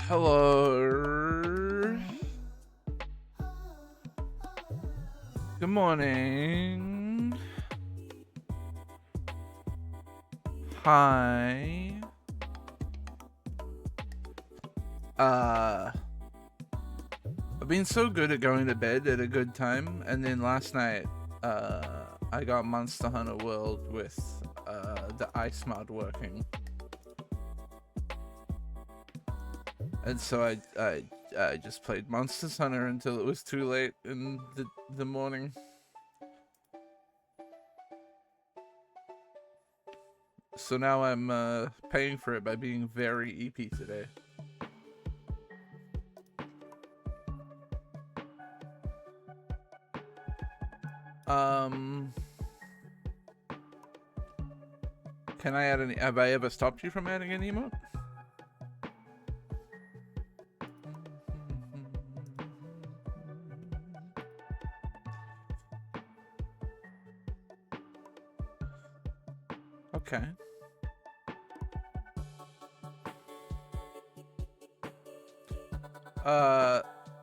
Hello. Good morning. Hi. I've been so good at going to bed at a good time, and then last night, I got Monster Hunter World with the ice mod working, and so I just played Monster Hunter until it was too late in the morning. So now I'm paying for it by being very EP today. Can I add any? Have I ever stopped you from adding an emote? Okay.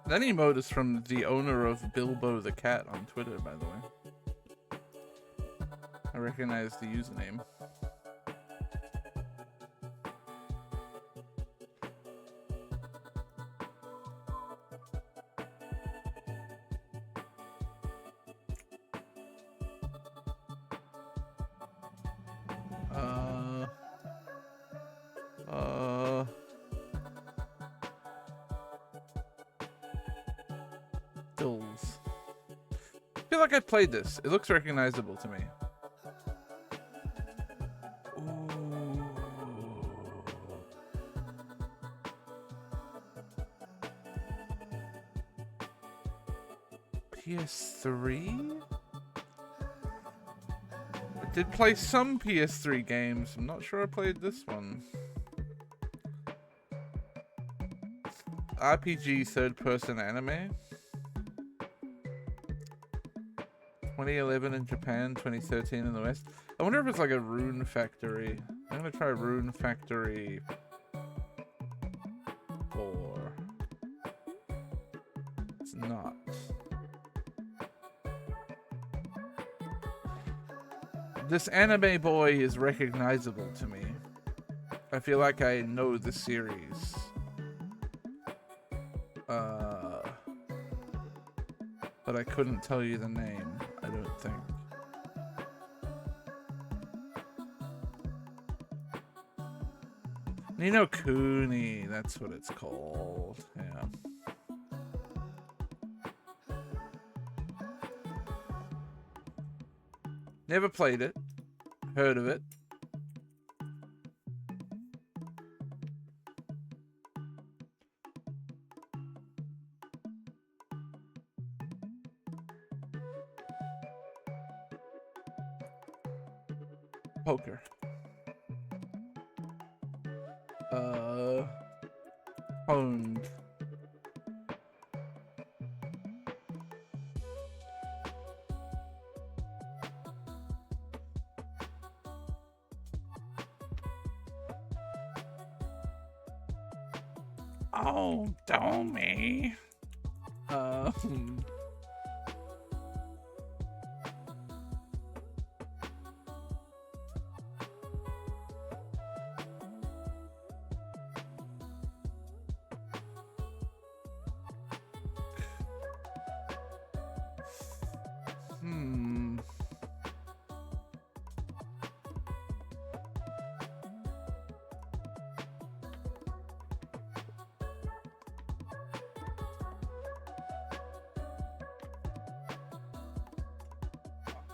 That emote is from the owner of Bilbo the Cat on Twitter, by the way. I recognize the username. Dills. I feel like I've played this. It looks recognizable to me. Ooh. PS3? I did play some PS3 games. I'm not sure I played this one. RPG third-person anime. 2011 in Japan, 2013 in the West. I wonder if it's like a Rune Factory. I'm gonna try Rune Factory 4. It's not. This anime boy is recognizable to me. I feel like I know the series. But I couldn't tell you the name, I don't think. Ni no Kuni, that's what it's called. Yeah. Never played it. Heard of it. Poker. Honed. Oh, don't me.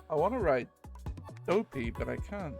I want to write Dopey, but I can't.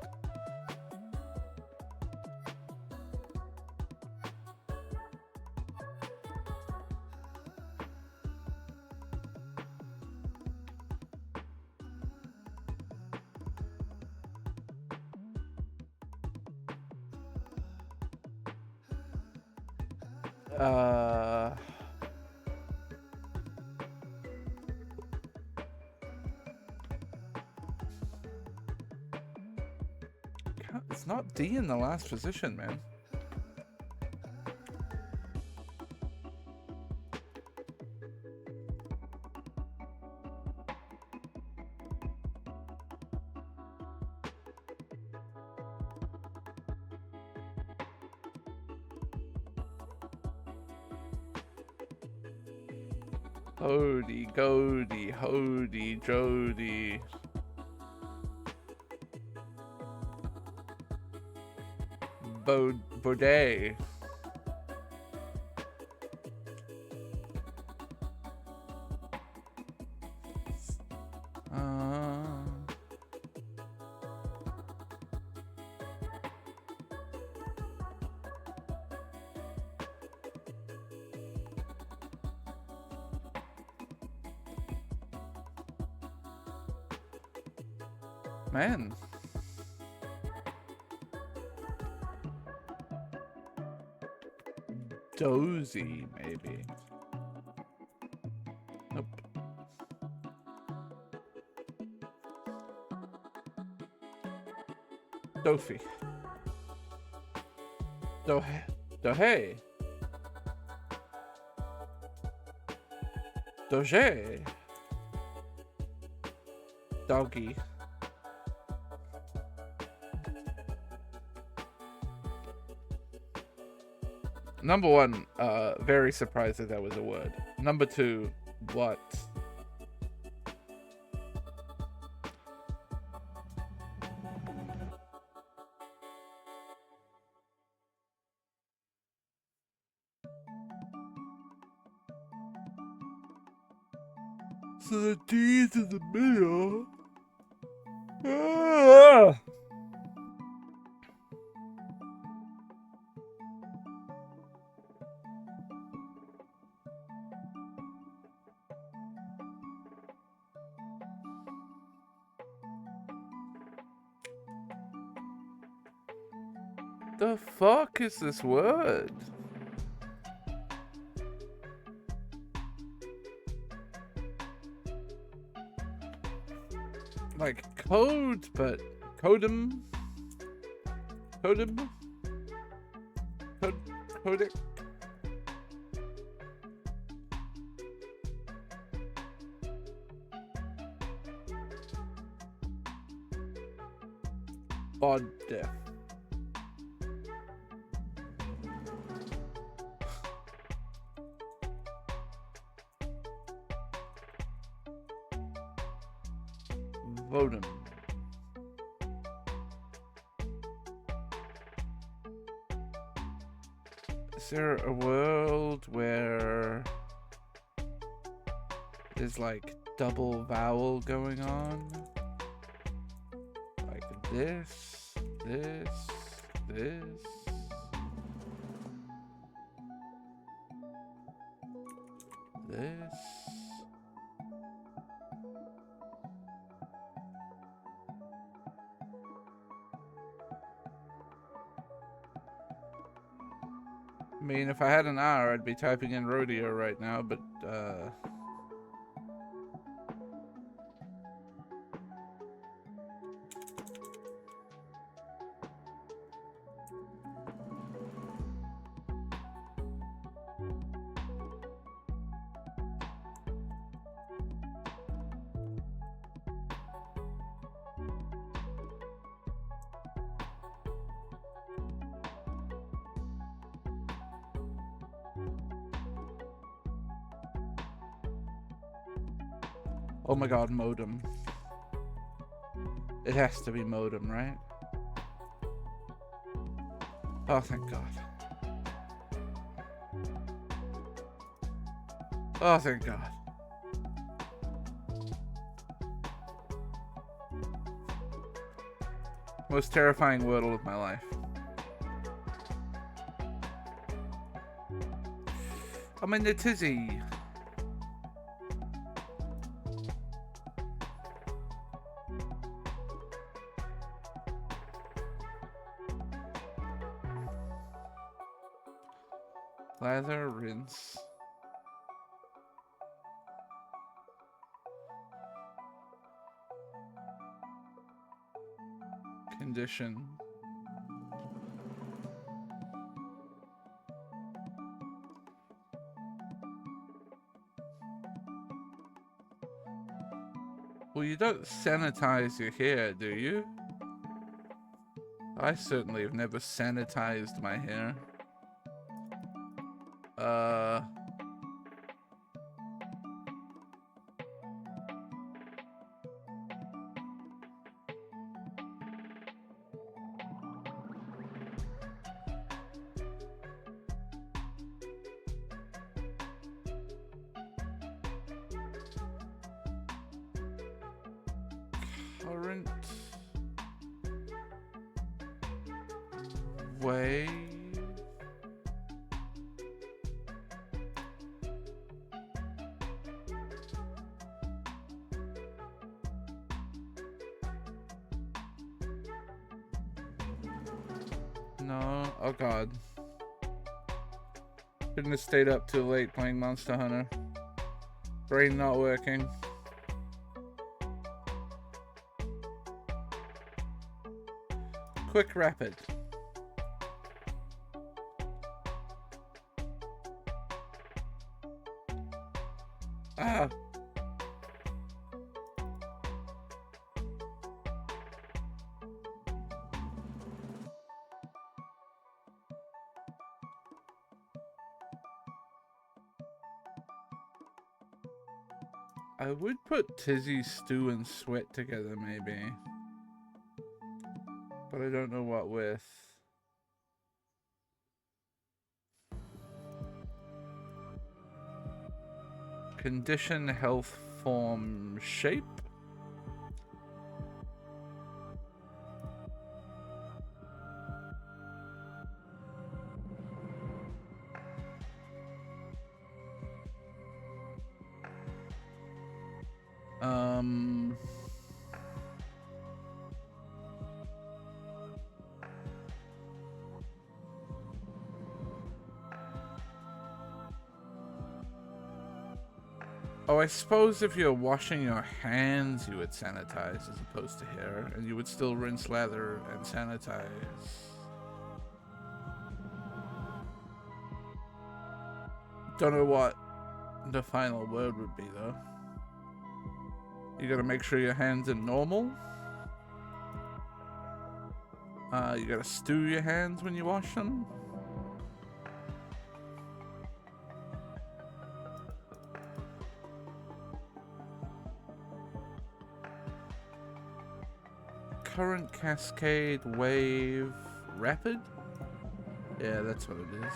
It's not D in the last position, man. Hody, Gody, Hody, Jody. Baudet. Man. Dozy, maybe. Nope. Dofi. Dohe. Dohe. Doge. Doggy. Number one, very surprised that was a word. Number two, what? So the D's in the middle. Ah! The fuck is this word? Like code, but codem? Codem? Codic? Bod death. Vodem. Is there a world where there's like double vowel going on? Like this, this, this. This. I mean, if I had an hour, I'd be typing in rodeo right now, but, oh my god, modem. It has to be modem, right? Oh, thank god. Oh, thank god. Most terrifying wordle of my life. I'm in the tizzy. Lather, rinse. Condition. Well, you don't sanitize your hair, do you? I certainly have never sanitized my hair. Current wave. No, oh god. Shouldn't have stayed up too late playing Monster Hunter. Brain not working. Quick rapid. Ah. I would put Tizzy, Stew, and Sweat together, maybe. But I don't know what with. Condition, health, form, shape. Oh, I suppose if you're washing your hands, you would sanitize as opposed to hair, and you would still rinse, lather, and sanitize. Don't know what the final word would be, though. You gotta make sure your hands are normal. You gotta stew your hands when you wash them. Current, cascade, wave, rapid? Yeah, that's what it is.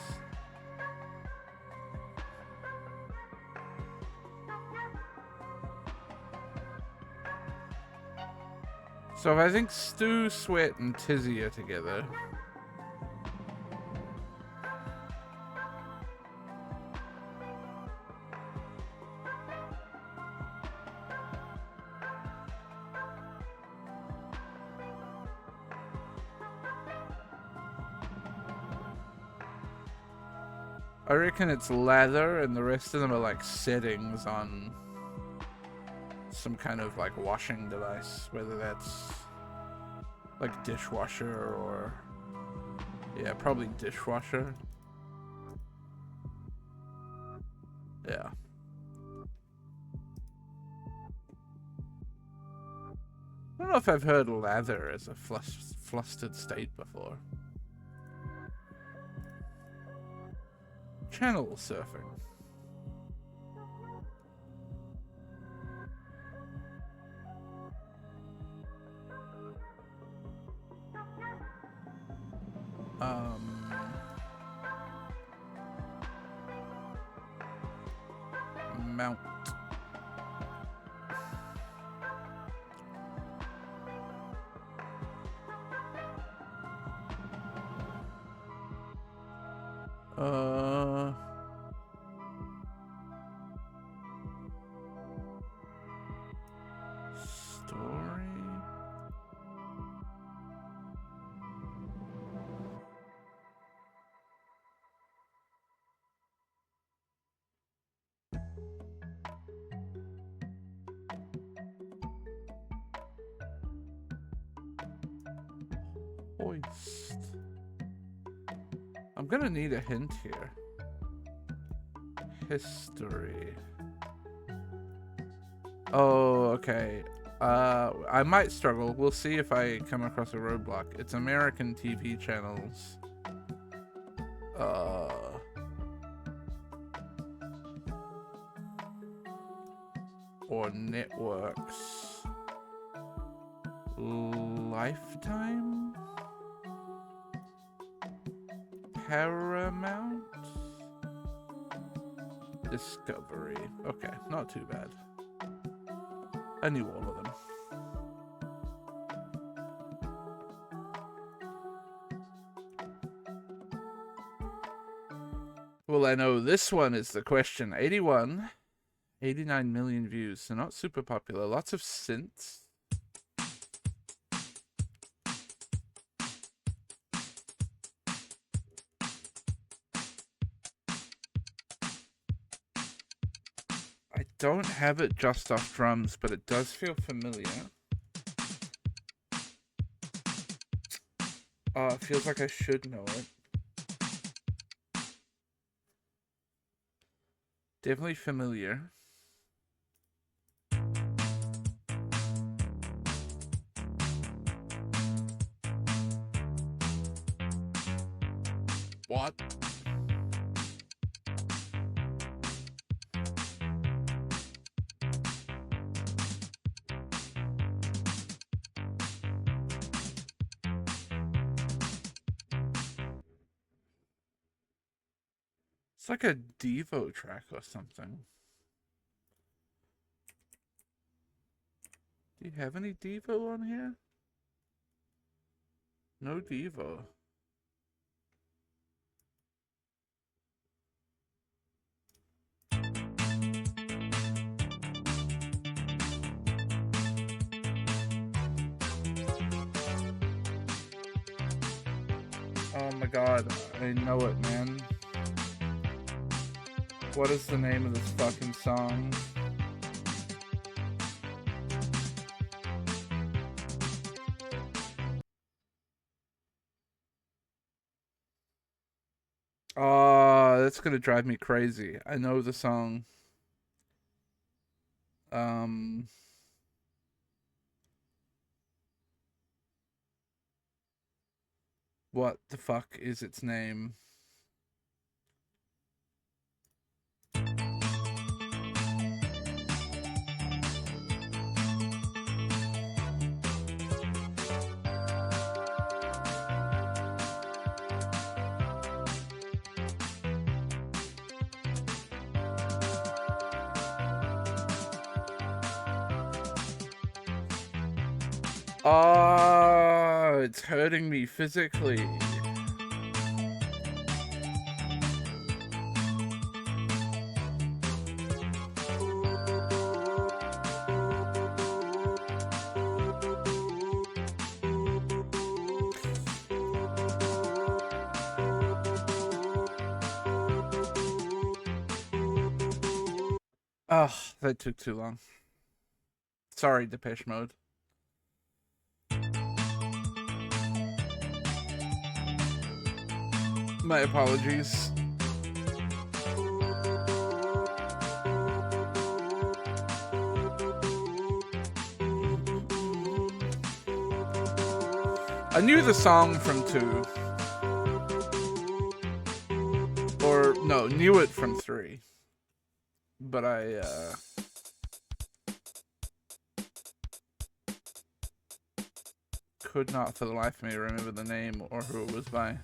So if I think Stew, Sweat, and Tizzy are together. I reckon it's lather, and the rest of them are like settings on some kind of like washing device, whether that's like dishwasher or yeah, probably dishwasher. Yeah. I don't know if I've heard lather as a flustered state before. Channel surfing. Mount. Story. Hoist. I'm gonna need a hint here. History. Oh, okay. I might struggle. We'll see if I come across a roadblock. It's American TV channels. Or networks. Lifetime? Paramount? Discovery. Okay, not too bad. I knew all of them. Well, I know this one is the question. 81, 89 million views, so not super popular. Lots of synths. I don't have it just off drums, but it does feel familiar. It feels like I should know it. Definitely familiar. What? It's like a Devo track or something. Do you have any Devo on here? No Devo. Oh my god, I know it, man. What is the name of this fucking song? Oh, that's gonna drive me crazy. I know the song. What the fuck is its name? Oh, it's hurting me physically. Oh, that took too long. Sorry, Depeche Mode. My apologies. I knew the song from 2. Or, no, knew it from 3. But I, could not for the life of me remember the name or who it was by.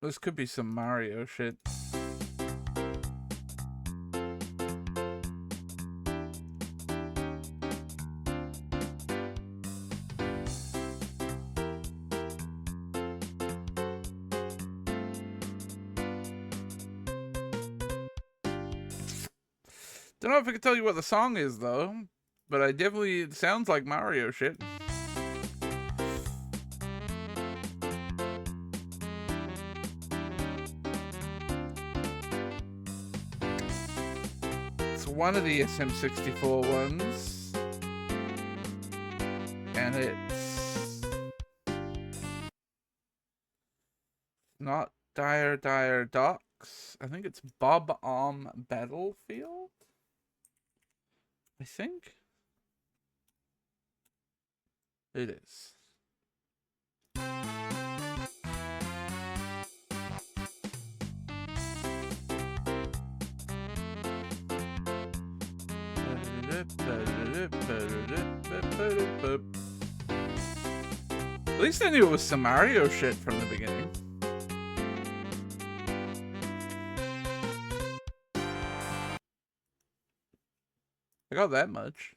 This could be some Mario shit. Don't know if I can tell you what the song is though, but it sounds like Mario shit. It's one of the SM64 ones, and it's not Dire Docks. I think it's Bob Arm Battlefield. I think it is. At least I knew it was some Mario shit from the beginning. I got that much.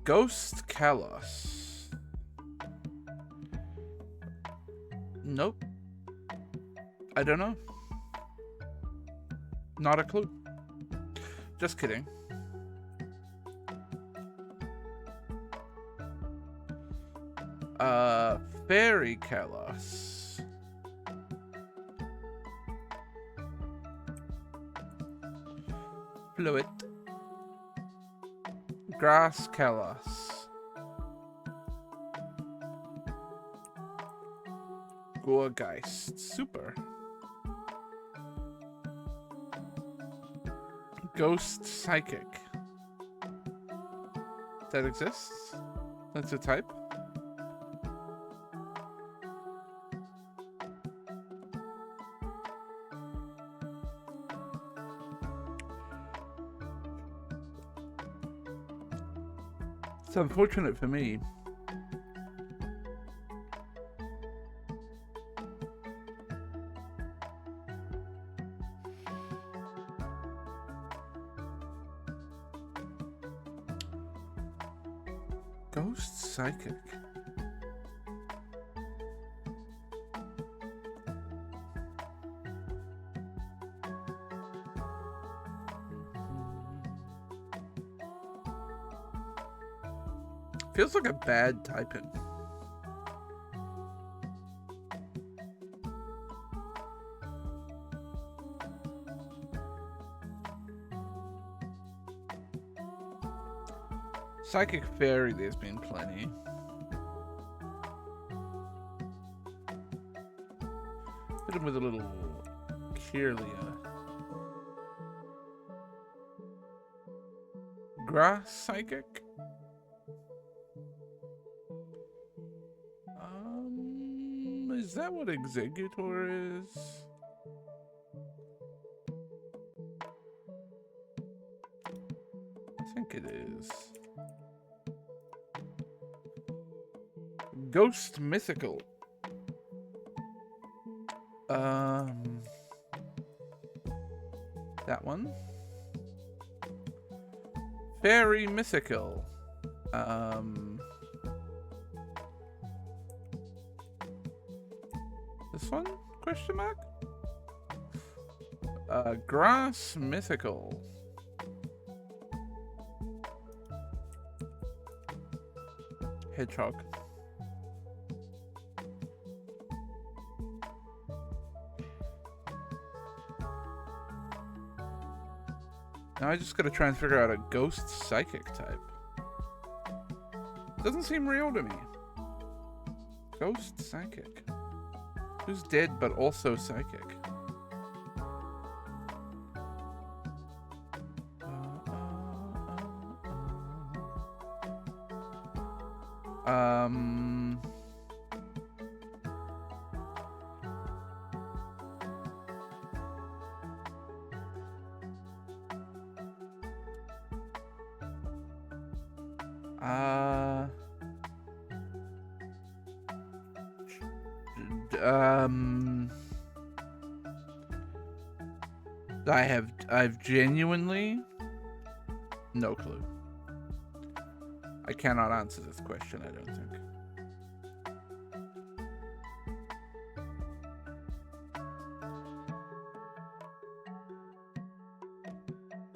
Ghost Kalos. Nope. I don't know. Not a clue. Just kidding. Fairy Kalos. Fluid. Grass Kalos. Gorgeist. Super. Ghost Psychic. That exists? That's a type? It's unfortunate for me. Ghost Psychic. Feels like a bad typing. Psychic Fairy, there's been plenty. Hit him with a little Kirlia. Grass Psychic? Is that what Executor is? I think it is. Ghost Mythical. That one. Fairy Mythical. This one? Question mark? Grass Mythical. Hedgehog. Now I just gotta try and figure out a ghost psychic type. Doesn't seem real to me. Ghost psychic. Who's dead but also psychic? I've genuinely no clue. I cannot answer this question, I don't think.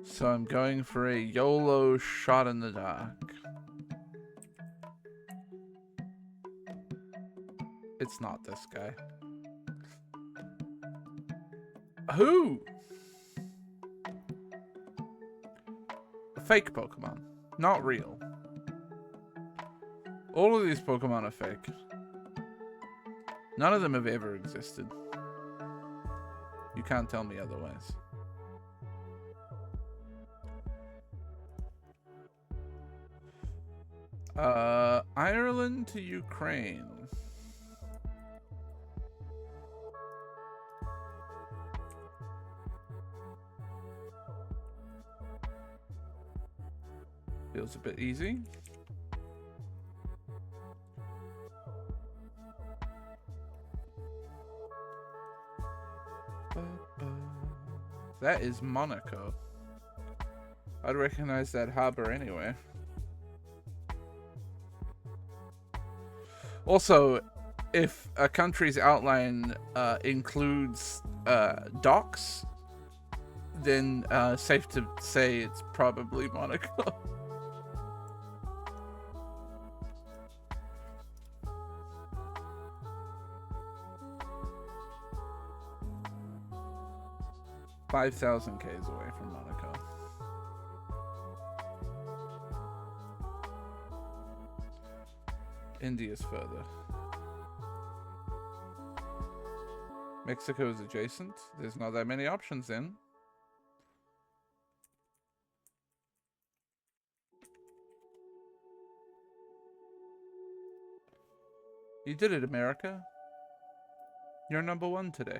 So I'm going for a YOLO shot in the dark. It's not this guy. Who? A fake Pokemon. Not real. All of these Pokemon are fake. None of them have ever existed. You can't tell me otherwise. Ireland to Ukraine. Feels a bit easy. That is Monaco. I'd recognize that harbor anywhere. Also, if a country's outline includes docks, then safe to say it's probably Monaco. $5,000 k's away from Monaco. India's further. Mexico is adjacent. There's not that many options then. You did it, America. You're number one today.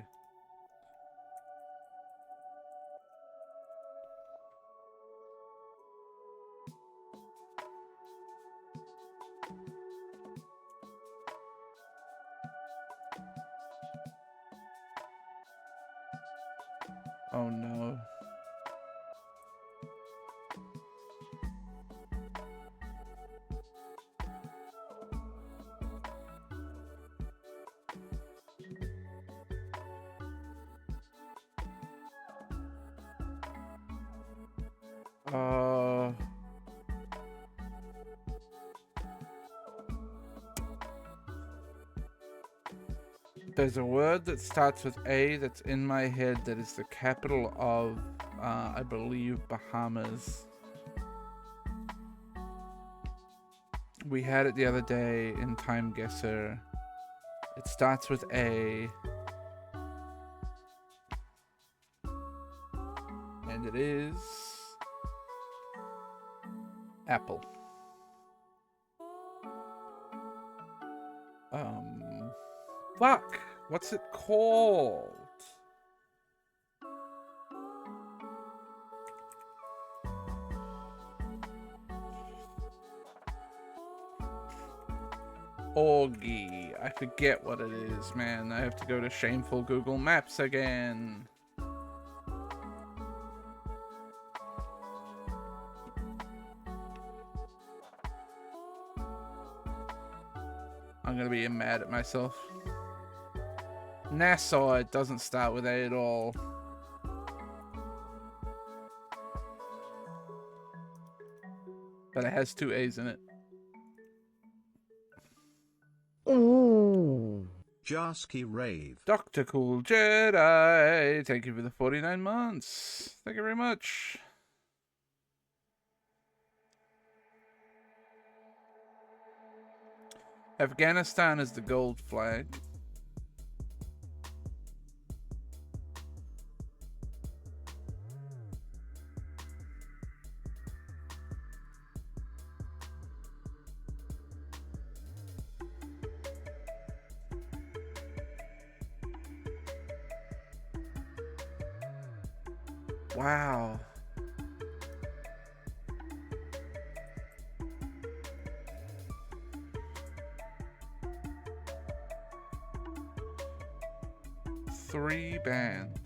Oh no. There's a word that starts with A that's in my head that is the capital of, I believe, Bahamas. We had it the other day in Time Guesser. It starts with A. And it is Apple. Fuck! What's it called? Augie. I forget what it is, man. I have to go to shameful Google Maps again. I'm gonna be mad at myself. Nassau, it doesn't start with A at all. But it has two A's in it. Ooh. Jaaski Rave. Dr. Cool Jedi, thank you for the 49 months. Thank you very much. Afghanistan is the gold flag. Wow. Three bands.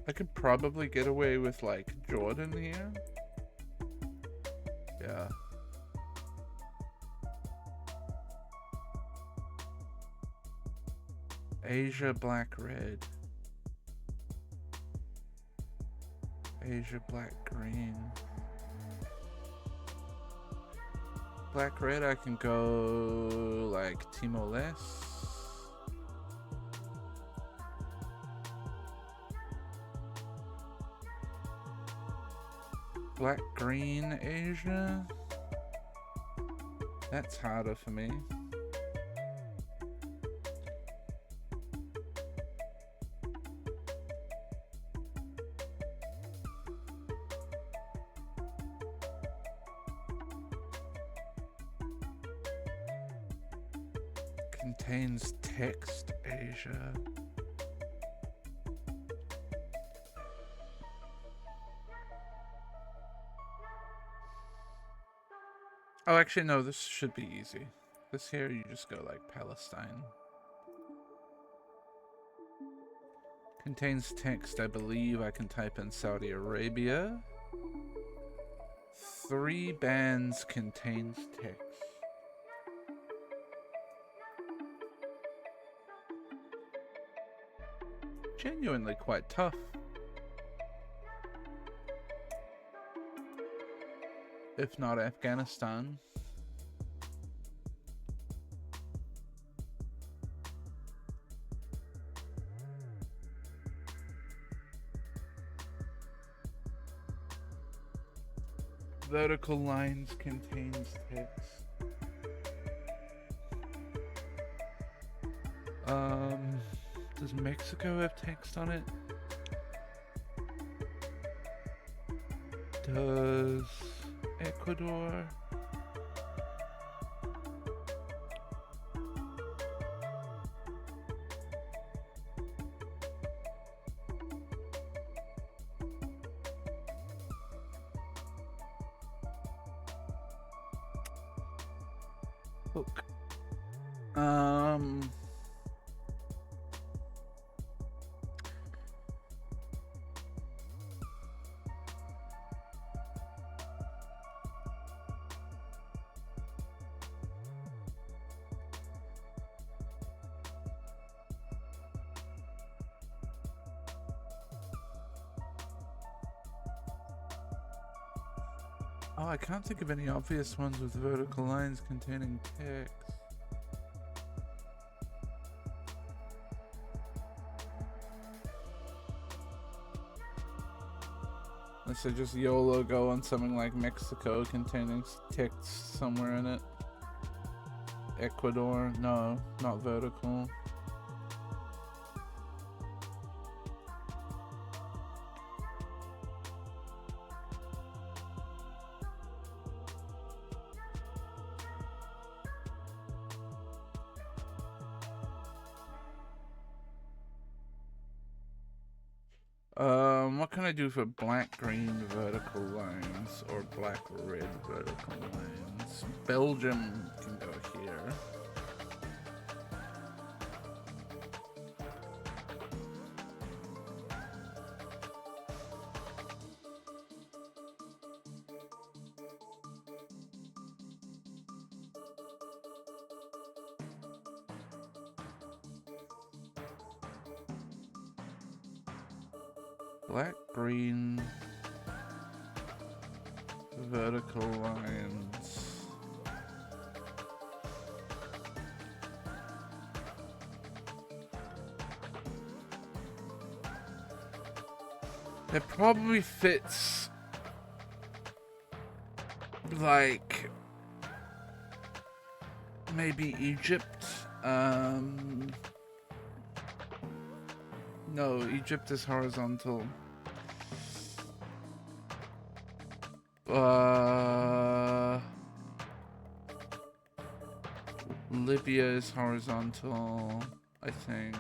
I could probably get away with like Jordan here. Yeah. Asia Black Red. Asia Black Green. Black Red, I can go like Timor-Leste. Black Green Asia. That's harder for me. Contains text Asia. Oh, actually, no, this should be easy. This here, you just go like Palestine. Contains text, I believe I can type in Saudi Arabia. 3 bands contains text. Genuinely quite tough. If not Afghanistan. Vertical lines contains text. Does Mexico have text on it? Does Ecuador? Look. Oh, I can't think of any obvious ones with vertical lines containing text. Unless I just YOLO go on something like Mexico containing text somewhere in it. Ecuador, no, not vertical. What can I do for black-green vertical lines or black-red vertical lines? Belgium can go here. Black, green, vertical lines. It probably fits, like, maybe Egypt. No, Egypt is horizontal. Libya is horizontal, I think.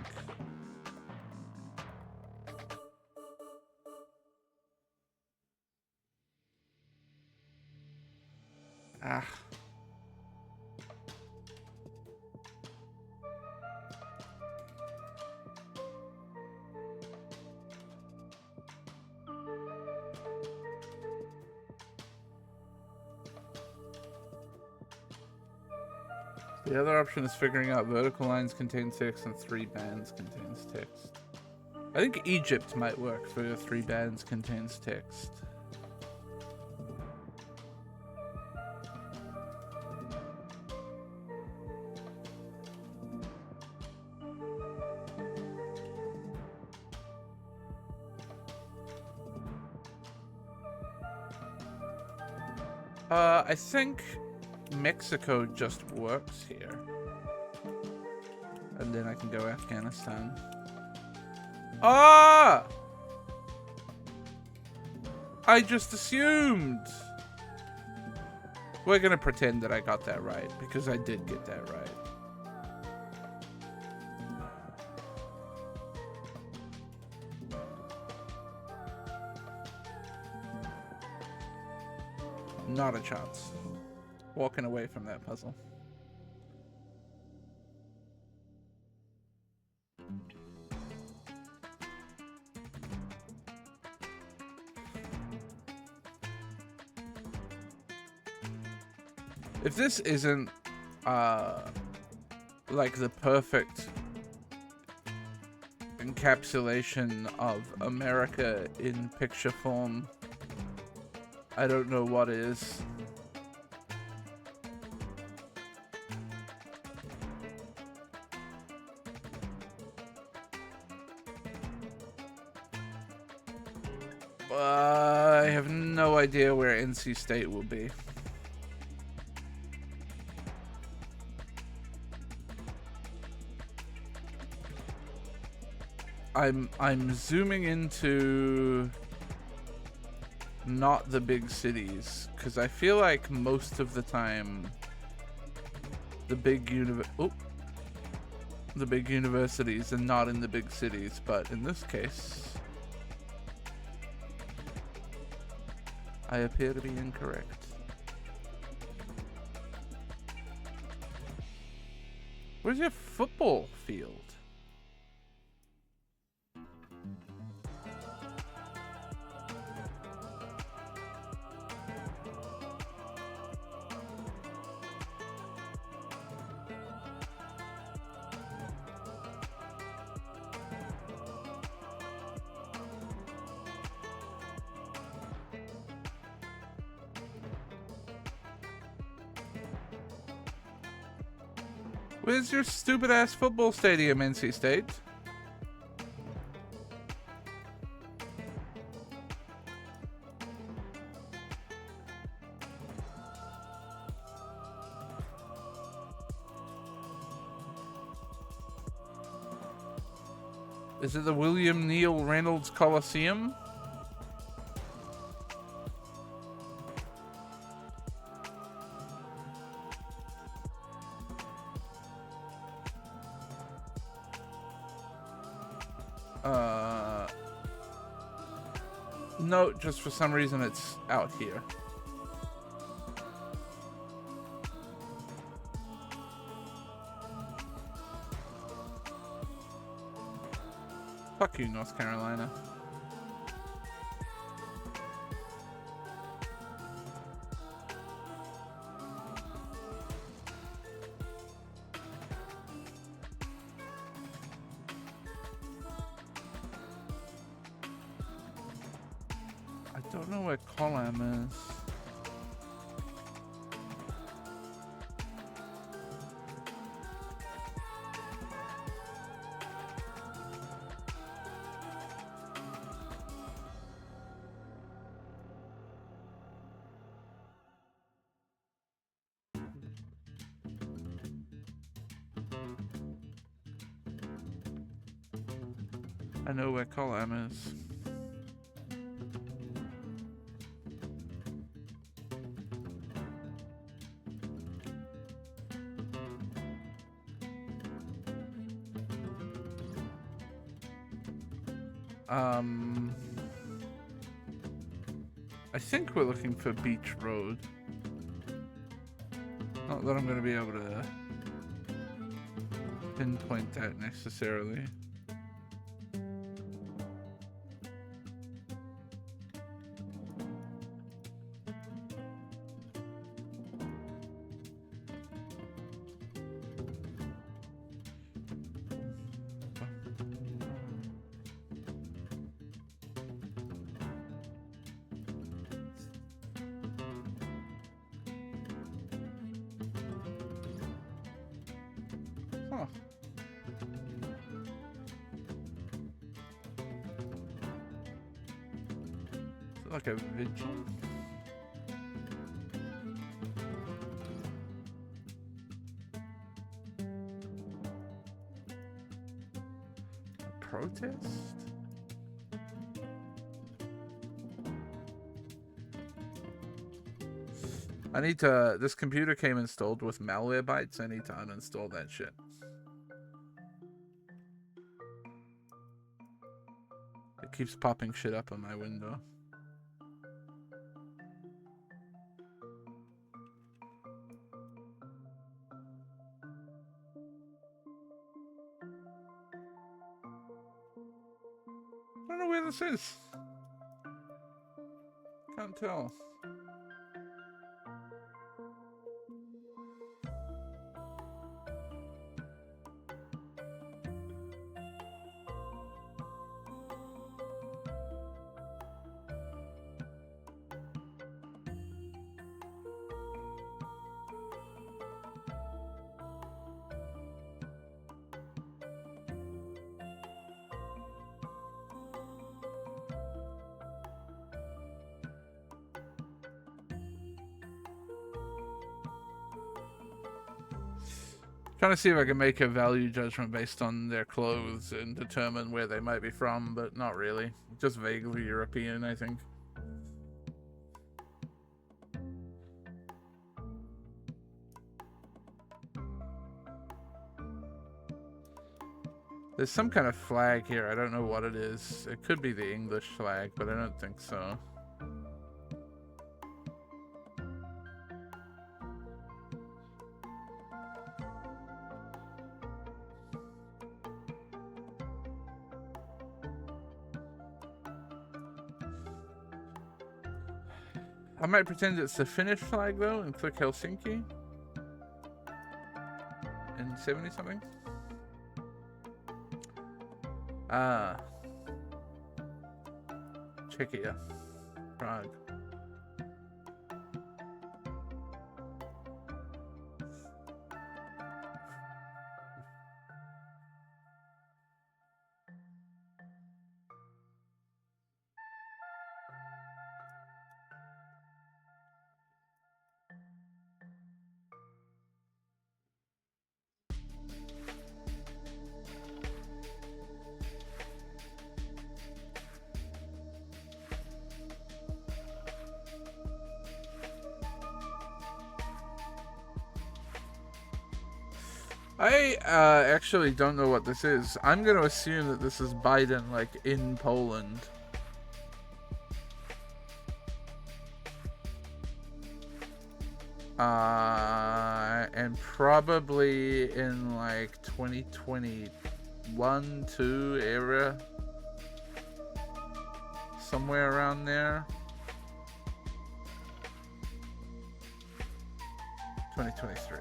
Ah. The other option is figuring out vertical lines contain text and 3 bands contains text. I think Egypt might work for 3 bands contains text. I think Mexico just works here. And then I can go Afghanistan. Ah! I just assumed. We're gonna pretend that I got that right, because I did get that right. Not a chance. walking away from that puzzle. If this isn't like the perfect encapsulation of America in picture form, I don't know what is. I have no idea where NC State will be. I'm zooming into not the big cities, because I feel like most of the time the big universities are not in the big cities, but in this case I appear to be incorrect. Where's your football field? Where's your stupid ass football stadium, NC State? Is it the William Neal Reynolds Coliseum? No, just for some reason it's out here. Fuck you, North Carolina. I don't know where Colham is. I know where Colham is. I think we're looking for Beach Road. Not that I'm going to be able to pinpoint that necessarily. Huh. Is it like a vigil? A protest? I need to. This computer came installed with malware bytes. I need to uninstall that shit. It keeps popping shit up on my window. I don't know where this is. Can't tell. Trying to see if I can make a value judgment based on their clothes and determine where they might be from, but not really. Just vaguely European, I think. There's some kind of flag here. I don't know what it is. It could be the English flag, but I don't think so. I might pretend it's the Finnish flag though and click Helsinki. In 70 something. Czechia. Prague. I actually don't know what this is. I'm going to assume that this is Biden, like, in Poland. And probably in, like, 2021, 2 era. Somewhere around there. 2023.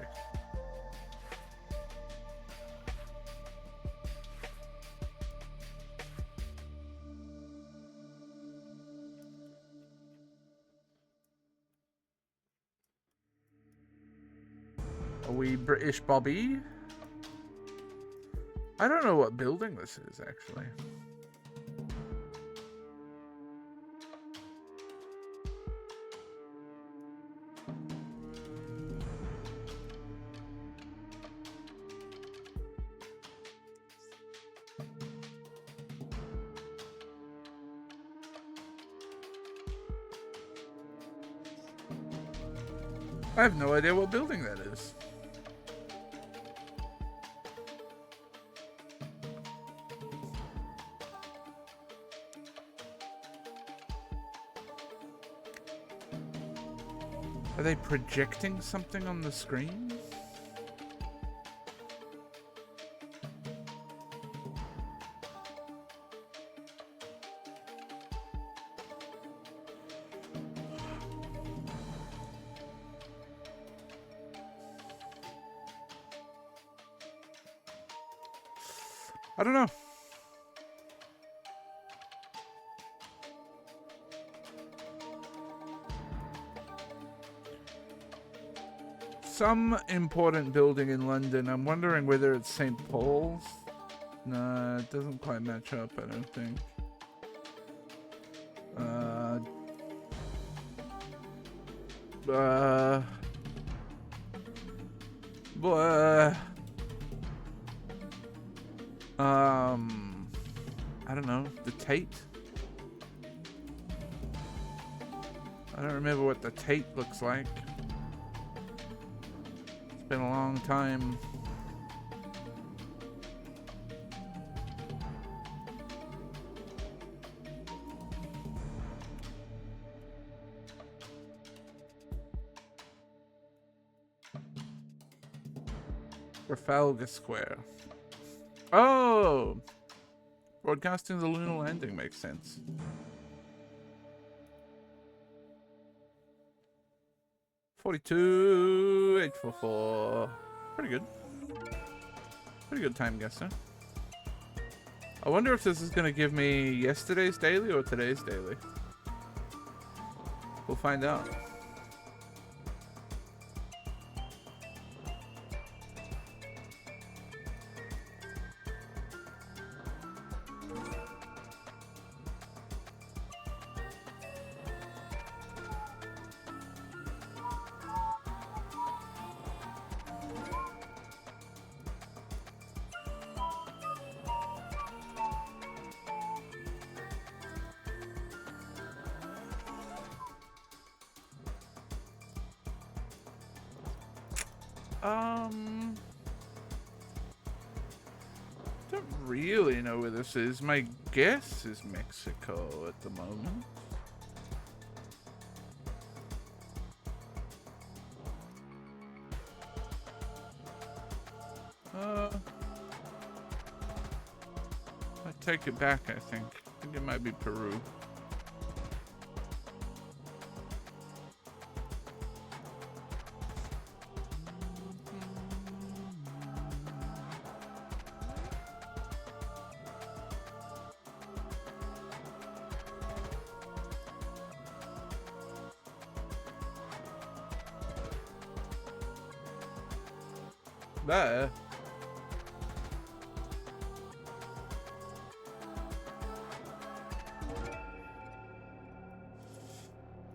Are we British Bobby? I don't know what building this is, actually. I have no idea what building that is. Are they projecting something on the screen? I don't know. Some important building in London. I'm wondering whether it's St. Paul's. No, it doesn't quite match up, I don't think. I don't know. The Tate? I don't remember what the Tate looks like. It's been a long time. Trafalgar Square. Oh! Broadcasting the lunar landing makes sense. $42, $844. Pretty good. Pretty good time guesser. I wonder if this is going to give me yesterday's daily or today's daily. We'll find out. Don't really know where this is. My guess is Mexico at the moment. I take it back, I think. I think it might be Peru. There.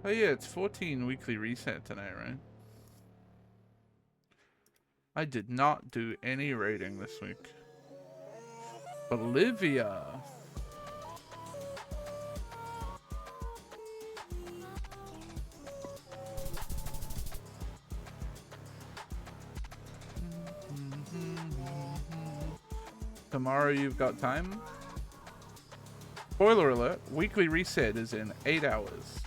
Oh yeah, it's 14 weekly reset tonight, right? I did not do any raiding this week. Bolivia. Tomorrow you've got time? Spoiler alert, weekly reset is in 8 hours.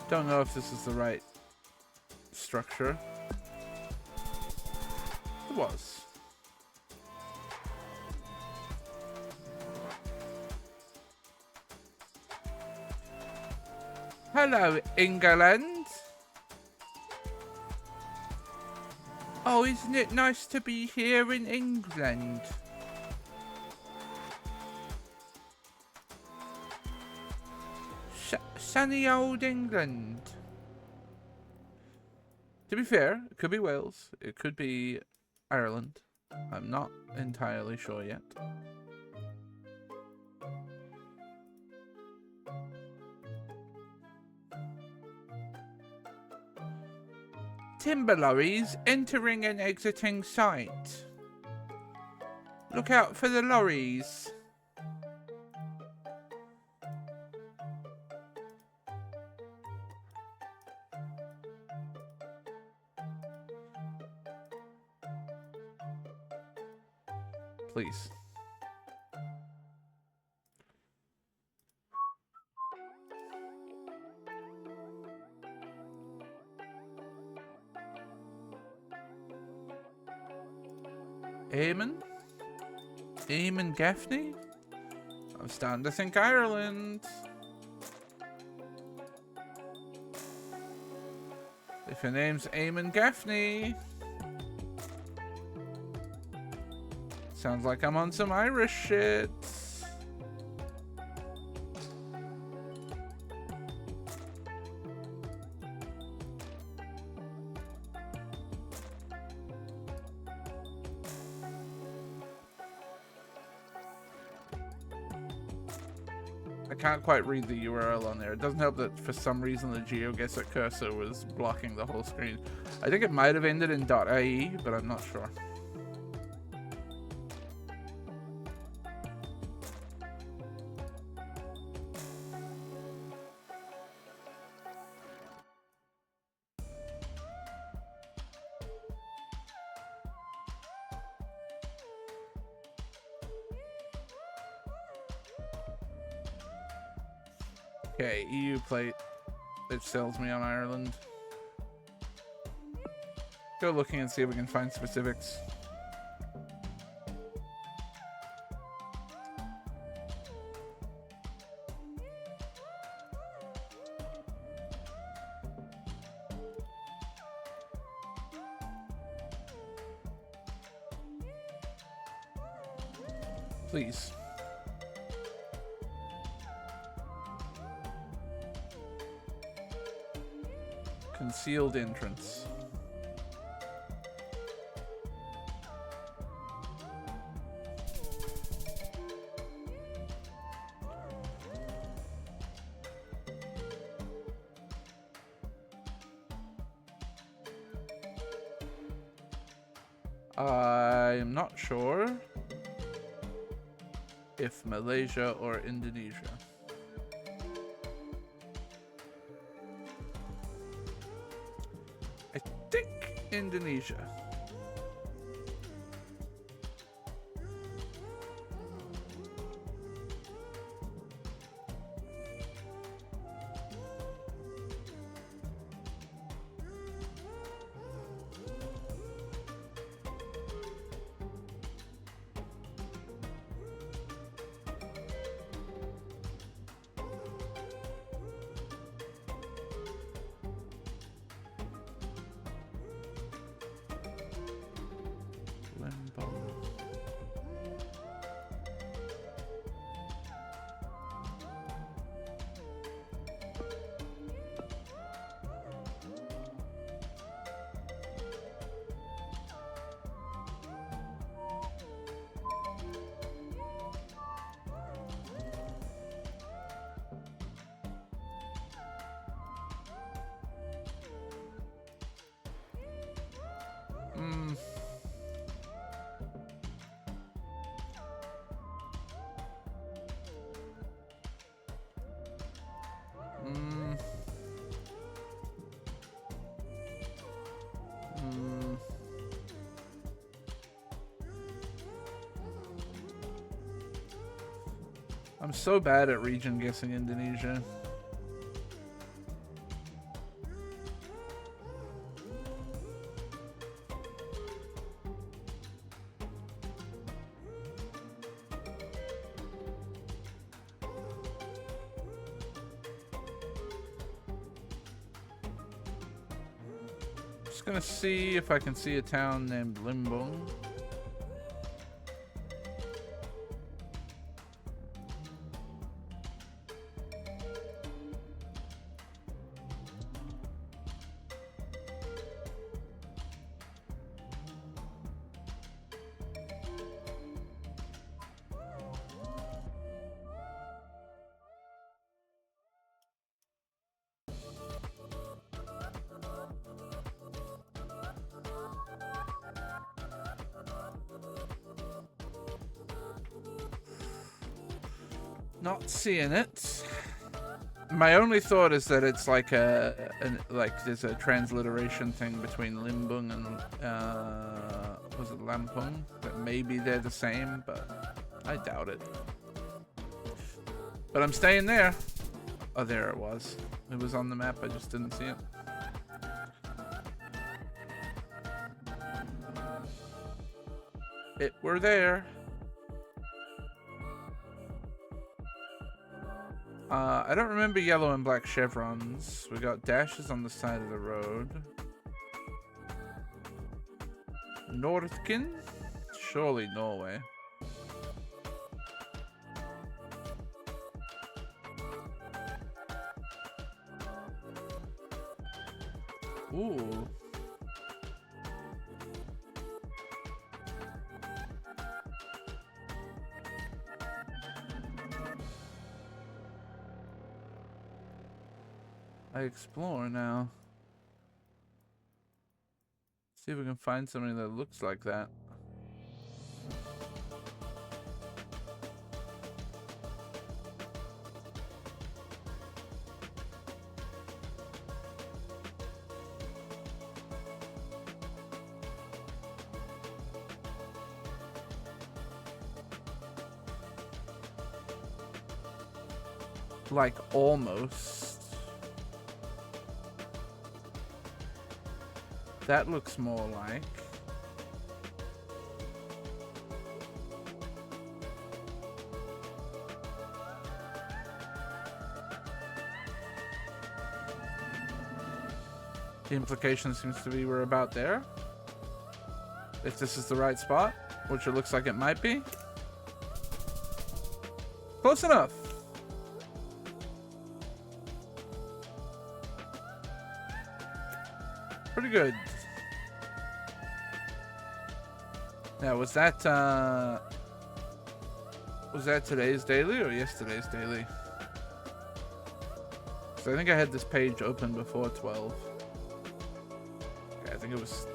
Don't know if this is the right structure. It was. Hello, England. Oh, isn't it nice to be here in England? Sunny old England. To be fair, it could be Wales. It could be Ireland. I'm not entirely sure yet. Timber lorries entering and exiting site. Look out for the lorries. Please. Eamon Gaffney? I'm starting to think Ireland. If your name's Eamon Gaffney. Sounds like I'm on some Irish shit. I can't quite read the URL on there. It doesn't help that for some reason the GeoGuessr cursor was blocking the whole screen. I think it might have ended in .ie, but I'm not sure. Okay, EU plate. It sells me on Ireland. Go looking and see if we can find specifics. Please. Concealed entrance. I'm not sure if Malaysia or Indonesia. I think Indonesia. I'm so bad at region guessing Indonesia. Just gonna see if I can see a town named Limbung. Not seeing it. My only thought is that it's like there's a transliteration thing between Limbung and was it Lampung? That maybe they're the same, but I doubt it. But I'm staying there. Oh, there it was. It was on the map. I just didn't see it. It were there. I don't remember yellow and black chevrons. We got dashes on the side of the road. Northkin? Surely Norway. Ooh. I explore now. See if we can find something that looks like that. Like, almost. That looks more like. The implication seems to be we're about there. If this is the right spot, which it looks like it might be. Close enough. Pretty good. Now, was that today's daily or yesterday's daily? So I think I had this page open before 12. Okay, I think it was...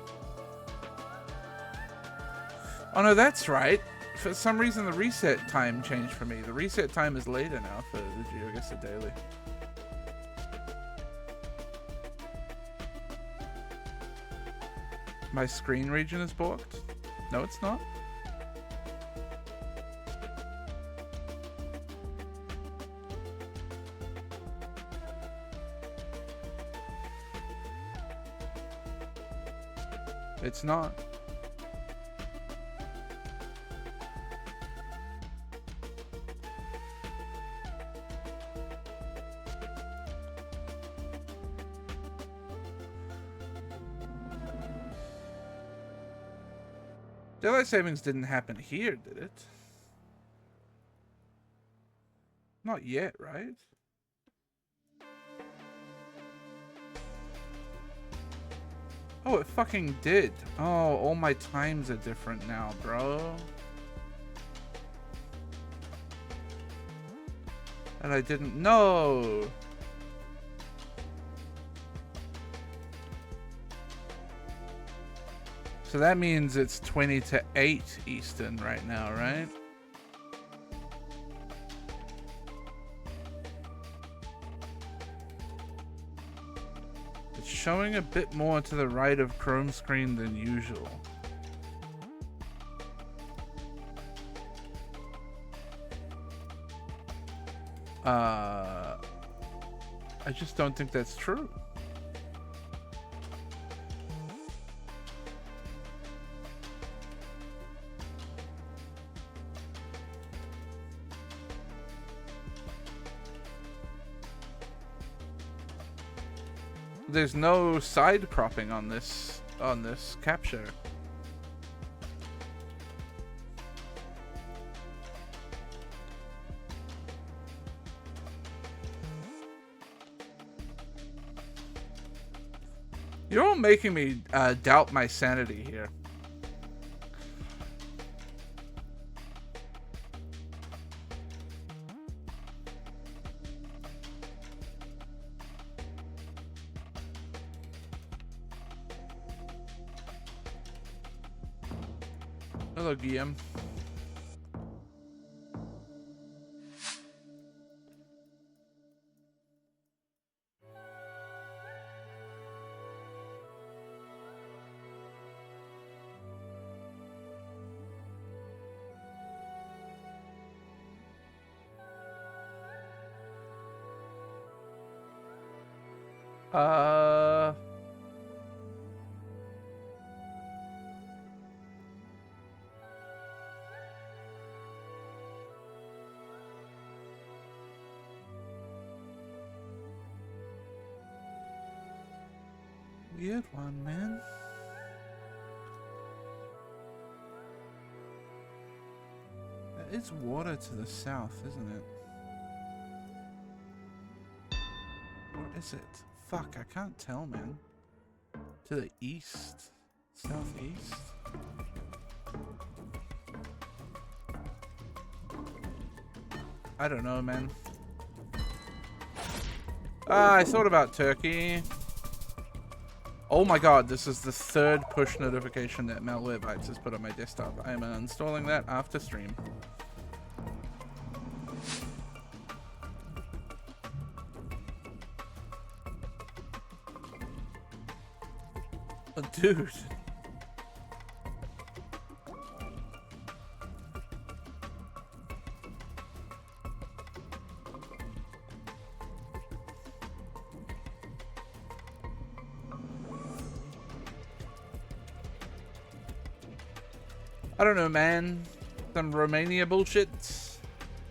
Oh no, that's right. For some reason the reset time changed for me. The reset time is later now for the GeoGuessr daily. My screen region is blocked? No, it's not. It's not. Daylight savings didn't happen here, did it? Not yet, right? Oh, it fucking did. Oh, all my times are different now, bro. And I didn't know. So that means it's 20 to 8 Eastern right now, right? It's showing a bit more to the right of Chrome screen than usual. I just don't think that's true. There's no side cropping on this capture. You're all making me doubt my sanity here. Hello, Guillaume. Weird one, man. There is water to the south, isn't it? Or is it? Fuck, I can't tell, man. To the east? Southeast? I don't know, man. I thought about Turkey. Oh my god, this is the third push notification that Malwarebytes has put on my desktop. I am uninstalling that after stream. But dude. I don't know, man. Some Romania bullshit.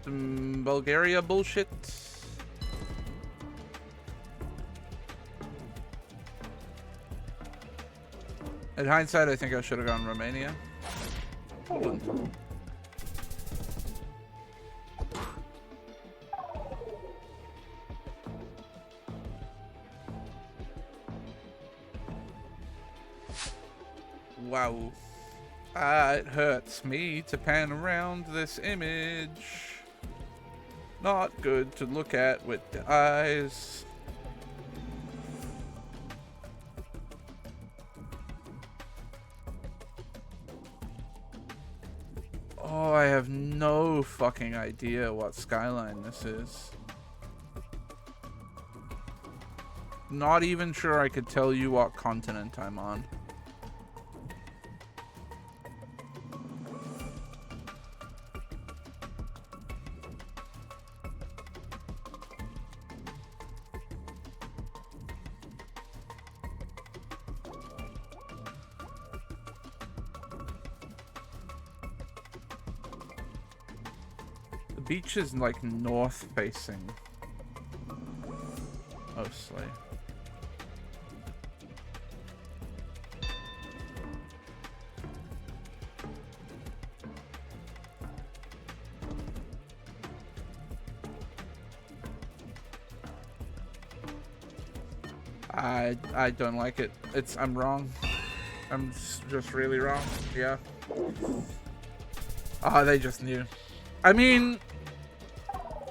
Some Bulgaria bullshit. In hindsight, I think I should have gone Romania. Poland. Wow. It hurts me to pan around this image. Not good to look at with the eyes. Oh, I have no fucking idea what skyline this is. Not even sure I could tell you what continent I'm on. The beach is like north facing, mostly. I don't like it. I'm wrong. I'm just really wrong. Yeah. Ah, they just knew. I mean,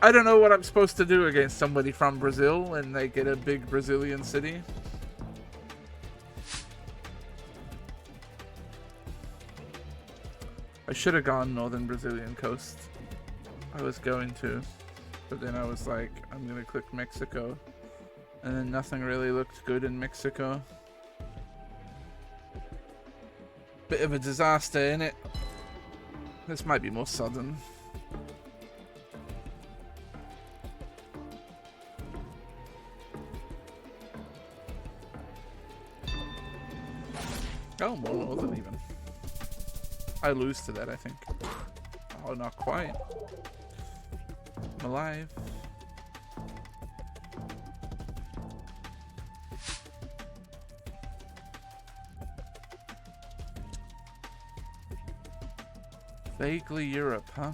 I don't know what I'm supposed to do against somebody from Brazil and they get a big Brazilian city. I should have gone northern Brazilian coast. I was going to, but then I was like, I'm gonna click Mexico. And then nothing really looked good in Mexico. Bit of a disaster, innit? This might be more southern. Oh, more northern even. I lose to that, I think. Oh, not quite. I'm alive. Vaguely Europe, huh?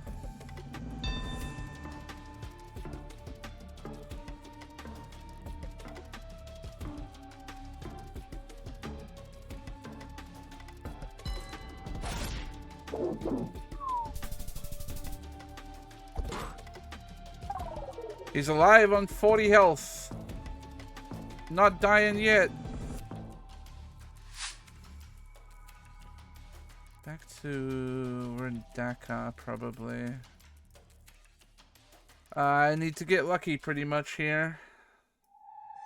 He's alive on 40 health. Not dying yet. Back to... we're in Dakar, probably. I need to get lucky pretty much here.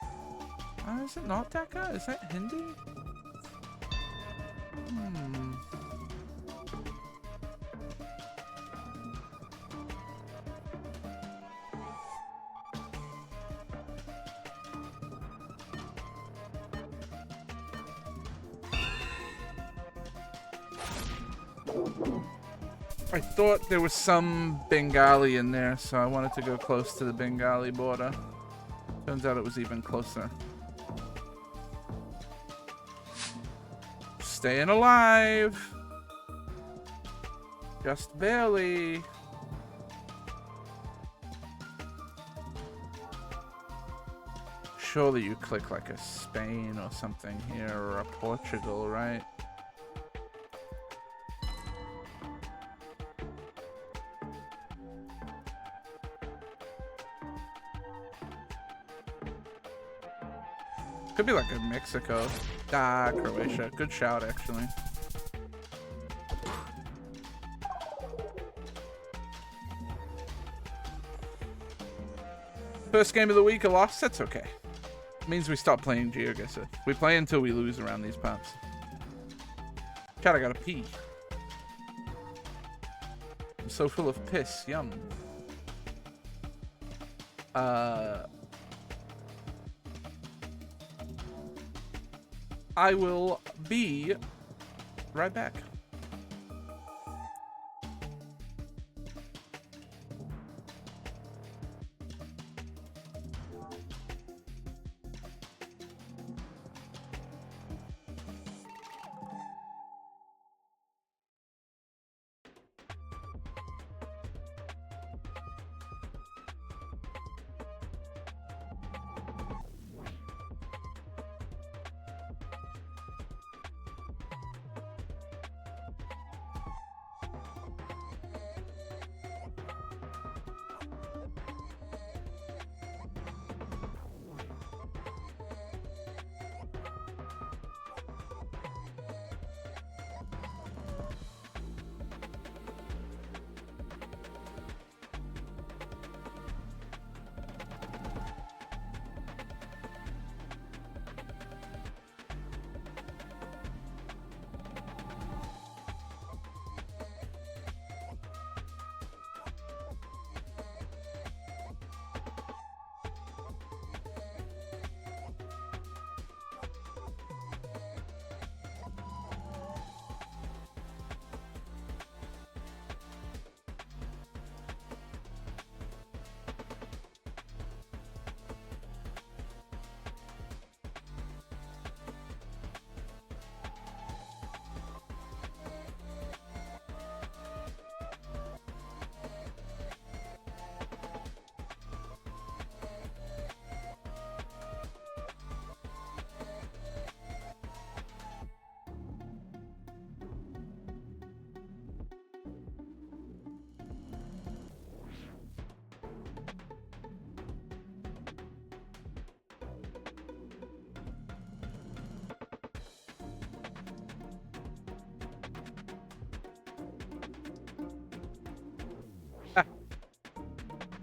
Oh, is it not Dakar? Is that Hindi? I thought there was some Bengali in there, so I wanted to go close to the Bengali border. Turns out it was even closer. Staying alive! Just barely. Surely you click like a Spain or something here, or a Portugal, right? Could be like a Mexico. Ah, Croatia. Good shout, actually. First game of the week, a loss. That's okay. It means we stop playing GeoGuessr. We play until we lose around these parts. God, I gotta pee. I'm so full of piss. Yum. I will be right back.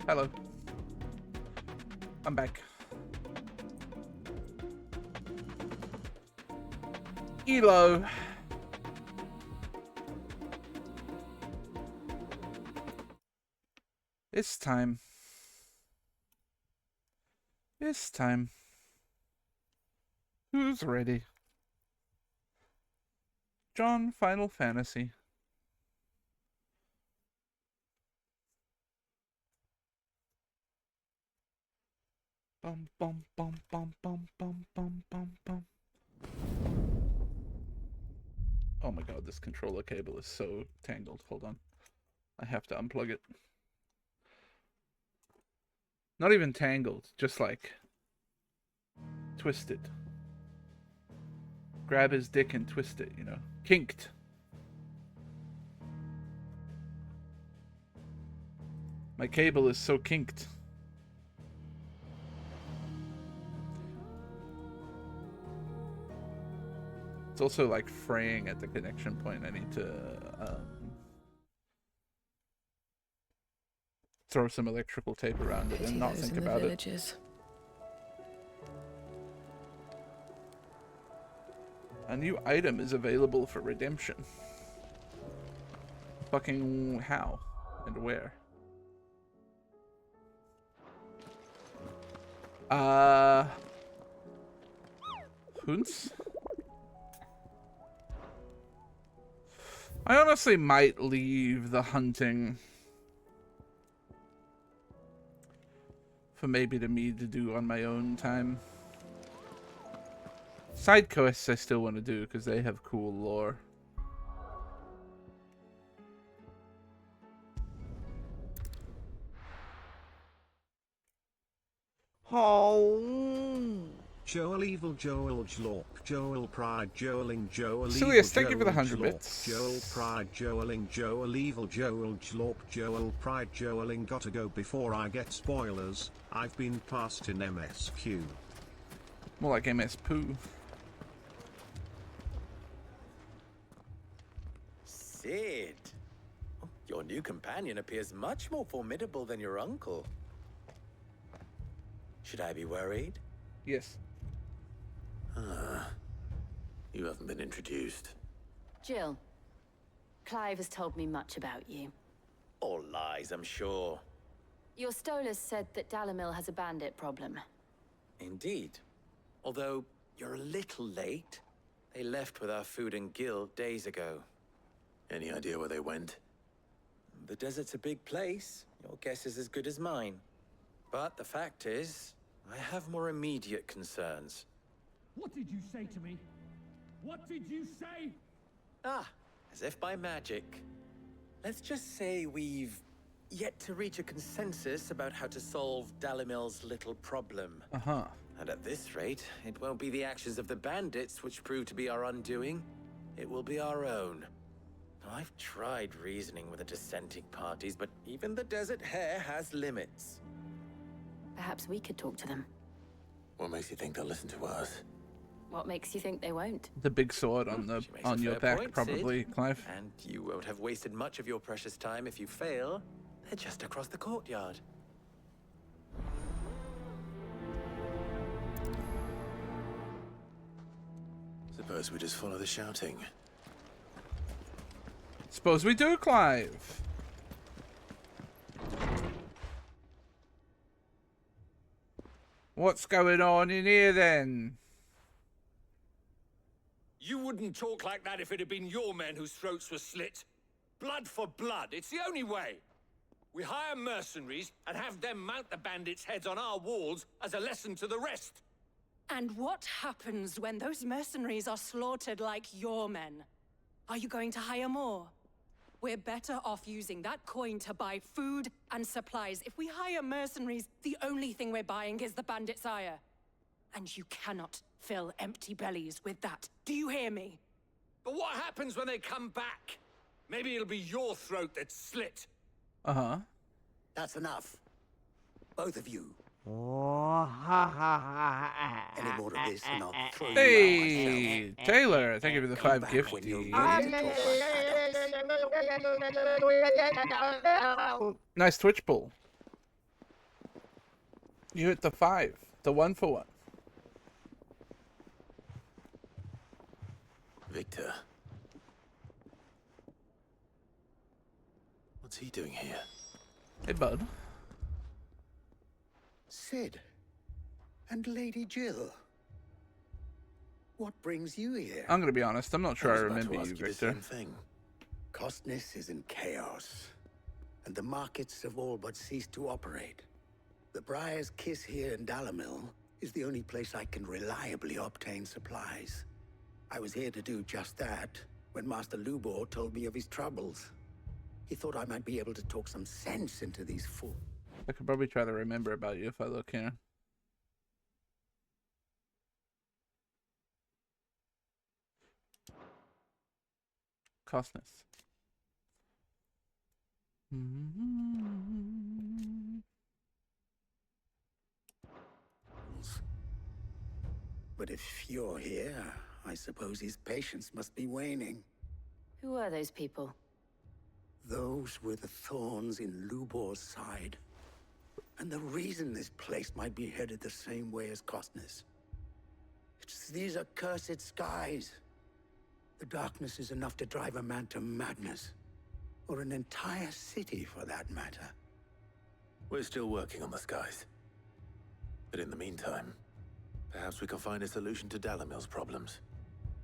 Hello. I'm back. Elo. It's time. It's time. Who's ready? John, Final Fantasy. Bum bum bum bum bum bum bum bum bum. Oh my god, this controller cable is so tangled. Hold on. I have to unplug it. Not even tangled, just like twisted. Grab his dick and twist it, you know. Kinked. My cable is so kinked. It's also like fraying at the connection point. I need to throw some electrical tape around it and not think about it. A new item is available for redemption. Fucking how and where? Hunts? I honestly might leave the hunting for maybe me to do on my own time. Side quests I still want to do because they have cool lore. Oh. Joel Evil Joel Jlorp Joel Pride Joeling Joel Silius, thank you for the 100 bits. Joel Pride Joeling Joel Evil Joel Jlorp Joel Pride Joeling. Gotta go before I get spoilers. I've been passed in MSQ. More like MS Poo. Sid, your new companion appears much more formidable than your uncle. Should I be worried? Yes. You haven't been introduced. Jill, Clive has told me much about you. All lies, I'm sure. Your Stolas said that Dalamil has a bandit problem. Indeed. Although, you're a little late. They left with our food and guild days ago. Any idea where they went? The desert's a big place. Your guess is as good as mine. But the fact is, I have more immediate concerns. What did you say to me? What did you say? Ah, as if by magic. Let's just say we've yet to reach a consensus about how to solve Dalimil's little problem. Uh-huh. And at this rate, it won't be the actions of the bandits which prove to be our undoing. It will be our own. Now, I've tried reasoning with the dissenting parties, but even the Desert Hare has limits. Perhaps we could talk to them. What makes you think they'll listen to us? What makes you think they won't? The big sword on She makes on a your fair back, point, probably, Sid. Clive. And you won't have wasted much of your precious time if you fail. They're just across the courtyard. Suppose we just follow the shouting. Suppose we do, Clive. What's going on in here then? You wouldn't talk like that if it had been your men whose throats were slit. Blood for blood, it's the only way. We hire mercenaries and have them mount the bandits' heads on our walls as a lesson to the rest. And what happens when those mercenaries are slaughtered like your men? Are you going to hire more? We're better off using that coin to buy food and supplies. If we hire mercenaries, the only thing we're buying is the bandit's ire. And you cannot fill empty bellies with that. Do you hear me? But what happens when they come back? Maybe it'll be your throat that's slit. Uh-huh. That's enough. Both of you. Any more of this and I'll throw you out Hey, myself. Taylor, thank you for the Come 5 back when you're gifties. ready to talk about adults. Nice Twitch pull. You hit the 5. The 1-for-1. Victor. What's he doing here? Hey, bud. Sid. And Lady Jill. What brings you here? I'm gonna be honest. I'm not sure I was about to remember ask you, the Victor. same thing. Costness is in chaos, and the markets have all but ceased to operate. The Briar's Kiss here in Dalamil is the only place I can reliably obtain supplies. I was here to do just that when Master Lubor told me of his troubles. He thought I might be able to talk some sense into these fools. I could probably try to remember about you if I look here. Costness. But if you're here, I suppose his patience must be waning. Who are those people? Those were the thorns in Lubor's side. And the reason this place might be headed the same way as Costness. It's these accursed skies. The darkness is enough to drive a man to madness. Or an entire city, for that matter. We're still working on the skies. But in the meantime, perhaps we can find a solution to Dalamil's problems.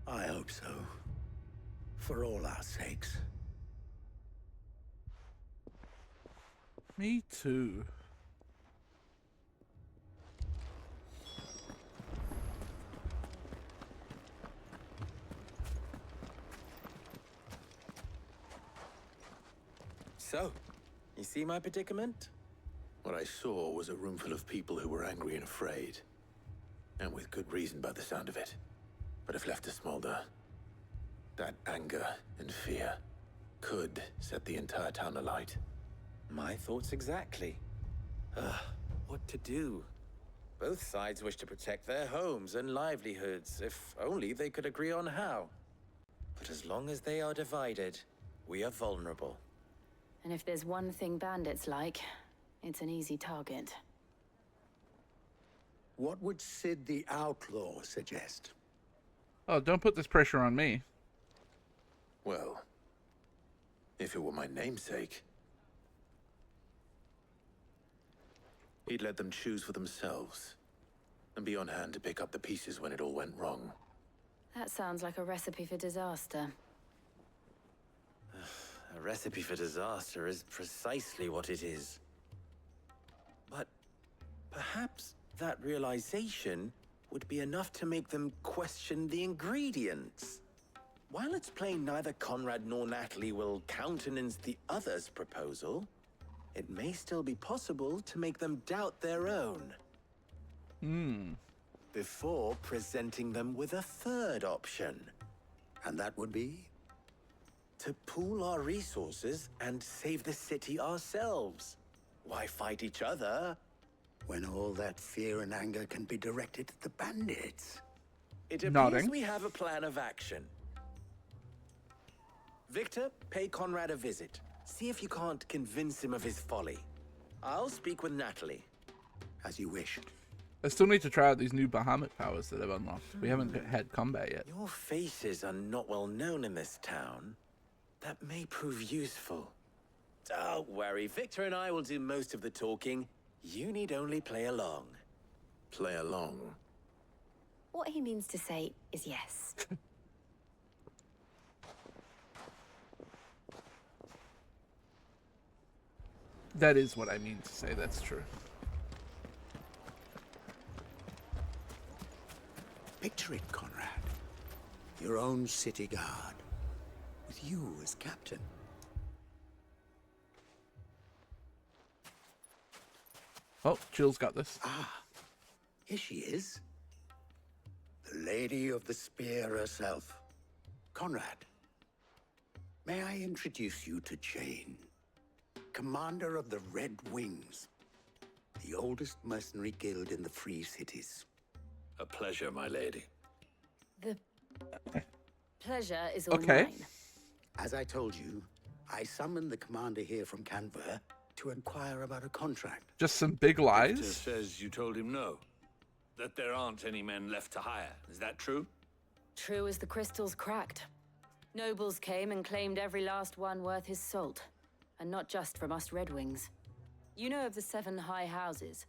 I hope so. For all our sakes. Me too. So, you see my predicament? What I saw was a room full of people who were angry and afraid. And with good reason by the sound of it. But if left to smolder, that anger and fear could set the entire town alight. My thoughts exactly. What to do? Both sides wish to protect their homes and livelihoods, if only they could agree on how. But as long as they are divided, we are vulnerable. And if there's one thing bandits like, it's an easy target. What would Sid the Outlaw suggest? Oh, don't put this pressure on me. Well, if it were my namesake, he'd let them choose for themselves and be on hand to pick up the pieces when it all went wrong. That sounds like a recipe for disaster. A recipe for disaster is precisely what it is. But perhaps that realization would be enough to make them question the ingredients. While it's plain neither Conrad nor Natalie will countenance the other's proposal, it may still be possible to make them doubt their own. Before presenting them with a third option. And that would be? To pool our resources and save the city ourselves. Why fight each other? When all that fear and anger can be directed at the bandits. It appears Nodding. we have a plan of action. Victor, pay Conrad a visit. See if you can't convince him of his folly. I'll speak with Natalie. As you wish. I still need to try out these new Bahamut powers that I've unlocked. We haven't had combat yet. Your faces are not well known in this town. That may prove useful. Don't worry, Victor and I will do most of the talking. You need only play along. Play along. What he means to say is yes. That is what I mean to say, that's true. Picture it, Conrad. Your own city guard. With you as captain. Oh, Jill's got this. Here she is. The Lady of the Spear herself. Conrad. May I introduce you to Jane, commander of the Red Wings, the oldest mercenary guild in the Free Cities. A pleasure, my lady. The pleasure is all Okay. mine. As I told you, I summoned the commander here from Canver to inquire about a contract. Just some big Victor lies? says you told him no. That there aren't any men left to hire. Is that true? True as the crystals cracked. Nobles came and claimed every last one worth his salt. And not just from us Red Wings. You know of the 7 high houses.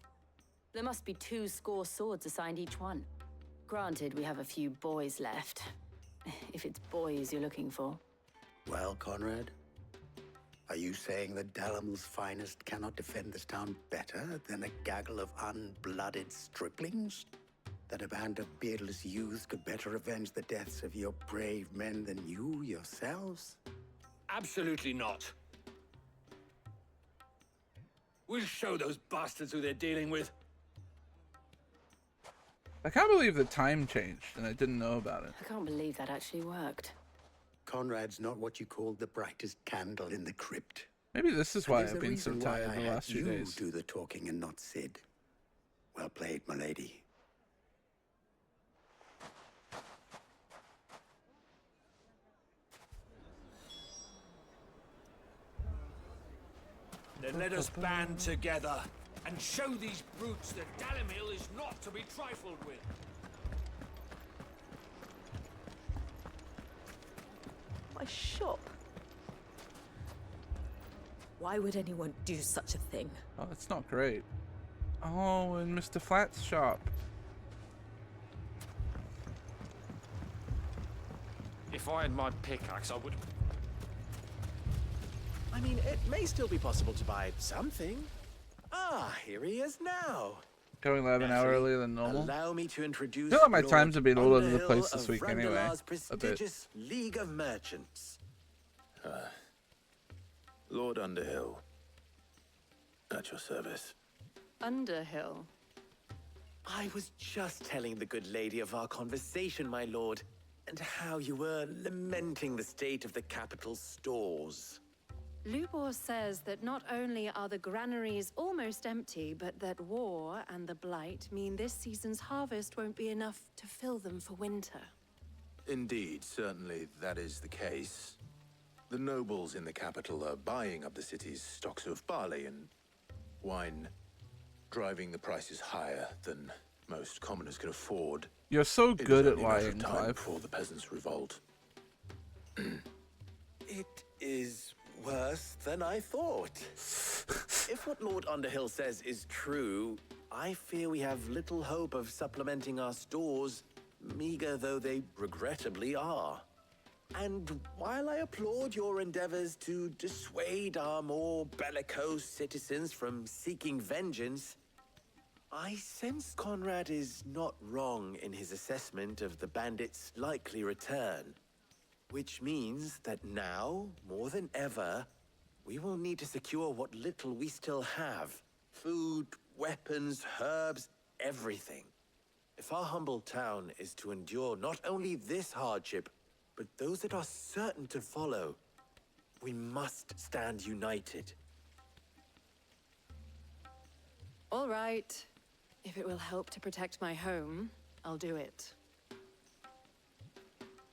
There must be 2 swords assigned each one. Granted, we have a few boys left. If it's boys you're looking for. Well, Conrad, are you saying that Dalamil's finest cannot defend this town better than a gaggle of unblooded striplings? That a band of beardless youths could better avenge the deaths of your brave men than you yourselves? Absolutely not. We'll show those bastards who they're dealing with. I can't believe the time changed and I didn't know about it. I can't believe that actually worked. Conrad's not what you call the brightest candle in the crypt. Maybe this is why There's I've a been so reason why tired I the had last few you days. do the talking and not Sid. Well played, my lady. Then let us band together and show these brutes that Dalamil is not to be trifled with. My shop. Why would anyone do such a thing? Oh, that's not great. Oh, in Mr. Flat's shop. If I had my pickaxe, I would. I mean, it may still be possible to buy something. Ah, here he is now. Going live an hour earlier than normal. Allow me to introduce I feel like my Lord times have been all over the Underhill place this of week anyway. Randalar's A bit. prestigious League of Merchants. Lord Underhill. At your service. Underhill. I was just telling the good lady of our conversation, my lord, and how you were lamenting the state of the capital's stores. Lubor says that not only are the granaries almost empty, but that war and the Blight mean this season's harvest won't be enough to fill them for winter. Indeed, certainly that is the case. The nobles in the capital are buying up the city's stocks of barley and wine, driving the prices higher than most commoners can afford. You're so It is good at only a matter lying, of time Clive. before the peasants revolt. It is worse than I thought. If what Lord Underhill says is true, I fear we have little hope of supplementing our stores, meager though they regrettably are. And while I applaud your endeavors to dissuade our more bellicose citizens from seeking vengeance, I sense Conrad is not wrong in his assessment of the bandits' likely return. Which means that now, more than ever, we will need to secure what little we still have. Food, weapons, herbs, everything. If our humble town is to endure not only this hardship, but those that are certain to follow, we must stand united. All right. If it will help to protect my home, I'll do it.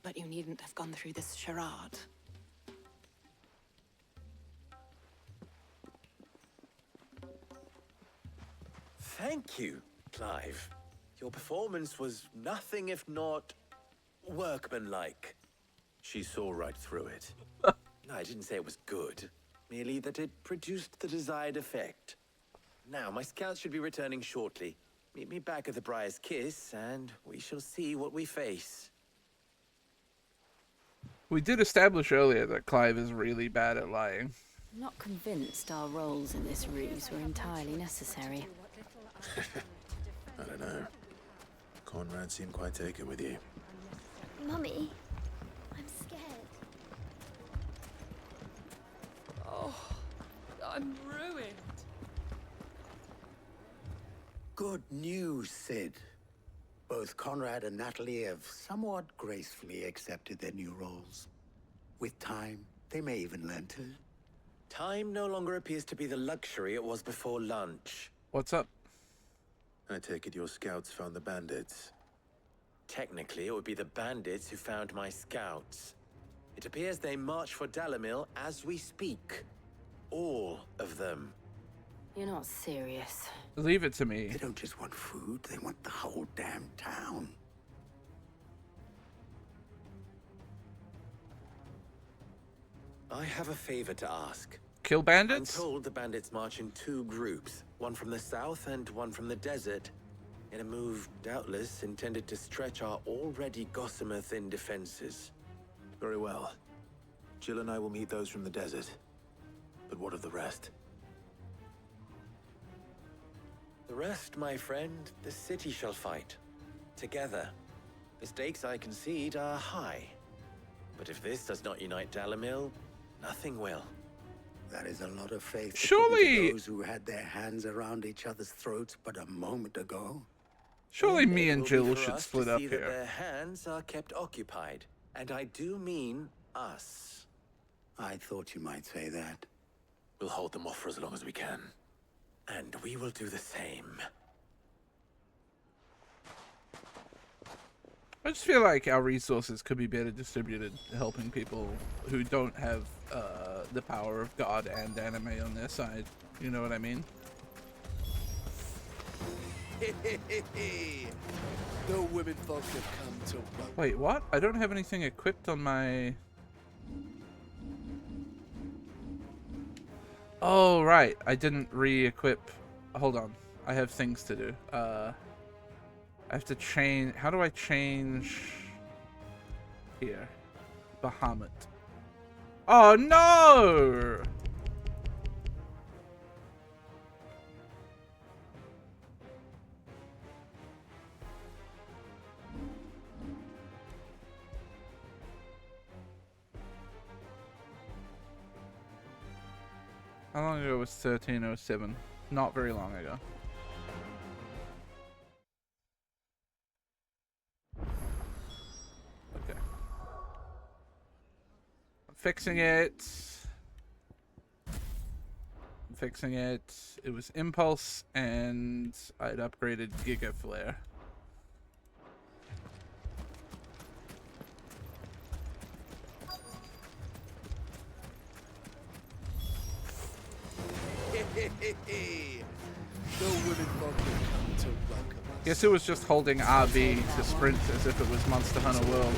But you needn't have gone through this charade. Thank you, Clive. Your performance was nothing if not workmanlike. She saw right through it. No, I didn't say it was good. Merely that it produced the desired effect. Now, my scouts should be returning shortly. Meet me back at the Briar's Kiss, and we shall see what we face. We did establish earlier that Clive is really bad at lying. I'm not convinced our roles in this ruse were entirely necessary. I don't know. Conrad seemed quite taken with you. Mummy, I'm scared. Oh, I'm ruined. Good news, Sid. Both Conrad and Natalie have somewhat gracefully accepted their new roles. With time, they may even learn to. Time no longer appears to be the luxury it was before lunch. What's up? I take it your scouts found the bandits. Technically, it would be the bandits who found my scouts. It appears they march for Dalamil as we speak. All of them. You're not serious. Leave it to me. They don't just want food, they want the whole damn town. I have a favor to ask. Kill bandits? I'm told the bandits march in two groups, one from the south and one from the desert, in a move doubtless intended to stretch our already gossamer-thin defenses. Very well. Jill and I will meet those from the desert. But what of the rest? The rest, my friend, the city shall fight. Together. The stakes, I concede, are high. But if this does not unite Dalamil, nothing will. That is a lot of faith. Surely- To those who had their hands around each other's throats but a moment ago. Surely me It and will be Jill for should us to split up see that here. their hands are kept occupied. And I do mean us. I thought you might say that. We'll hold them off for as long as we can. And we will do the same. I just feel like our resources could be better distributed helping people who don't have the power of God and anime on their side. You know what I mean? The women folk have come to welcome. Wait, what? I don't have anything equipped on my... Oh, right. I didn't re-equip... Hold on. I have things to do. I have to change... How do I change... Here. Bahamut. Oh, no! How long ago was 1307? Not very long ago. Okay. I'm fixing it. I'm fixing it. It was Impulse, and I'd upgraded Giga Flare. The women folk have come to welcome us. Guess it was just holding RB to sprint as if it was Monster Hunter World.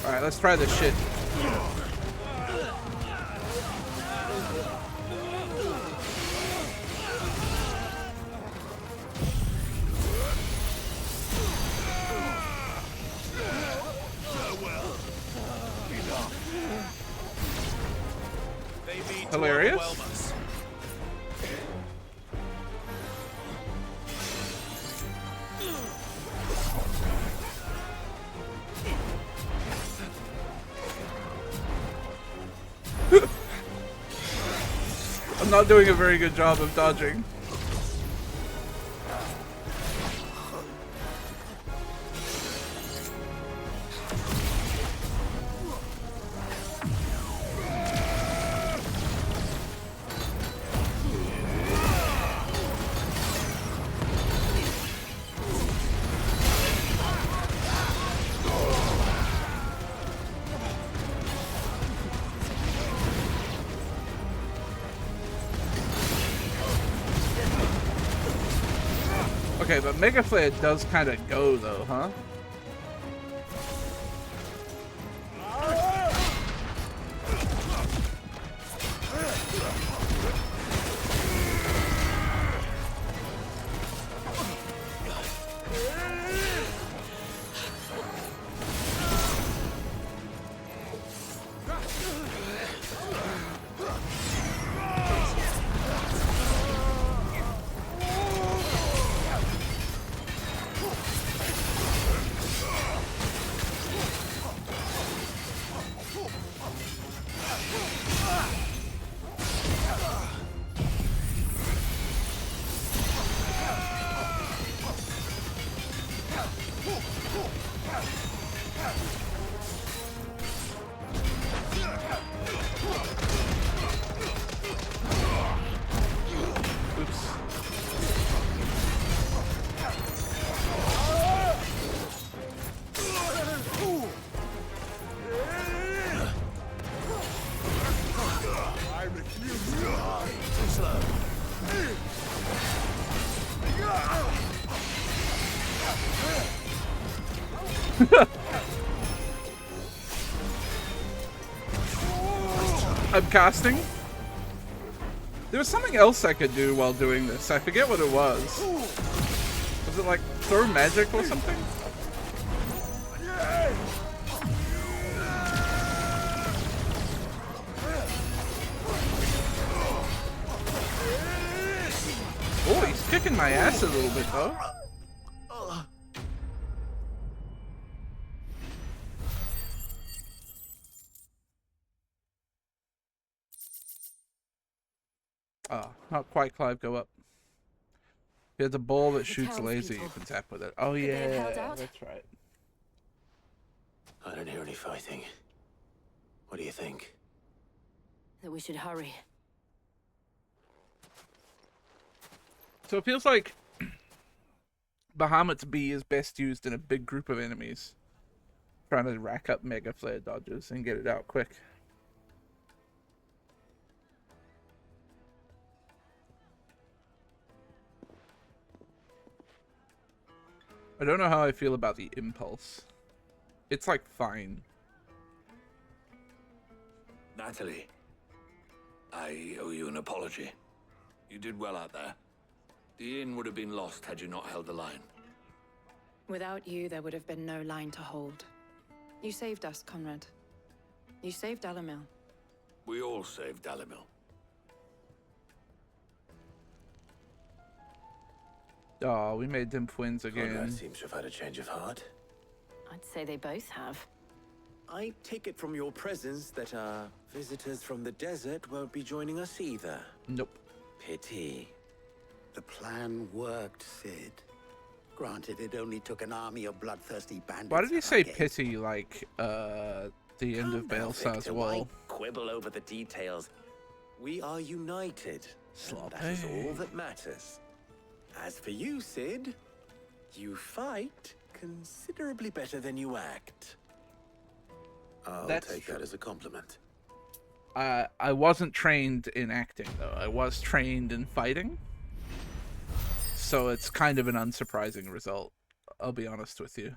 Alright, let's try this shit. Hilarious. I'm not doing a very good job of dodging. Okay, but Mega Flare does kind of go though, huh? I'm casting. There was something else I could do while doing this. I forget what it was. Was it like throw magic or something? Oh, he's kicking my ass a little bit though. Oh, not quite, Clive, go up. There's a ball that shoots laser, you can tap with it. Oh yeah, that's right. I don't hear any fighting. What do you think? That we should hurry. So it feels like Bahamut's B is best used in a big group of enemies. Trying to rack up mega flare dodges and get it out quick. I don't know how I feel about the impulse. It's like fine. Natalie, I owe you an apology. You did well out there. The inn would have been lost had you not held the line. Without you, there would have been no line to hold. You saved us, Conrad. You saved Dalamil. We all saved Dalamil. Oh, we made them twins again. Conrad seems to have had a change of heart. I'd say they both have. I take it from your presence that our visitors from the desert won't be joining us either. Nope. Pity. The plan worked, Sid. Granted, it only took an army of bloodthirsty bandits. Why did he at say our gate. pity like the end of Baelsar's wall? Quibble over the details. We are united. And that is all that matters. As for you, Sid, you fight considerably better than you act. I'll take that as a compliment. I wasn't trained in acting though. I was trained in fighting. So it's kind of an unsurprising result. I'll be honest with you.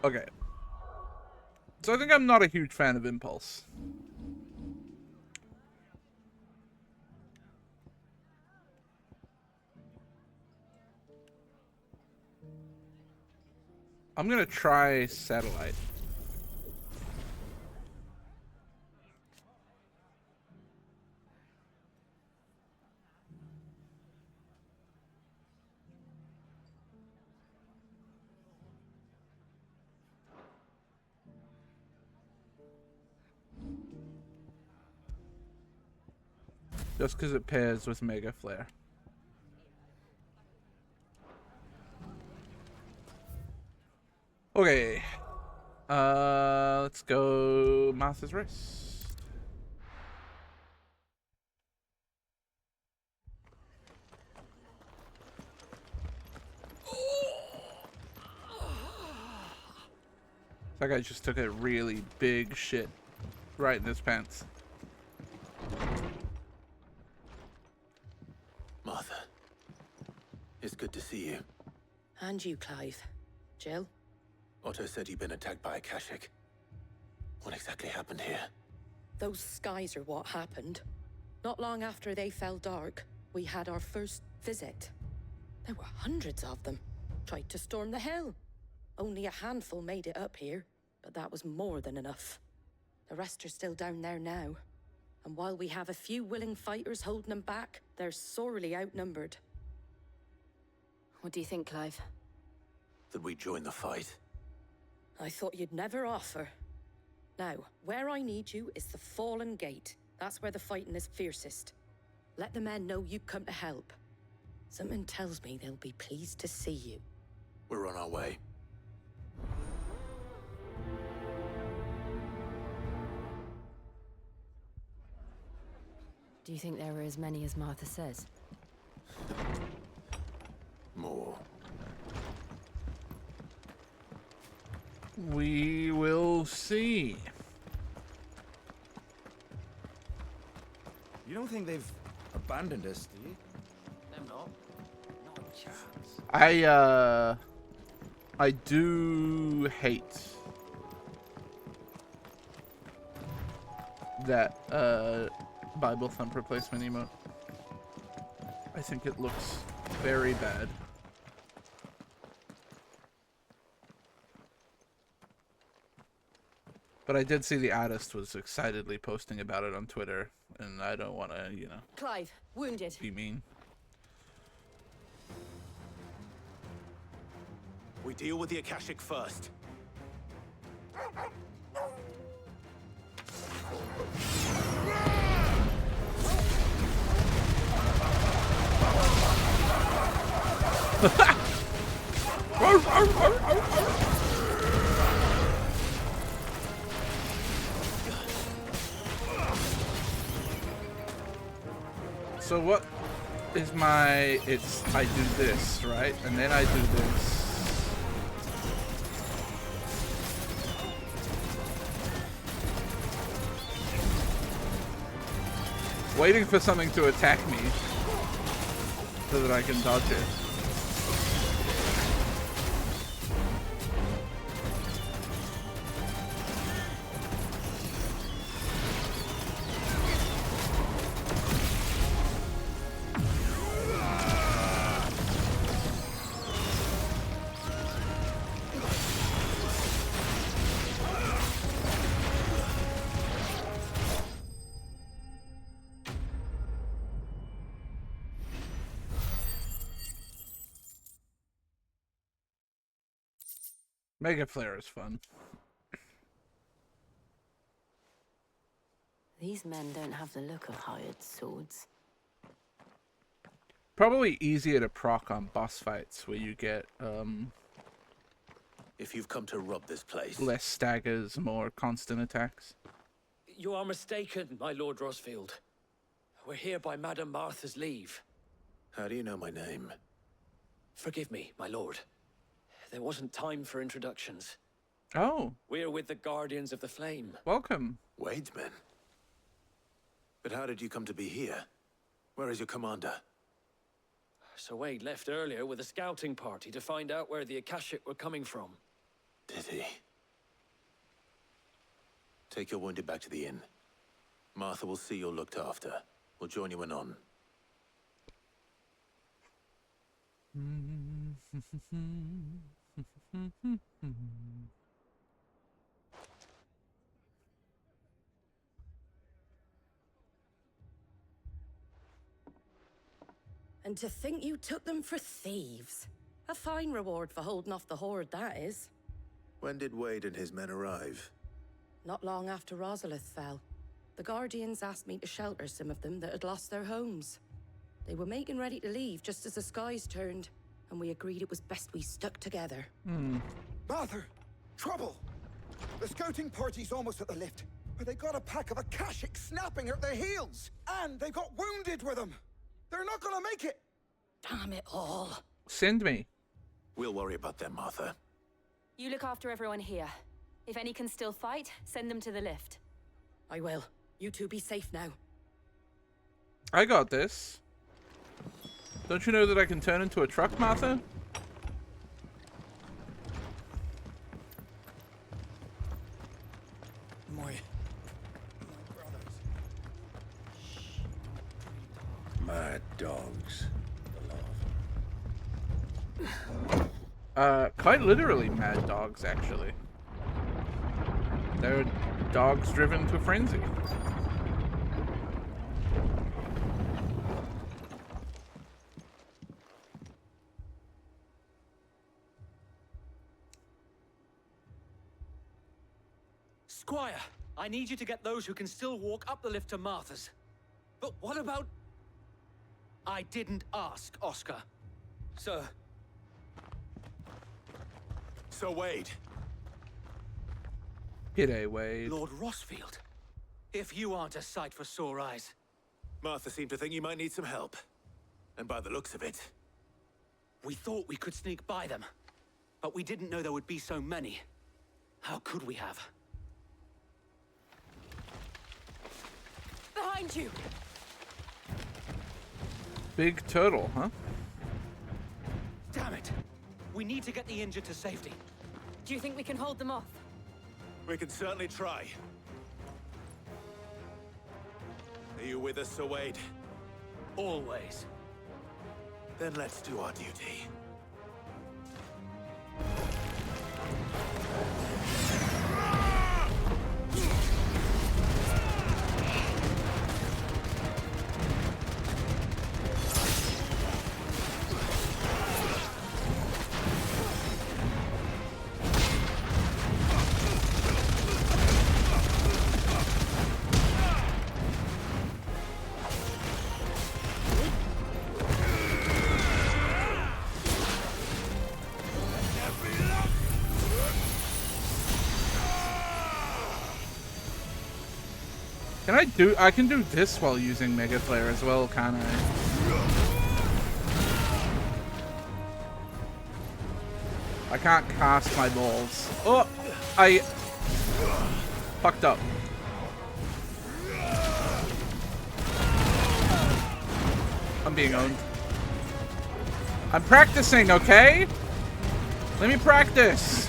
Okay. So I think I'm not a huge fan of Impulse. I'm gonna try Satellite. Just because it pairs with Mega Flare. Okay. Let's go Martha's Rest. That guy just took a really big shit right in his pants. Martha, it's good to see you. And you, Clive. Jill? Otto said you'd been attacked by a Kashik. What exactly happened here? Those skies are what happened. Not long after they fell dark, we had our first visit. There were hundreds of them. Tried to storm the hill. Only a handful made it up here, but that was more than enough. The rest are still down there now. And while we have a few willing fighters holding them back, they're sorely outnumbered. What do you think, Clive? That we join the fight? I thought you'd never offer. Now, where I need you is the Fallen Gate. That's where the fighting is fiercest. Let the men know you come to help. Something tells me they'll be pleased to see you. We're on our way. Do you think there were as many as Martha says? More. We will see. You don't think they've abandoned us, do you? Them not. Not a chance. I do hate that Bible thump replacement emote. I think it looks very bad. But I did see the artist was excitedly posting about it on Twitter, and I don't want to, you know, Clive, wounded. be mean. We deal with the Akashic first. So what is my, I do this, right? And then I do this. Waiting for something to attack me so that I can dodge it. Mega Flare is fun. These men don't have the look of hired swords. Probably easier to proc on boss fights where you get If you've come to rob this place, less staggers, more constant attacks. You are mistaken, my Lord Rosfield. We're here by Madame Martha's leave. how do you know my name? Forgive me, my lord. There wasn't time for introductions. Oh, We're with the Guardians of the Flame. welcome. Wade's men. But how did you come to be here? Where is your commander? Sir Wade left earlier with a scouting party to find out where the Akashic were coming from. Did he? Take your wounded back to the inn. Martha will see you're looked after. We'll join you anon. And to think you took them for thieves. A fine reward for holding off the horde, that is. When did Wade and his men arrive? Not long after Rosalith fell. The Guardians asked me to shelter some of them that had lost their homes. They were making ready to leave just as the skies turned, and we agreed it was best we stuck together. Martha! Trouble! The scouting party's almost at the lift, but they got a pack of Akashic snapping at their heels! And they got wounded with them! They're not gonna make it! Damn it all. Send me. We'll worry about them, Martha. You look after everyone here. If any can still fight, send them to the lift. I will. You two be safe now. I got this. Don't you know that I can turn into a truck, Martha? My brothers. Mad dogs. Quite literally mad dogs, actually. They're dogs driven to frenzy. Squire, I need you to get those who can still walk up the lift to Martha's. But what about... I didn't ask, Oscar. Sir. So Wade. G'day, Wade. Lord Rosfield. If you aren't a sight for sore eyes. Martha seemed to think you might need some help. And by the looks of it... We thought we could sneak by them. But we didn't know there would be so many. How could we have? Behind you! Big turtle, huh? Damn it! We need to get the injured to safety. Do you think we can hold them off? We can certainly try. Are you with us, Sir Wade? Always. Then let's do our duty. I can do this while using Mega Flare as well, can't I? I can't cast my balls. Oh, I fucked up. I'm being owned. I'm practicing, okay? Let me practice.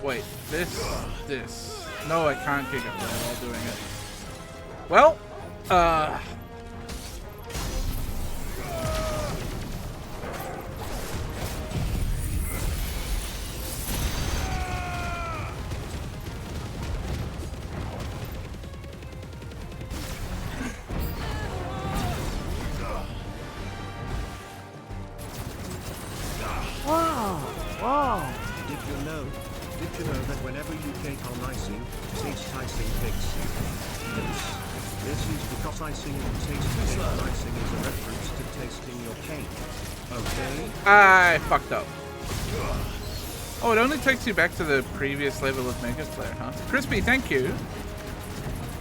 Wait, this. No, I can't kick it while doing it. Well, Did you know that whenever you cake on icing, taste icing takes you? This is because icing and tasting cake on icing is a reference to tasting your cake. Okay? I fucked up. Oh, it only takes you back to the previous level of Mega Flare, huh? Crispy, thank you.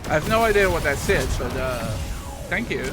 I have no idea what that says, but thank you.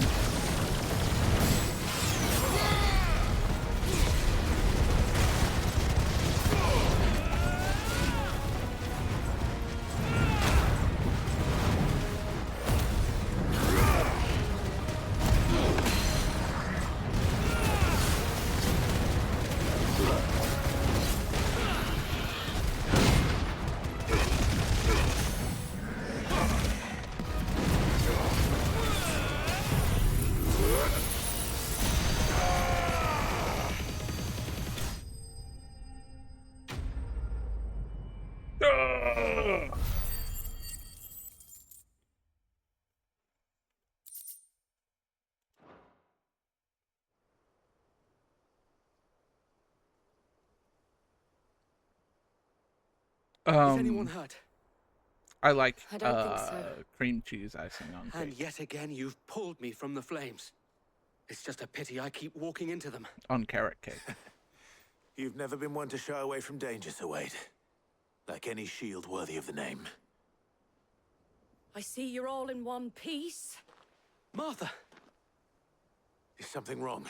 Is anyone hurt? I like I don't think so. cream cheese icing on And cake. yet again, you've pulled me from the flames. It's just a pity I keep walking into them. On carrot cake. You've never been one to shy away from danger, Sir Wade. Like any shield worthy of the name. I see you're all in one piece. Martha! Is something wrong?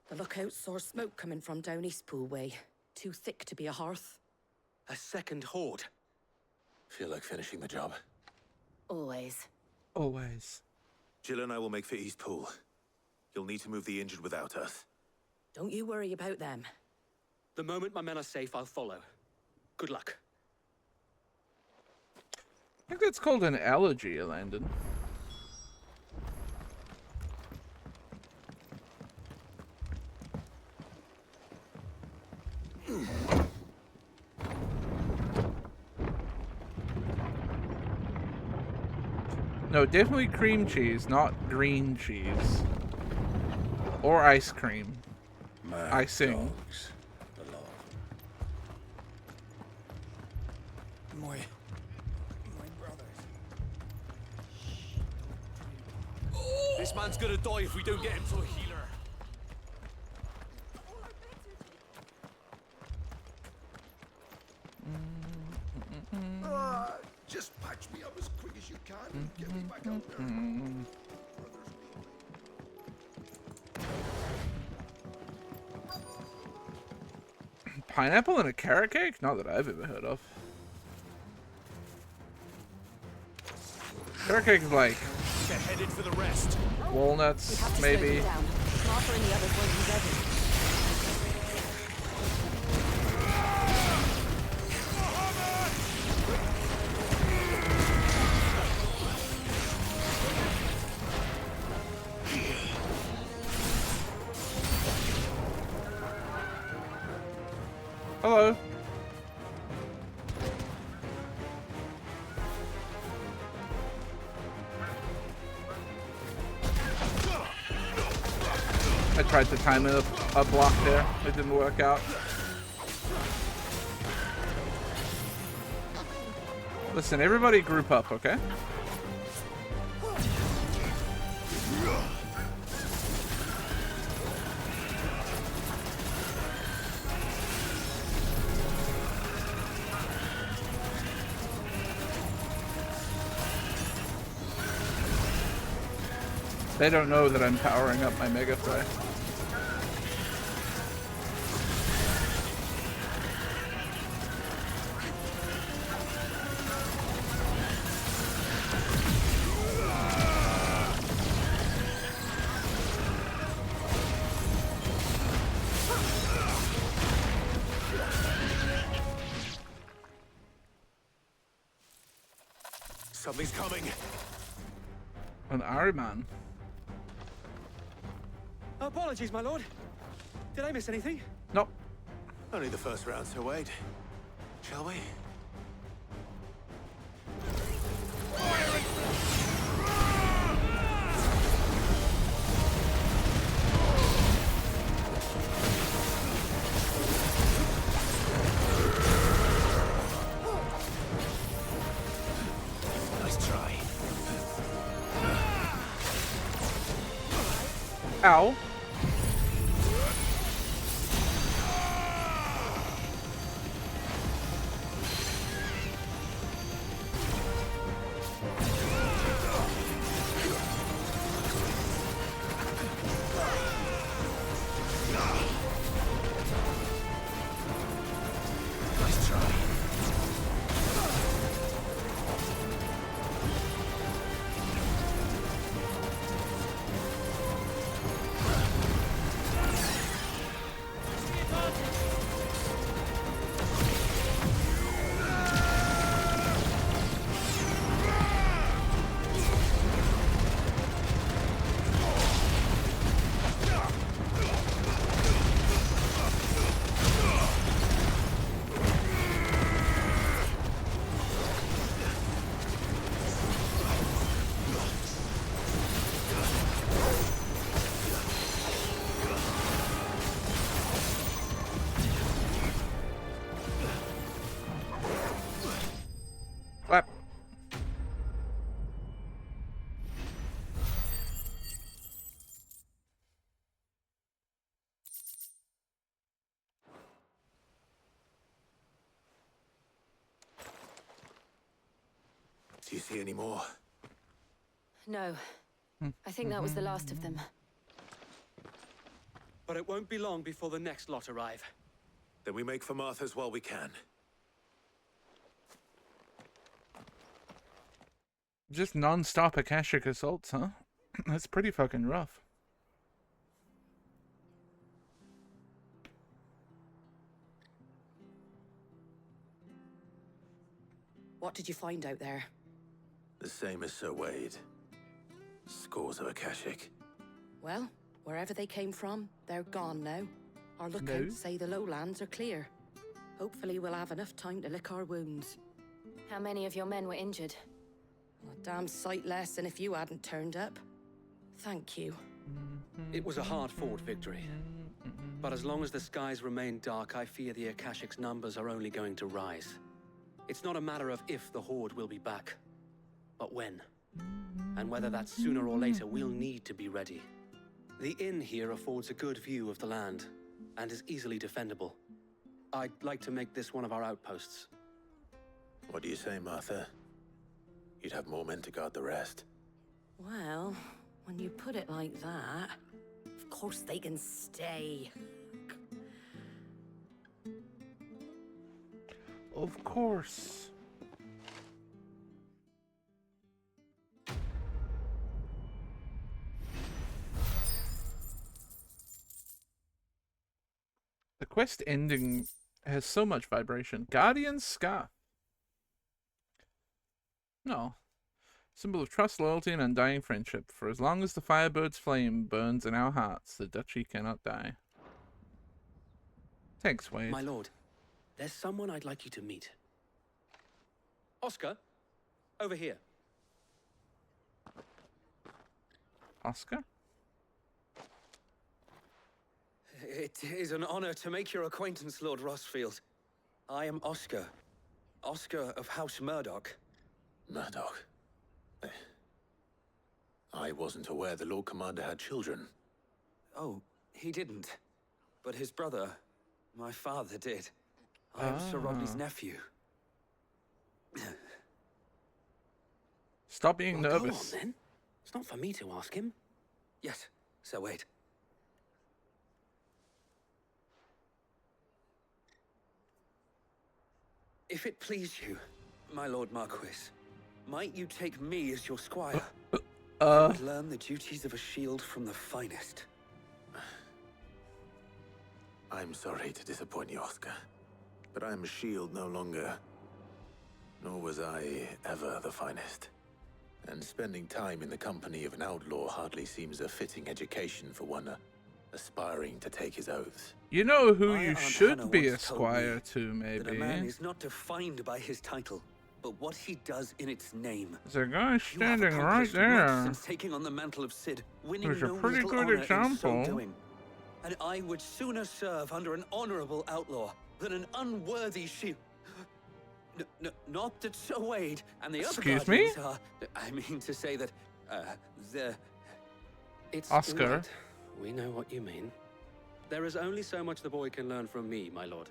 The lookout saw smoke coming from down Eastpool way. Too thick to be a hearth. A second horde. Feel like finishing the job? Always. Always. Jill and I will make for Eastpool. You'll need to move the injured without us. Don't you worry about them. The moment my men are safe, I'll follow. Good luck. I think that's called an allergy, Landon. No, definitely cream cheese, not green cheese. Or ice cream. Icing. Dogs. My brothers. This man's gonna die if we don't get him to a healer. Just patch me up as quick as you can and get me back out there. Pineapple and a carrot cake? Not that I've ever heard of. Carrot cake is like They're headed for the rest. walnuts, maybe. Martha and the others won't be ready. Hello. I tried to time a block there. It didn't work out. Listen, everybody group up, okay? They don't know that I'm powering up my Mega Fry. Something's coming. An Ahriman. Apologies, my lord. Did I miss anything? Nope. Only the first round, so wait. Shall we? Nice try. Ow. What? Do you see any more? No. I think that was the last of them. But it won't be long before the next lot arrive. Then we make for Martha's while we can. Just non-stop Akashic assaults, huh? That's pretty fucking rough. What did you find out there? The same as Sir Wade. Scores of Akashic. Well, wherever they came from, they're gone now. Our lookouts say the lowlands are clear. Hopefully we'll have enough time to lick our wounds. How many of your men were injured? A damn sight less than if you hadn't turned up. Thank you. It was a hard-fought victory. But as long as the skies remain dark, I fear the Akashic's numbers are only going to rise. It's not a matter of if the Horde will be back, but when. And whether that's sooner or later, we'll need to be ready. The inn here affords a good view of the land, and is easily defendable. I'd like to make this one of our outposts. What do you say, Martha? You'd have more men to guard the rest. Well, when you put it like that, of course they can stay. Of course. The quest ending has so much vibration. Guardian's Scarf. No. Symbol of trust, loyalty, and undying friendship. For as long as the Firebird's flame burns in our hearts, the duchy cannot die. Thanks, Wade. My lord, there's someone I'd like you to meet. Oscar, over here. Oscar? It is an honor to make your acquaintance, Lord Rossfield. I am Oscar. Oscar of House Murdoch. Murdoch? I wasn't aware the Lord Commander had children. Oh, he didn't. But his brother, my father, did. I am Sir Rodney's nephew. Stop being Well, nervous. Go on, then. It's not for me to ask him. Yes, Sir Wade. If it please you, my Lord Marquis, might you take me as your squire? I would learn the duties of a shield from the finest. I'm sorry to disappoint you, Oscar, but I am a shield no longer. Nor was I ever the finest. And spending time in the company of an outlaw hardly seems a fitting education for one aspiring to take his oaths. You know who My you Aunt should Hannah be a once told squire me to, maybe. That a man is not defined by his title, but what he does in its name. There's a guy You have standing right accomplished much there. since taking on the mantle of Cid, winning There's a no pretty little good honor in example. so doing. And I would sooner serve under an honorable outlaw than an unworthy shield. Not that Sir Wade and the Excuse other me? guardians are. I mean to say that it's Oscar. all right. We know what you mean. There is only so much the boy can learn from me, my lord.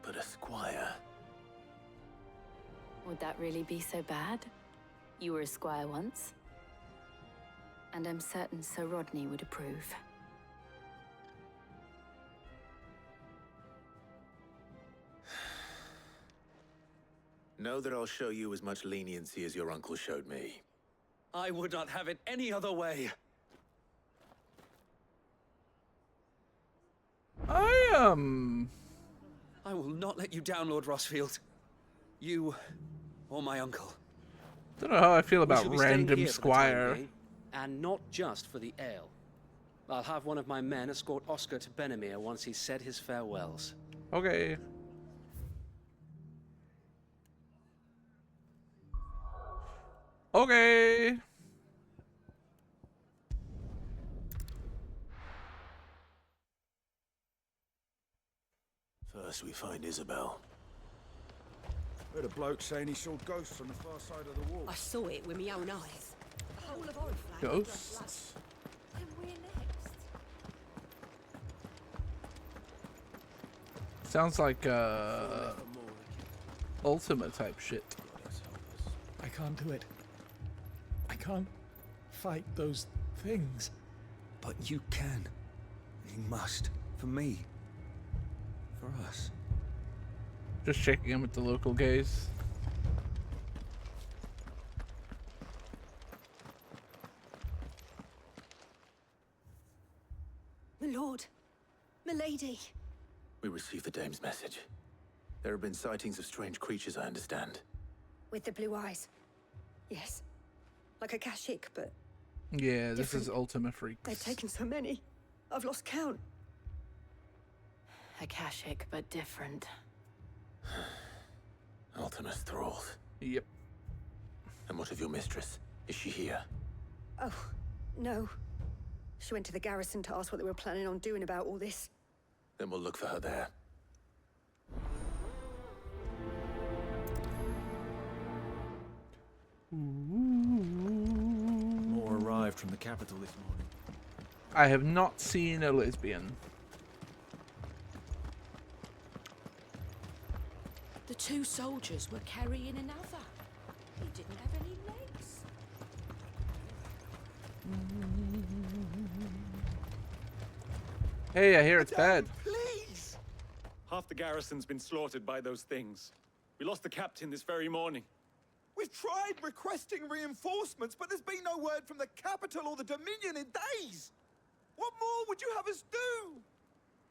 But a squire? Would that really be so bad? You were a squire once. And I'm certain Sir Rodney would approve. Know that I'll show you as much leniency as your uncle showed me. I would not have it any other way. I will not let you down, Lord Rossfield. You or my uncle. don't know how I feel We about shall be staying random here for the time squire. being, and not just for the ale. I'll have one of my men escort Oscar to Benimir once he's said his farewells. Okay. Okay. First we find Isabel. Heard a bloke saying he saw ghosts on the far side of the wall. I saw it with my own eyes. The whole of Oriflamme. Ghosts. And we're next. Sounds like Ultima type shit. I can't do it. I can't fight those things. But you can. You must. For me. For us. Just checking in with the local gays. My lord. My lady. We received the dame's message. There have been sightings of strange creatures, I understand. With the blue eyes. Yes. Like a Kashik, but Yeah, this Different. is Ultima Freaks. they've taken so many. I've lost count. Akashic, but different. Ultima's thralls. Yep. And what of your mistress? Is she here? Oh, no. She went to the garrison to ask what they were planning on doing about all this. Then we'll look for her there. More arrived from the capital this morning. I have not seen a lesbian. The two soldiers were carrying another. He didn't have any legs. Hey, I hear it's bad. Please! Half the garrison's been slaughtered by those things. We lost the captain this very morning. We've tried requesting reinforcements, but there's been no word from the capital or the Dominion in days. What more would you have us do?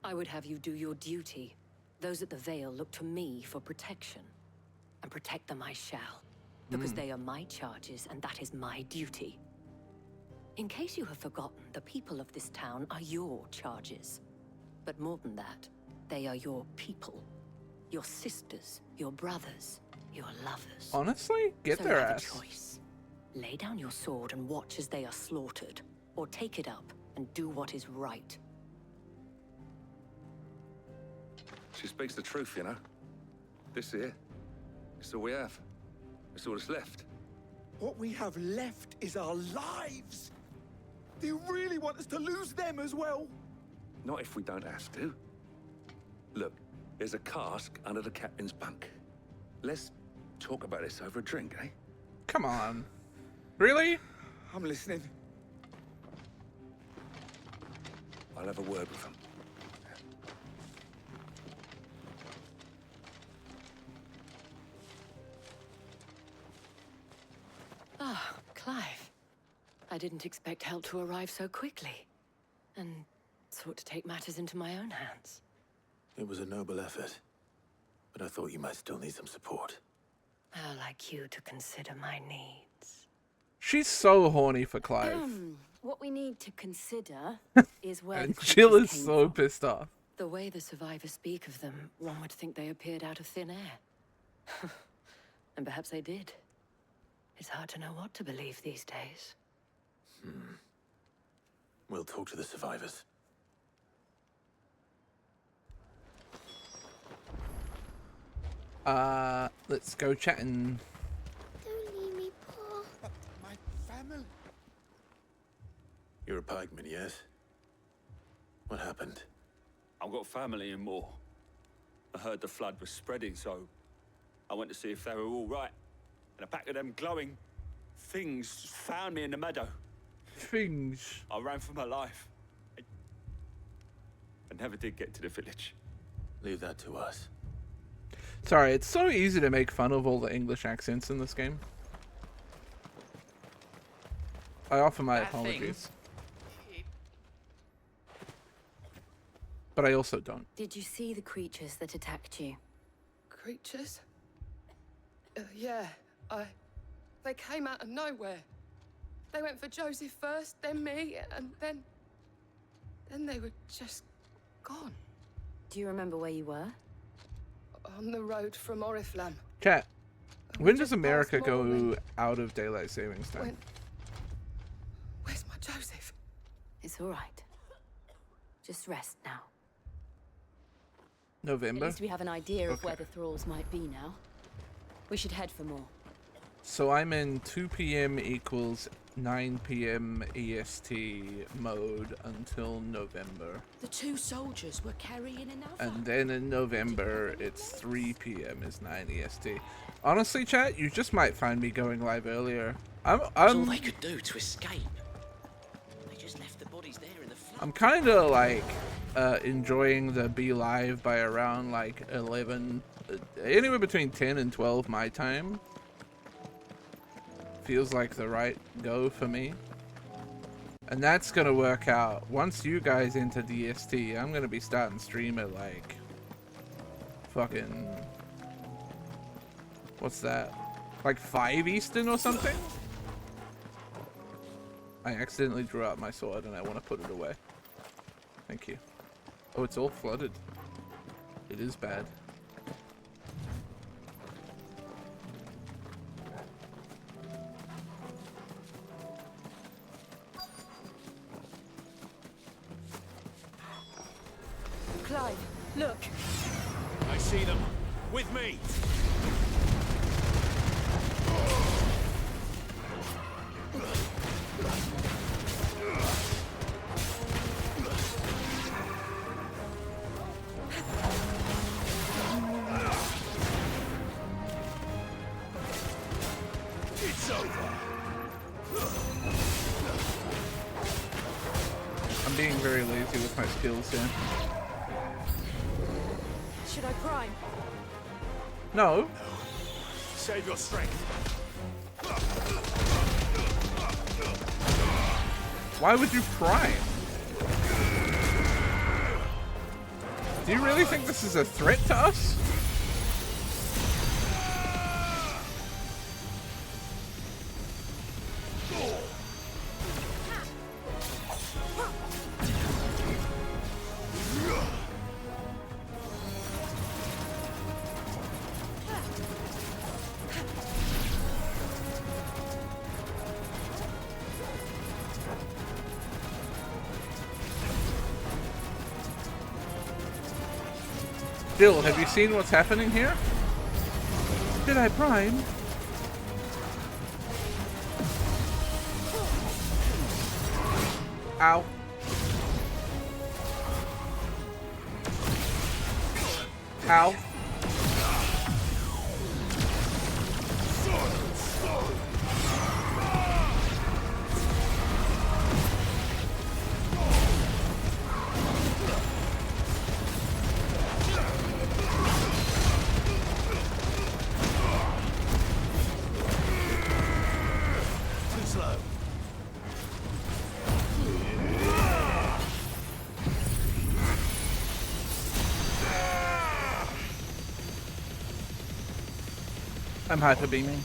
I would have you do your duty. Those at the Vale look to me for protection. And protect them I shall. Because they are my charges, and that is my duty. In case you have forgotten, the people of this town are your charges. But more than that, they are your people. Your sisters, your brothers, your lovers. Honestly, get So their have ass. a choice. Lay down your sword and watch as they are slaughtered, or take it up and do what is right. She speaks the truth, you know. This here, it's all we have. It's all that's left. What we have left is our lives. Do you really want us to lose them as well? Not if we don't have to. Look, there's a cask under the captain's bunk. Let's talk about this over a drink, eh? Come on. Really? I'm listening. I'll have a word with him. Ah, Clive. I didn't expect help to arrive so quickly. And sought to take matters into my own hands. It was a noble effort, but I thought you might still need some support. I'd like you to consider my needs. She's so horny for Clive. What we need to consider is where And the Jill is creatures came so from. pissed off. The way the survivors speak of them, one would think they appeared out of thin air. And perhaps they did. It's hard to know what to believe these days. We'll talk to the survivors. Let's go chatting. Don't leave me, Paul. But my family. You're a pikeman, yes? What happened? I've got family in Moor. I heard the flood was spreading, so I went to see if they were all right. And a pack of them glowing things found me in the meadow. Things. I ran for my life. I never did get to the village. Leave that to us. Sorry, it's so easy to make fun of all the English accents in this game. I offer my apologies. But I also don't. Did you see the creatures that attacked you? Creatures? Yeah, they came out of nowhere. They went for Joseph first, then me, and then they were just gone. Do you remember where you were? On the road from Oriflamme. Chat. We When just does America passed Moor go out of daylight savings time? Where's my Joseph? It's all right. Just rest now. November? At least we have an idea of Okay. where the thralls might be now. We should head for more. So I'm in 2 p.m. equals 9 p.m. EST mode until November. The two soldiers were carrying another. And then in November, it's 3 p.m. is 9 EST. Honestly, chat, you just might find me going live earlier. That's all they could do to escape. They just left the bodies there in the flood. I'm kind of like enjoying the be live by around like 11, anywhere between 10 and 12 my time. Feels like the right go for me. And that's gonna work out. Once you guys enter DST, I'm gonna be starting stream at like fucking, what's that? Like 5 Eastern or something? I accidentally drew out my sword and I want to put it away. Thank you. Oh, it's all flooded. It is bad. Clive, look. I see them. With me. It's over. I'm being very lazy with my skills here. Should I prime? No. Save your strength. Why would you prime? Do you really think this is a threat to us? Bill, have you seen what's happening here? Did I prime? Ow. Ow. I'm hyper beaming.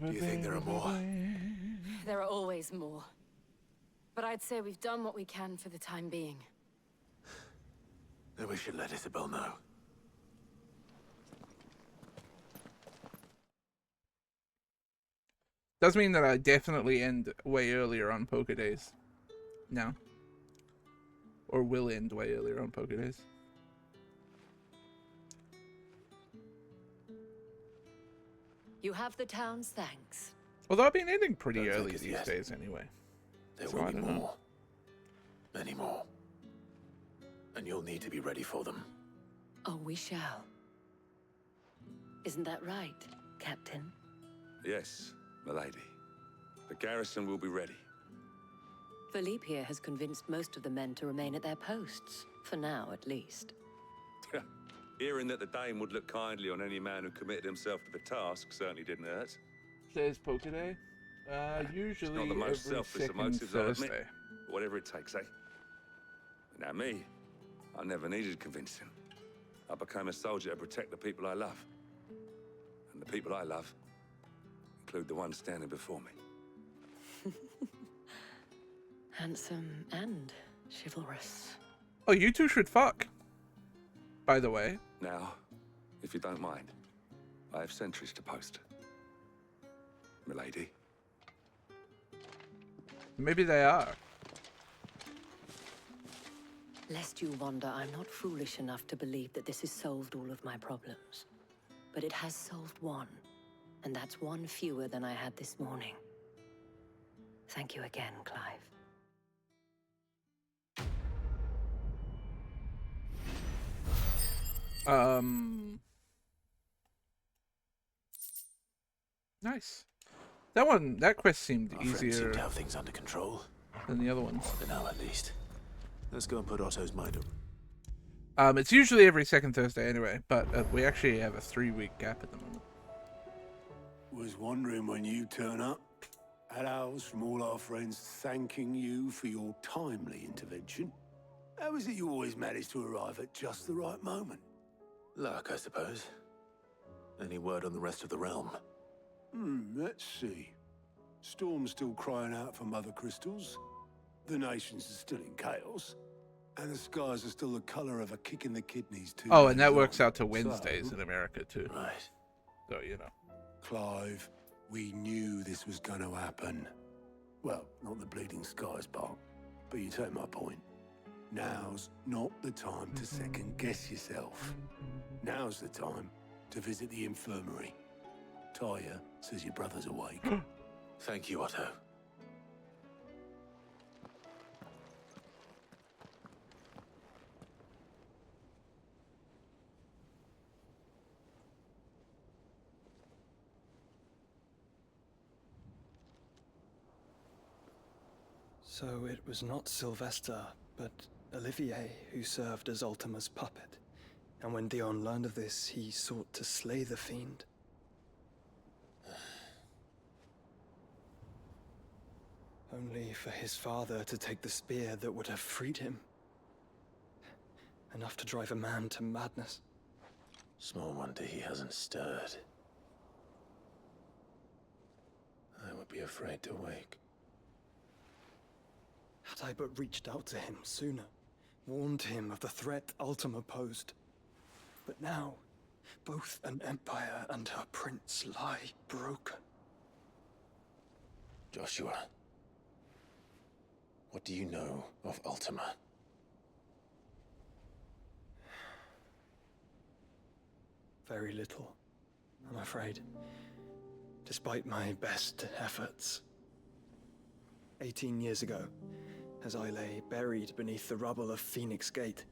Do you think there are more? There are always more. But I'd say we've done what we can for the time being. Then we should let Isabel know. Does mean that I definitely end way earlier on Poké Days. No. Or will end way earlier on Poké Days. You have the town's thanks. Although I've been ending pretty Don't early take us these yet. days anyway. There So will I be don't know. more. Many more. And you'll need to be ready for them. Oh, we shall. Isn't that right, Captain? Yes, milady. The garrison will be ready. Philippe here has convinced most of the men to remain at their posts. For now, at least. Hearing that the Dame would look kindly on any man who committed himself to the task certainly didn't hurt. Says Poké Day. Usually It's not the most every selfless of second motives, I'll Thursday. admit. But whatever it takes, eh? Now me, I never needed convincing. I became a soldier to protect the people I love. And the people I love include the ones standing before me. Handsome and chivalrous. Oh, you two should fuck. By the way. Now, if you don't mind, I have sentries to post. Milady. Maybe they are. Lest you wonder, I'm not foolish enough to believe that this has solved all of my problems. But it has solved one. And that's one fewer than I had this morning. Thank you again, Clive. Nice. That quest seemed Our friends seem easier to have things under control. than the other ones. For now, at least. Let's go and put Otto's mind at It's usually every second Thursday anyway, but we actually have a 3-week gap at the moment. Was wondering when you turn up. Had owls from all our friends thanking you for your timely intervention. How is it you always manage to arrive at just the right moment? luck, I suppose. Any word on the rest of the realm? Let's see. Storm's still crying out for mother crystals. The nations are still in chaos. And the skies are still the color of a kick in the kidneys too. Oh, and that works out to Wednesdays in America too. Right. So, you know. Clive, we knew this was going to happen. Well, not the bleeding skies part, but you take my point. Now's not the time to second guess yourself. Now's the time to visit the infirmary. Taya says your brother's awake. Thank you, Otto. So it was not Sylvester, but Olivier who served as Ultima's puppet. And when Dion learned of this, he sought to slay the fiend. Only for his father to take the spear that would have freed him. Enough to drive a man to madness. Small wonder he hasn't stirred. I would be afraid to wake. Had I but reached out to him sooner, warned him of the threat Ultima posed. But now, both an empire and her prince lie broken. Jotchua, what do you know of Ultima? Very little, I'm afraid. Despite my best efforts. 18 years ago, as I lay buried beneath the rubble of Phoenix Gate,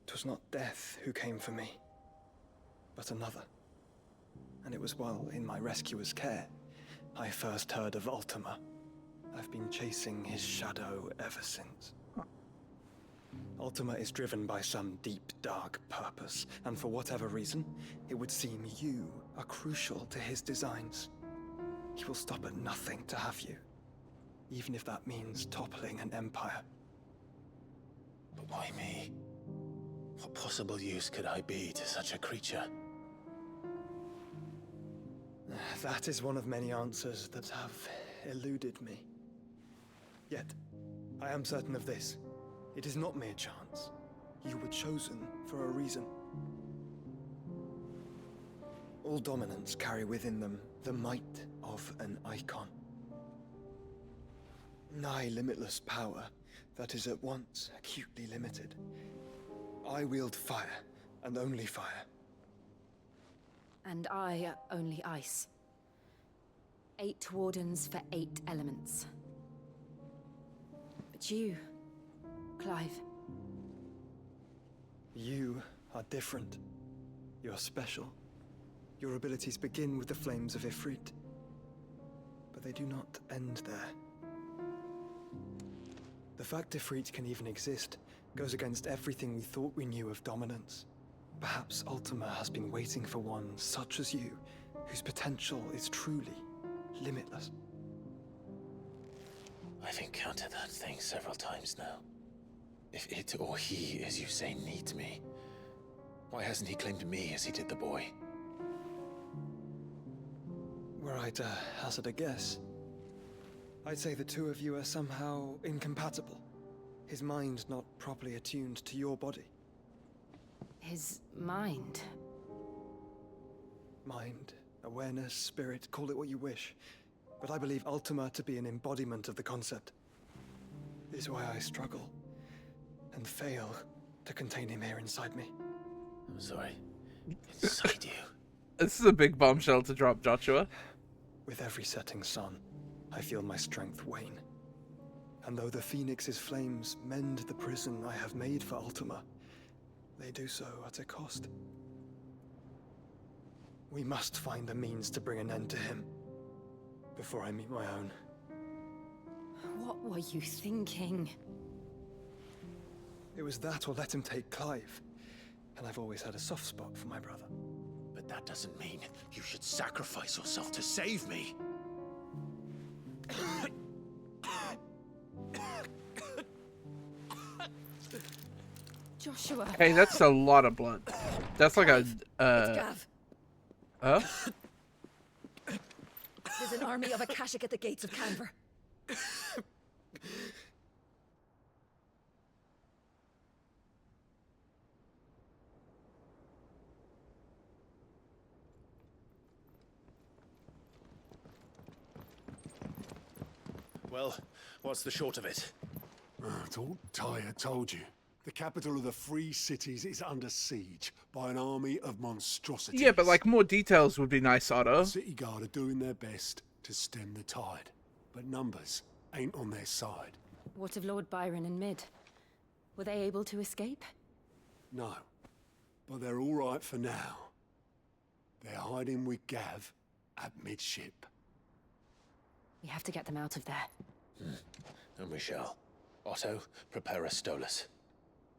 'twas not death who came for me, but another. And it was while in my rescuer's care, I first heard of Ultima. I've been chasing his shadow ever since. Ultima is driven by some deep, dark purpose, and for whatever reason, it would seem you are crucial to his designs. He will stop at nothing to have you. Even if that means toppling an empire. But why me? What possible use could I be to such a creature? That is one of many answers that have eluded me. Yet, I am certain of this. It is not mere chance. You were chosen for a reason. All dominants carry within them the might of an icon. Nigh limitless power that is at once acutely limited. I wield fire, and only fire. And I only ice. 8 wardens for 8 elements. But you, Clive. You are different. You're special. Your abilities begin with the flames of Ifrit. But they do not end there. The fact Ifrit can even exist goes against everything we thought we knew of dominance. Perhaps Ultima has been waiting for one such as you, whose potential is truly limitless. I've encountered that thing several times now. If it or he, as you say, needs me, why hasn't he claimed me as he did the boy? Were I to hazard a guess, I'd say the two of you are somehow incompatible. His mind not properly attuned to your body. His mind? Mind, awareness, spirit, call it what you wish. But I believe Ultima to be an embodiment of the concept. This is why I struggle and fail to contain him here inside me. I'm sorry. Inside you? This is a big bombshell to drop, Jotchua. With every setting sun, I feel my strength wane. And though the Phoenix's flames mend the prison I have made for Ultima, they do so at a cost. We must find a means to bring an end to him. before I meet my own. What were you thinking? It was that or let him take Clive. And I've always had a soft spot for my brother. But that doesn't mean you should sacrifice yourself to save me. Joshua. Hey, that's a lot of blood. That's like a It's Gav. Huh? There's an army of Akashic at the gates of Canver. Well, what's the short of it? Thought Tyre told you. The capital of the Free Cities is under siege by an army of monstrosities. Yeah, but like more details would be nice, Otto. City Guard are doing their best to stem the tide, but numbers ain't on their side. What of Lord Byron and Mid? Were they able to escape? No, but they're all right for now. They're hiding with Gav at midship. We have to get them out of there. And we shall. Otto, prepare a Stolas.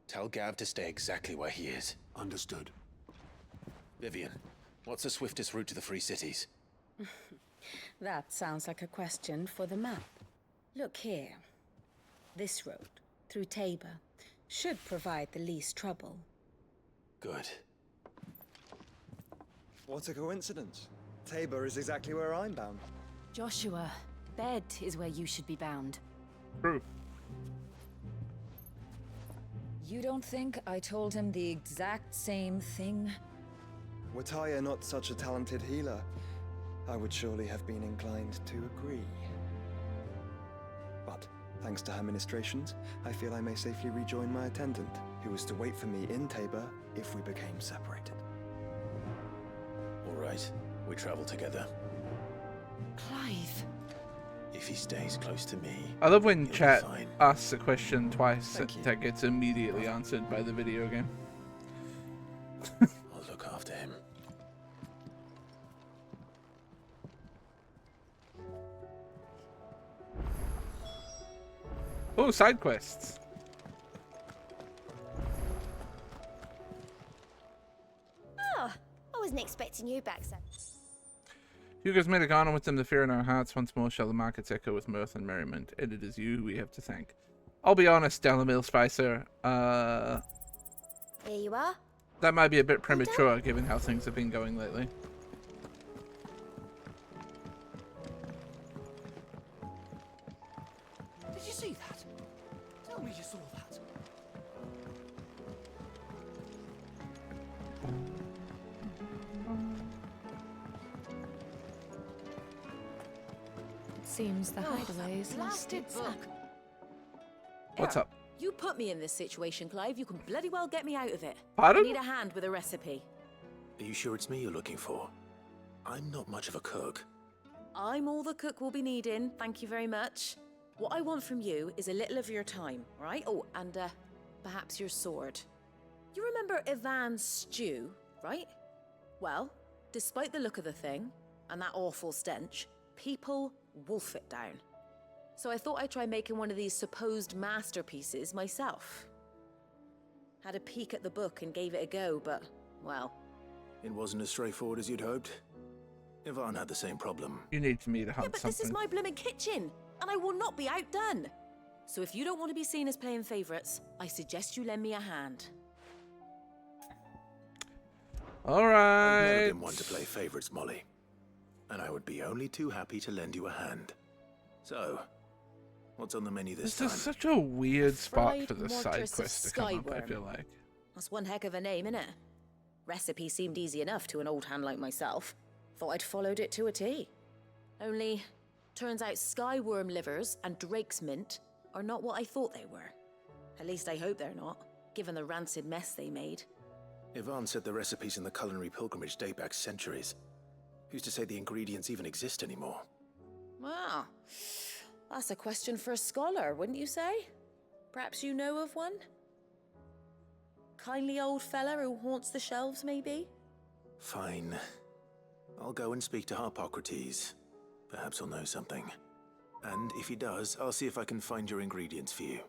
Tell Gav to stay exactly where he is. Understood. Vivian, what's the swiftest route to the Free Cities? That sounds like a question for the map. Look here. This road, through Tabor, should provide the least trouble. Good. What a coincidence. Tabor is exactly where I'm bound. Joshua, bed is where you should be bound. True. You don't think I told him the exact same thing? Were Tyre not such a talented healer, I would surely have been inclined to agree. But, thanks to her ministrations, I feel I may safely rejoin my attendant, who was to wait for me in Tabor if we became separated. All right, we travel together. Clive. If he stays close to me, I love when he'll be chat fine. asks a question twice that gets immediately answered by the video game. I'll look after him. Oh, side quests. Oh, I wasn't expecting you back, so. Hugo's made a garden with them, the fear in our hearts. Once more shall the markets echo with mirth and merriment. And it is you we have to thank. I'll be honest, Delamille Spicer. Here you are. That might be a bit premature given how things have been going lately. Did you see that? Tell me you saw that. Seems the hideaway is Blasted book. What's up? You put me in this situation, Clive. You can bloody well get me out of it. Pardon? I need a hand with a recipe. Are you sure it's me you're looking for? I'm not much of a cook. I'm all the cook will be needing, thank you very much. What I want from you is a little of your time, right? Oh, and perhaps your sword. You remember Ivan's stew, right? Well, despite the look of the thing, and that awful stench, people wolf it down. So I thought I'd try making one of these supposed masterpieces myself. Had a peek at the book and gave it a go, but, well... It wasn't as straightforward as you'd hoped. Ivan had the same problem. You need me to hunt Yeah, but something. this is my blooming kitchen, and I will not be outdone. So if you don't want to be seen as playing favourites, I suggest you lend me a hand. All I've right. never been one to play favourites, Molly. And I would be only too happy to lend you a hand. So, what's on the menu this This time? is such a weird spot Fried for the side mortress of quest to come up, I Skyworm. feel like. That's one heck of a name, innit? Recipe seemed easy enough to an old hand like myself. Thought I'd followed it to a T. Only, turns out skyworm livers and drake's mint are not what I thought they were. At least I hope they're not, given the rancid mess they made. Ivan said the recipes in the culinary pilgrimage date back centuries. Who's to say the ingredients even exist anymore? Wow, that's a question for a scholar, wouldn't you say? Perhaps you know of one? Kindly old fella who haunts the shelves, maybe? Fine. I'll go and speak to Harpocrates. Perhaps he'll know something. And if he does, I'll see if I can find your ingredients for you.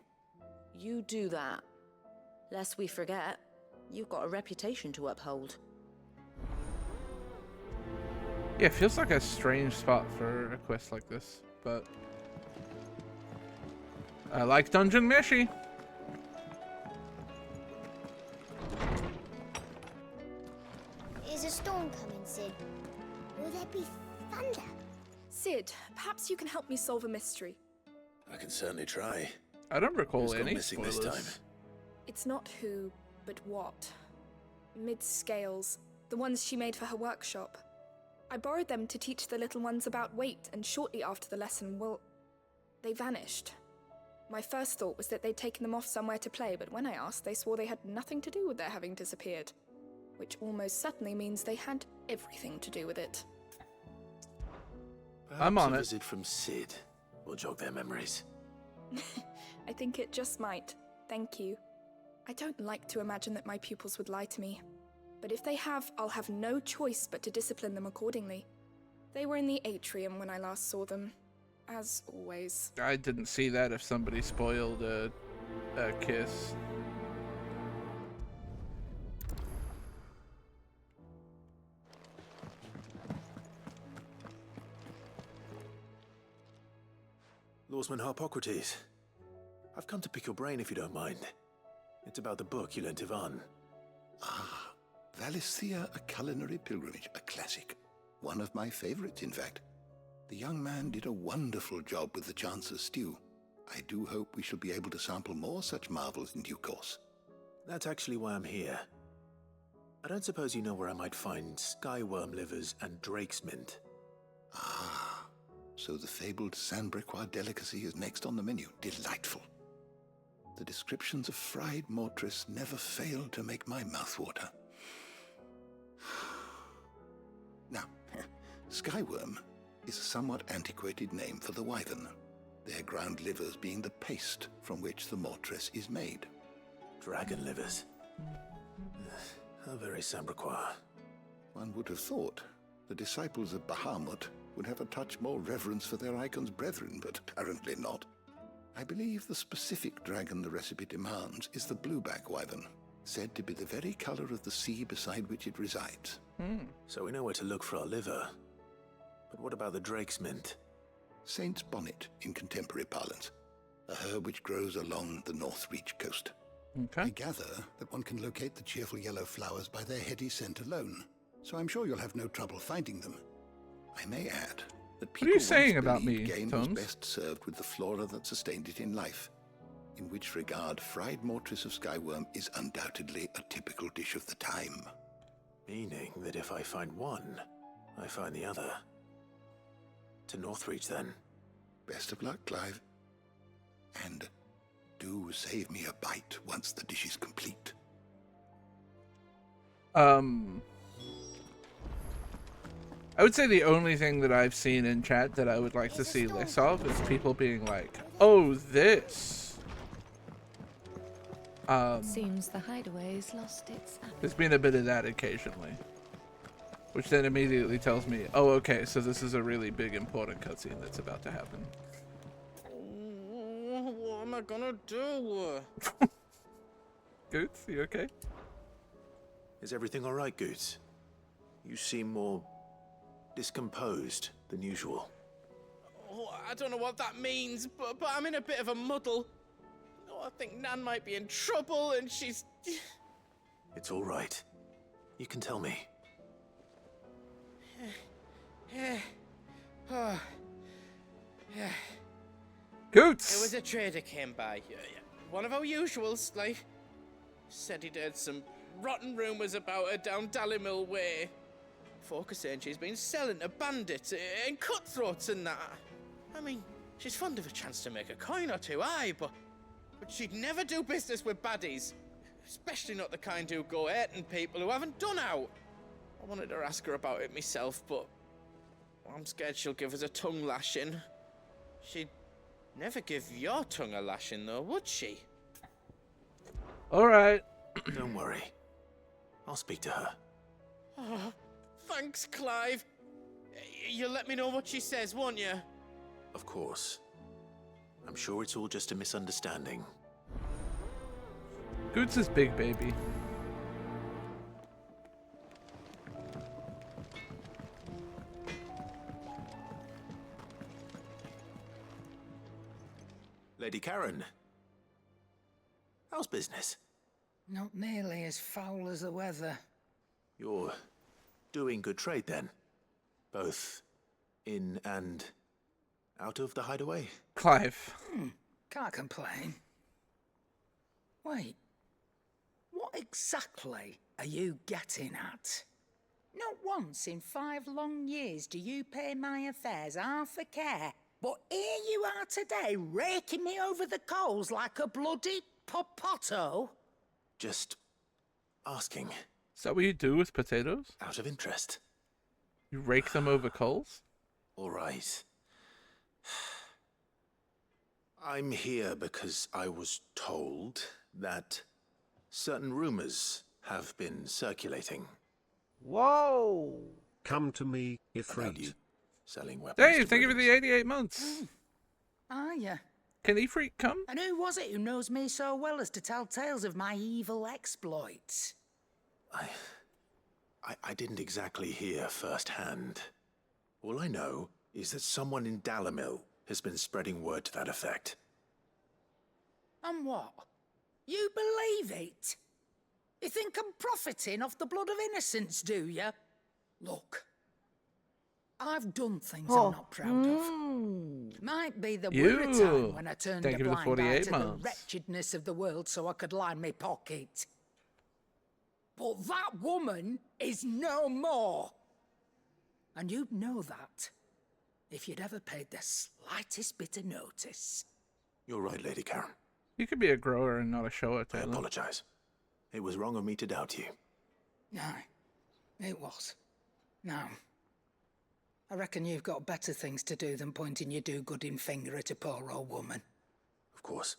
You do that. Lest we forget, you've got a reputation to uphold. Yeah, it feels like a strange spot for a quest like this, but I like Dungeon Meshi. Is a storm coming, Sid? Will there be thunder? Sid, perhaps you can help me solve a mystery. I can certainly try. I don't recall Who's gone any missing spoilers. this time? It's not who, but what. Mid-scales, the ones she made for her workshop. I borrowed them to teach the little ones about weight, and shortly after the lesson, well, they vanished. My first thought was that they'd taken them off somewhere to play, but when I asked, they swore they had nothing to do with their having disappeared. Which almost certainly means they had everything to do with it. Perhaps I'm on a it. visit from Sid will jog their memories. I think it just might. Thank you. I don't like to imagine that my pupils would lie to me. But if they have, I'll have no choice but to discipline them accordingly. They were in the atrium when I last saw them. As always. I didn't see that if somebody spoiled a kiss. Lawsman Harpocrates, I've come to pick your brain if you don't mind. It's about the book you lent Ivan. Ah, Valisthea, A Culinary Pilgrimage, a classic. One of my favorites, in fact. The young man did a wonderful job with the Chance's stew. I do hope we shall be able to sample more such marvels in due course. That's actually why I'm here. I don't suppose you know where I might find skyworm livers and drake's mint. Ah, so the fabled Sandbrequois delicacy is next on the menu. Delightful. The descriptions of fried mortress never failed to make my mouth water. Now, skyworm is a somewhat antiquated name for the wyvern, their ground livers being the paste from which the mortress is made. Dragon livers. How very Sandbrequois. One would have thought the disciples of Bahamut would have a touch more reverence for their icon's brethren, but apparently not. I believe the specific dragon the recipe demands is the blueback wyvern, said to be the very color of the sea beside which it resides. So we know where to look for our liver. But what about the drake's mint? Saint's bonnet in contemporary parlance, a herb which grows along the North Reach coast. Okay. I gather that one can locate the cheerful yellow flowers by their heady scent alone, so I'm sure you'll have no trouble finding them. I may add that people What are you saying once about believed me, game was Tomes? best served with the flora that sustained it in life, in which regard fried mortress of skyworm is undoubtedly a typical dish of the time. Meaning that if I find one, I find the other. To Northreach, then. Best of luck, Clive. And do save me a bite once the dish is complete. I would say the only thing that I've seen in chat that I would like to see less of is people being like, "Oh, this." Seems the hideaway's lost its. There's been a bit of that occasionally, which then immediately tells me, "Oh, okay, so this is a really big, important cutscene that's about to happen." What am I gonna do? Goots, you okay? Is everything all right, Goots? You seem more discomposed than usual. Oh, I don't know what that means, but I'm in a bit of a muddle. Oh, I think Nan might be in trouble, and she's... It's all right. You can tell me. Oh. Yeah. Goots! It was a trader came by. One of our usuals, like. Said he'd heard some rotten rumours about her down Dallymill Way. Folk are saying she's been selling to bandits and cutthroats and that. I mean, she's fond of a chance to make a coin or two, aye, but she'd never do business with baddies. Especially not the kind who go hurting people who haven't done out. I wanted to ask her about it myself, but I'm scared she'll give us a tongue lashing. She'd never give your tongue a lashing, though, would she? All right. Don't worry. I'll speak to her. Oh, thanks, Clive. You'll let me know what she says, won't you? Of course. I'm sure it's all just a misunderstanding. Goots is big, baby. Lady Karen, how's business? Not nearly as foul as the weather. You're doing good trade then? Both in and out of the hideaway? Clive. Can't complain. Wait. What exactly are you getting at? Not once in 5 long years do you pay my affairs half a care. But here you are today, raking me over the coals like a bloody popoto. Just asking. Is that what you do with potatoes? Out of interest. You rake them over coals? All right. I'm here because I was told that certain rumors have been circulating. Whoa! Come to me, Ifrit. Selling weapons. Dave, thank you for the 88 months. Are ya? Can Ifrit come? And who was it who knows me so well as to tell tales of my evil exploits? I didn't exactly hear firsthand. All I know is that someone in Dalimil has been spreading word to that effect. And what? You believe it? You think I'm profiting off the blood of innocence, do you? Look, I've done things I'm not proud of. Might be there were a time when I turned a blind eye to the wretchedness of the world so I could line my pocket. But that woman is no more. And you'd know that if you'd ever paid the slightest bit of notice. You're right, Lady Karen. You could be a grower and not a shower, I Taylor. apologize. It was wrong of me to doubt you. Aye, it was. Now, I reckon you've got better things to do than pointing your do-gooding finger at a poor old woman. Of course.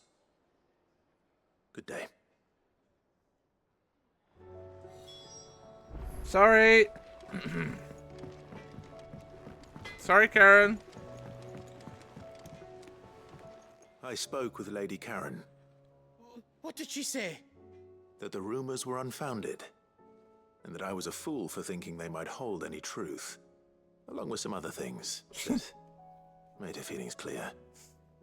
Good day. Sorry. Sorry, Karen. I spoke with Lady Karen. What did she say? That the rumors were unfounded, and that I was a fool for thinking they might hold any truth, along with some other things that made her feelings clear.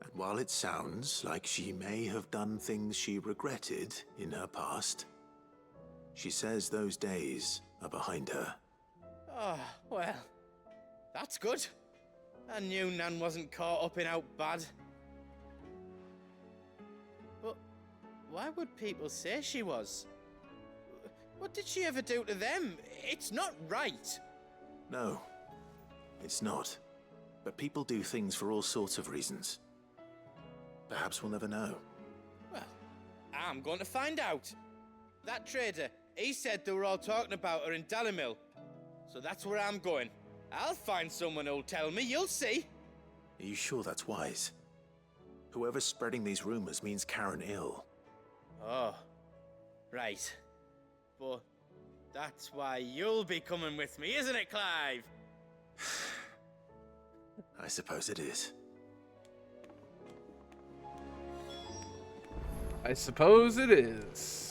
And while it sounds like she may have done things she regretted in her past, she says those days are behind her. Oh, well, that's good. I knew Nan wasn't caught up in out bad. But why would people say she was? What did she ever do to them? It's not right. No, it's not. But people do things for all sorts of reasons. Perhaps we'll never know. Well, I'm going to find out. That trader, he said they were all talking about her in Dalimil. So that's where I'm going. I'll find someone who'll tell me, you'll see. Are you sure that's wise? Whoever's spreading these rumors means Karen ill. Oh, right. But that's why you'll be coming with me, isn't it, Clive? I suppose it is. I suppose it is.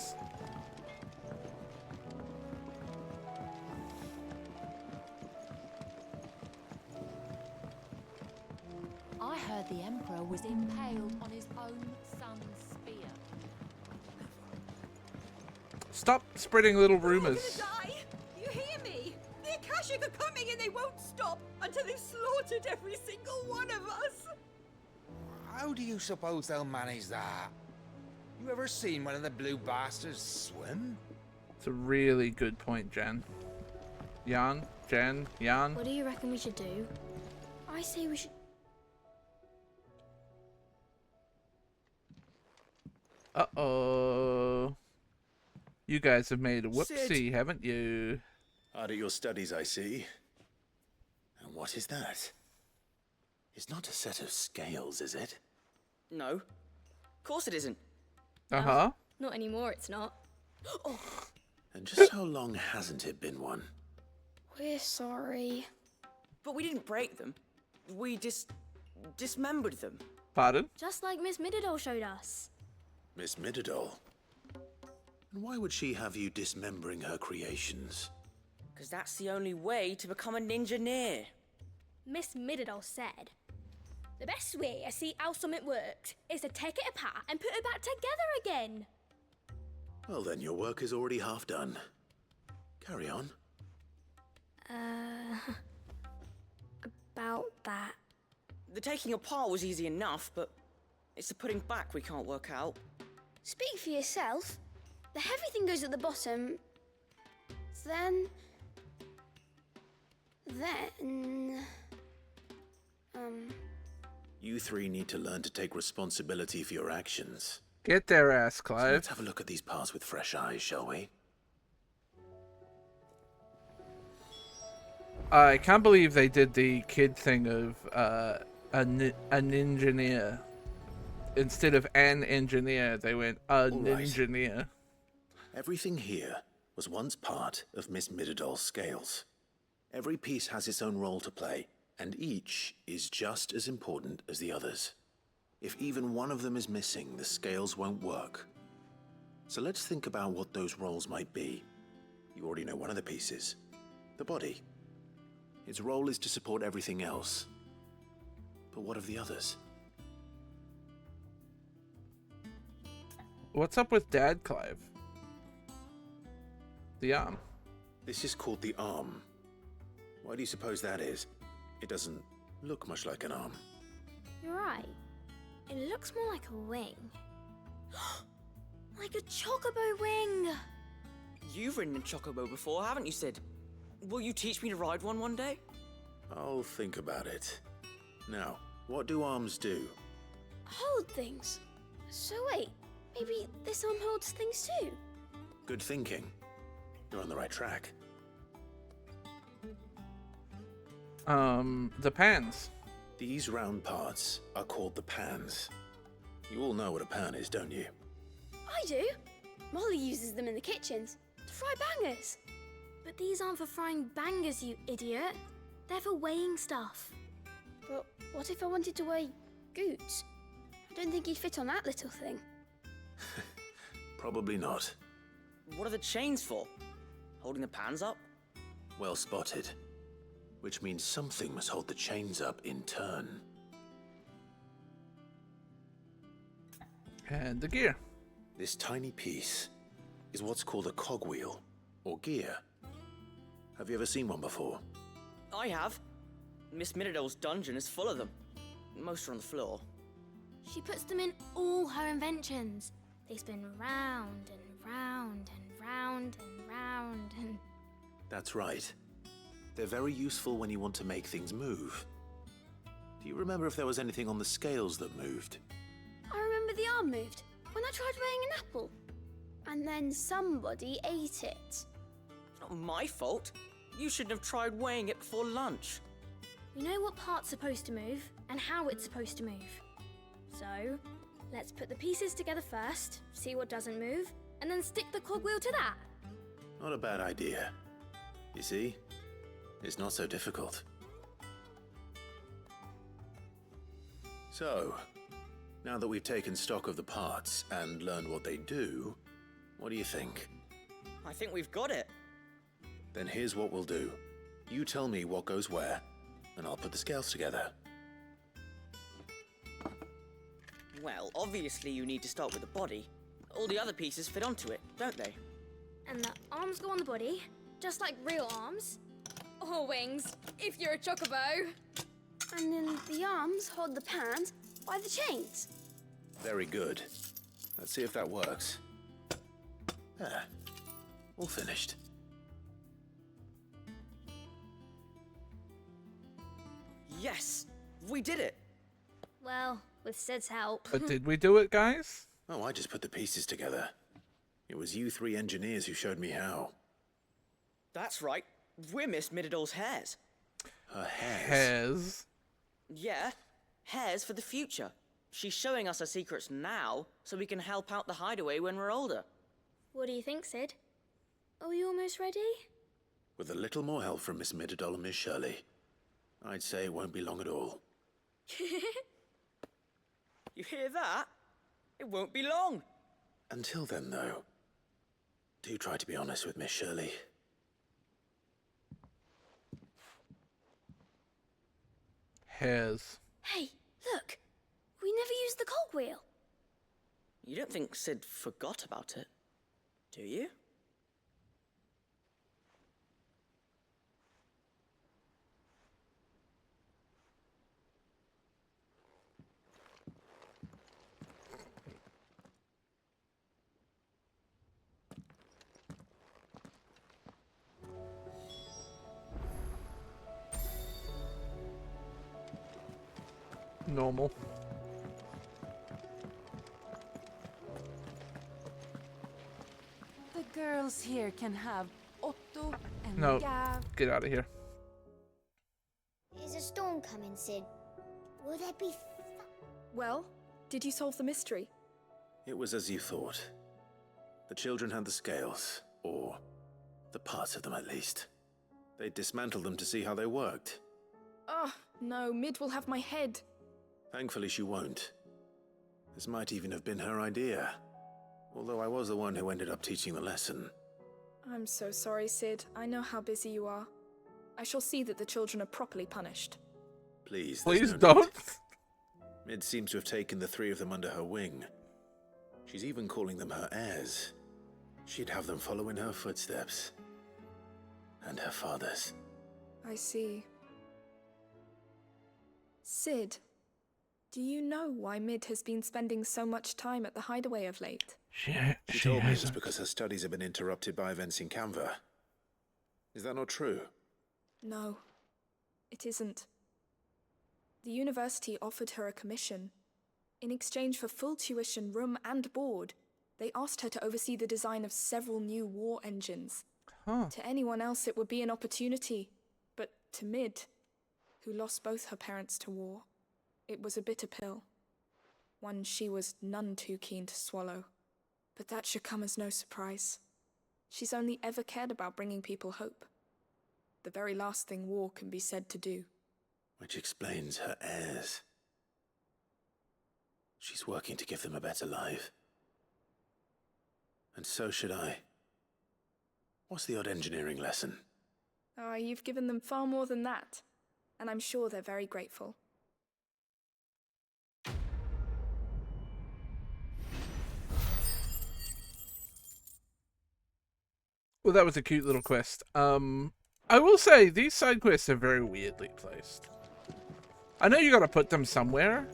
I heard the Emperor was impaled on his own son's spear. Stop spreading little rumors. Die! You hear me? The Akashic are coming and they won't stop until they've slaughtered every single one of us! How do you suppose they'll manage that? You ever seen one of the blue bastards swim? It's a really good point, Jen. Jan? What do you reckon we should do? I say we should... Uh-oh. You guys have made a whoopsie, Sid. haven't you? Hard at your studies, I see. And what is that? It's not a set of scales, is it? No. Of course it isn't. Uh-huh. Not anymore, it's not. Oh, And just how long hasn't it been one? we're sorry. But we didn't break them. We dismembered them. Pardon? Just like Miss Mididol showed us. Miss Mididol? And why would she have you dismembering her creations? Because that's the only way to become a ninja-neer. Miss Mididol said, the best way to see how something works is to take it apart and put it back together again. Well then, your work is already half done. Carry on. About that. The taking apart was easy enough, but it's the putting back we can't work out. Speak for yourself. The heavy thing goes at the bottom. Then... You three need to learn to take responsibility for your actions. Get their ass, So Clive. let's have a look at these parts with fresh eyes, shall we? I can't believe they did the kid thing of an engineer. Instead of an engineer, they went an engineer. Everything here was once part of Miss Mididol's scales. Every piece has its own role to play, and each is just as important as the others. If even one of them is missing, the scales won't work. So let's think about what those roles might be. You already know one of the pieces, the body. Its role is to support everything else. But what of the others? What's up with Dad, Clive? The arm. This is called the arm. Why do you suppose that is? It doesn't look much like an arm. You're right. It looks more like a wing. Like a chocobo wing! You've ridden a chocobo before, haven't you, Sid? Will you teach me to ride one day? I'll think about it. Now, what do arms do? Hold things. So wait, maybe this arm holds things too? Good thinking. You're on the right track. The pans. These round parts are called the pans. You all know what a pan is, don't you? I do. Molly uses them in the kitchens to fry bangers. But these aren't for frying bangers, you idiot. They're for weighing stuff. But what if I wanted to weigh Goots? I don't think he'd fit on that little thing. Probably not. What are the chains for? Holding the pans up? Well spotted. Which means something must hold the chains up in turn. And the gear. This tiny piece is what's called a cogwheel, or gear. Have you ever seen one before? I have. Miss Mididol's dungeon is full of them. Most are on the floor. She puts them in all her inventions. They spin round and round and round and round and... That's right. They're very useful when you want to make things move. Do you remember if there was anything on the scales that moved? I remember the arm moved when I tried weighing an apple. And then somebody ate it. Not my fault. You shouldn't have tried weighing it before lunch. We know what part's supposed to move and how it's supposed to move. So, let's put the pieces together first, see what doesn't move, and then stick the cogwheel to that. Not a bad idea. You see? It's not so difficult. So, now that we've taken stock of the parts and learned what they do, what do you think? I think we've got it. Then here's what we'll do. You tell me what goes where, and I'll put the scales together. Well, obviously you need to start with the body. All the other pieces fit onto it, don't they? And the arms go on the body, just like real arms. Or wings, if you're a chocobo. And then the arms hold the pans by the chains. Very good. Let's see if that works. There. All finished. Yes! We did it! Well, with Sid's help. But did we do it, guys? Oh, I just put the pieces together. It was you three engineers who showed me how. That's right. We're Miss Mididol's hairs. Her hairs? Hairs? Yeah, hairs for the future. She's showing us her secrets now, so we can help out the hideaway when we're older. What do you think, Sid? Are we almost ready? With a little more help from Miss Mididol and Miss Shirley, I'd say it won't be long at all. You hear that? It won't be long. Until then, though, do try to be honest with Miss Shirley. Hares. Hey, look! We never used the cogwheel. You don't think Sid forgot about it, do you? Normal. The girls here can have Otto and No, Gav. get out of here. Is a storm coming, Sid? Will there be... Well, did you solve the mystery? It was as you thought. The children had the scales, or the parts of them at least. They dismantled them to see how they worked. Oh, no, Mid will have my head. Thankfully she won't. This might even have been her idea. Although I was the one who ended up teaching the lesson. I'm so sorry, Sid. I know how busy you are. I shall see that the children are properly punished. Please, Please there's no don't. need. Mid seems to have taken the three of them under her wing. She's even calling them her heirs. She'd have them follow in her footsteps. And her father's. I see. Sid, do you know why Mid has been spending so much time at the hideaway of late? She told me it was because her studies have been interrupted by events in Canva. Is that not true? No, it isn't. The university offered her a commission. In exchange for full tuition, room and board, they asked her to oversee the design of several new war engines. Huh. To anyone else it would be an opportunity, but to Mid, who lost both her parents to war, it was a bitter pill. One she was none too keen to swallow. But that should come as no surprise. She's only ever cared about bringing people hope. The very last thing war can be said to do. Which explains her heirs. She's working to give them a better life. And so should I. What's the odd engineering lesson? Oh, you've given them far more than that. And I'm sure they're very grateful. Well, that was a cute little quest. I will say, these side quests are very weirdly placed. I know you gotta put them somewhere.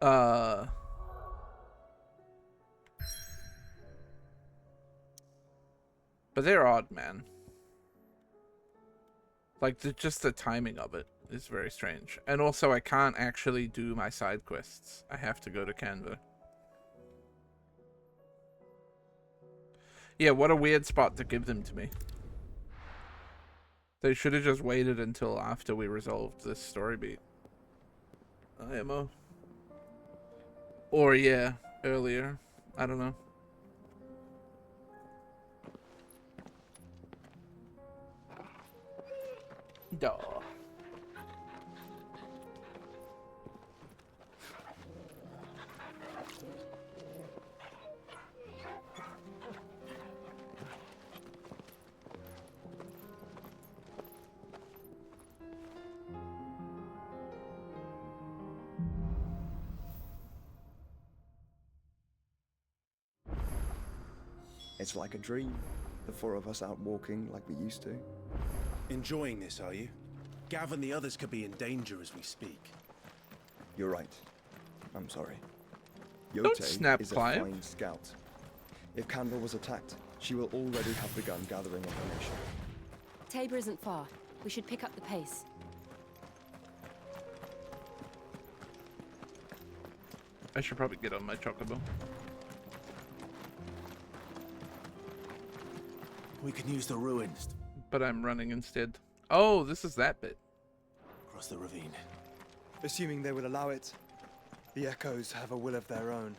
But they're odd, man. Like, just the timing of it is very strange. And also, I can't actually do my side quests. I have to go to Canva. Yeah, what a weird spot to give them to me. They should have just waited until after we resolved this story beat. IMO. Or, yeah, earlier. I don't know. Duh. It's like a dream. The four of us out walking like we used to. Enjoying this, are you? Gav and the others could be in danger as we speak. You're right. I'm sorry. Don't snap, is a Clive. fine scout. If Canva was attacked, she will already have begun gathering information. Tabor isn't far. We should pick up the pace. I should probably get on my chocobo. We can use the ruins. But I'm running instead. Oh, this is that bit. Across the ravine. Assuming they will allow it, the echoes have a will of their own.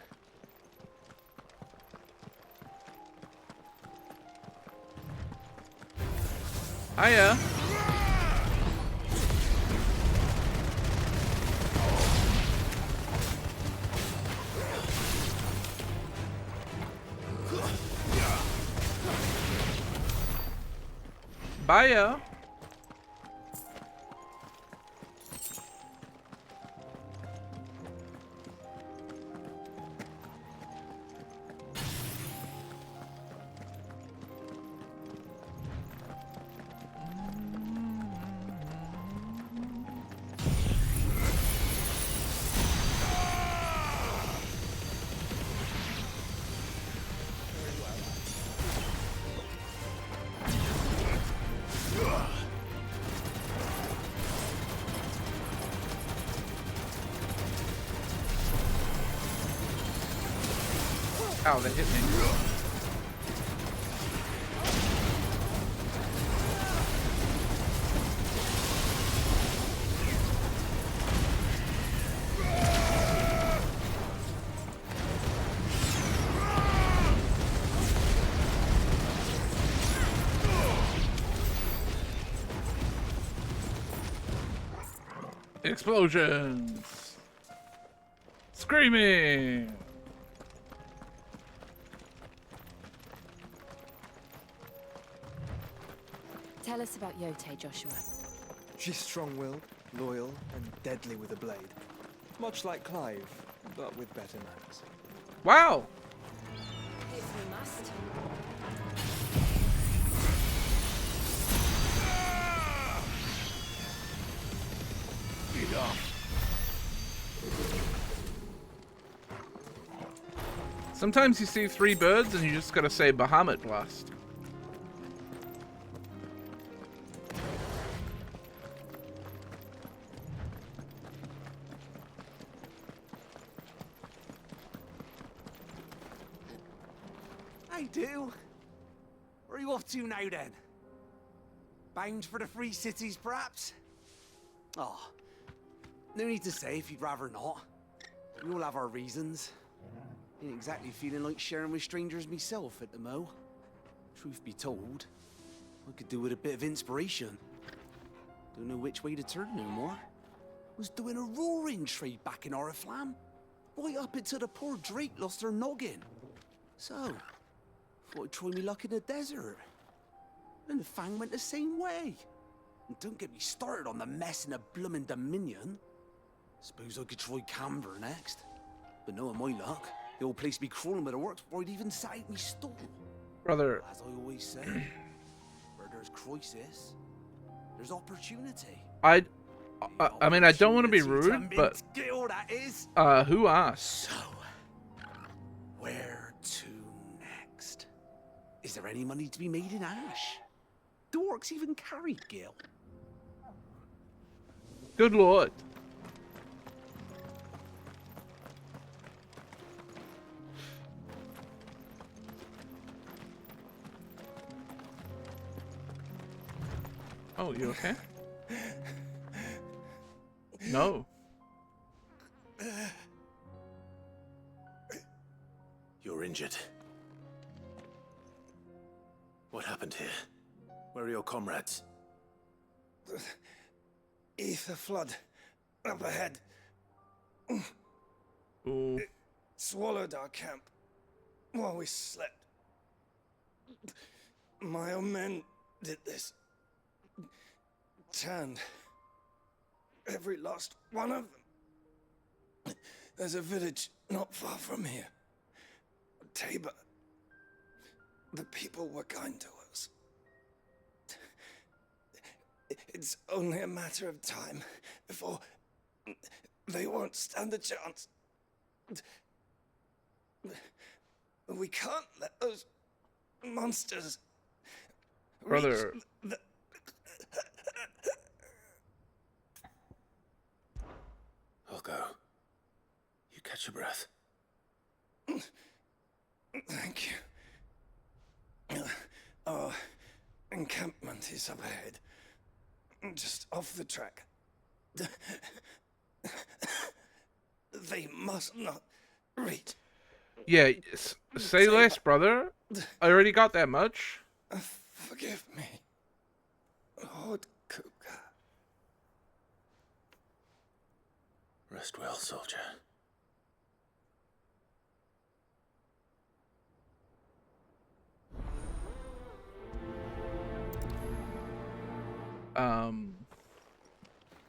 Hiya. Bye. Ow, that hit me. Explosions! Screaming! Tell us about Yote, Joshua. She's strong-willed, loyal, and deadly with a blade. Much like Clive, but with better manners. Wow! If we must. Get off. Sometimes you see three birds and you just gotta say Bahamut Blast. I do. Where are you off to now, then? Bound for the Free Cities, perhaps? Oh, no need to say if you'd rather not. We all have our reasons. Ain't exactly feeling like sharing with strangers myself at the mo. Truth be told, I could do with a bit of inspiration. Don't know which way to turn no more. Was doing a roaring trade back in Oriflamme. Right up until the poor Drake lost her noggin. So, thought I'd try me luck in the desert. And the Fang went the same way. And don't get me started on the mess in the bloomin' Dominion. Suppose I could try Canberra next. But knowing my luck, the old place be crawling with the works before I'd even sat out me stall. Brother. As I always say, where there's crisis, there's opportunity. I mean, I don't want to be rude, but Skill, that is. Who asked? So, where to next? Is there any money to be made in Ash? Do orcs even carry Gil? Good lord. Oh, you okay? No. You're injured. What happened here? Where are your comrades? Ether flood up ahead. Ooh. It swallowed our camp while we slept. My own men did this. Turned every last one of them. There's a village not far from here. Tabor. The people were kind to us. It's only a matter of time before they won't stand a chance. We can't let those monsters Brother. I'll go. You catch your breath. Thank you. Our encampment is up ahead. Just off the track. They must not reach. Yeah, say less, brother. I already got that much. Forgive me, Lord Kuka. Rest well, soldier.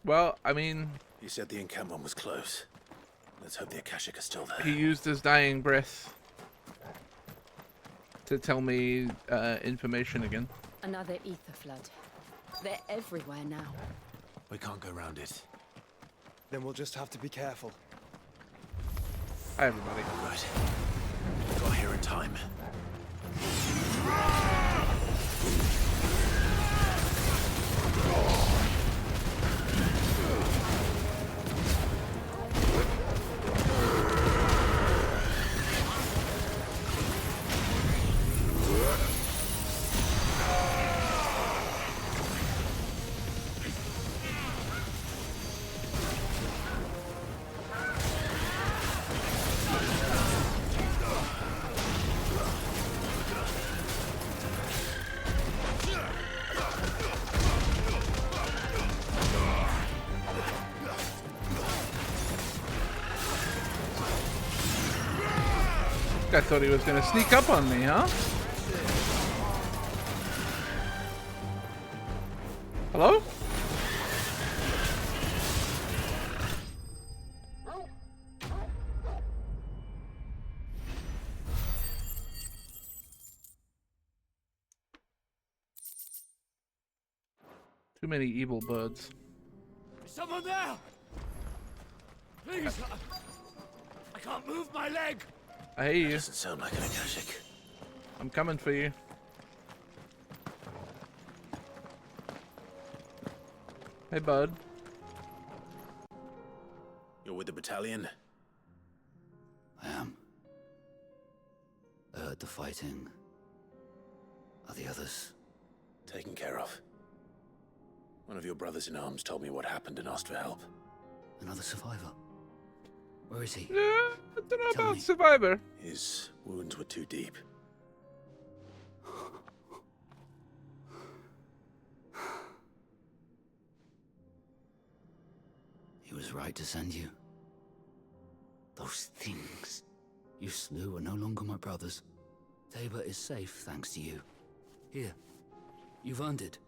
Well, I mean... You said the encampment was close. Let's hope the Akashic are still there. He used his dying breath to tell me information again. Another ether flood. They're everywhere now. We can't go round it. Then we'll just have to be careful. Hi, everybody. Right. Got here in time. I thought he was gonna sneak up on me, huh? Hello? Too many evil birds. Is someone there? Please, I can't move my leg. I hear you. Doesn't sound like an Akashic. I'm coming for you. Hey, bud. You're with the battalion? I am. I heard the fighting. Are the others? Taken care of. One of your brothers in arms told me what happened and asked for help. Another survivor? Where is he? I don't know about survivor. His wounds were too deep. He was right to send you. Those things you slew are no longer my brothers. Tabor is safe thanks to you. Here, you've earned it.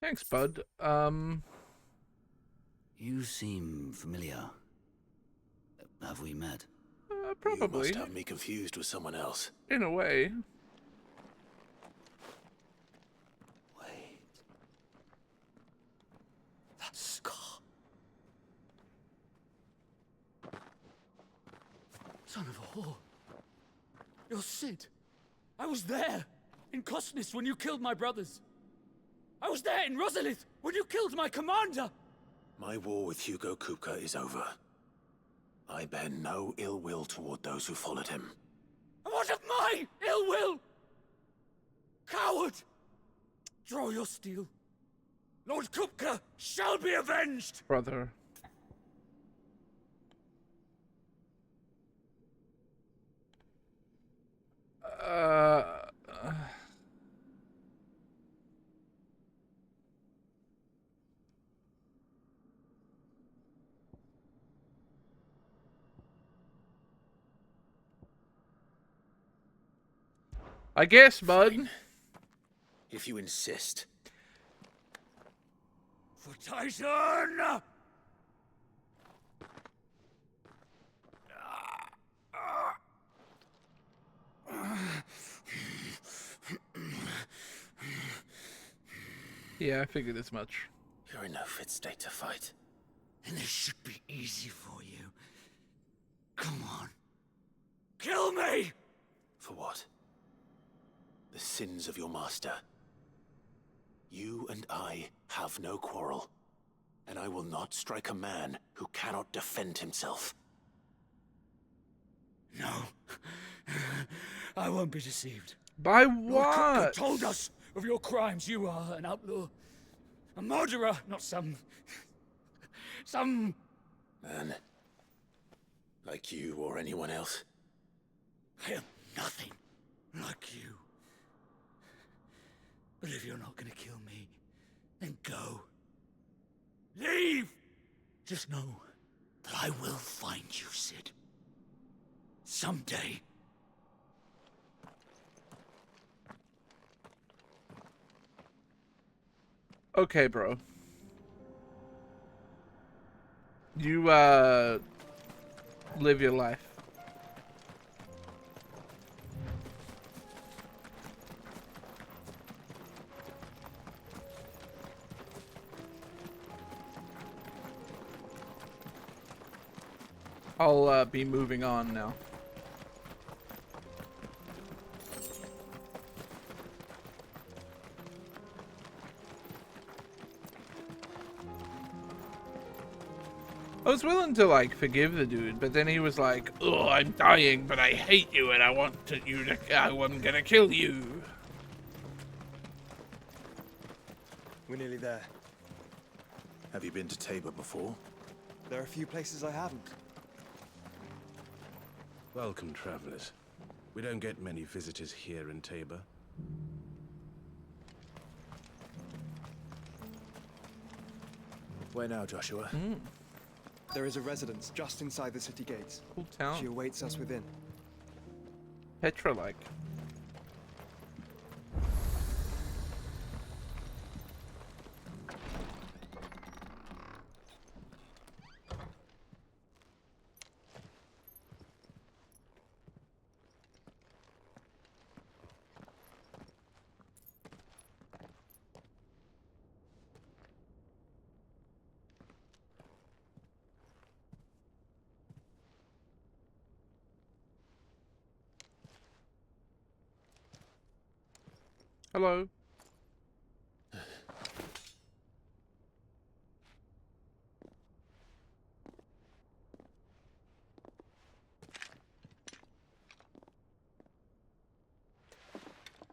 Thanks, bud. You seem familiar. Have we met? Probably. You must have me confused with someone else. In a way. Wait. That scar. Son of a whore. You're Sid. I was there in Cosnis when you killed my brothers. I was there in Rosalith when you killed my commander! My war with Hugo Kupka is over. I bear no ill will toward those who followed him. And what of my ill will? Coward! Draw your steel. Lord Kupka shall be avenged! Brother. I guess, bud. Fine. If you insist. For Titan! Yeah, I figured as much. You're in no fit state to fight. And this should be easy for you. Come on. Kill me! For what? The sins of your master. You and I have no quarrel. And I will not strike a man who cannot defend himself. No. I won't be deceived. By Lord what? Kupka told us of your crimes. You are an outlaw. A murderer, not some Man. Like you or anyone else. I am nothing like you. But if you're not gonna kill me, then go. Leave! Just know that I will find you, Sid. Someday. Okay, bro. You, live your life. I'll, be moving on now. I was willing to, like, forgive the dude, but then he was like, "Oh, I'm dying, but I hate you, and I want I'm gonna kill you." We're nearly there. Have you been to Tabor before? There are a few places I haven't. Welcome, travelers. We don't get many visitors here in Tabor. Where now, Joshua? There is a residence just inside the city gates. Cool town. She awaits us within. Petra-like. Hello.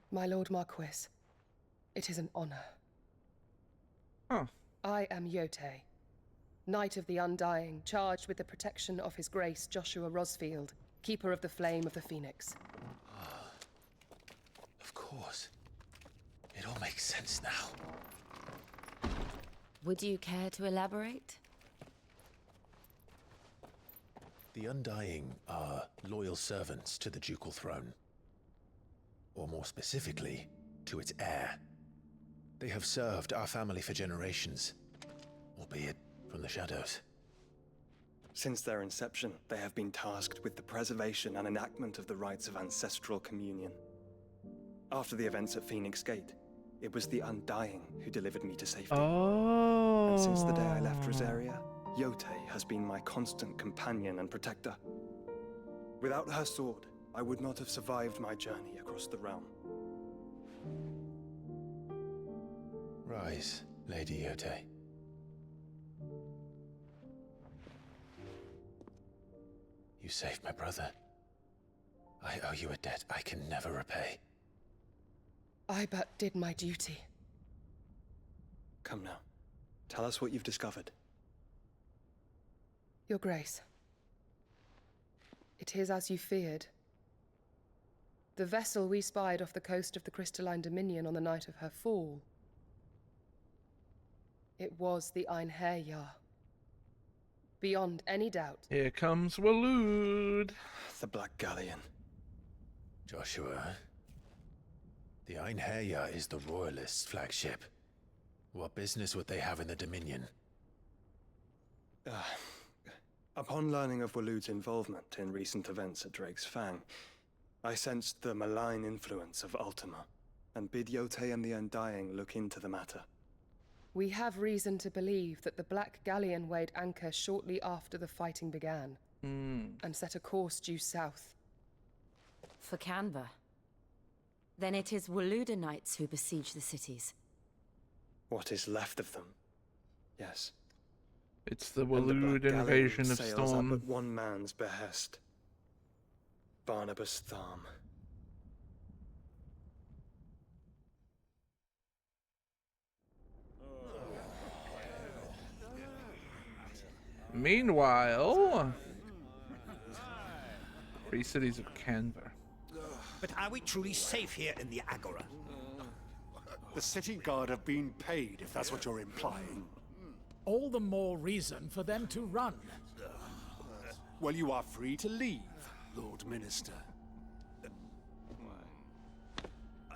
My Lord Marquis, it is an honor. Huh. I am Yotei, Knight of the Undying, charged with the protection of His Grace Joshua Rosfield, Keeper of the Flame of the Phoenix. Of course. It all makes sense now. Would you care to elaborate? The Undying are loyal servants to the ducal throne. Or more specifically, to its heir. They have served our family for generations, albeit from the shadows. Since their inception, they have been tasked with the preservation and enactment of the rites of ancestral communion. After the events at Phoenix Gate, it was the Undying who delivered me to safety. Oh. And since the day I left Rosaria, Yotei has been my constant companion and protector. Without her sword, I would not have survived my journey across the realm. Rise, Lady Yotei. You saved my brother. I owe you a debt I can never repay. I but did my duty. Come now. Tell us what you've discovered. Your Grace. It is as you feared. The vessel we spied off the coast of the Crystalline Dominion on the night of her fall. It was the Einherjar. Beyond any doubt. Here comes Waloed. The Black Galleon. Joshua. The Einherjar is the Royalists' flagship. What business would they have in the Dominion? Upon learning of Waloed's involvement in recent events at Drake's Fang, I sensed the malign influence of Ultima, and bid Yotei and the Undying look into the matter. We have reason to believe that the Black Galleon weighed anchor shortly after the fighting began, and set a course due south. For Canva. Then it is Waluda Knights who besiege the cities. What is left of them? Yes. It's the Waloed invasion of sails Storm. up at one man's behest. Barnabas Tharm. Meanwhile, Free Cities of Canva. But are we truly safe here in the Agora? The city guard have been paid, if that's what you're implying. All the more reason for them to run. Well, you are free to leave. Lord Minister.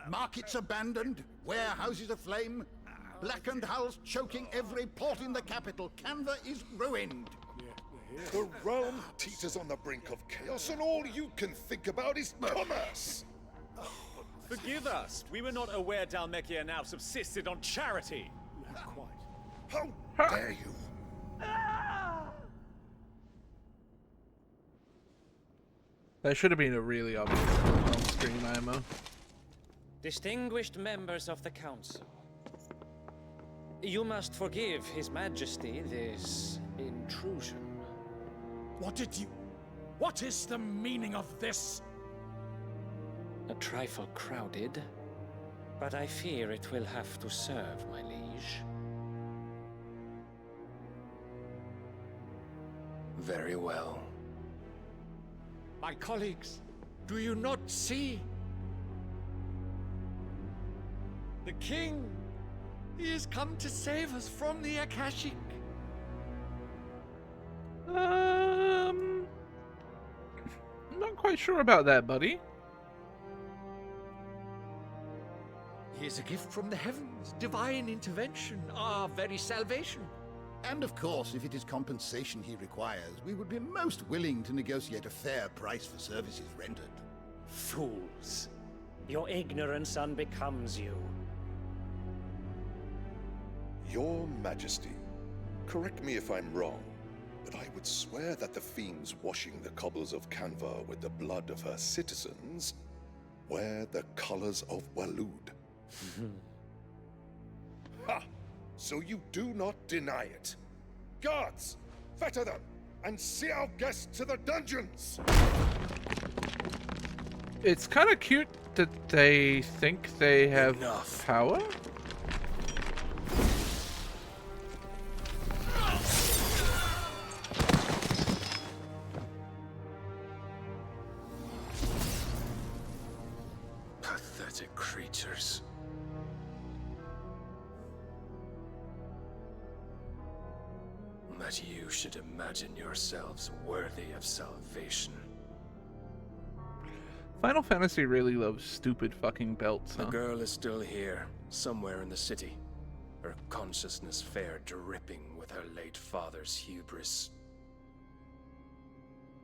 Markets abandoned, warehouses aflame, blackened hulls choking every port in the capital. Canva is ruined. The realm teeters on the brink of chaos, and all you can think about is commerce. Forgive us. We were not aware Dhalmekia now subsisted on charity. Not quite. How dare you? That should have been a really obvious on-screen ammo. Distinguished members of the council, you must forgive His Majesty this intrusion. What is the meaning of this? A trifle crowded, but I fear it will have to serve, my liege. Very well. My colleagues, do you not see? The king! He has come to save us from the Akashic. I'm not quite sure about that, buddy. He is a gift from the heavens, divine intervention, our very salvation. And of course, if it is compensation he requires, we would be most willing to negotiate a fair price for services rendered. Fools! Your ignorance unbecomes you. Your Majesty, correct me if I'm wrong, but I would swear that the fiends washing the cobbles of Canva with the blood of her citizens wear the colors of Waloed. Ha! So you do not deny it. Guards, fetter them, and see our guests to the dungeons! It's kind of cute that they think they have power. Pathetic creatures. That you should imagine yourselves worthy of salvation. Final Fantasy really loves stupid fucking belts, huh? The girl is still here, somewhere in the city. Her consciousness fair dripping with her late father's hubris.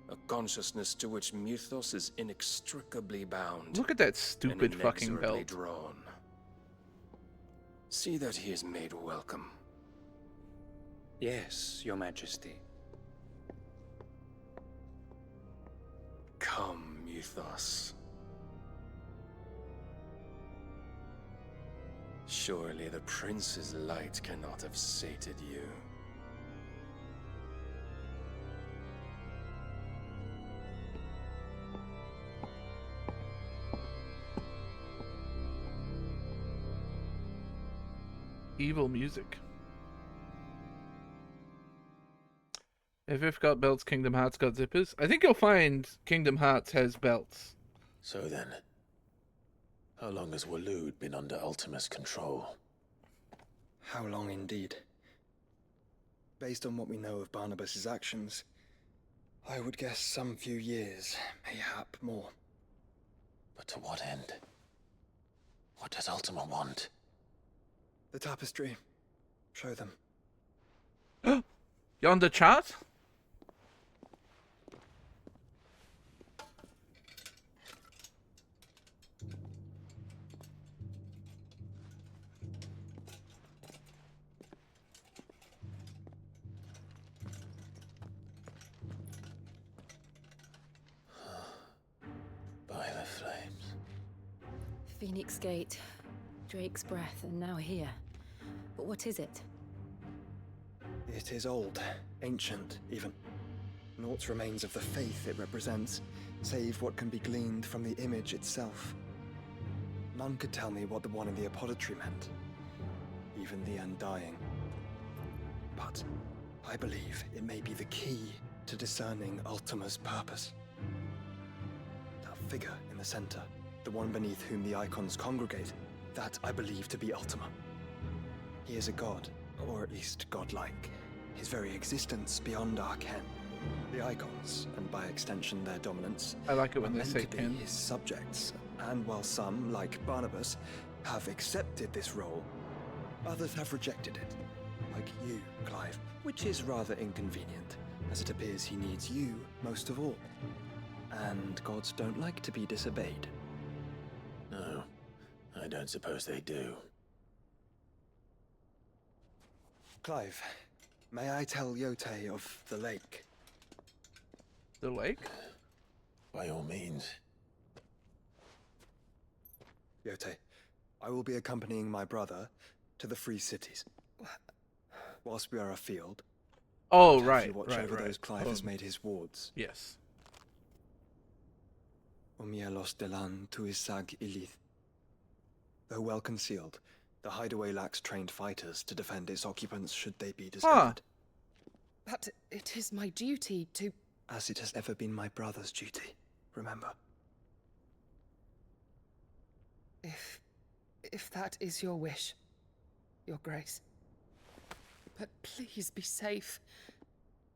A consciousness to which Mythos is inextricably bound. Look at that stupid and fucking inexorably belt. drawn. See that he is made welcome. Yes, Your Majesty. Come, Mythos. Surely the prince's light cannot have sated you. Evil music. FF got belts, Kingdom Hearts got zippers. I think you'll find Kingdom Hearts has belts. So then, how long has Waloed been under Ultima's control? How long indeed? Based on what we know of Barnabas's actions, I would guess some few years, mayhap more. But to what end? What does Ultima want? The tapestry. Show them. Yonder chart? By the flames. Phoenix Gate, Drake's Breath, and now here. But what is it? It is old, ancient, even. Naught remains of the faith it represents, save what can be gleaned from the image itself. None could tell me what the one in the apothecary meant, even the Undying. But I believe it may be the key to discerning Ultima's purpose. That figure in the center, the one beneath whom the icons congregate, that I believe to be Ultima. He is a god, or at least godlike. His very existence beyond our ken. The The Icons, and by extension their dominants, I like it when are they meant say to be kin. his subjects. And while some, like Barnabas, have accepted this role, others have rejected it. Like you, Clive, which is rather inconvenient, as it appears he needs you most of all. And gods don't like to be disobeyed. No, I don't suppose they do. Clive, may I tell Yote of the lake? The lake? By all means. Yote, I will be accompanying my brother to the Free Cities. Whilst we are afield, Oh, have right, you watch right, over right. those Clive has made his wards. Yes. Omielos delan tuisag ilith. Though well concealed, the hideaway lacks trained fighters to defend its occupants should they be discovered. But it is my duty to... As it has ever been my brother's duty, remember. If that is your wish, Your Grace. But please be safe.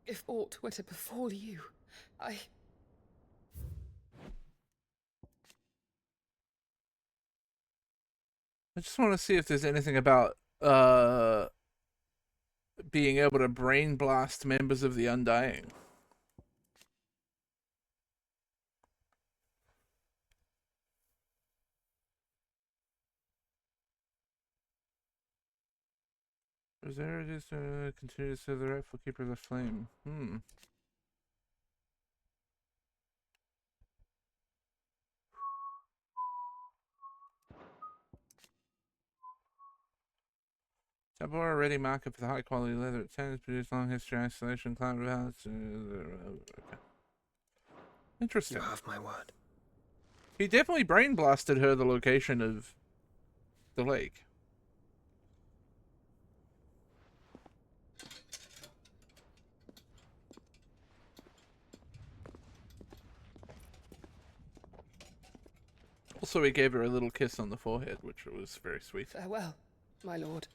If aught were to befall you, I just want to see if there's anything about being able to brain blast members of the Undying. Is there just continue to serve the rightful keeper of the flame? Tabor, a ready market for the high quality leather it tends to produce long history, isolation, climate balance. Okay. Interesting. You have my word. He definitely brain blasted her the location of the lake. Also, he gave her a little kiss on the forehead, which was very sweet. farewell, my lord,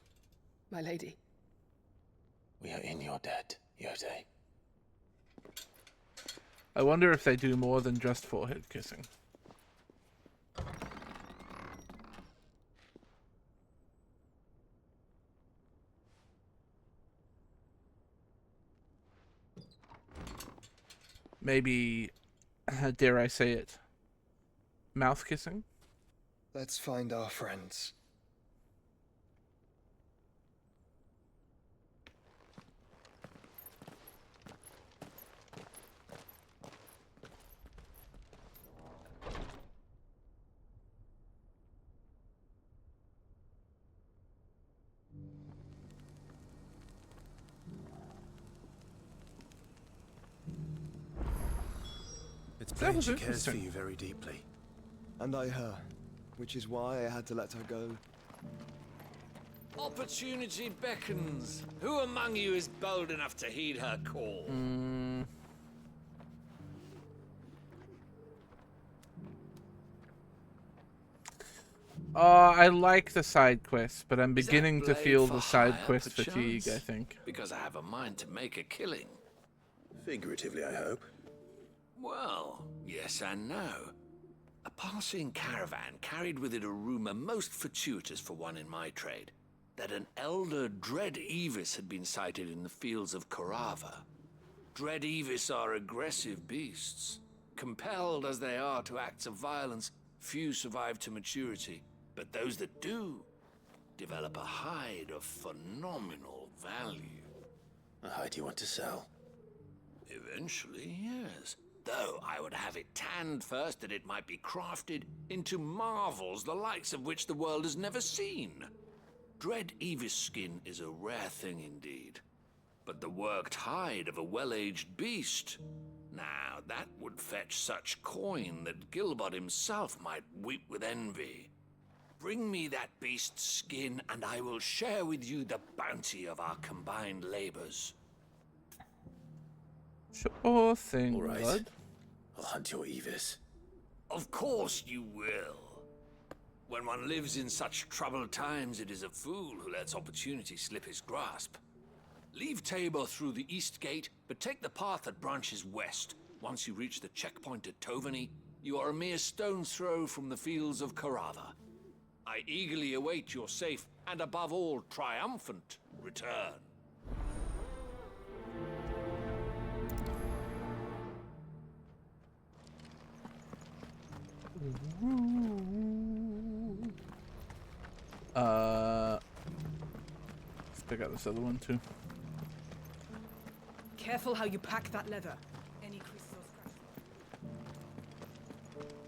my lady. We are in your debt, Yote. I wonder if they do more than just forehead kissing. Maybe, dare I say it, mouth kissing? Let's find our friends. It's That plain was she cares for interesting. you very deeply. And I her, which is why I had to let her go. Opportunity beckons. Who among you is bold enough to heed her call? I like the side quests, but I'm Is that beginning to blade feel for the side hire, quest perchance? fatigue, I think. Because I have a mind to make a killing. Figuratively, I hope. Well, yes and no. A passing caravan carried with it a rumor most fortuitous for one in my trade, that an elder Dread Evis had been sighted in the fields of Korava. Dread Evis are aggressive beasts. Compelled as they are to acts of violence, few survive to maturity, but those that do develop a hide of phenomenal value. A hide you want to sell? Eventually, yes. Though I would have it tanned first that it might be crafted into marvels the likes of which the world has never seen. Dread Evis skin is a rare thing indeed. But the worked hide of a well-aged beast, now that would fetch such coin that Gilbert himself might weep with envy. Bring me that beast's skin and I will share with you the bounty of our combined labors. Sure thing, All right. bud. I'll hunt your Evis. Of course you will. When one lives in such troubled times, it is a fool who lets opportunity slip his grasp. Leave Tabor through the east gate, but take the path that branches west. Once you reach the checkpoint at Tovani, you are a mere stone's throw from the fields of Caratha. I eagerly await your safe, and above all, triumphant return. Let's pick out this other one too. Careful how you pack that leather. Any crystals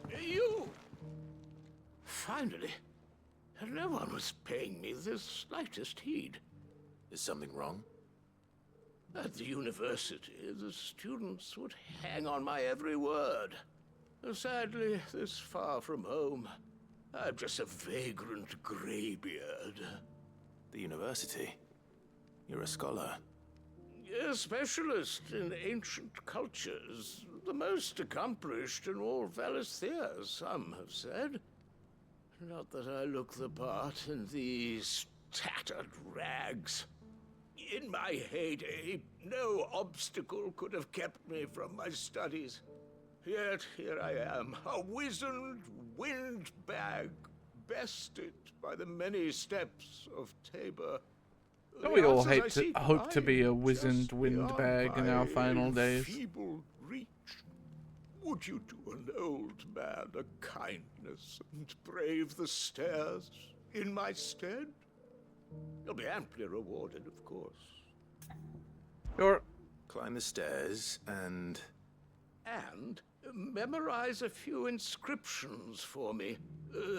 cracked. You! Finally. No one was paying me the slightest heed. Is something wrong? At the university, the students would hang on my every word. Sadly, this far from home, I'm just a vagrant greybeard. The university? You're a scholar. A specialist in ancient cultures. The most accomplished in all Valisthea, some have said. Not that I look the part in these tattered rags. In my heyday, no obstacle could have kept me from my studies. Yet here I am, a wizened windbag, bested by the many steps of Tabor. Don't we all hope to be a wizened windbag in our final days? Feeble reach. Would you do an old man a kindness and brave the stairs in my stead? You'll be amply rewarded, of course. Sure. Climb the stairs and memorize a few inscriptions for me,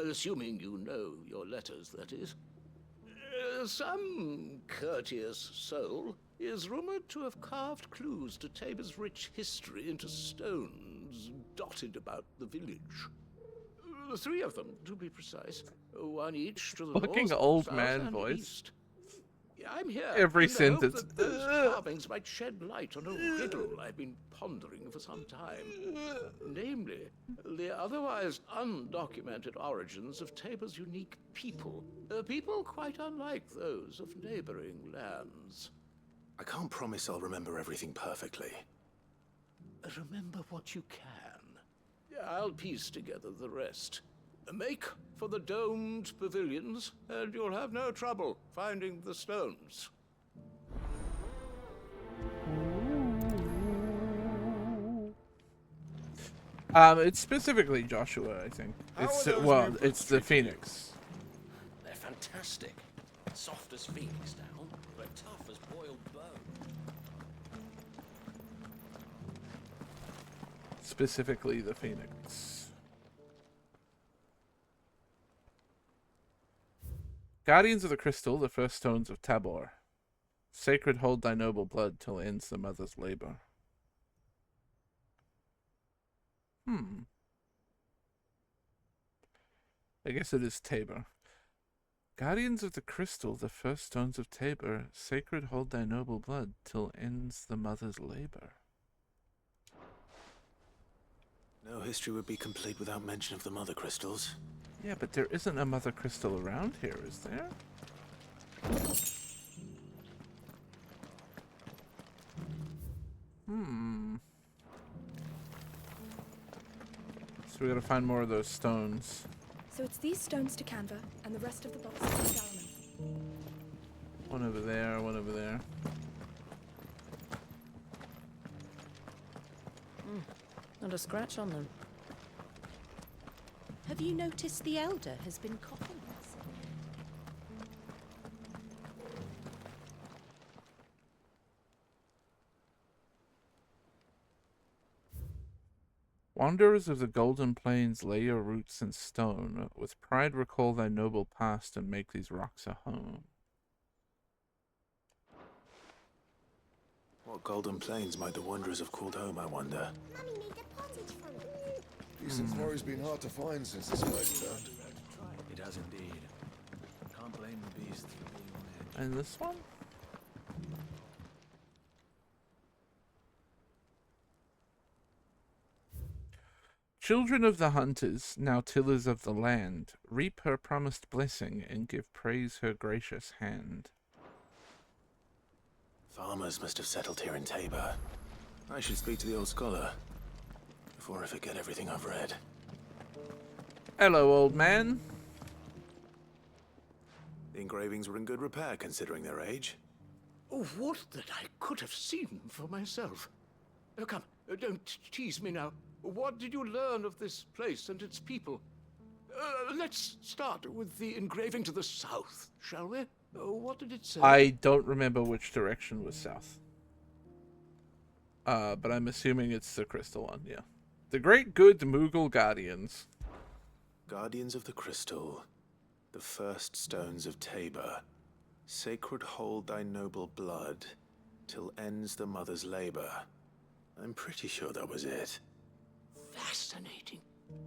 assuming you know your letters, that is. Some courteous soul is rumored to have carved clues to Tabor's rich history into stones dotted about the village. 3 of them, to be precise. One each to the Fucking north, old south, man and voice. east. I'm here Every in the hope sentence. that those carvings might shed light on a riddle I've been pondering for some time. Namely, the otherwise undocumented origins of Tabor's unique people. People quite unlike those of neighboring lands. I can't promise I'll remember everything perfectly. Remember what you can. I'll piece together the rest. Make for the domed pavilions, and you'll have no trouble finding the stones. It's specifically Jotchua, I think. It's it's the Phoenix. They're fantastic. Soft as phoenix down, but tough as boiled bone. Specifically the Phoenix. Guardians of the Crystal, the first stones of Tabor. Sacred hold thy noble blood till ends the mother's labor. I guess it is Tabor. Guardians of the Crystal, the first stones of Tabor. Sacred hold thy noble blood till ends the mother's labor. No history would be complete without mention of the mother crystals. Yeah, but there isn't a mother crystal around here, is there? So we gotta find more of those stones. So it's these stones to Canva, and the rest of the box to Salomon. One over there, one over there. Not a scratch on them. Have you noticed the Elder has been coughing? Wanderers of the Golden Plains, lay your roots in stone. With pride recall thy noble past and make these rocks a home. What Golden Plains might the Wanderers have called home, I wonder? Mummy made the pottage for me. Decent quarry's been hard to find since this place turned. It has indeed. Can't blame the beast for being on edge. And this one? Children of the hunters, now tillers of the land, reap her promised blessing and give praise her gracious hand. Farmers must have settled here in Tabor. I should speak to the old scholar before I forget everything I've read. Hello, old man. The engravings were in good repair considering their age. Oh, what that I could have seen for myself. Oh, come, don't tease me now. What did you learn of this place and its people? Let's start with the engraving to the south, shall we? What did it say? I don't remember which direction was south. But I'm assuming it's the crystal one, yeah. The great good Moogle Guardians. Guardians of the Crystal, the first stones of Tabor. Sacred hold thy noble blood, till ends the mother's labor. I'm pretty sure that was it. Fascinating.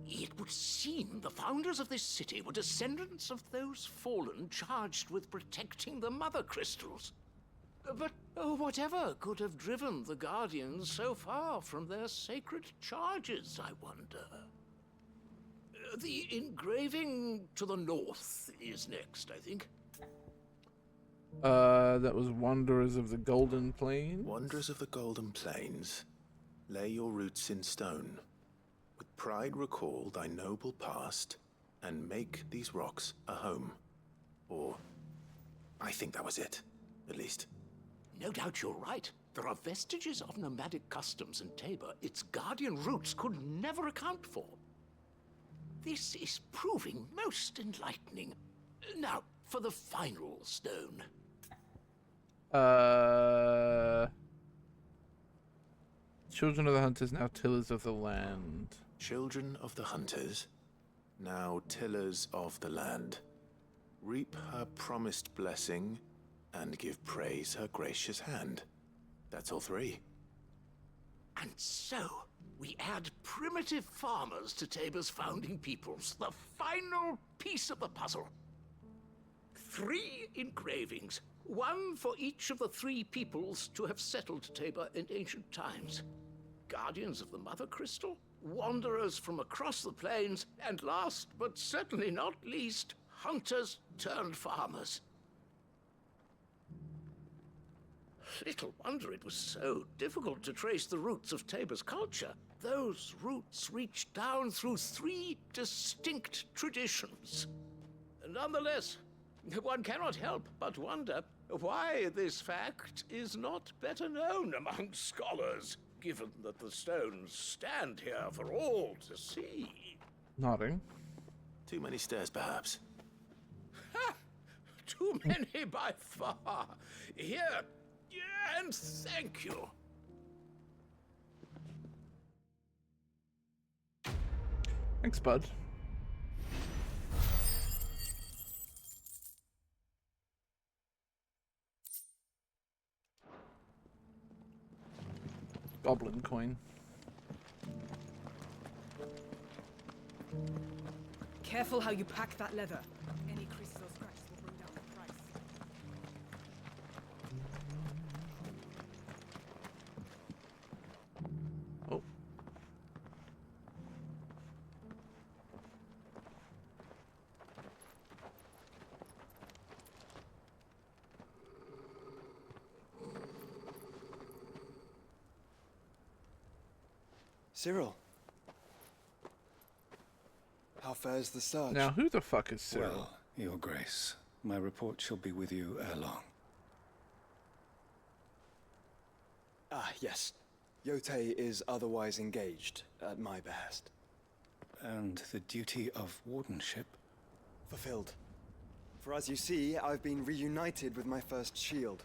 It would seem the founders of this city were descendants of those fallen charged with protecting the mother crystals. But whatever could have driven the Guardians so far from their sacred charges, I wonder? The engraving to the north is next, I think. That was Wanderers of the Golden Plains. Wanderers of the Golden Plains, lay your roots in stone. With pride recall thy noble past, and make these rocks a home. Or, I think that was it, at least. No doubt you're right. There are vestiges of nomadic customs in Tabor its guardian roots could never account for. This is proving most enlightening. Now, for the final stone. Children of the Hunters, now tillers of the land. Children of the Hunters, now tillers of the land. Reap her promised blessing, and give praise her gracious hand. That's all three. And so, we add primitive farmers to Tabor's founding peoples, the final piece of the puzzle. 3 engravings, one for each of the 3 peoples to have settled Tabor in ancient times. Guardians of the Mother Crystal, wanderers from across the plains, and last but certainly not least, hunters turned farmers. Little wonder it was so difficult to trace the roots of Tabor's culture. Those roots reach down through 3 distinct traditions. Nonetheless, one cannot help but wonder why this fact is not better known among scholars, given that the stones stand here for all to see. Nodding. Too many stairs, perhaps. Ha! Too many by far. Here, and thank you. Thanks, bud. Goblin coin. Careful how you pack that leather. Any creases or scratches will bring down the price. Oh. Cyril. How fares the search? Now, who the fuck is Cyril? Well, Your Grace, my report shall be with you ere long. Ah, yes. Yote is otherwise engaged, at my behest. And the duty of wardenship? Fulfilled. For as you see, I've been reunited with my first shield.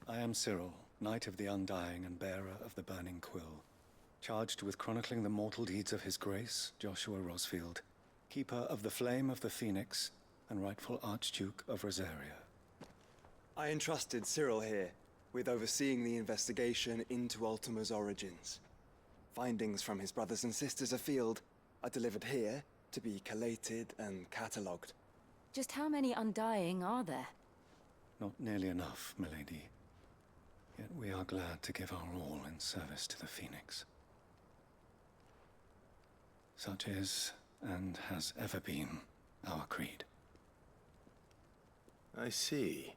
I am Cyril, Knight of the Undying and bearer of the Burning Quill, charged with chronicling the mortal deeds of His Grace, Jotchua Rosfield, Keeper of the Flame of the Phoenix, and rightful Archduke of Rosaria. I entrusted Cyril here with overseeing the investigation into Ultima's origins. Findings from his brothers and sisters afield are delivered here to be collated and catalogued. Just how many Undying are there? Not nearly enough, milady. Yet we are glad to give our all in service to the Phoenix. Such is, and has ever been, our creed. I see.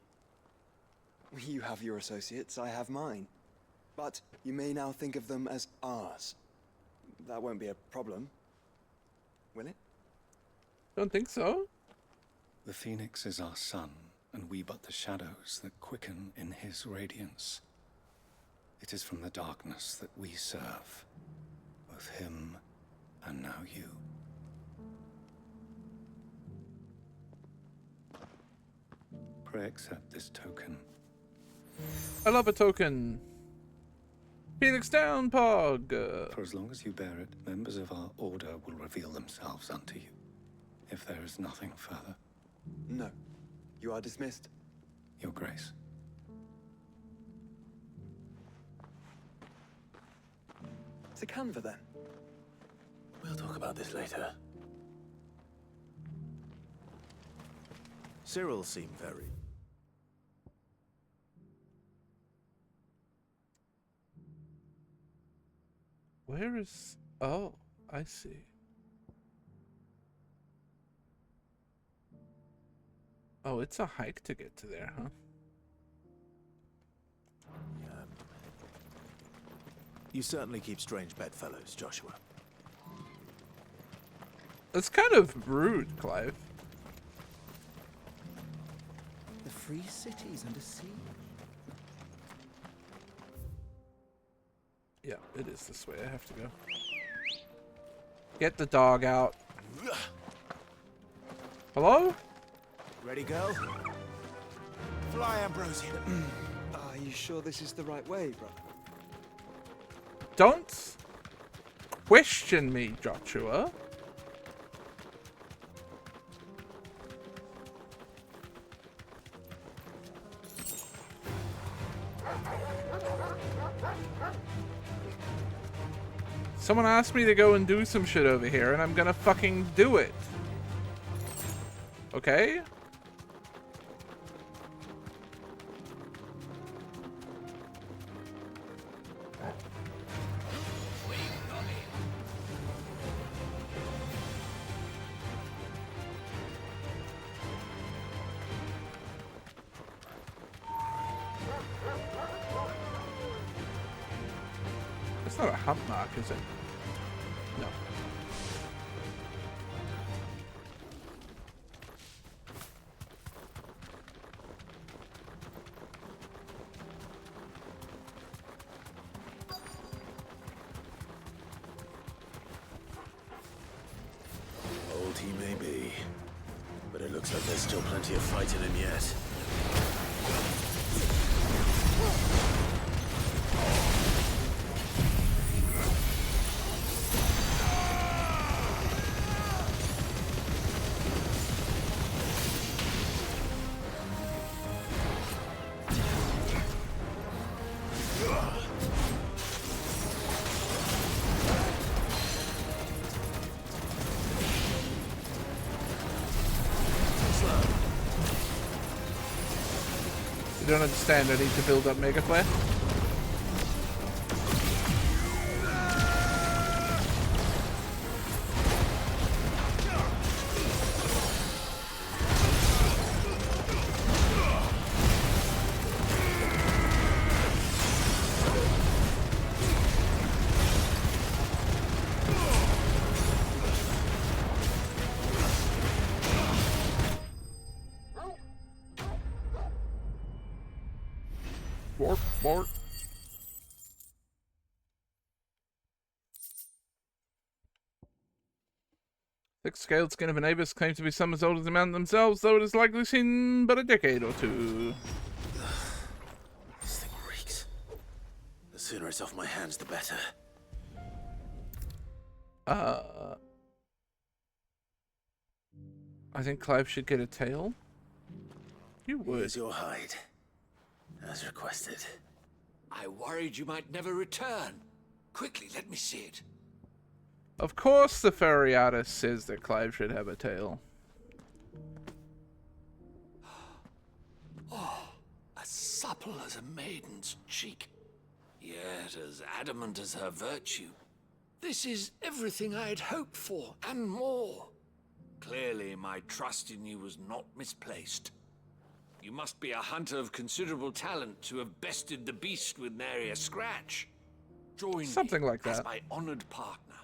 You have your associates, I have mine. But you may now think of them as ours. That won't be a problem, will it? Don't think so. The Phoenix is our sun, and we but the shadows that quicken in his radiance. It is from the darkness that we serve, both him and now you. Pray accept this token. I love a token. Phoenix down, Pog. For as long as you bear it, members of our order will reveal themselves unto you. If there is nothing further. No. You are dismissed. Your Grace. To Canva, then. We'll talk about this later. Cyril seemed very... Where is... Oh, I see. Oh, it's a hike to get to there, huh? You certainly keep strange bedfellows, Joshua. That's kind of rude, Clive. The free cities under sea. Yeah, it is this way. I have to go. Get the dog out. Hello? Ready, go? Fly, Ambrosian. Are you sure this is the right way, brother? Don't question me, Jotchua. Someone asked me to go and do some shit over here, and I'm gonna fucking do it. Okay? That's not a hump mark, is it? No. Old he may be, but it looks like there's still plenty of fight in him yet. You don't understand, I need to build up Mega Flare. Bork. Thick-scaled skin of an Avis claims to be some as old as the mountain themselves, though it is likely seen but a decade or two. This thing reeks. The sooner it's off my hands, the better. I think Clive should get a tail. You would. Here's your hide, as requested. I worried you might never return. Quickly, let me see it. Of course the fairy artist says that Clive should have a tail. Oh, as supple as a maiden's cheek, yet as adamant as her virtue. This is everything I had hoped for, and more. Clearly, my trust in you was not misplaced. You must be a hunter of considerable talent to have bested the beast with nary a scratch. Join Something me like as that. my honored partner.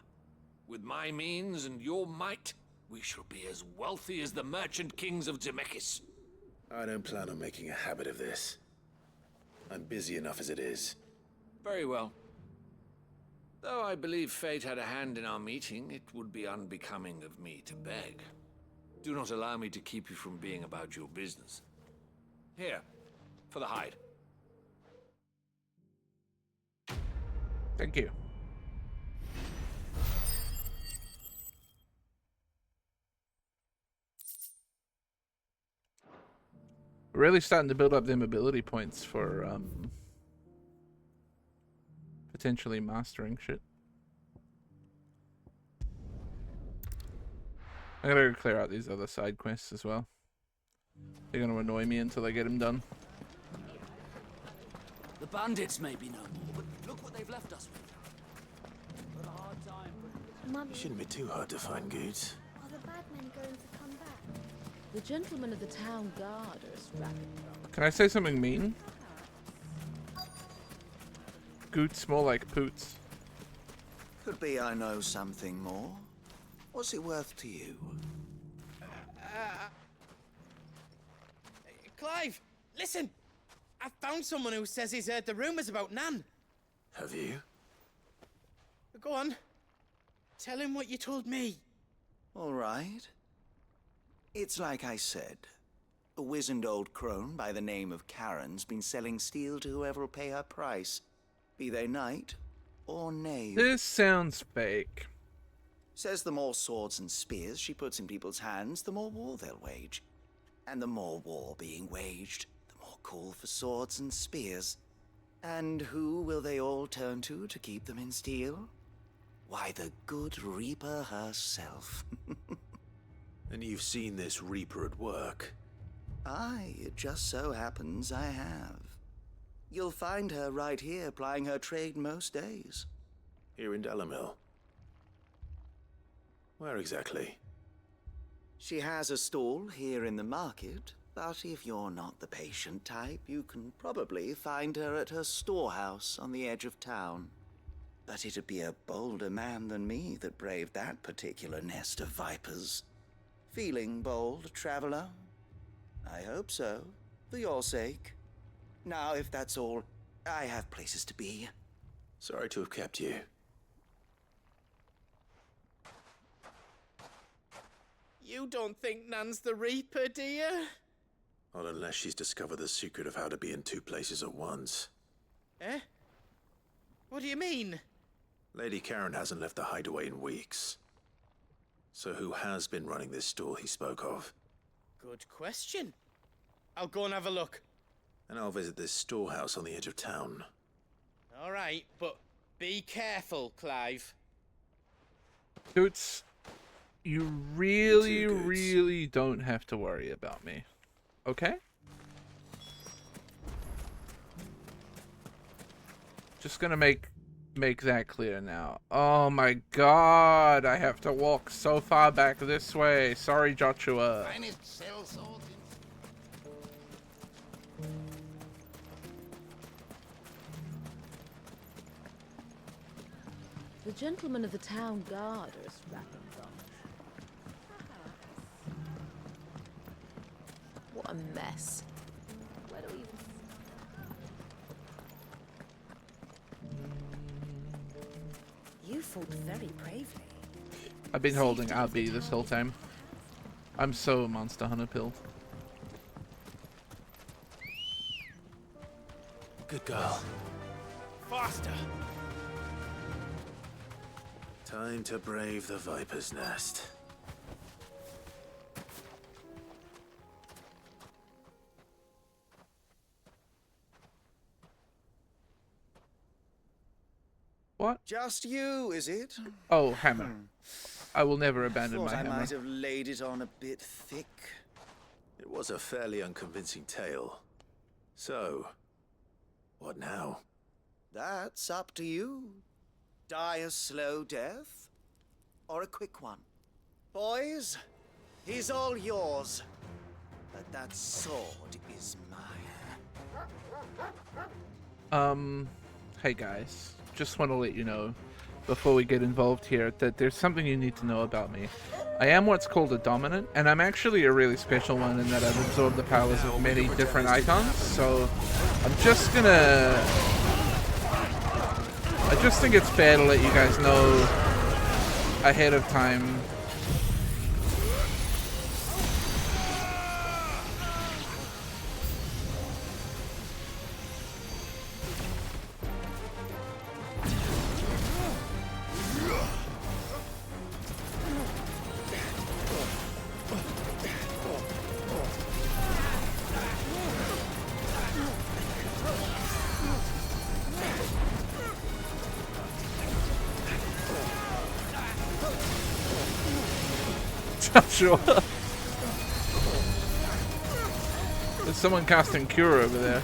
With my means and your might, we shall be as wealthy as the merchant kings of Zemeckis. I don't plan on making a habit of this. I'm busy enough as it is. Very well. Though I believe fate had a hand in our meeting, it would be unbecoming of me to beg. Do not allow me to keep you from being about your business. Here, for the hide. Thank you. We're really starting to build up them ability points for potentially mastering shit. I gotta clear out these other side quests as well. They're gonna annoy me until I get them done. The bandits may be no more, but look what they've left us with. But a hard time. It shouldn't be too hard to find goods. Are the bad men going to come back? The gentlemen of the town guard are strapping up. Can I say something mean? Goots more like poots. Could be I know something more. What's it worth to you? Clive, listen! I found someone who says he's heard the rumors about Nan. Have you? Go on. Tell him what you told me. All right. It's like I said. A wizened old crone by the name of Karen's been selling steel to whoever will pay her price. Be they knight or knave. This sounds fake. Says the more swords and spears she puts in people's hands, the more war they'll wage. And the more war being waged, the more call for swords and spears. And who will they all turn to keep them in steel? Why, the good Reaper herself. And you've seen this Reaper at work? Aye, it just so happens I have. You'll find her right here plying her trade most days. Here in Delamil? Where exactly? She has a stall here in the market, but if you're not the patient type, you can probably find her at her storehouse on the edge of town. But it'd be a bolder man than me that braved that particular nest of vipers. Feeling bold, traveler? I hope so, for your sake. Now, if that's all, I have places to be. Sorry to have kept you. You don't think Nan's the Reaper, do you? Not unless she's discovered the secret of how to be in two places at once. Eh? What do you mean? Lady Karen hasn't left the hideaway in weeks. So who has been running this stall he spoke of? Good question. I'll go and have a look. And I'll visit this storehouse on the edge of town. All right, but be careful, Clive. Goots, you really don't have to worry about me. Okay? Just gonna make that clear now. Oh my god, I have to walk so far back this way. Sorry, Jotchua. Finest cell swords The gentlemen of the town guard are strapping up. What a mess. Where do we even... You fought very bravely. I've been holding RB this whole time. I'm so Monster Hunter pilled. Good girl. Faster! Time to brave the Viper's Nest. What? Just you, is it? Oh, hammer. I will never abandon Thought my I hammer. might have laid it on a bit thick. It was a fairly unconvincing tale. So, what now? That's up to you. Die a slow death, or a quick one. Boys, he's all yours. but that sword is mine. Hey guys, just want to let you know, before we get involved here, that there's something you need to know about me. I am what's called a dominant, and I'm actually a really special one in that I've absorbed the powers of many different icons, so I'm just gonna... I just think it's fair to let you guys know ahead of time. Jotchua. There's someone casting Cure over there.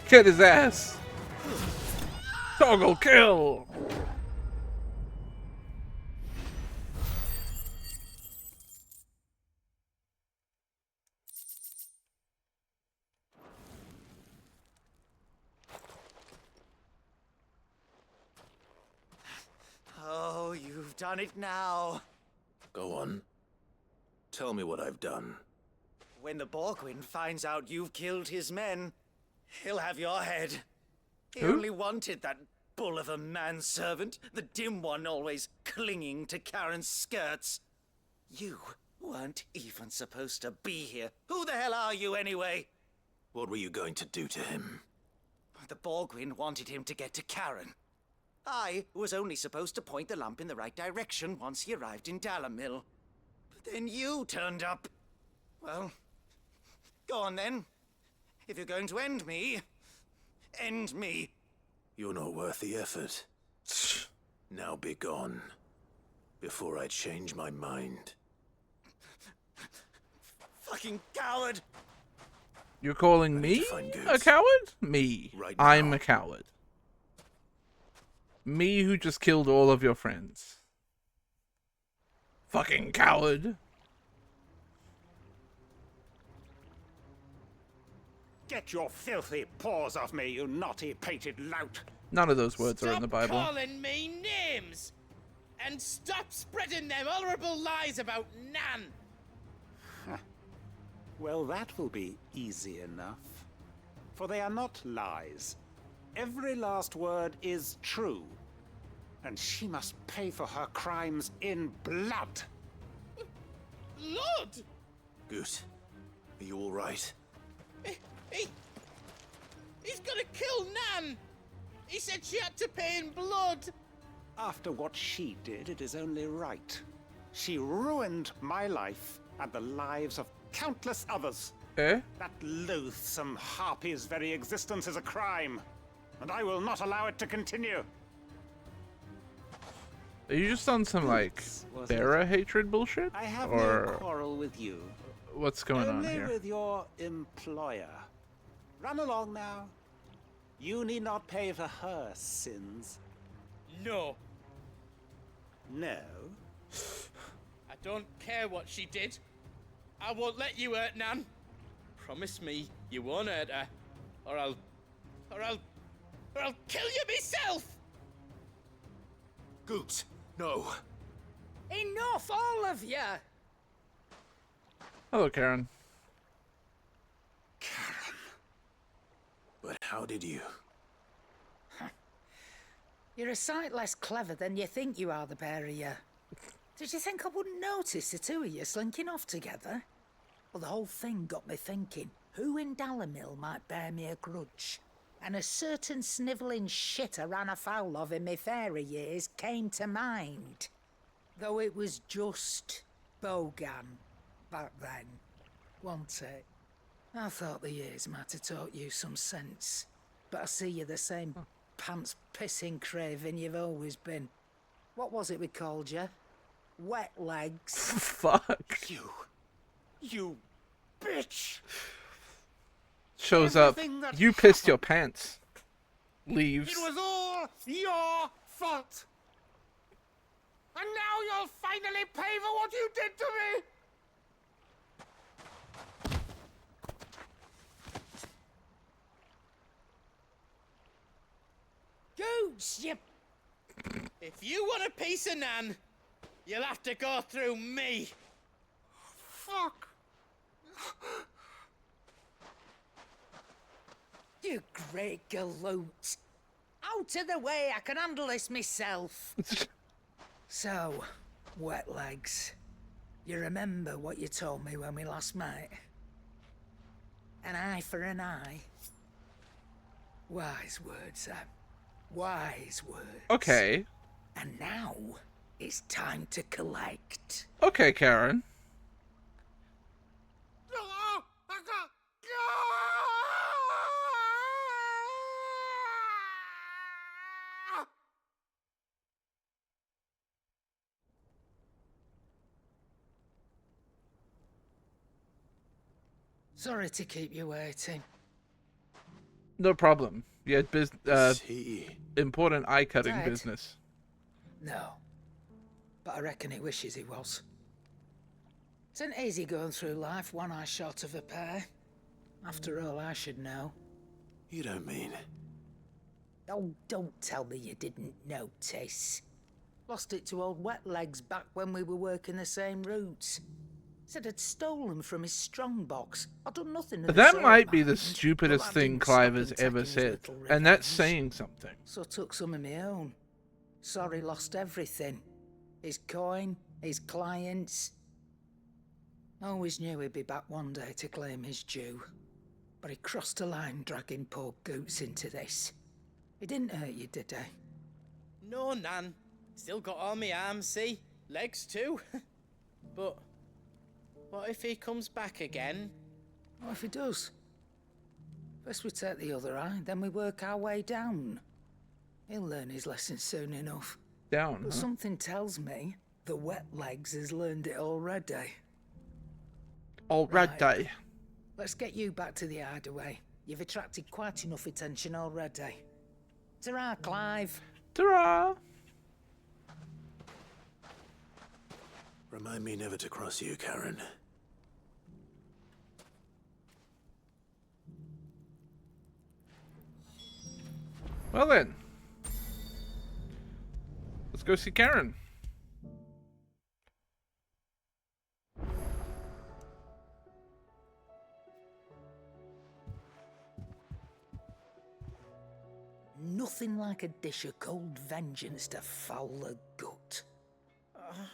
Get his ass! Toggle kill! Oh, you've done it now. Go on. Tell me what I've done. When the Borgwyn finds out you've killed his men, he'll have your head. He only wanted that bull of a manservant, the dim one always clinging to Karen's skirts. You weren't even supposed to be here. Who the hell are you anyway? What were you going to do to him? The Borgwyn wanted him to get to Karen. I was only supposed to point the lamp in the right direction once he arrived in Dalamil. But then you turned up. Well, go on then. If you're going to end me, end me. You're not worth the effort. Now be gone, before I change my mind. Fucking coward! You're calling me a coward? Me. Right I'm a coward. Me who just killed all of your friends. Fucking coward. Get your filthy paws off me, you naughty-pated lout! None of those words are in the Bible. Stop calling me names! And stop spreading them horrible lies about Nan! Well, that will be easy enough. For they are not lies. Every last word is true. And she must pay for her crimes in blood. Blood? Goot, are you all right? He's gonna kill Nan! He said she had to pay in blood! After what she did, it is only right. She ruined my life and the lives of countless others. Eh? That loathsome harpy's very existence is a crime, and I will not allow it to continue. Are you just on some, like, Bera hatred bullshit? I have or no quarrel with you. What's going on Only here? with your employer. Run along now. You need not pay for her sins. No. No? I don't care what she did. I won't let you hurt Nan. Promise me you won't hurt her, or I'll kill you myself! Goot, no. Enough, all of you! Hello, Karen. But how did you? You're a sight less clever than you think you are, the pair of you. Did you think I wouldn't notice the two of you slinking off together? Well, the whole thing got me thinking, who in Dalamil might bear me a grudge? And a certain snivelling shit I ran afoul of in my fairy years came to mind. Though it was just Bogan back then, wasn't it? I thought the years might have taught you some sense. But I see you're the same pants-pissing craven you've always been. What was it we called you? Wet legs. Fuck. You bitch! Shows up. You pissed your pants. Leaves. It was all your fault. And now you'll finally pay for what you did to me! Goose, you... If you want a piece of Nan, you'll have to go through me. Fuck. You great galoot. Out of the way, I can handle this myself. So, wet legs. You remember what you told me when we last met? An eye for an eye. Wise words, Sam. Wise words. Okay. And now, it's time to collect. Okay, Karen. Sorry to keep you waiting. No problem. You had important eye-cutting Dead? business. No. But I reckon he wishes he was. It isn't easy going through life one eye short of a pair. After all, I should know. You don't mean... Oh, don't tell me you didn't notice. Lost it to old Wet Legs back when we were working the same routes. Said I'd stolen from his strongbox. I'd done nothing of the That sort, might be mind. the stupidest Well, I thing didn't Clive stop has him ever taking his said. little And that's revenge. saying something. So took some of my own. Sorry, lost everything. His coin, his clients. Always knew he'd be back one day to claim his due. But he crossed a line dragging poor Goots into this. He didn't hurt you, did he? No, Nan. Still got all my arms, see? Legs too. But what if he comes back again? What if he does? First we take the other eye, then we work our way down. He'll learn his lesson soon enough. Down, But huh? something tells me the Wet Legs has learned it already. Already. Let's get you back to the hideaway. You've attracted quite enough attention already. Ta-ra, Clive. Ta-ra. Remind me never to cross you, Karen. Well then. Let's go see Karen. Nothing like a dish of cold vengeance to foul the gut.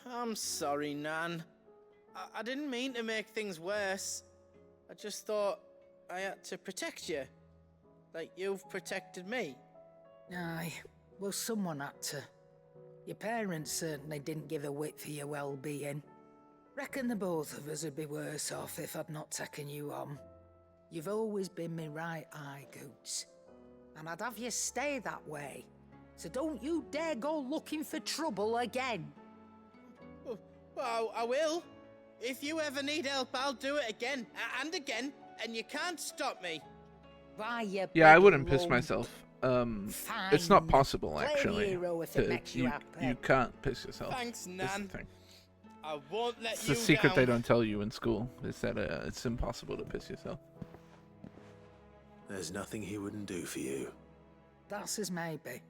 I'm sorry, Nan. I didn't mean to make things worse. I just thought I had to protect you. Like you've protected me. Aye, well, someone had to. Your parents certainly didn't give a whit for your well-being. Reckon the both of us would be worse off if I'd not taken you on. You've always been me right eye, Goots. And I'd have you stay that way. So don't you dare go looking for trouble again. Well, I will. If you ever need help, I'll do it again and again, and you can't stop me. Why, you Yeah, I big wouldn't piss lump. myself. It's not Fine. possible, Play the actually. hero if it makes you happy. You can't piss yourself. Thanks, That's the Nan. thing. I won't let It's you the secret down. they don't tell you in school. Is that it's impossible to piss yourself. There's nothing he wouldn't do for you. That's as maybe.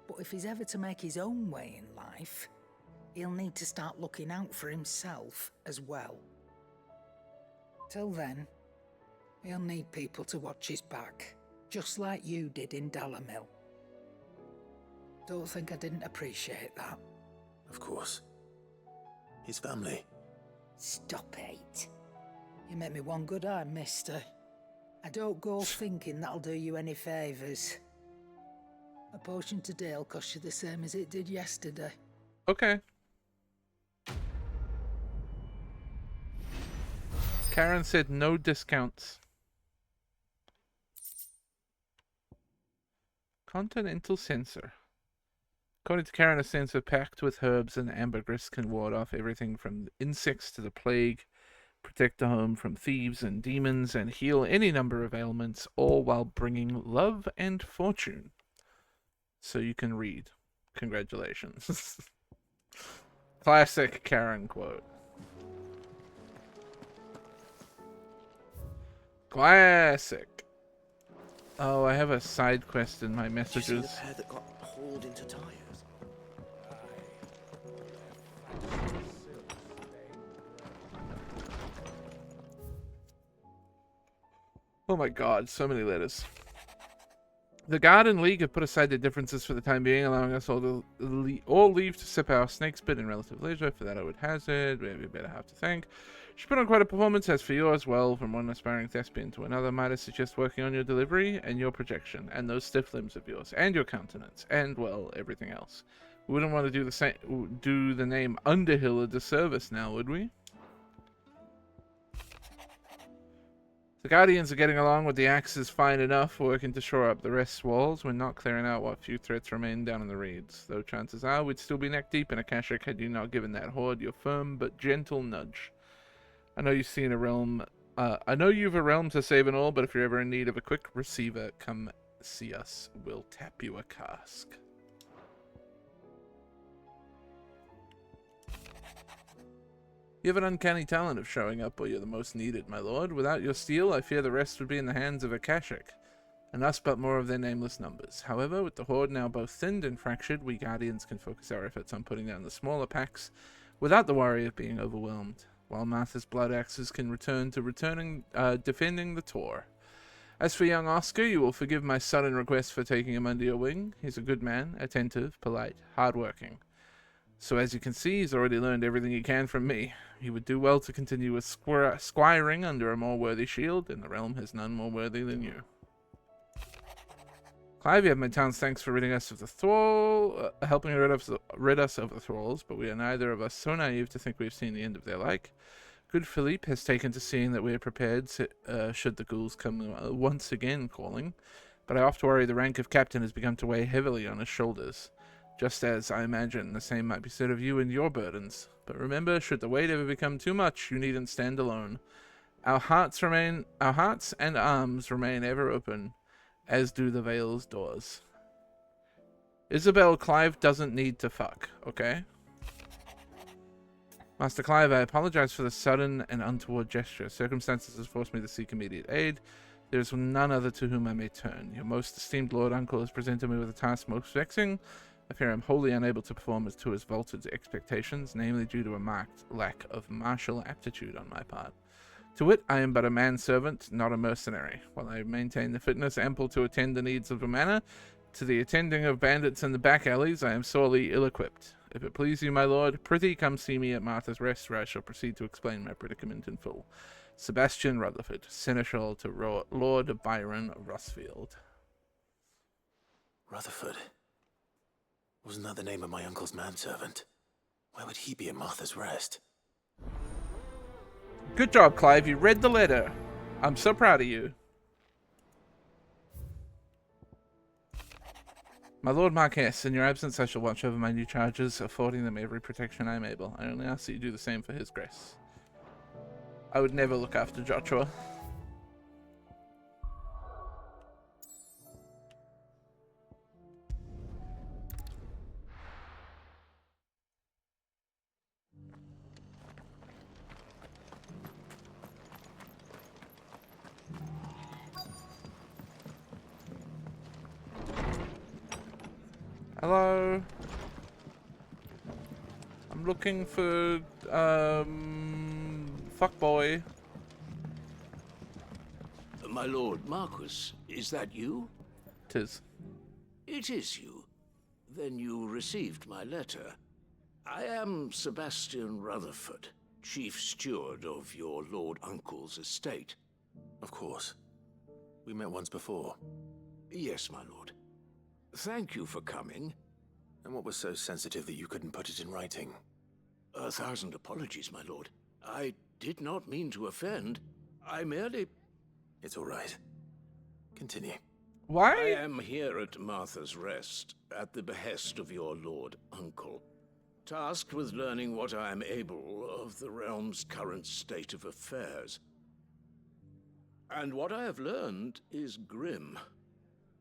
But if he's ever to make his own way in life, he'll need to start looking out for himself as well. Till then, he'll need people to watch his back, just like you did in Dalamil. Don't think I didn't appreciate that. Of course. His family. Stop it. You make me one good eye, mister. I don't go thinking that'll do you any favours. A potion today'll cost you the same as it did yesterday. Okay. Karen said no discounts. Continental sensor. According to Karen, a sensor packed with herbs and ambergris can ward off everything from insects to the plague, protect the home from thieves and demons, and heal any number of ailments, all while bringing love and fortune. So you can read. Congratulations. Classic Karen quote. Classic. Oh, I have a side quest in my messages. Did you see the pair that got hauled into tires? Oh my god, so many letters. The Garden League have put aside their differences for the time being, allowing us all to all leave to sip our snake's bit in relative leisure. For that I would hazard, we better have to thank. She put on quite a performance. As for yours, well, from one aspiring thespian to another, might I suggest working on your delivery and your projection, and those stiff limbs of yours, and your countenance, and, well, everything else. We wouldn't want to do the name Underhill a disservice now, would we? The Guardians are getting along with the axes fine enough, working to shore up the rest's walls. We're not clearing out what few threats remain down in the reeds, though chances are we'd still be neck deep in Akashic had you not given that horde your firm but gentle nudge. I know you've seen a realm. I know you've a realm to save and all, but if you're ever in need of a quick receiver, come see us. We'll tap you a cask. You have an uncanny talent of showing up where you're the most needed, my lord. Without your steel, I fear the rest would be in the hands of Akashic, and us but more of their nameless numbers. However, with the horde now both thinned and fractured, we Guardians can focus our efforts on putting down the smaller packs without the worry of being overwhelmed, while Martha's blood axes can return to defending the Tor. As for young Oscar, you will forgive my sudden request for taking him under your wing. He's a good man, attentive, polite, hard-working. So as you can see, he's already learned everything he can from me. He would do well to continue with squiring under a more worthy shield, and the realm has none more worthy than you. Clive, you have my town's thanks for ridding us of the thrall, helping rid us of the thralls, but we are neither of us so naive to think we've seen the end of their like. Good Philippe has taken to seeing that we are prepared should the ghouls come once again calling, but I oft worry the rank of captain has begun to weigh heavily on his shoulders. Just as, I imagine, the same might be said of you and your burdens. But remember, should the weight ever become too much, you needn't stand alone. Our hearts and arms remain ever open, as do the Vale's doors. Isabel, Clive doesn't need to fuck, okay? Master Clive, I apologize for the sudden and untoward gesture. Circumstances have forced me to seek immediate aid. There is none other to whom I may turn. Your most esteemed Lord Uncle has presented me with a task most vexing. I fear I'm wholly unable to perform as to his vaulted expectations, namely due to a marked lack of martial aptitude on my part. To wit, I am but a manservant, not a mercenary. While I maintain the fitness ample to attend the needs of a manor, to the attending of bandits in the back alleys I am sorely ill-equipped. If it please you, my lord, prithee come see me at Martha's Rest, where I shall proceed to explain my predicament in full. Sebastian Rutherford, Seneschal to Lord Byron Rosfield. Rutherford? Wasn't that the name of my uncle's manservant? Why would he be at Martha's Rest? Good job, Clive. You read the letter. I'm so proud of you. My Lord Marquess, in your absence I shall watch over my new charges, affording them every protection I am able. I only ask that you do the same for his grace. I would never look after Jotchua. Hello. I'm looking for, fuckboy. My lord Marquis, is that you? 'Tis. It is you. Then you received my letter. I am Sebastian Rutherford, chief steward of your lord uncle's estate. Of course. We met once before. Yes, my lord. Thank you for coming. And what was so sensitive that you couldn't put it in writing? 1,000 apologies, my lord. I did not mean to offend. I merely... It's all right. Continue. Why? I am here at Martha's Rest, at the behest of your lord uncle, tasked with learning what I am able of the realm's current state of affairs. And what I have learned is grim.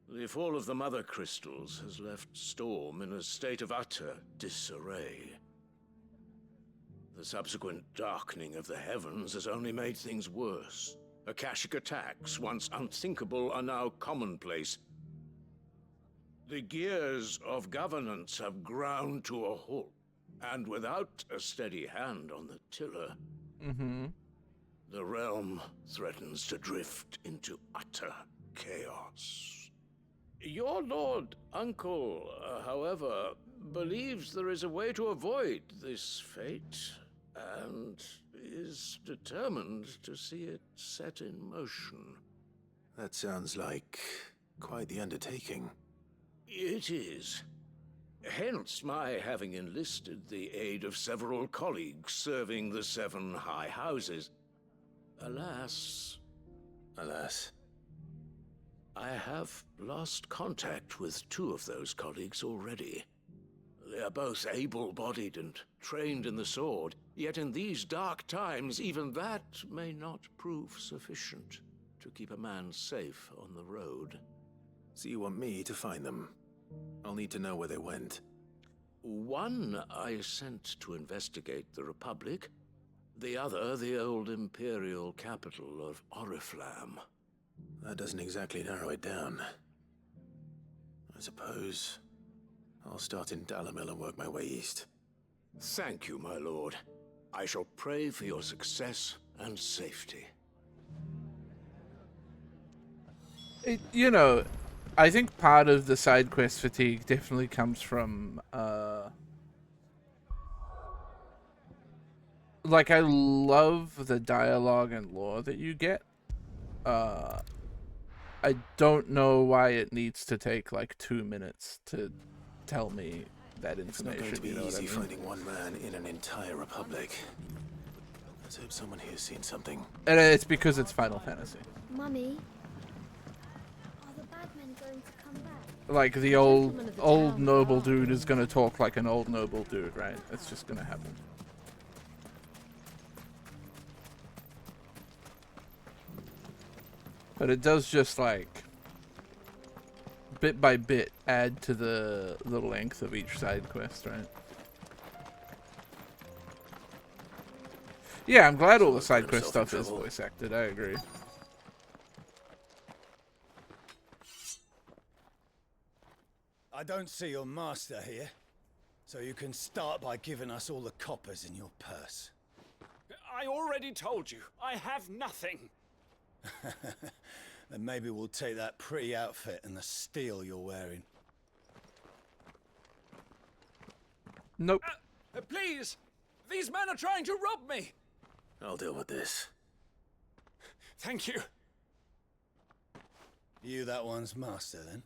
The fall of the Mother Crystals has left Storm in a state of utter disarray. The subsequent darkening of the heavens has only made things worse. Akashic attacks, once unthinkable, are now commonplace. The gears of governance have ground to a halt, and without a steady hand on the tiller, the realm threatens to drift into utter chaos. Your lord uncle, however, believes there is a way to avoid this fate, and is determined to see it set in motion. That sounds like quite the undertaking. It is. Hence my having enlisted the aid of several colleagues serving the 7 high houses. Alas, I have lost contact with 2 of those colleagues already. They are both able-bodied and trained in the sword, yet in these dark times, even that may not prove sufficient to keep a man safe on the road. So you want me to find them? I'll need to know where they went. One I sent to investigate the Republic, the other the old Imperial capital of Oriflamme. That doesn't exactly narrow it down. I suppose I'll start in Dalamil and work my way east. Thank you, my lord. I shall pray for your success and safety. You know, I think part of the side quest fatigue definitely comes from, like, I love the dialogue and lore that you get. I don't know why it needs to take, like, 2 minutes to tell me that information. It's not going to be you know easy what I mean? finding one man in an entire republic. Let's hope someone here's seen something. And it's because it's Final Fantasy. Mummy, are the bad men going to come back? Like, the old noble dude is gonna talk like an old noble dude, right? It's just gonna happen. But it does just, like, bit by bit add to the length of each side quest, right? Yeah, I'm glad all the side quest stuff is voice acted, I agree. I don't see your master here, so you can start by giving us all the coppers in your purse. I already told you, I have nothing. Then maybe we'll take that pretty outfit and the steel you're wearing. Nope. Please! These men are trying to rob me! I'll deal with this. Thank you. You that one's master, then?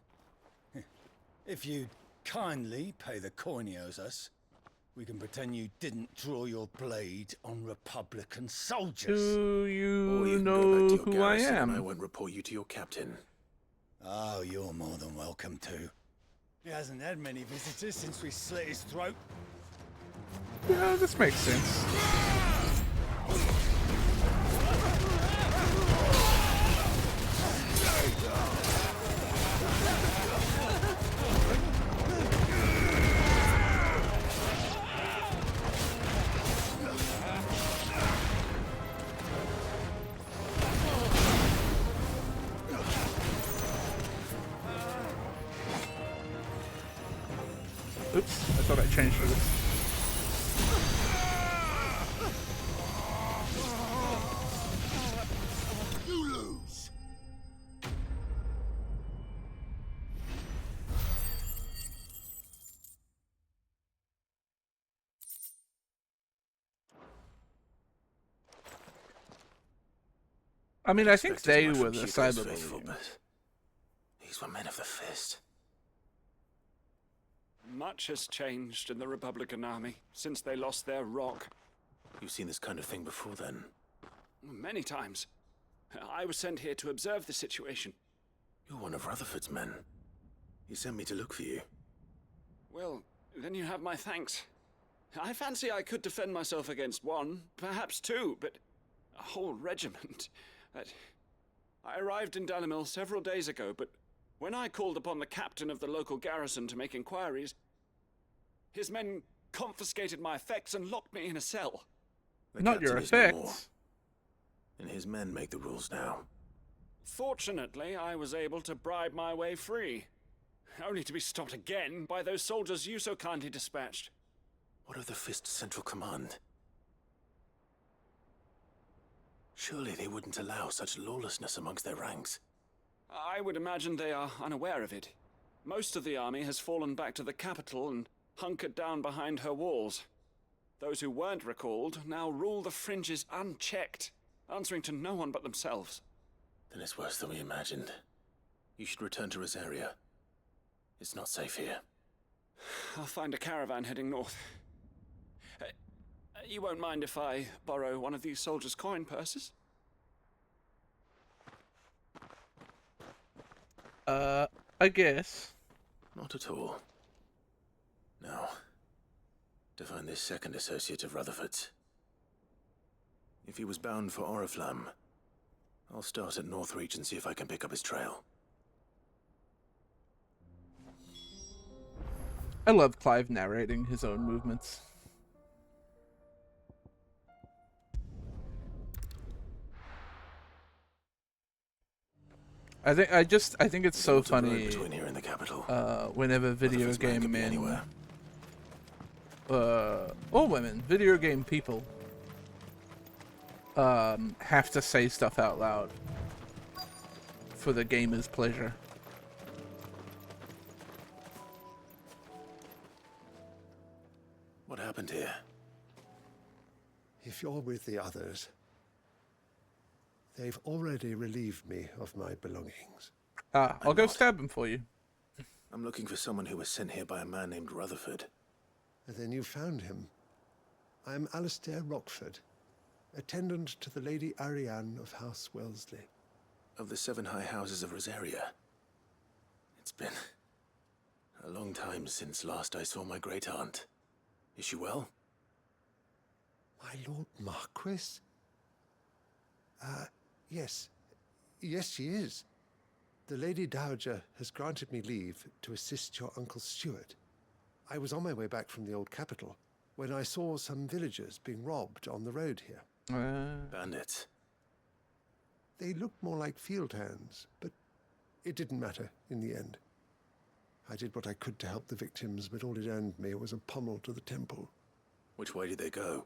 If you'd kindly pay the coin he owes us, we can pretend you didn't draw your blade on Republican soldiers. Do you Or you can know go back to your who I garrison am? and I won't report you to your captain. Oh, you're more than welcome to. He hasn't had many visitors since we slit his throat. Yeah, this makes sense. Oops, I thought I changed for this. You lose. I mean, I think Expect as they much were from the Hugo's cyber faithful, bullying. but these were men of the fist. Much has changed in the Republican army since they lost their rock. You've seen this kind of thing before, then? Many times. I was sent here to observe the situation. You're one of Rutherford's men. He sent me to look for you. Well, then you have my thanks. I fancy I could defend myself against one, perhaps two, but a whole regiment. I arrived in Dalimil several days ago, but when I called upon the captain of the local garrison to make inquiries, his men confiscated my effects and locked me in a cell. Not your effects. And his men make the rules now. Fortunately, I was able to bribe my way free, only to be stopped again by those soldiers you so kindly dispatched. What of the Fist's Central Command? Surely they wouldn't allow such lawlessness amongst their ranks. I would imagine they are unaware of it. Most of the army has fallen back to the capital and hunkered down behind her walls. Those who weren't recalled now rule the fringes unchecked, answering to no one but themselves. Then it's worse than we imagined. You should return to Rosaria. It's not safe here. I'll find a caravan heading north. You won't mind if I borrow one of these soldiers' coin purses? I guess. Not at all. Now, to find this second associate of Rutherford's. If he was bound for Oriflamme, I'll start at Northreach and see if I can pick up his trail. I love Clive narrating his own movements. I think it's so funny between here and the capital. Whenever video game men or women, video game people have to say stuff out loud for the gamer's pleasure. What happened here? If you're with the others, they've already relieved me of my belongings. I'll go stab him for you. I'm looking for someone who was sent here by a man named Rutherford. And then you found him. I'm Alistair Rockford, attendant to the Lady Ariane of House Wellesley. Of the 7 high houses of Rosaria. It's been a long time since last I saw my great-aunt. Is she well? My Lord Marquis? Yes. Yes, she is. The Lady Dowager has granted me leave to assist your Uncle Stuart. I was on my way back from the old capital when I saw some villagers being robbed on the road here. Bandits. They looked more like field hands, but it didn't matter in the end. I did what I could to help the victims, but all it earned me was a pommel to the temple. Which way did they go?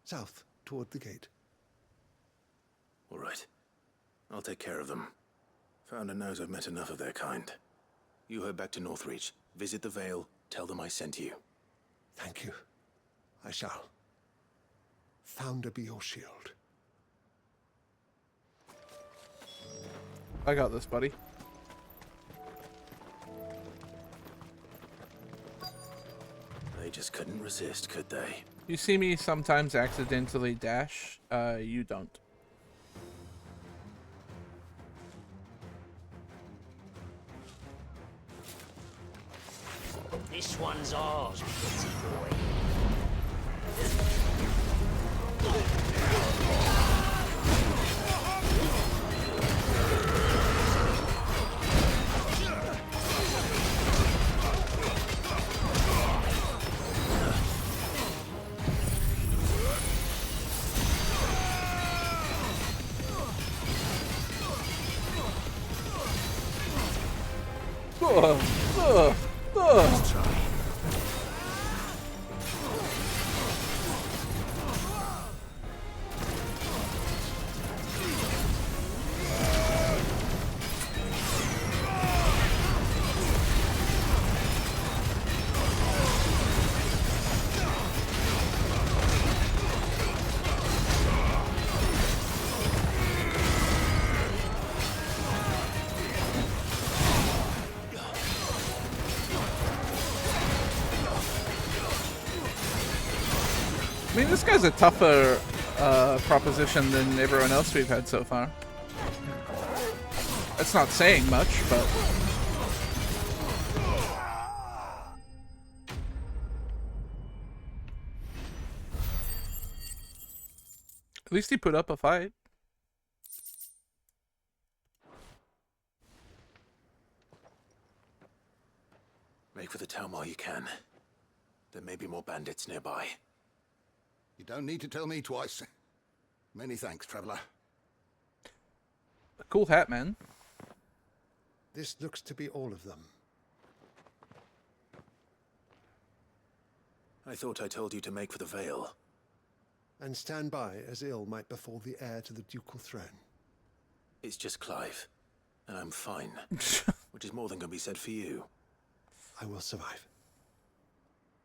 South, toward the gate. All right. I'll take care of them. Founder knows I've met enough of their kind. You head back to Northreach, visit the Vale, tell them I sent you. Thank you. I shall. Founder be your shield. I got this, buddy. They just couldn't resist, could they? You see me sometimes accidentally dash, you don't. This one's ours, pretty boy. I mean, this guy's a tougher proposition than everyone else we've had so far. That's not saying much, but... At least he put up a fight. Make for the town while you can. There may be more bandits nearby. You don't need to tell me twice. Many thanks, traveler. A cool hat, man. This looks to be all of them. I thought I told you to make for the Vale. And stand by as ill might befall the heir to the ducal throne. It's just Clive, and I'm fine. Which is more than can be said for you. I will survive.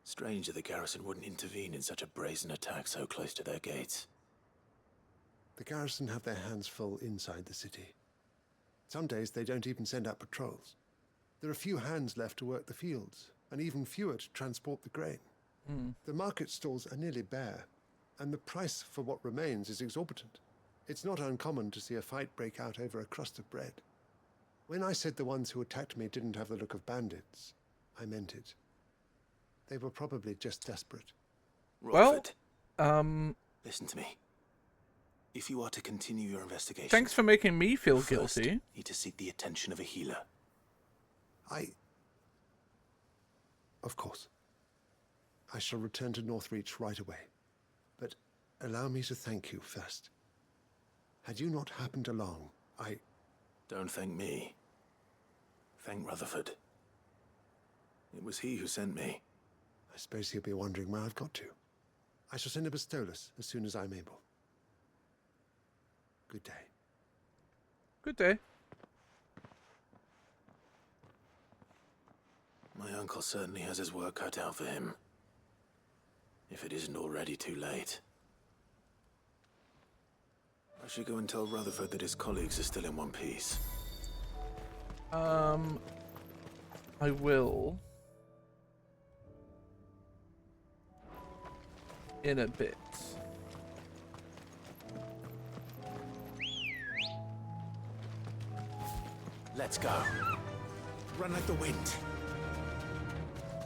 Strange that the garrison wouldn't intervene in such a brazen attack so close to their gates. The garrison have their hands full inside the city. Some days they don't even send out patrols. There are few hands left to work the fields, and even fewer to transport the grain. The market stalls are nearly bare, and the price for what remains is exorbitant. It's not uncommon to see a fight break out over a crust of bread. When I said the ones who attacked me didn't have the look of bandits, I meant it. They were probably just desperate. Rockford, listen to me. If you are to continue your investigation... Thanks for making me feel guilty. You need to seek the attention of a healer. Of course. I shall return to Northreach right away. But allow me to thank you first. Had you not happened along, Don't thank me. Thank Rutherford. It was he who sent me. I suppose he'll be wondering where I've got to. I shall send a Bistolus as soon as I'm able. Good day. Good day. My uncle certainly has his work cut out for him. If it isn't already too late. I should go and tell Rutherford that his colleagues are still in one piece. I will. In a bit. Let's go. Run like the wind.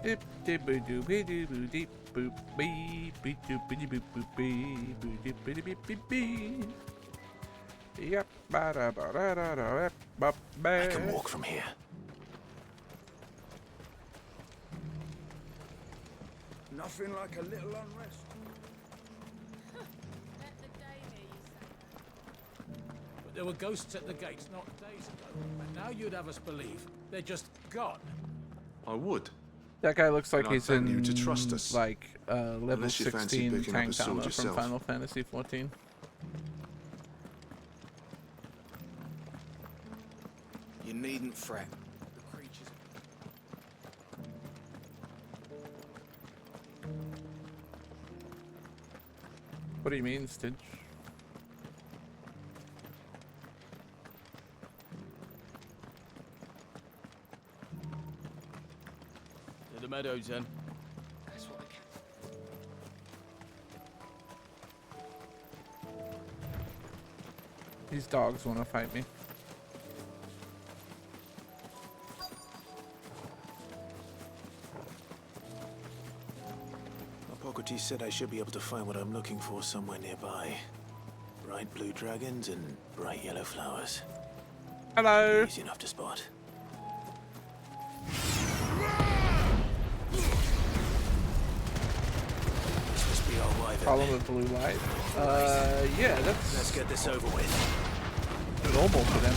Dip dip boo doo bee doo boo deep boop bee bee doo bee doo boop boop bee boo doo bee doo bee bee bee. Yep, ba da ba da da da ba ba. I can walk from here. Nothing like a little unrest. But there were ghosts at the gates not days ago, and now you'd have us believe they're just gone. I would. That guy looks like And he's I'd thank in you to trust us. like level Unless you fancy 16 picking up a tank sword armor from yourself. Final Fantasy 14. You needn't fret. The creatures... What do you mean, Stitch? To the meadows, then. That's what I can. These dogs want to fight me. Hippocrates said I should be able to find what I'm looking for somewhere nearby. Bright blue dragons and bright yellow flowers. Hello. Easy enough to spot. This must be our wyvern. Follow the blue light. Yeah, that's... Let's get this over with. Normal for them.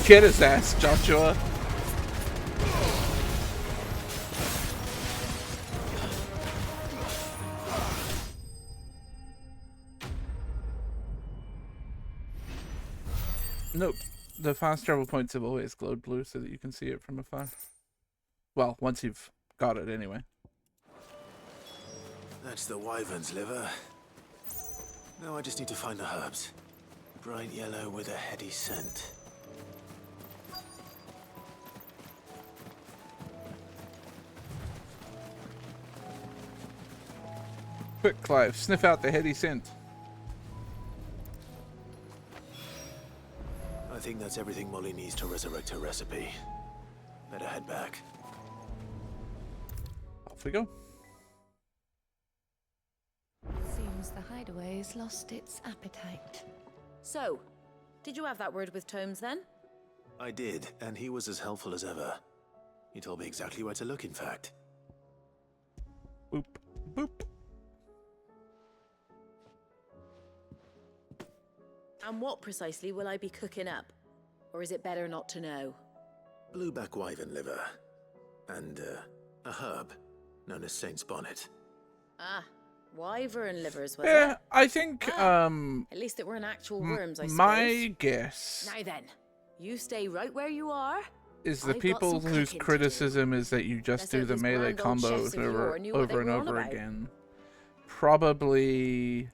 Get his ass, Jotchua. Nope. The fast travel points have always glowed blue so that you can see it from afar. Well, once you've got it anyway. That's the wyvern's liver. Now I just need to find the herbs. Bright yellow with a heady scent. Quick, Clive, sniff out the heady scent. I think that's everything Molly needs to resurrect her recipe. Better head back. Off we go. Seems the hideaway's lost its appetite. So, did you have that word with Tomes then? I did, and he was as helpful as ever. He told me exactly where to look, in fact. Boop, boop. And what precisely will I be cooking up? Or is it better not to know? Blueback wyvern liver. And, a herb known as Saint's Bonnet. Ah, wyvern livers, was Yeah, it? I think, At least it weren't actual worms, I suppose. my guess Now then, you stay right where you are. is the I've got people some whose cooking to criticism is that you just Let's do hope the these melee grand old combos chefs of over, yore knew what they over and were on over about. again probably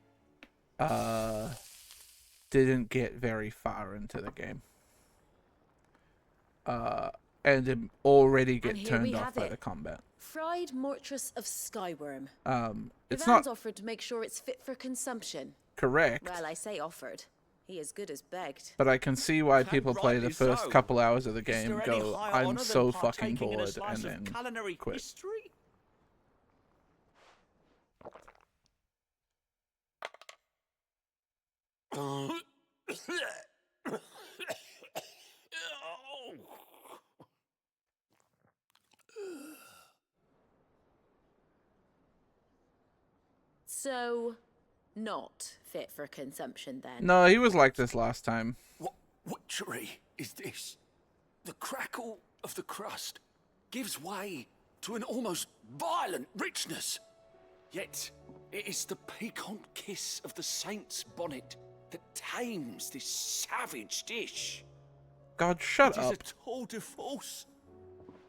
didn't get very far into the game. And already And get here turned we off have by it. the combat. Fried mortress of skyworm. It's Ivan's not offered to make sure it's fit for consumption. correct, Well, I say offered. He as good as begged. but I can see why people play the rightly first so. couple hours of the Is game, there any go, higher I'm honour so than fucking partaking in a bored, slice and of then culinary quit. history? So, not fit for consumption then. No, he was like this last time. What witchery is this? The crackle of the crust gives way to an almost violent richness. Yet, it is the piquant kiss of the saint's bonnet that tames this savage dish. God, shut It is up. a tour de force.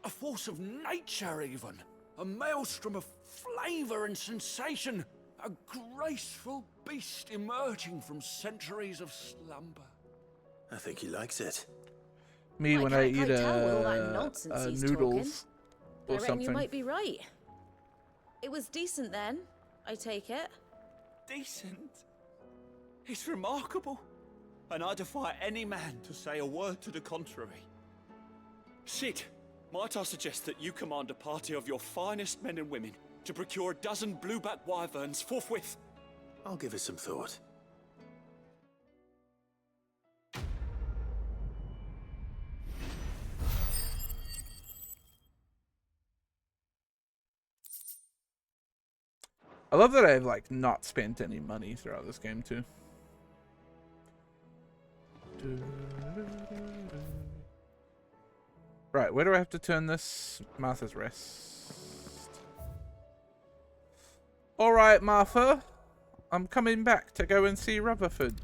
A force of nature, even. A maelstrom of flavour and sensation. A graceful beast emerging from centuries of slumber. I think he likes it. Me when I can't eat quite tell with all that nonsense he's noodles I or reckon something. you might be right. It was decent then, I take it. Decent? It's remarkable. And I defy any man to say a word to the contrary. Sid, might I suggest that you command a party of your finest men and women to procure a dozen blueback wyverns forthwith? I'll give it some thought. I love that I've like not spent any money throughout this game too. Right, where do I have to turn this? Martha's Rest. Alright, Martha. I'm coming back to go and see Rutherford.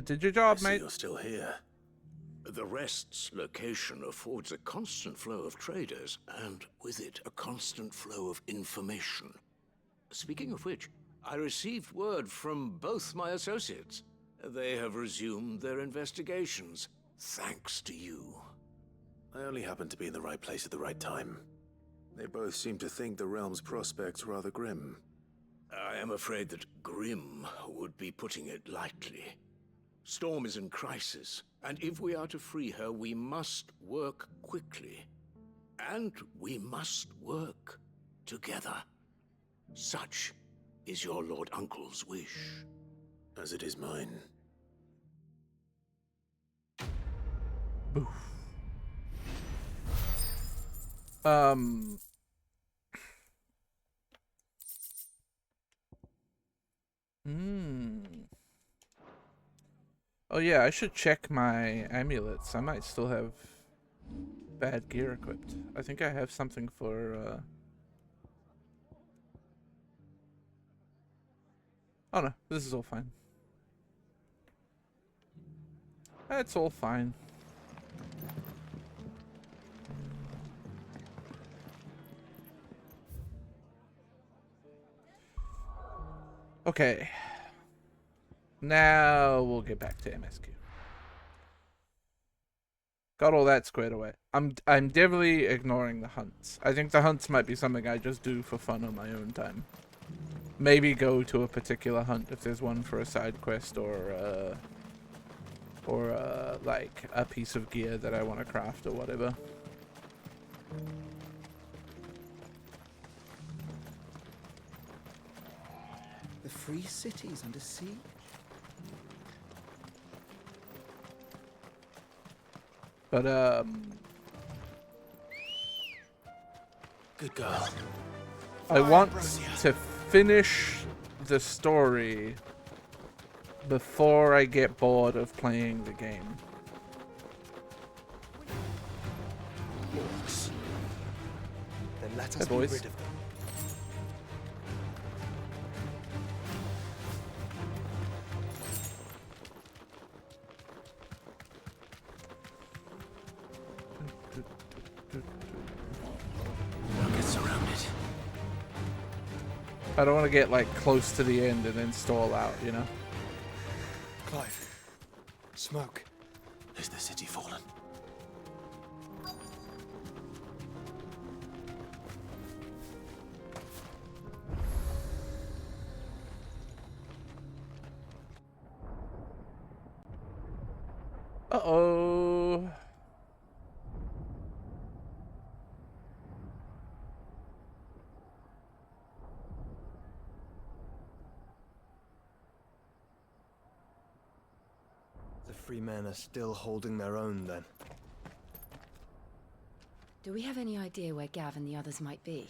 Did your job, I see mate. you're still here. The Rest's location affords a constant flow of traders, and with it, a constant flow of information. Speaking of which, I received word from both my associates. They have resumed their investigations, thanks to you. I only happened to be in the right place at the right time. They both seem to think the realm's prospects rather grim. I am afraid that grim would be putting it lightly. Storm is in crisis, and if we are to free her, we must work quickly. And we must work together. Such is your Lord Uncle's wish. as it is mine. Boof. Oh yeah, I should check my amulets. I might still have bad gear equipped. I think I have something for, Oh no, this is all fine. It's all fine. Okay. Now we'll get back to MSQ. Got all that squared away. I'm definitely ignoring the hunts. I think the hunts might be something I just do for fun on my own time. Maybe go to a particular hunt if there's one for a side quest or like a piece of gear that I want to craft or whatever. The free city's under siege. But good girl. I want to finish the story before I get bored of playing the game. Orcs. Then let us Hey, be boys. rid of them. Don't get surrounded. I don't want to get like close to the end and then stall out, you know? Clive. Smoke. Is the city fallen? Uh-oh. The free men are still holding their own then. Do we have any idea where Gav and the others might be?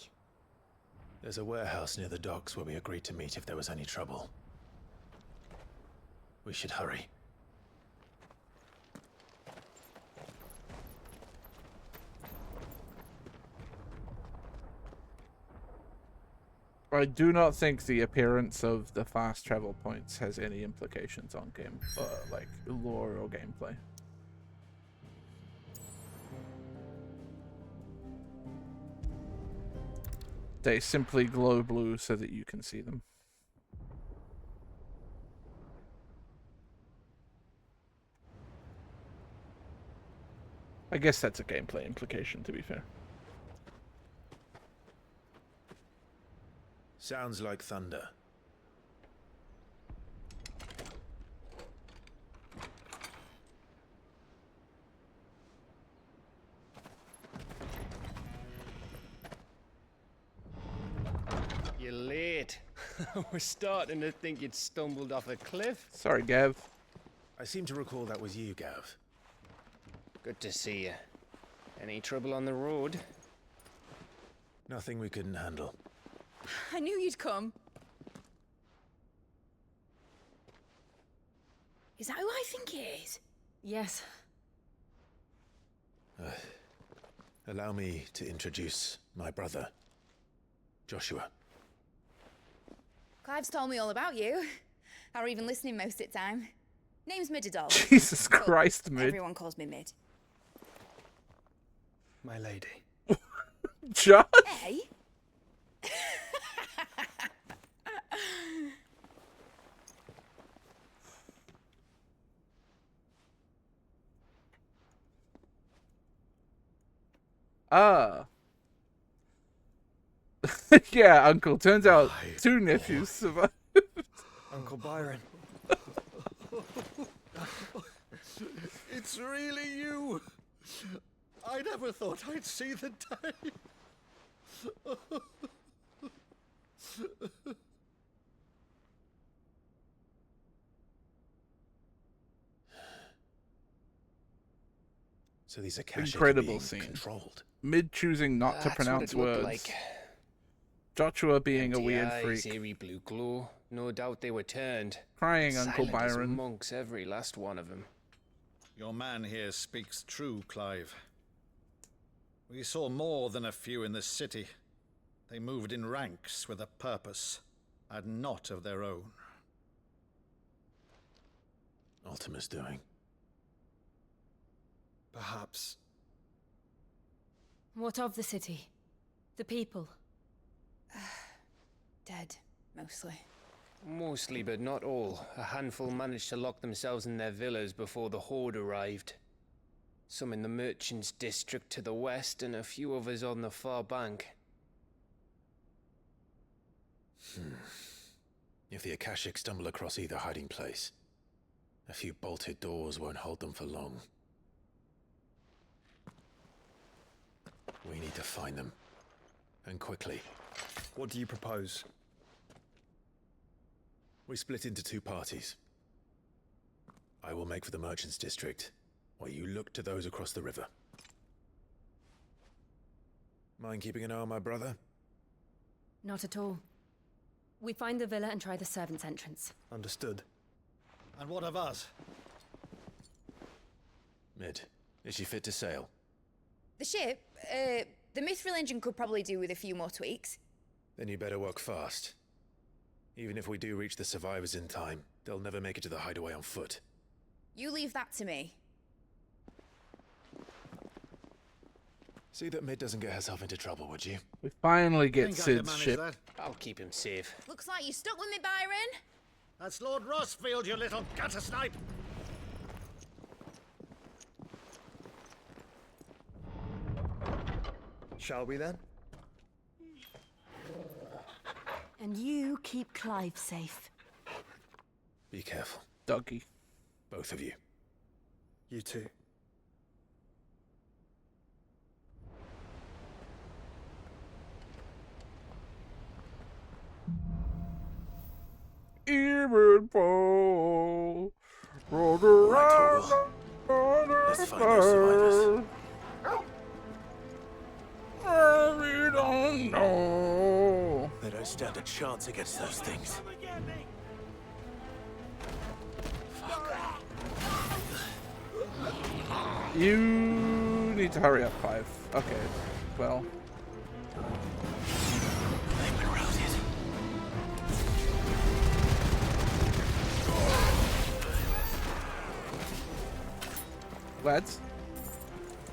There's a warehouse near the docks where we agreed to meet if there was any trouble. We should hurry. I do not think the appearance of the fast travel points has any implications on game, like lore or gameplay. They simply glow blue so that you can see them. I guess that's a gameplay implication, to be fair. Sounds like thunder. You're late. We're starting to think you'd stumbled off a cliff. Sorry, Gav. I seem to recall that was you, Gav. Good to see you. Any trouble on the road? Nothing we couldn't handle. I knew you'd come. Is that who I think it is? Yes. Allow me to introduce my brother, Jotchua. Clive's told me all about you. Or even listening most of the time. Name's Midadol. Jesus Christ, Mid. Everyone calls me Mid. My lady. Josh? Hey? Ah. Yeah, Uncle. Turns out two nephews survived. Uncle Byron. It's really you. I never thought I'd see the day. So these Akashic Incredible being scene. controlled. Mid choosing not to That's pronounce what it looked words. like. Jotchua being a Empty weird eyes, freak. eerie blue glow. No doubt they were turned. Crying, Uncle Silent as Byron. monks, every last one of them. Your man here speaks true, Clive. We saw more than a few in this city. They moved in ranks with a purpose, and not of their own. Ultima's doing. Perhaps. What of the city? The people? Dead, mostly. Mostly, but not all. A handful managed to lock themselves in their villas before the Horde arrived. Some in the Merchants' District to the west, and a few others on the far bank. If the Akashic stumble across either hiding place, a few bolted doors won't hold them for long. We need to find them. And quickly. What do you propose? We split into two parties. I will make for the Merchants' District, while you look to those across the river. Mind keeping an eye on my brother? Not at all. We find the villa and try the servants' entrance. Understood. And what of us? Mid, is she fit to sail? The ship, the Mithril engine could probably do with a few more tweaks. Then you better work fast. Even if we do reach the survivors in time, they'll never make it to the hideaway on foot. You leave that to me. See that Mid doesn't get herself into trouble, would you? We finally get Think I can Sid's manage ship. that. I'll keep him safe. Looks like you stuck with me, Byron. That's Lord Rossfield, you little gutter snipe! Shall we then? And you keep Clive safe. Be careful. Doggy. Both of you. You too. Even fall. Let's find those survivors. We don't know. They don't stand a chance against those things. You need to hurry up, Clive. Okay, well. They've been routed. Lads?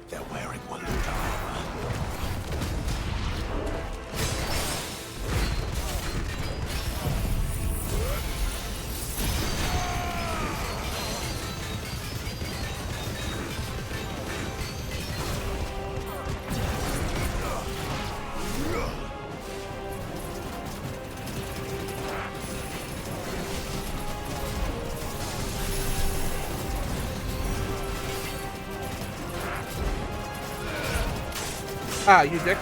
They're wearing one armor. Ah, you dick.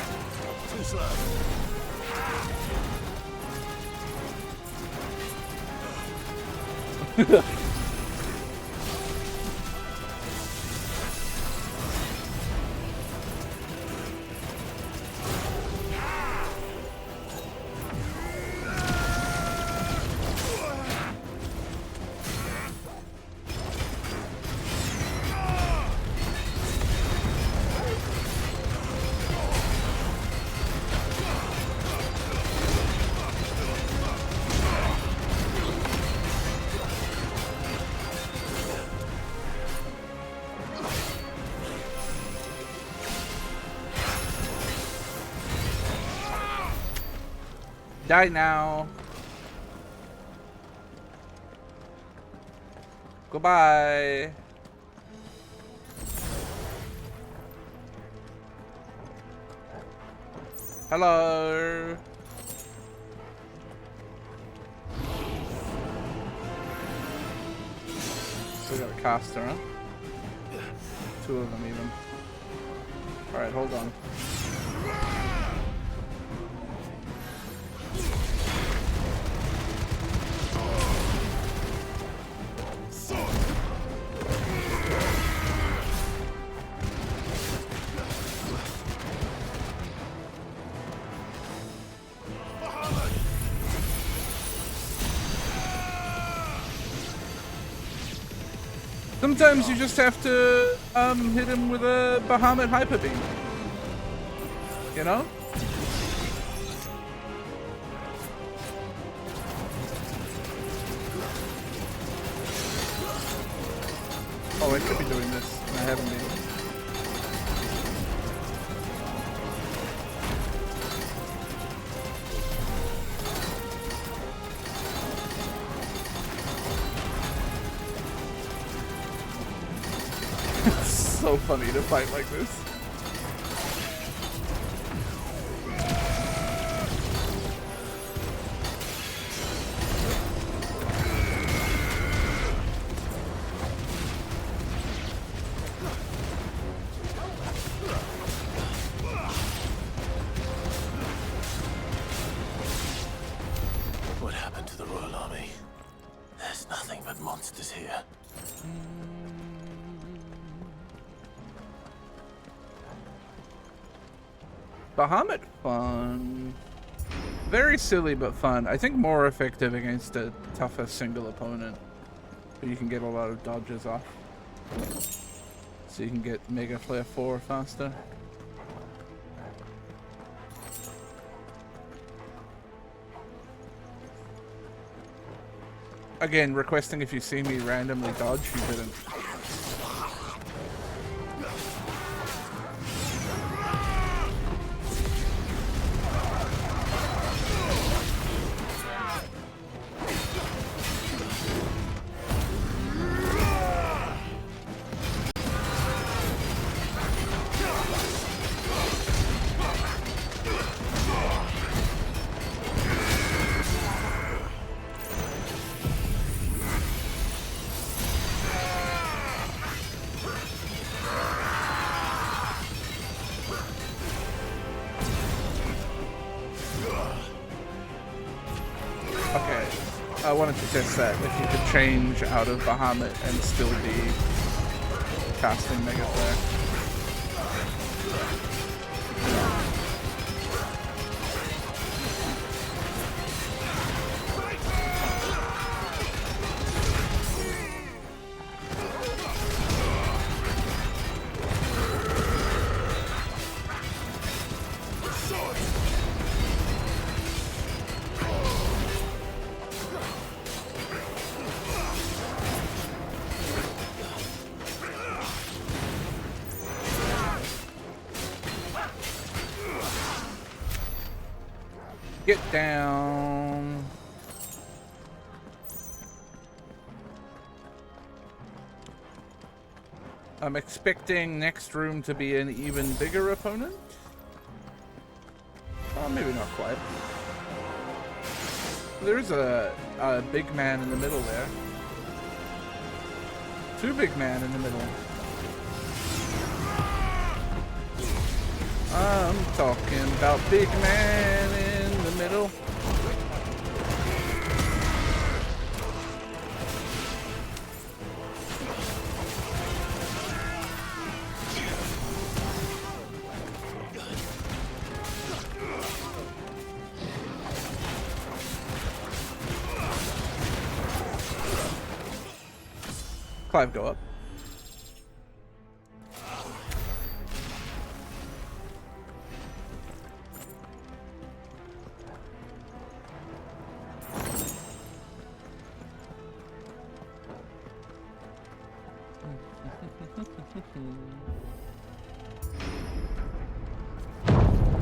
Too slow. Die now. Goodbye. Hello. We got a caster, huh? Two of them even. Alright, hold on. Sometimes you just have to hit him with a Bahamut hyper beam. You know? Oh, I should be doing this. I haven't been. It's so funny to fight like this. What happened to the Royal Army? There's nothing but monsters here. Bahamut fun. Very silly but fun. I think more effective against a tougher single opponent. But you can get a lot of dodges off. So you can get Mega Flare 4 faster. Again, requesting if you see me randomly dodge, you didn't. I wanted to test that, if you could change out of Bahamut and still be casting Mega Flare. Get down. I'm expecting next room to be an even bigger opponent. Well, maybe not quite. There's a big man in the middle there. Two big men in the middle. I'm talking about big man in the middle. Clive, go up.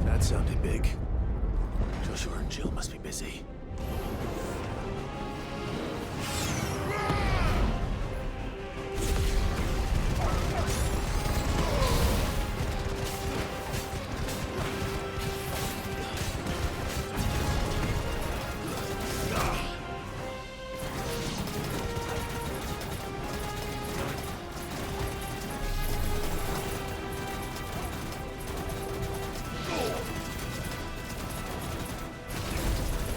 That sounded big. Joshua and Jill must be busy.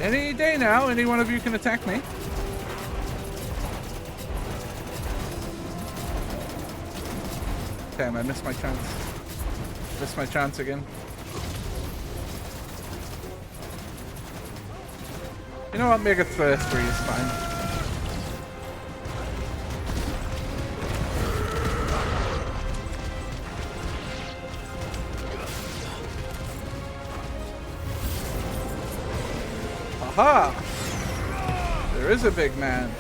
Any day now, any one of you can attack me. Damn, I missed my chance. Missed my chance again. You know what, Mega Flare 3 is fine. Aha! There is a big man.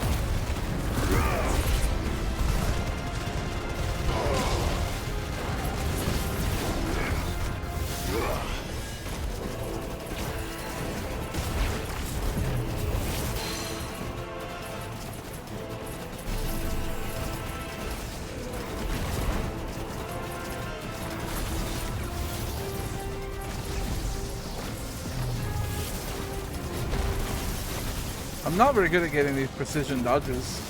I'm not very good at getting these precision dodges.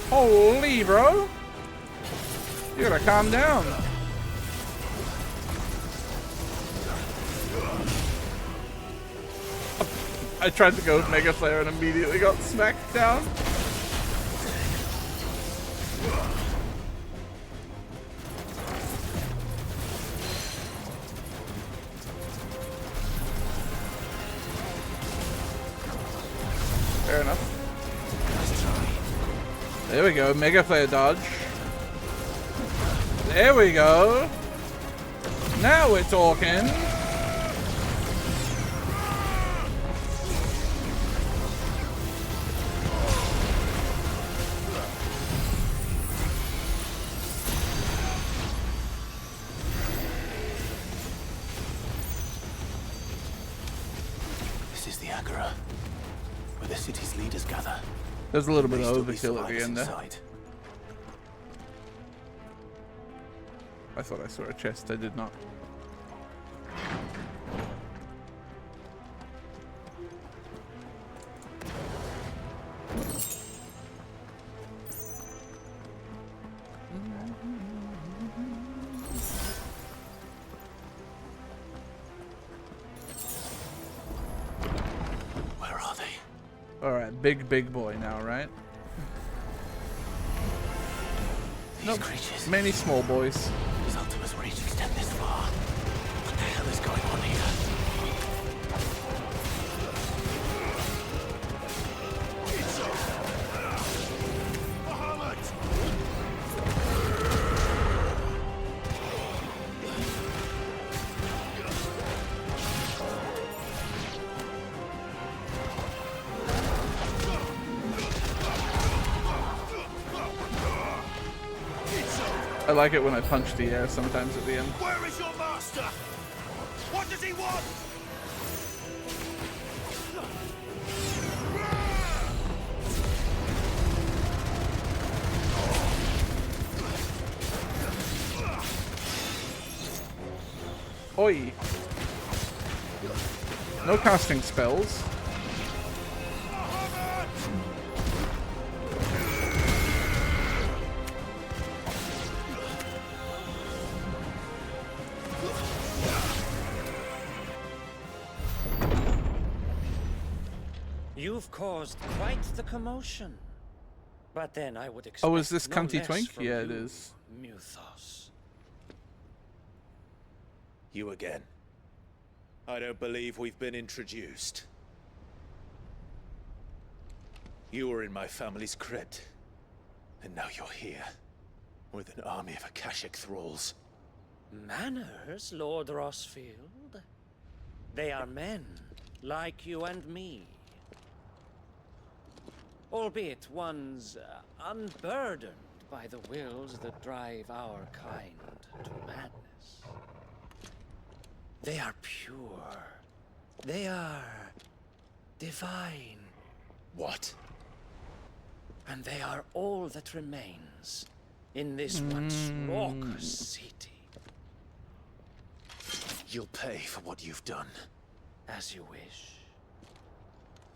Holy, bro! You gotta calm down. I tried to go with Mega Flare and immediately got smacked down. Fair enough. There we go, Mega Flare dodge. There we go. Now we're talking. This is the Agora, where the city's leaders gather. There's a little bit of overkill at the end there. I thought I saw a chest, I did not. Where are they? Alright, big boy now, right? These creatures. Many small boys. His Ultima's reach extend this far. What the hell is going on here? I like it when I punch the air sometimes at the end. Where is your master? What does he want? Oi! No casting spells. You've caused quite the commotion. But then I would expect Oh, is this no Cunty less Twink? from Yeah, it you, is. Muthos. You again. I don't believe we've been introduced. You were in my family's crypt. And now you're here. With an army of Akashic thralls. Manners, Lord Rosfield? They are men, like you and me. Albeit ones unburdened by the wills that drive our kind to madness. They are pure. They are divine. What? And they are all that remains in this once raucous city. You'll pay for what you've done. As you wish.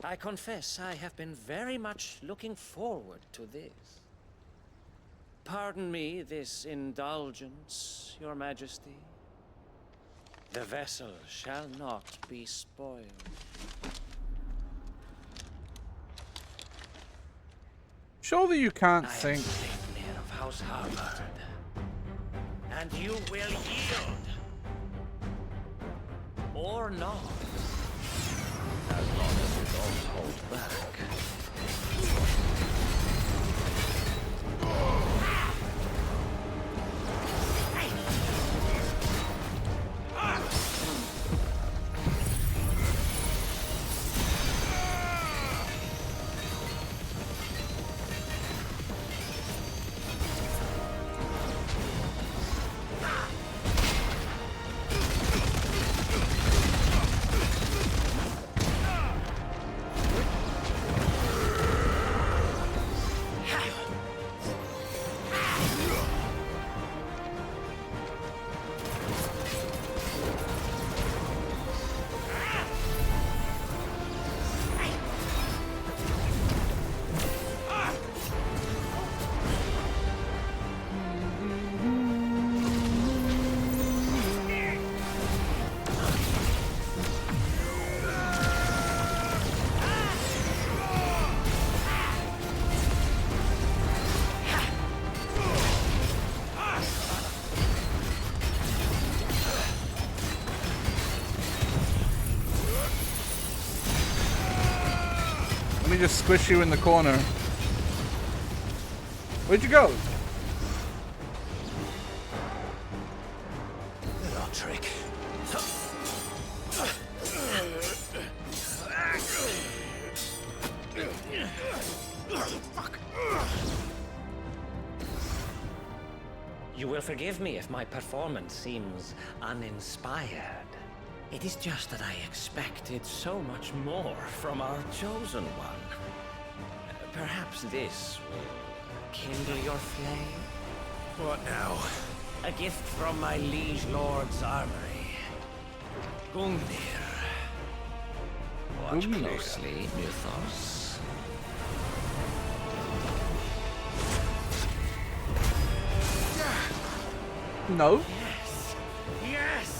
I confess I have been very much looking forward to this. Pardon me this indulgence, Your Majesty. The vessel shall not be spoiled. Surely you can't I think. am Sleipnir of House Harvard, and you will yield. Or not. As long as you don't hold back. Let me just squish you in the corner. Where'd you go? Little trick. You will forgive me if my performance seems uninspired. It is just that I expected so much more from our chosen one. Perhaps this will kindle your flame? What now? A gift from my liege lord's armory. Gungnir. Watch closely, Mythos. No. Yes! Yes!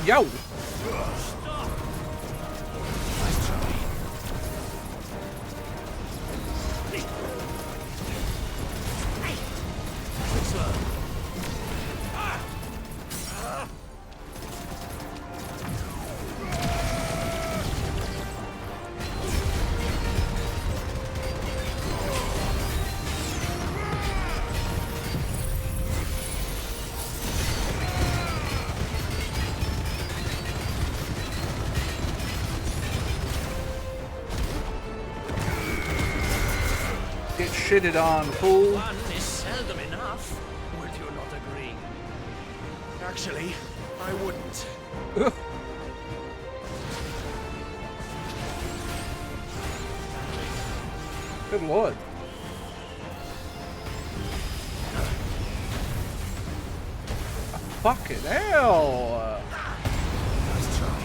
Yo! Get shitted on, fool. One is seldom enough. Would you not agree? Actually, I wouldn't. Ugh. Good lord. Fucking hell. Nice try.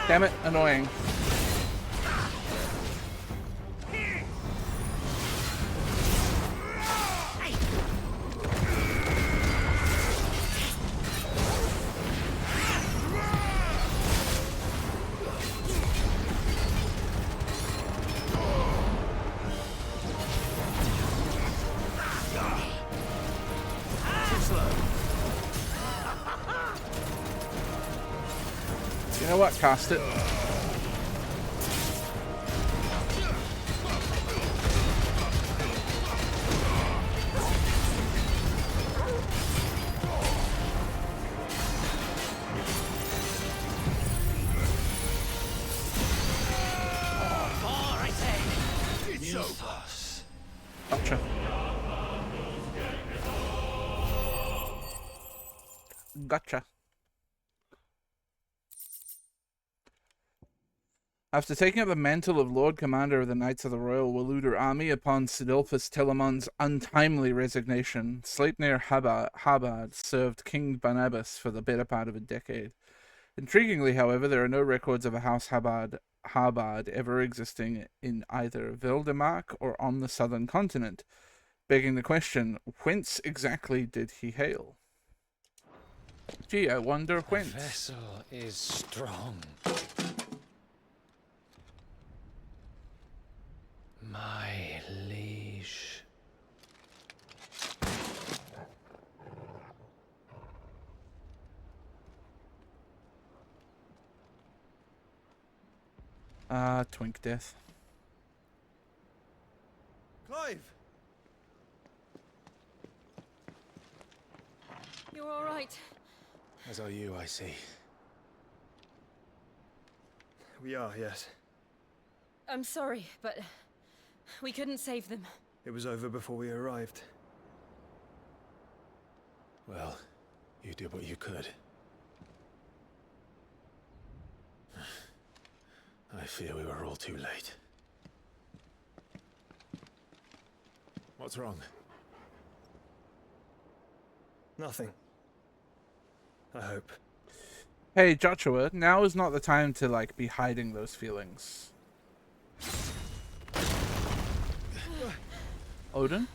Damn it, annoying. You know what? Cast it. Gotcha. Gotcha. After taking up the mantle of Lord Commander of the Knights of the Royal Waluder Army upon Sidilphus Telamon's untimely resignation, Sleipnir Habad served King Barnabas for the better part of a decade. Intriguingly, however, there are no records of a House Habad ever existing in either Veldemark or on the southern continent, begging the question, whence exactly did he hail? Gee, I wonder whence. The vessel is strong. My liege. Twink death. Clive! You're all right. As are you, I see. We are, yes. I'm sorry, but we couldn't save them. It was over before we arrived. Well, you did what you could. I fear we were all too late. What's wrong? Nothing. I hope. Hey, Jotchua, now is not the time to, like, be hiding those feelings. Odin?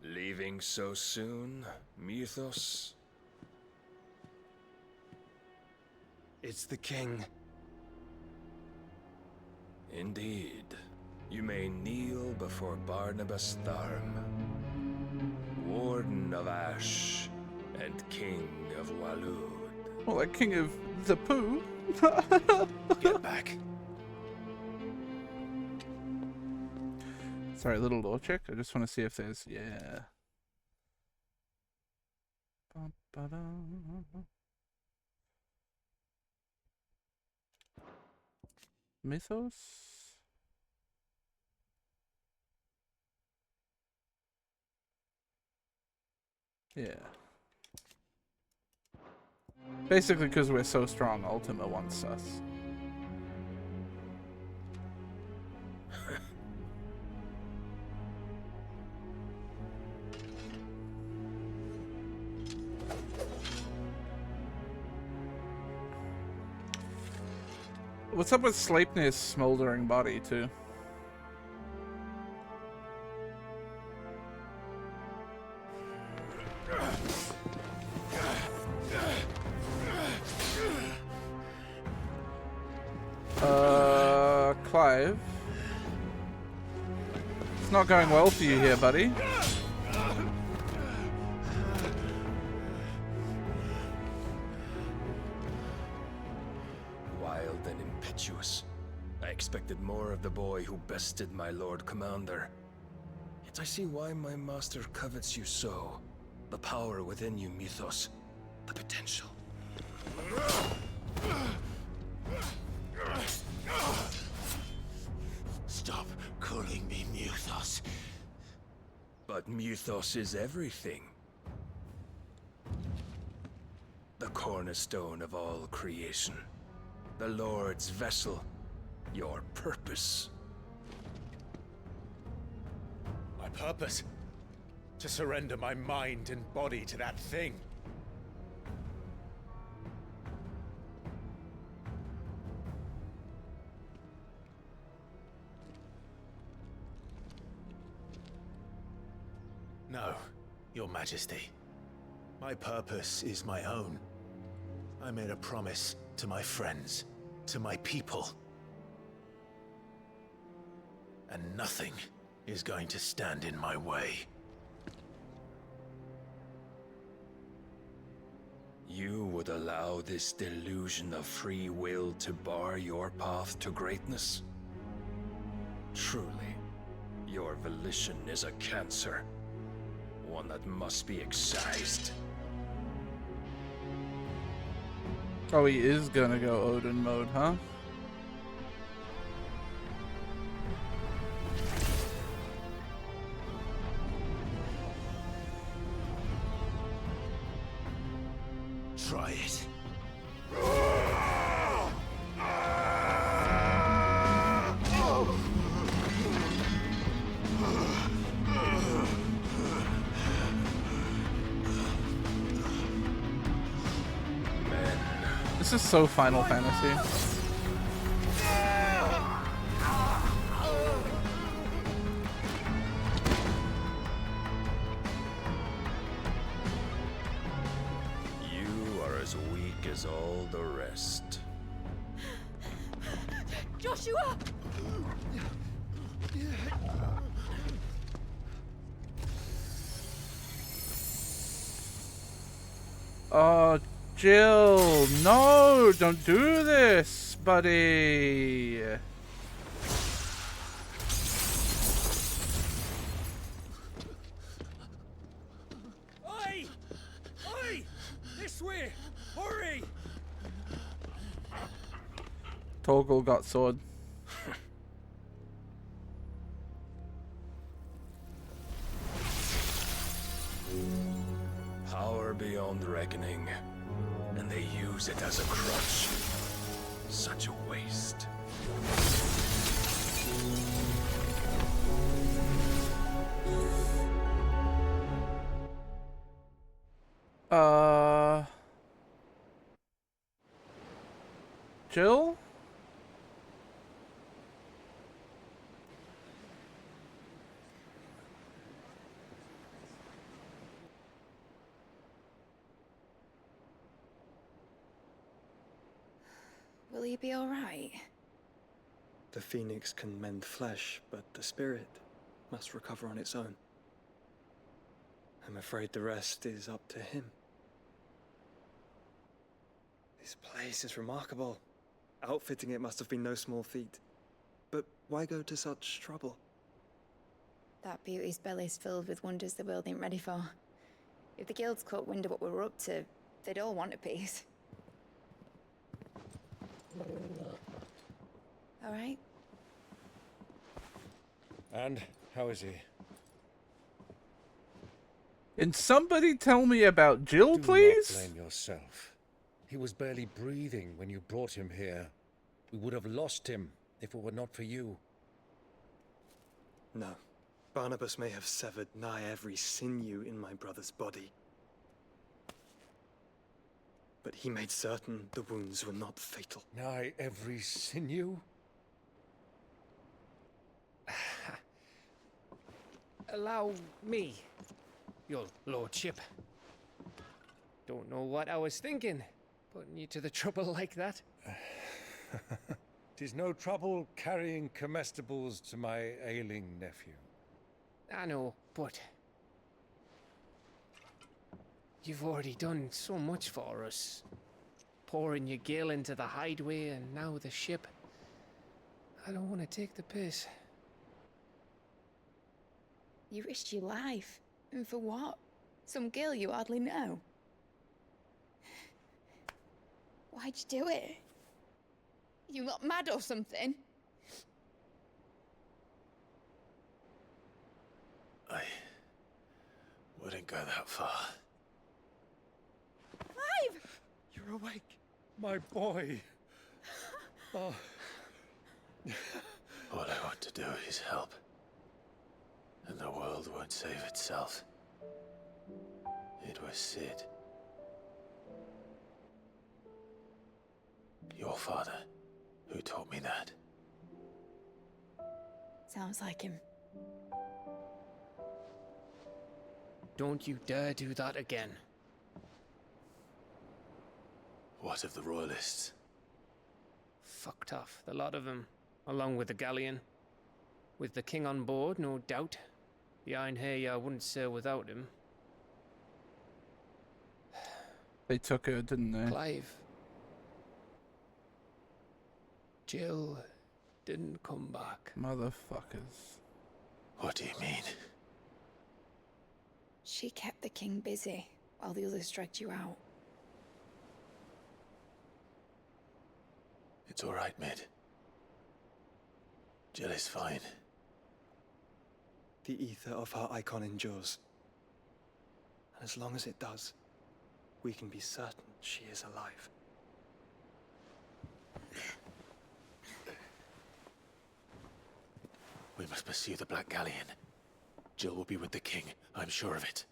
Leaving so soon, Mythos? It's the king. Indeed. You may kneel before Barnabas Tharm, Warden of Ash and King of Walud. Well, like King of the Pooh? Get back. Sorry, little lore check. I just want to see if there's... Yeah. Mythos? Yeah. Basically, because we're so strong, Ultima wants us. What's up with Sleipnir's smoldering body, too? Clive? It's not going well for you here, buddy. Wild and impetuous. I expected more of the boy who bested my Lord Commander. Yet I see why my master covets you so. The power within you, Mythos. The potential. Stop calling me Mythos. But Mythos is everything. The cornerstone of all creation. The Lord's vessel. Your purpose. purpose? To surrender my mind and body to that thing. No, Your Majesty. My purpose is my own. I made a promise to my friends, to my people. And nothing is going to stand in my way. You would allow this delusion of free will to bar your path to greatness? Truly, your volition is a cancer. One that must be excised. Oh, he is gonna go Odin mode, huh? Try it. This is so Final Fantasy. You are as weak as all the rest. Joshua! Oh, Jill, no, don't do this, buddy. Oi! Oi! This way! Hurry! Torgal got sword. Power beyond reckoning, and they use it as a crutch. Such a waste. Jill? Will he be all right? The phoenix can mend flesh, but the spirit must recover on its own. I'm afraid the rest is up to him. This place is remarkable. Outfitting it must have been no small feat. But why go to such trouble? That beauty's belly's filled with wonders the world ain't ready for. If the guilds caught wind of what we were up to, they'd all want a piece. All right? And how is he? Can somebody tell me about Jill, Do please? not blame yourself. He was barely breathing when you brought him here. We would have lost him if it were not for you. No. Barnabas may have severed nigh every sinew in my brother's body. But he made certain the wounds were not fatal. Nigh every sinew? Allow me, your lordship. Don't know what I was thinking, putting you to the trouble like that. 'Tis no trouble carrying comestibles to my ailing nephew. I know, but you've already done so much for us. Pouring your gil into the hideaway and now the ship. I don't want to take the piss. You risked your life. And for what? Some girl you hardly know. Why'd you do it? You not mad or something? I wouldn't go that far. Clive! You're awake, my boy. Oh. All I want to do is help. And the world world won't save itself. It was Sid. Your father, who taught me that. Sounds like him. Don't you dare do that again. What of the Royalists? Fucked off, the lot of them, along with the galleon. With the king on board, no doubt. Behind here, I wouldn't sail without him. They took her, didn't they? Clive. Jill didn't come back. Motherfuckers. What do you mean? She kept the king busy while the others dragged you out. It's all right, Mid. Jill is fine. The ether of her icon endures. And as long as it does, we can be certain she is alive. We must pursue the Black Galleon. Jill will be with the king, I'm sure of it.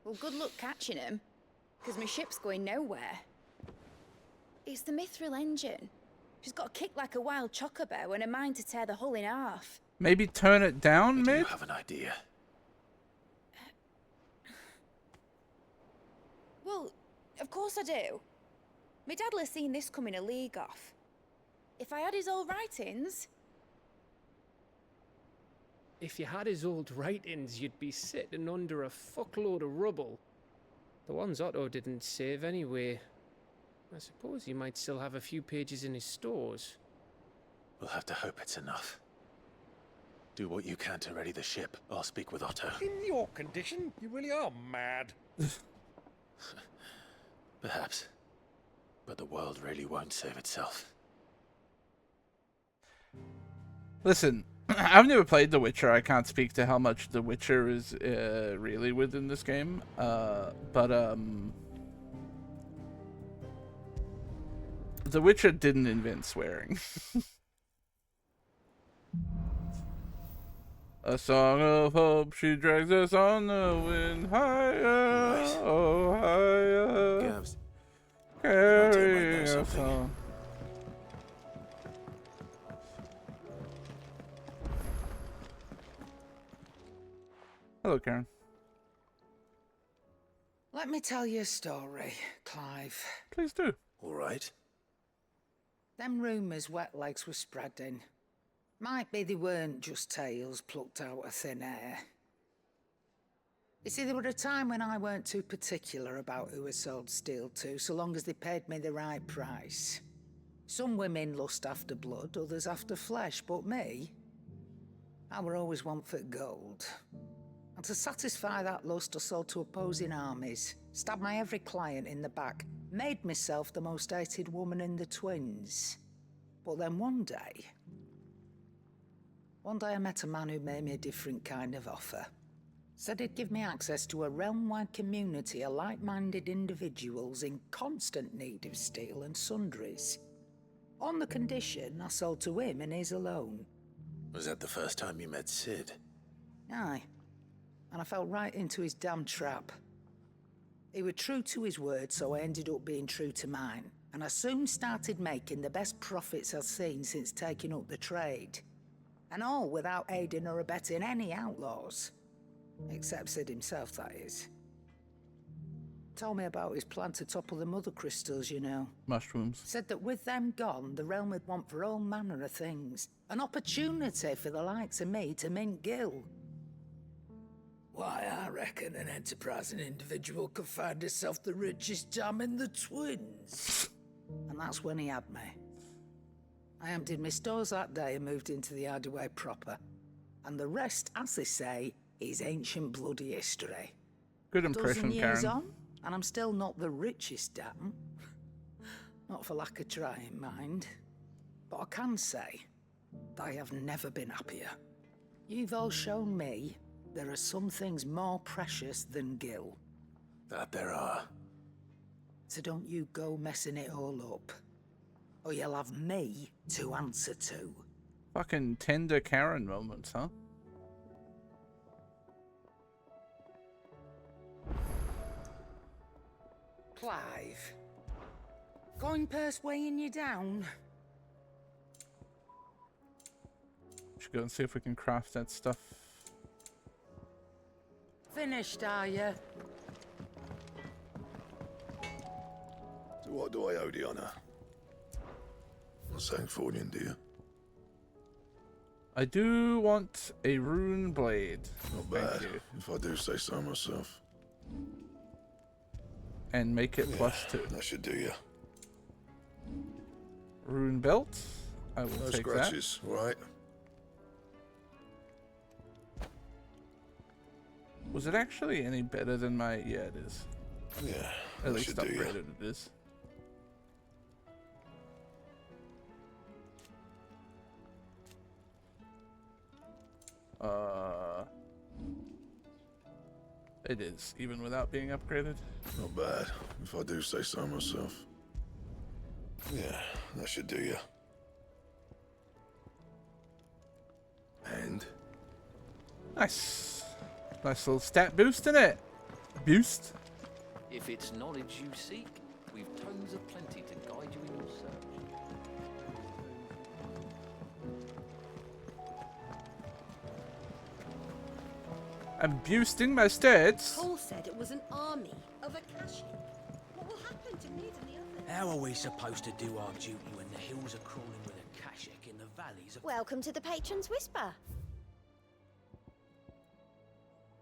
Well, good luck catching him, because my ship's going nowhere. It's the Mithril engine. She's got a kick like a wild chocobo and a mind to tear the hull in half. Maybe turn it down, Do Mid? you have an idea? Well, of course I do. My dad'll have seen this coming a league off. If I had his old writings... If you had his old writings, you'd be sitting under a fuckload of rubble. The ones Otto didn't save anyway. I suppose he might still have a few pages in his stores. We'll have to hope it's enough. Do what you can to ready the ship. I'll speak with Otto. In your condition, you really are mad. Perhaps. But the world really won't save itself. Listen, I've never played The Witcher. I can't speak to how much The Witcher is really within this game. The Witcher didn't invent swearing. A song of hope, she drags us on the wind higher, Right. oh higher, Gavs, carrying know us something. on. Hello, Karen. Let me tell you a story, Clive. Please do. All right. Them rumours wet legs were spreading. Might be they weren't just tales plucked out of thin air. You see, there were a time when I weren't too particular about who I sold steel to, so long as they paid me the right price. Some women lust after blood, others after flesh, but me, I were always one for gold. And to satisfy that lust, I sold to opposing armies, stabbed my every client in the back, made myself the most hated woman in the twins. But then one day I met a man who made me a different kind of offer. Said he'd give me access to a realm-wide community of like-minded individuals in constant need of steel and sundries. On the condition I sold to him and his alone. Was that the first time you met Sid? Aye. And I fell right into his damn trap. He was true to his word, so I ended up being true to mine. And I soon started making the best profits I've seen since taking up the trade. And all without aiding or abetting any outlaws. Except Sid himself, that is. Told me about his plan to topple the mother crystals, you know. Mushrooms. Said that with them gone, the realm would want for all manner of things. An opportunity for the likes of me to mint Gil. Why, I reckon an enterprising individual could find himself the richest dam in the twins. And that's when he had me. I emptied my stores that day and moved into the Hideaway proper. And the rest, as they say, is ancient bloody history. Good impression, A dozen years Karen. on, and I'm still not the richest dam. Not for lack of trying, mind. But I can say, I have never been happier. You've all shown me there are some things more precious than Gil. That there are. So don't you go messing it all up. Or you'll have me to answer to. Fucking tender Karen moments, huh? Clive. Coin purse weighing you down? Should go and see if we can craft that stuff. Finished, are you? So what do I owe the honour? Not Sanktfordian, do you? I do want a rune blade. Not bad, if I do say so myself. And make it +2. That should do you. Rune belt. I will No take scratches, that. right? Was it actually any better than my... Yeah, it is. Yeah, At least upgraded it is. It is, even without being upgraded. Not bad, if I do say so myself. Yeah, that should do you. And? Nice. Nice little stat boost in it. Boost. If it's knowledge you seek, we've tomes of plenty to guide you in your search. I'm boosting my stats. Paul said it was an army of Akashi. What will happen to me and the others? How are we supposed to do our duty when the hills are crawling with Akashic in the valleys of... Welcome to the Patron's Whisper.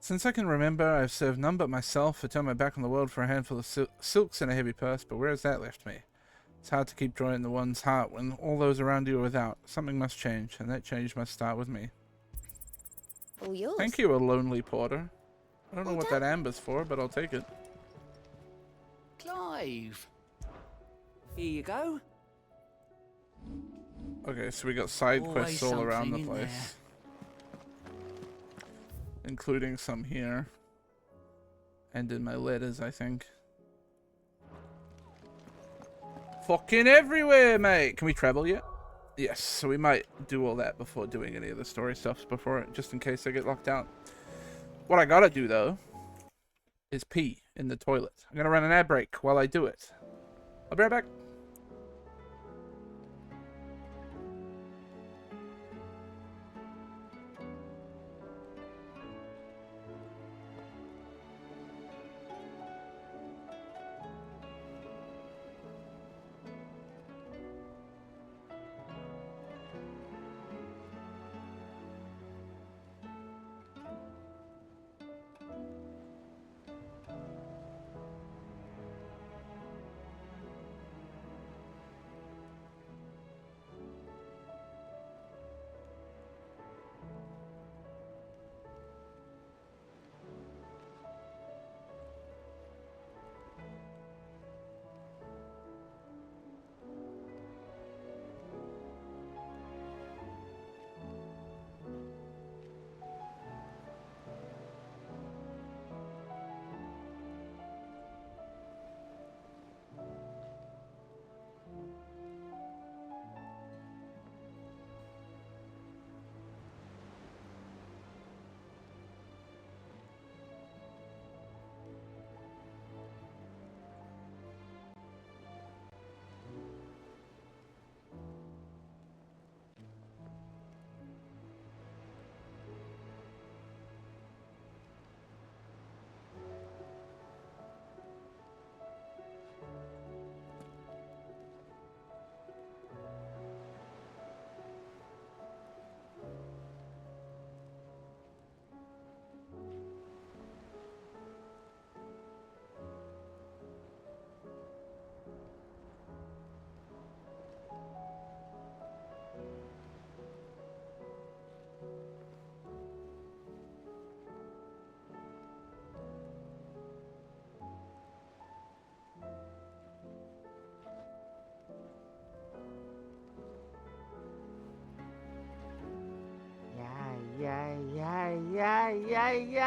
Since I can remember, I've served none but myself. I turned my back on the world for a handful of silks and a heavy purse, but where has that left me? It's hard to keep joy in the one's heart when all those around you are without. Something must change, and that change must start with me. All yours. Thank you, a lonely porter. I don't know what that amber's for, but I'll take it. Clive. Here you go. Okay, so we got side quests all around the something in place. Including some here. And in my letters, I think. Fucking everywhere, mate! Can we travel yet? Yes, so we might do all that before doing any of the story stuff just in case I get locked out. What I gotta do, though, is pee in the toilet. I'm gonna run an ad break while I do it. I'll be right back.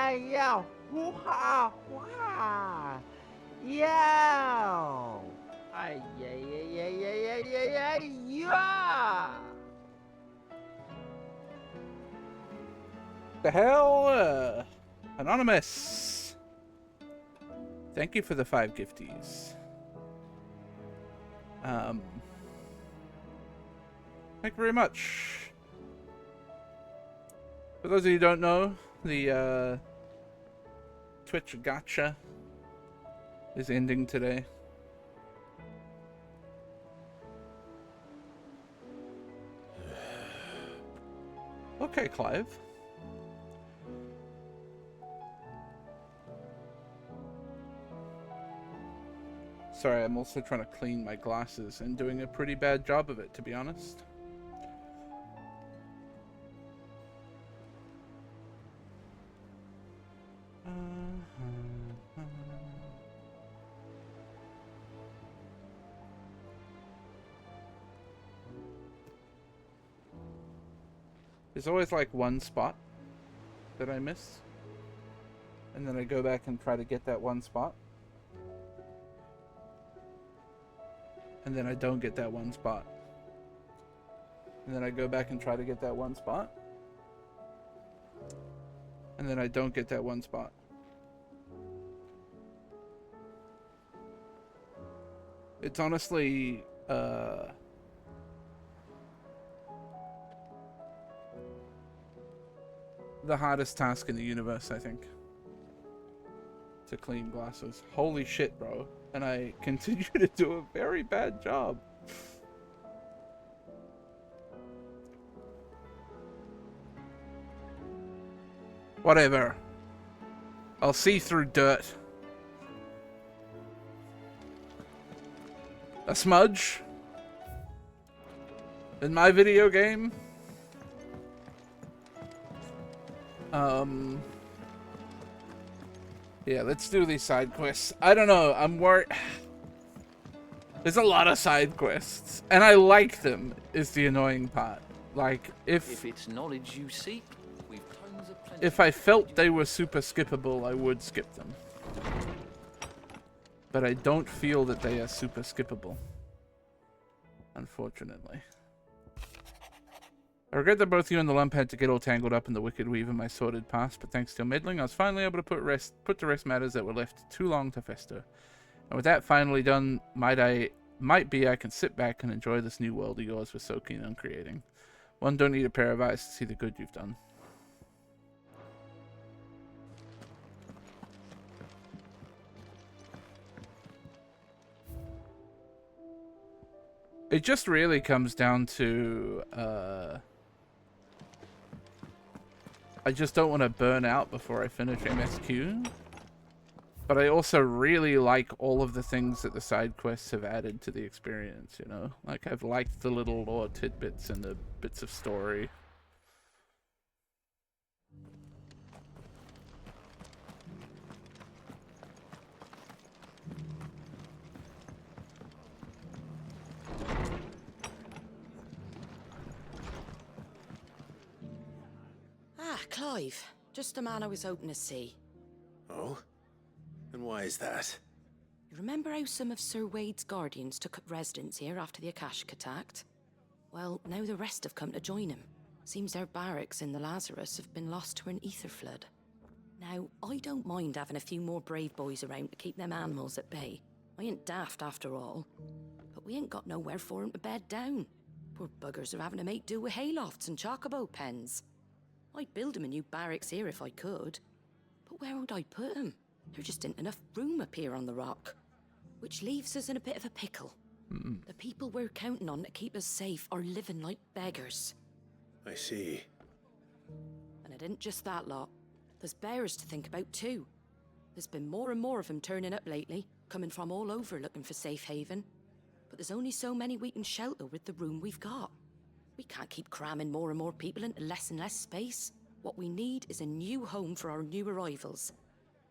Yeah. Woo-ha, wah. Yo. Ay, yeah. The hell? Anonymous. Thank you for the 5 gifties. Thank you very much. For those of you who don't know, the Twitch gacha is ending today. Okay, Clive. Sorry, I'm also trying to clean my glasses and doing a pretty bad job of it, to be honest. There's always like one spot that I miss, and then I go back and try to get that one spot, and then I don't get that one spot, and then I go back and try to get that one spot, and then I don't get that one spot. It's honestly the hardest task in the universe, I think, to clean glasses. Holy shit, bro. And I continue to do a very bad job. Whatever. I'll see through dirt. A smudge? In my video game? Yeah, let's do these side quests. I don't know, I'm worried. There's a lot of side quests, and I like them, is the annoying part. Like, if it's knowledge you seek, we've tons of plenty. If I felt they were super skippable, I would skip them. But I don't feel that they are super skippable, unfortunately. I regret that both you and the lump had to get all tangled up in the wicked weave of my sordid past, but thanks to your meddling, I was finally able to put to rest matters that were left too long to fester. And with that finally done, might be I can sit back and enjoy this new world of yours we're so keen on creating. One don't need a pair of eyes to see the good you've done. It just really comes down to, I just don't want to burn out before I finish MSQ. But I also really like all of the things that the side quests have added to the experience, you know? Like, I've liked the little lore tidbits and the bits of story. Ah, Clive. Just the man I was hoping to see. Oh? And why is that? You remember how some of Sir Wade's guardians took up residence here after the Akashic attacked? Well, now the rest have come to join him. Seems their barracks in the Lazarus have been lost to an ether flood. Now, I don't mind having a few more brave boys around to keep them animals at bay. I ain't daft after all. But we ain't got nowhere for 'em to bed down. Poor buggers are having to make do with haylofts and chocobo pens. I'd build 'em a new barracks here if I could. But where would I put 'em? There just ain't enough room up here on the rock. Which leaves us in a bit of a pickle. The people we're counting on to keep us safe are living like beggars. I see. And it isn't just that lot. There's bears to think about too. There's been more and more of them turning up lately, coming from all over looking for safe haven. But there's only so many we can shelter with the room we've got. We can't keep cramming more and more people into less and less space. What we need is a new home for our new arrivals.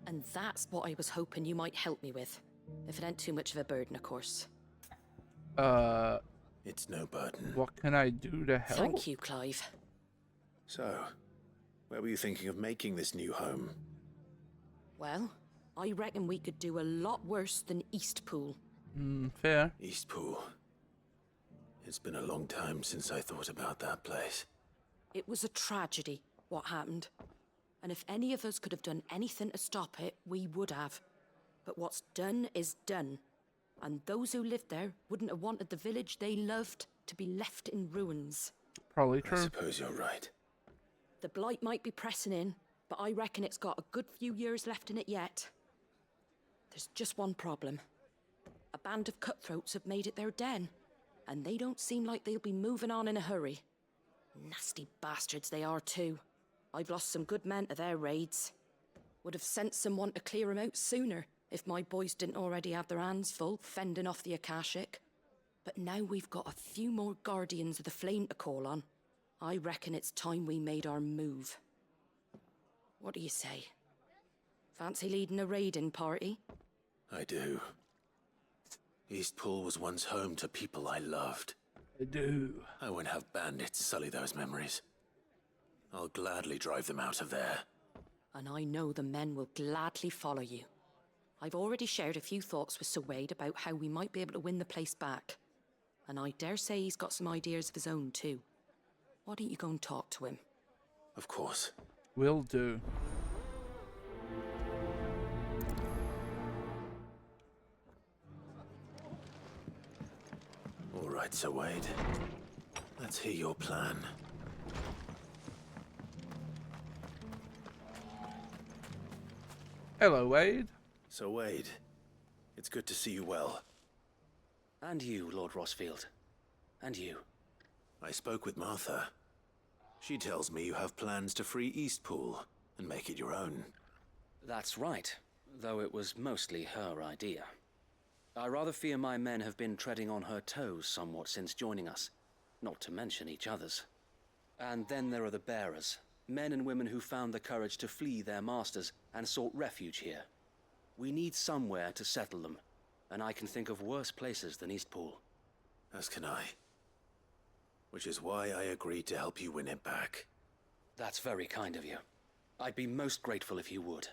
And that's what I was hoping you might help me with. If it ain't too much of a burden, of course. It's no burden. What can I do to help? Thank you, Clive. So, where were you thinking of making this new home? Well, I reckon we could do a lot worse than Eastpool. Fair. Eastpool. It's been a long time since I thought about that place. It was a tragedy, what happened. And if any of us could have done anything to stop it, we would have. But what's done is done. And those who lived there wouldn't have wanted the village they loved to be left in ruins. Probably true. I suppose you're right. The blight might be pressing in, but I reckon it's got a good few years left in it yet. There's just one problem. A band of cutthroats have made it their den, and they don't seem like they'll be moving on in a hurry. Nasty bastards they are too. I've lost some good men to their raids. Would have sent someone to clear 'em out sooner if my boys didn't already have their hands full fending off the Akashic. But now we've got a few more Guardians of the Flame to call on. I reckon it's time we made our move. What do you say? Fancy leading a raiding party? I do. Eastpool was once home to people I loved. I do. I won't have bandits sully those memories. I'll gladly drive them out of there. And I know the men will gladly follow you. I've already shared a few thoughts with Sir Wade about how we might be able to win the place back. And I dare say he's got some ideas of his own too. Why don't you go and talk to him? Of course. Will do. All right, Sir Wade. Let's hear your plan. Hello, Wade. Sir Wade, it's good to see you well. And you, Lord Rosfield. And you. I spoke with Martha. She tells me you have plans to free Eastpool and make it your own. That's right, though it was mostly her idea. I rather fear my men have been treading on her toes somewhat since joining us, not to mention each other's. And then there are the bearers, men and women who found the courage to flee their masters and sought refuge here. We need somewhere to settle them, and I can think of worse places than Eastpool. As can I. Which is why I agreed to help you win it back. That's very kind of you. I'd be most grateful if you would.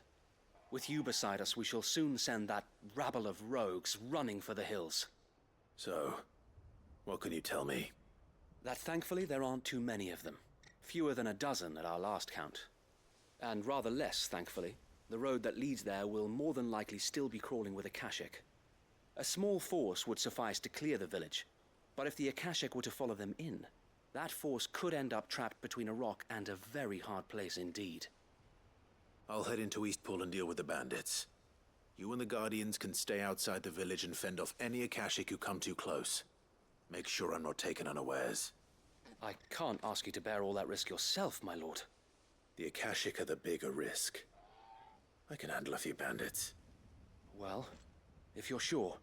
With you beside us, we shall soon send that rabble of rogues running for the hills. So, what can you tell me? That thankfully there aren't too many of them. Fewer than a dozen at our last count. And rather less, thankfully. The road that leads there will more than likely still be crawling with Akashic. A small force would suffice to clear the village, but if the Akashic were to follow them in, that force could end up trapped between a rock and a very hard place indeed. I'll head into Eastpool and deal with the bandits. You and the Guardians can stay outside the village and fend off any Akashic who come too close. Make sure I'm not taken unawares. I can't ask you to bear all that risk yourself, my lord. The Akashic are the bigger risk. I can handle a few bandits. Well, if you're sure,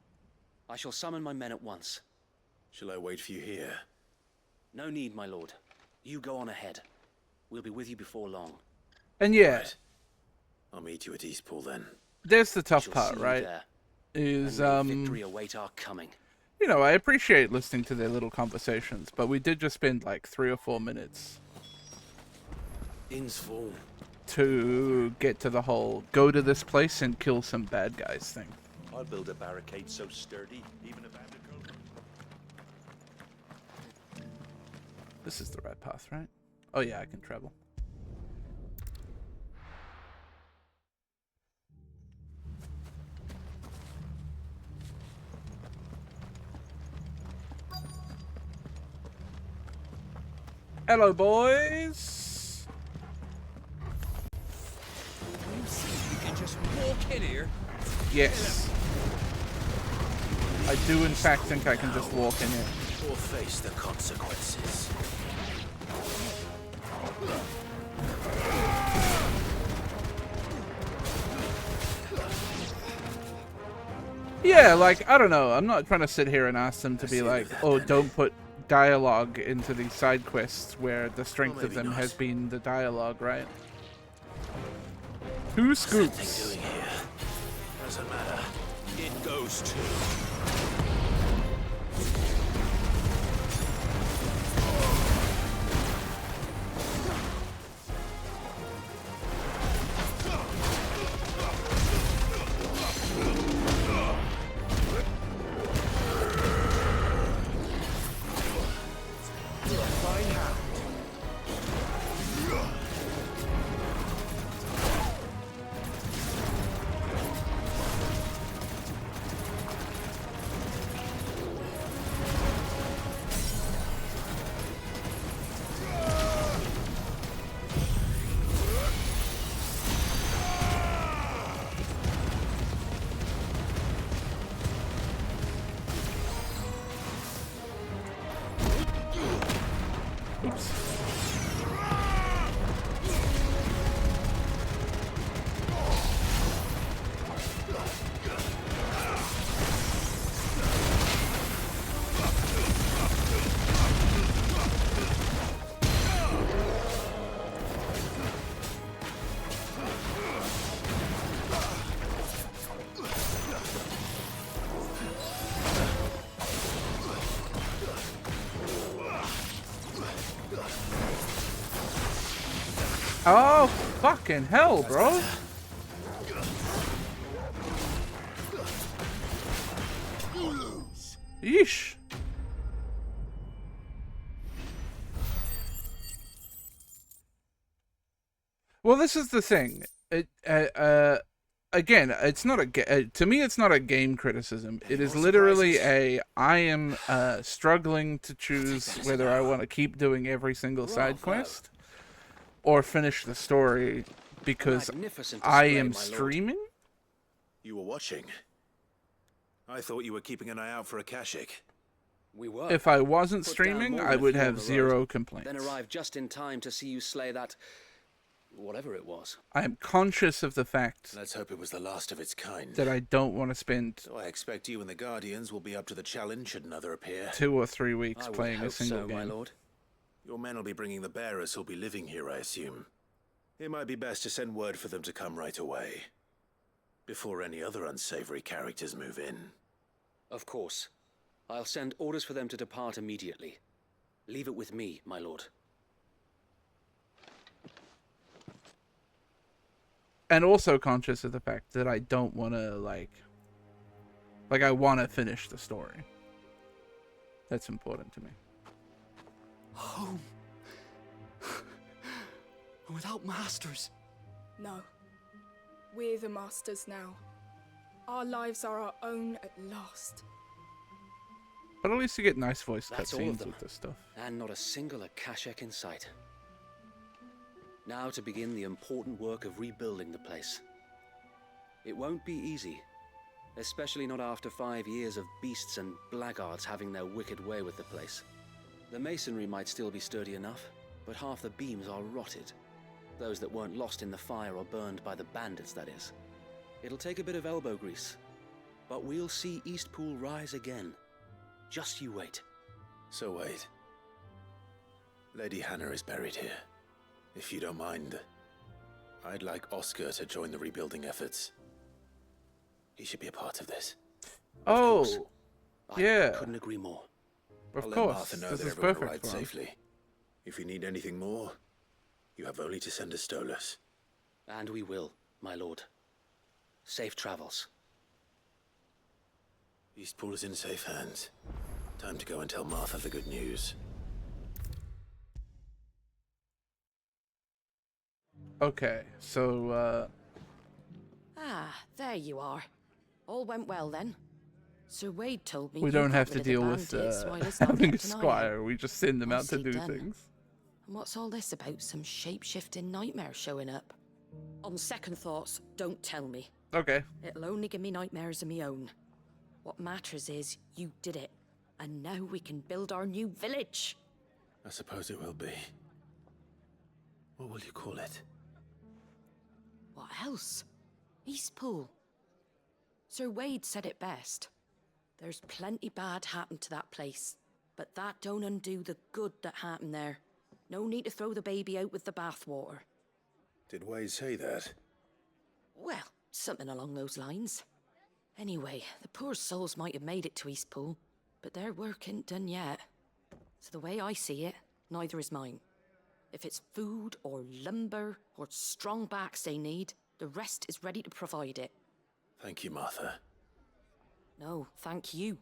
I shall summon my men at once. Shall I wait for you here? No need, my lord. You go on ahead. We'll be with you before long. And yeah. Right. I'll meet you at Eastpool then. There's the tough part, right? Is victory await our coming. You know, I appreciate listening to their little conversations, but we did just spend like 3 or 4 minutes Inn's full. to get to the whole go to this place and kill some bad guys thing. I'll build a barricade so sturdy, even a bandit could. This is the right path, right? Oh yeah, I can travel. Hello, boys. You can just walk in here. Yes. I do in fact think I can just walk in here. Or face the consequences. Yeah, like, I don't know. I'm not trying to sit here and ask them to be like, oh, don't put dialogue into these side quests where the strength of them has been the dialogue, right? 2 scoops. Doing here. Doesn't matter. It goes to. Oh, fucking hell, bro. Yeesh. Well, this is the thing. Again, it's not to me, it's not a game criticism. It is literally I am struggling to choose whether I want to keep doing every single side quest or finish the story because I am streaming. You were watching. I thought you were keeping an eye out for a Kashik. We were. If I wasn't streaming, I would have zero complaints. Then arrived just in time to see you slay that... whatever it was. I am conscious of the fact. Let's hope it was the last of its kind. That I don't want to spend. So I expect you and the Guardians will be up to the challenge should another appear. 2 or 3 weeks playing a single game. My lord. Your men will be bringing the bearers who'll be living here, I assume. It might be best to send word for them to come right away, before any other unsavory characters move in. Of course. I'll send orders for them to depart immediately. Leave it with me, my lord. And also conscious of the fact that I don't want to, like I want to finish the story. That's important to me. Home. Without masters. No. We're the masters now. Our lives are our own at last. But at least you get nice voice That's all of cutscenes them. with this stuff. And not a single Akashek in sight. Now to begin the important work of rebuilding the place. It won't be easy, especially not after 5 years of beasts and blackguards having their wicked way with the place. The masonry might still be sturdy enough, but half the beams are rotted. Those that weren't lost in the fire or burned by the bandits, that is. It'll take a bit of elbow grease, but we'll see Eastpool rise again. Just you wait. So wait. Lady Hannah is buried here. If you don't mind, I'd like Oscar to join the rebuilding efforts. He should be a part of this. Oh, yeah. I couldn't agree more. Of I'll course, let Martha know this that is everyone perfect arrived for him. safely. If you need anything more, you have only to send a Stolas. And we will, my lord. Safe travels. Eastpool is in safe hands. Time to go and tell Martha the good news. Okay, so, Ah, there you are. All went well then. Sir Wade told me we you don't got have rid to of the deal with bandits while his not having a kept an eye out. squire. We just send them out to Nicely do done. things. And what's all this about some shape-shifting nightmare showing up? On second thoughts, don't tell me. Okay. It'll only give me nightmares of me own. What matters is you did it, and now we can build our new village. I suppose it will be. What will you call it? What else? Eastpool. Sir Wade said it best. There's plenty bad happened to that place, but that don't undo the good that happened there. No need to throw the baby out with the bathwater. Did Wade say that? Well, something along those lines. Anyway, the poor souls might have made it to Eastpool, but their work ain't done yet. So the way I see it, neither is mine. If it's food or lumber or strong backs they need, the rest is ready to provide it. Thank you, Martha. No, thank you.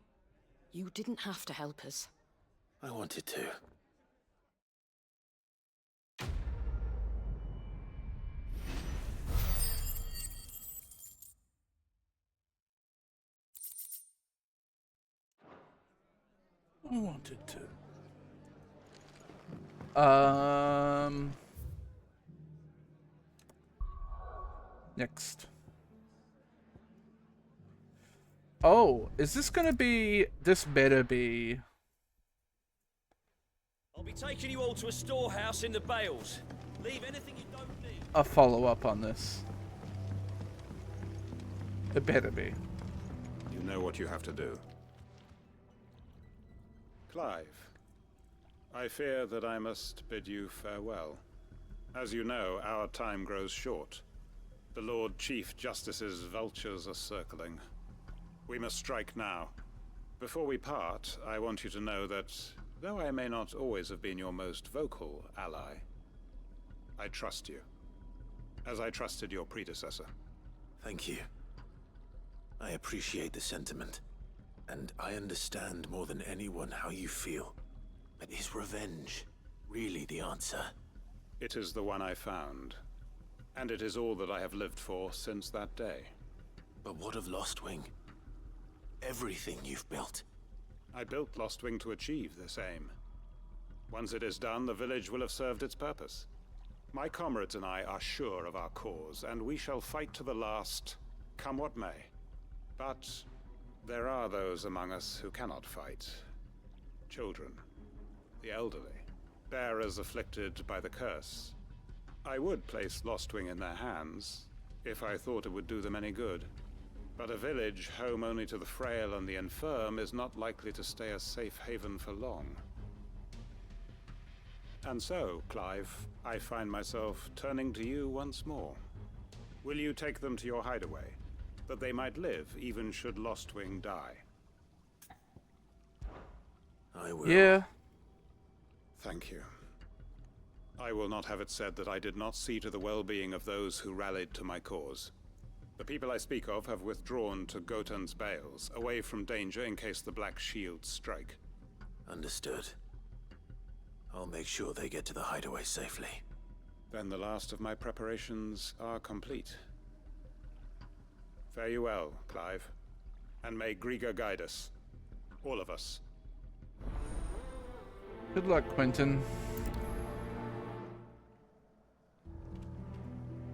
You didn't have to help us. I wanted to. I wanted to. Next. Oh, is this gonna be... This better be... I'll be taking you all to a storehouse in the Bales. Leave anything you don't need. a follow-up on this. It better be. You know what you have to do. Clive, I fear that I must bid you farewell. As you know, our time grows short. The Lord Chief Justice's vultures are circling. We must strike now. Before we part, I want you to know that, though I may not always have been your most vocal ally, I trust you, as I trusted your predecessor. Thank you. I appreciate the sentiment, and I understand more than anyone how you feel. But is revenge really the answer? It is the one I found, and it is all that I have lived for since that day. But what of Lostwing? Everything you've built. I built Lostwing to achieve this aim. Once it is done, the village will have served its purpose. My comrades and I are sure of our cause, and we shall fight to the last, come what may. But there are those among us who cannot fight. Children, the elderly, bearers afflicted by the curse. I would place Lostwing in their hands, if I thought it would do them any good. But a village home only to the frail and the infirm is not likely to stay a safe haven for long. And so, Clive, I find myself turning to you once more. Will you take them to your hideaway, that they might live even should Lostwing die? I will. Yeah. Thank you. I will not have it said that I did not see to the well-being of those who rallied to my cause. The people I speak of have withdrawn to Gotan's Bales, away from danger in case the Black Shields strike. Understood. I'll make sure they get to the hideaway safely. Then the last of my preparations are complete. Fare you well, Clive. And may Griga guide us. All of us. Good luck, Quentin.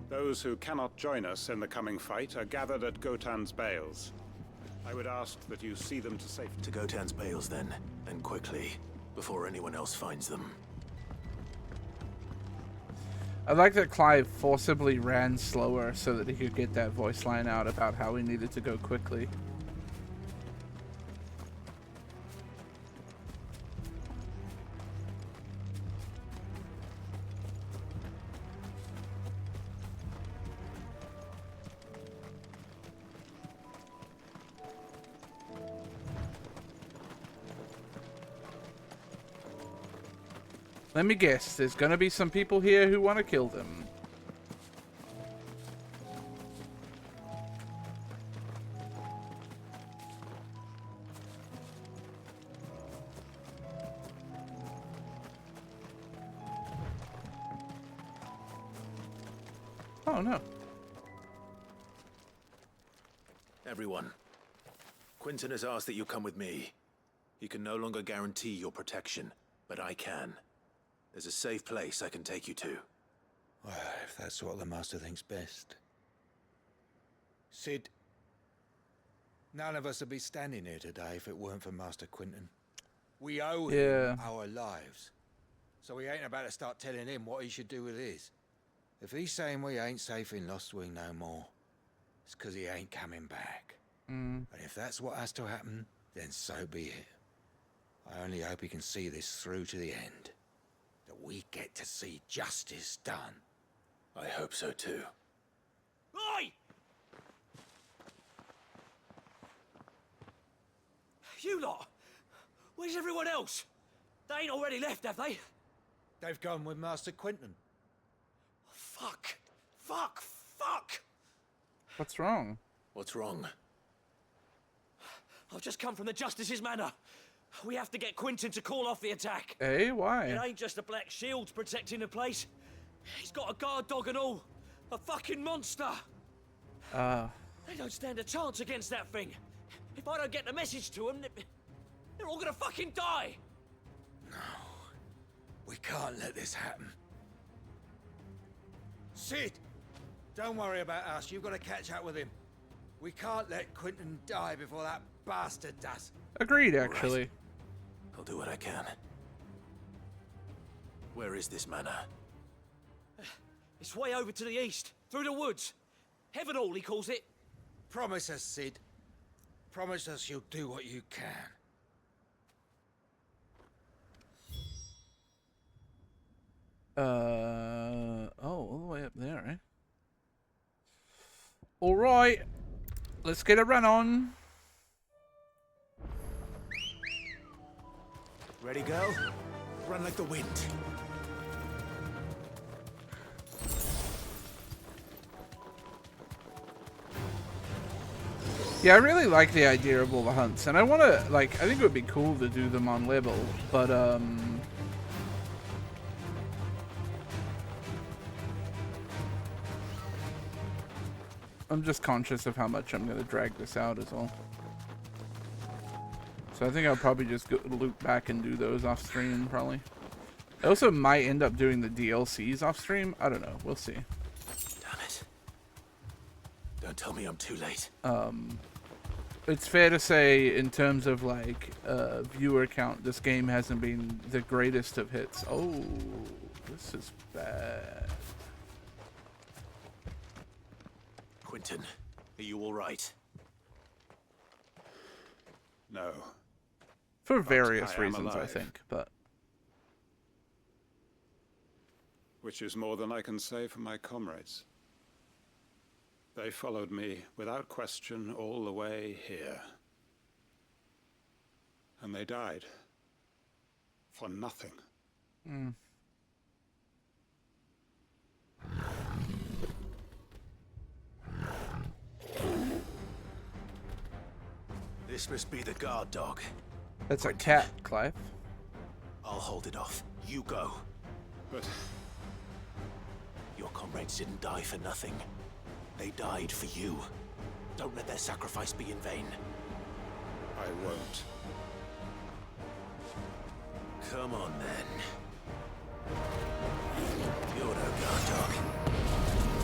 Those who cannot join us in the coming fight are gathered at Gotan's Bales. I would ask that you see them to safety. To Gotan's Bales then, and quickly, before anyone else finds them. I like that Clive forcibly ran slower so that he could get that voice line out about how he needed to go quickly. Let me guess, there's gonna be some people here who want to kill them. Oh no. Everyone, Quentin has asked that you come with me. He can no longer guarantee your protection, but I can. There's a safe place I can take you to. Well, if that's what the Master thinks best. Sid, none of us would be standing here today if it weren't for Master Quentin. We owe him our lives. So we ain't about to start telling him what he should do with his. If he's saying we ain't safe in Lostwing no more, it's because he ain't coming back. And if that's what has to happen, then so be it. I only hope he can see this through to the end. That we get to see justice done. I hope so too. Oi! You lot! Where's everyone else? They ain't already left, have they? They've gone with Master Quentin. Fuck! Fuck! Fuck! What's wrong? What's wrong? I've just come from the Justice's manor. We have to get Quentin to call off the attack. Hey, why? It ain't just the Black Shields protecting the place. He's got a guard dog and all. A fucking monster. They don't stand a chance against that thing. If I don't get the message to them, they're all gonna fucking die. No. We can't let this happen. Sid! Don't worry about us. You've got to catch up with him. We can't let Quentin die before that bastard does. Agreed, actually. Right. I'll do what I can. Where is this manor? It's way over to the east, through the woods. Heaven Hall, he calls it. Promise us, Sid. Promise us you'll do what you can. Oh, all the way up there, eh? Alright. Let's get a run on. Ready, girl? Run like the wind. Yeah, I really like the idea of all the hunts, and I want to, like, I think it would be cool to do them on level, but, I'm just conscious of how much I'm going to drag this out as well. So I think I'll probably just loop back and do those off stream, probably. I also might end up doing the DLCs off stream. I don't know. We'll see. Damn it. Don't tell me I'm too late. It's fair to say, in terms of, like, viewer count, this game hasn't been the greatest of hits. Oh, this is bad. Quentin, are you all right? No. For various reasons, I think, but... Which is more than I can say for my comrades. They followed me without question all the way here. And they died. For nothing. Mm. This must be the guard dog. That's a cat, Clive. I'll hold it off. You go. But... Your comrades didn't die for nothing. They died for you. Don't let their sacrifice be in vain. I won't. Come on, then. You're no guard dog.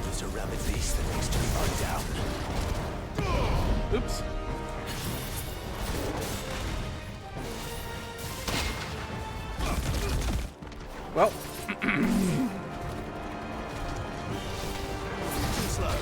There's a rabid beast that needs to be run down. Oops. Well. Too slow.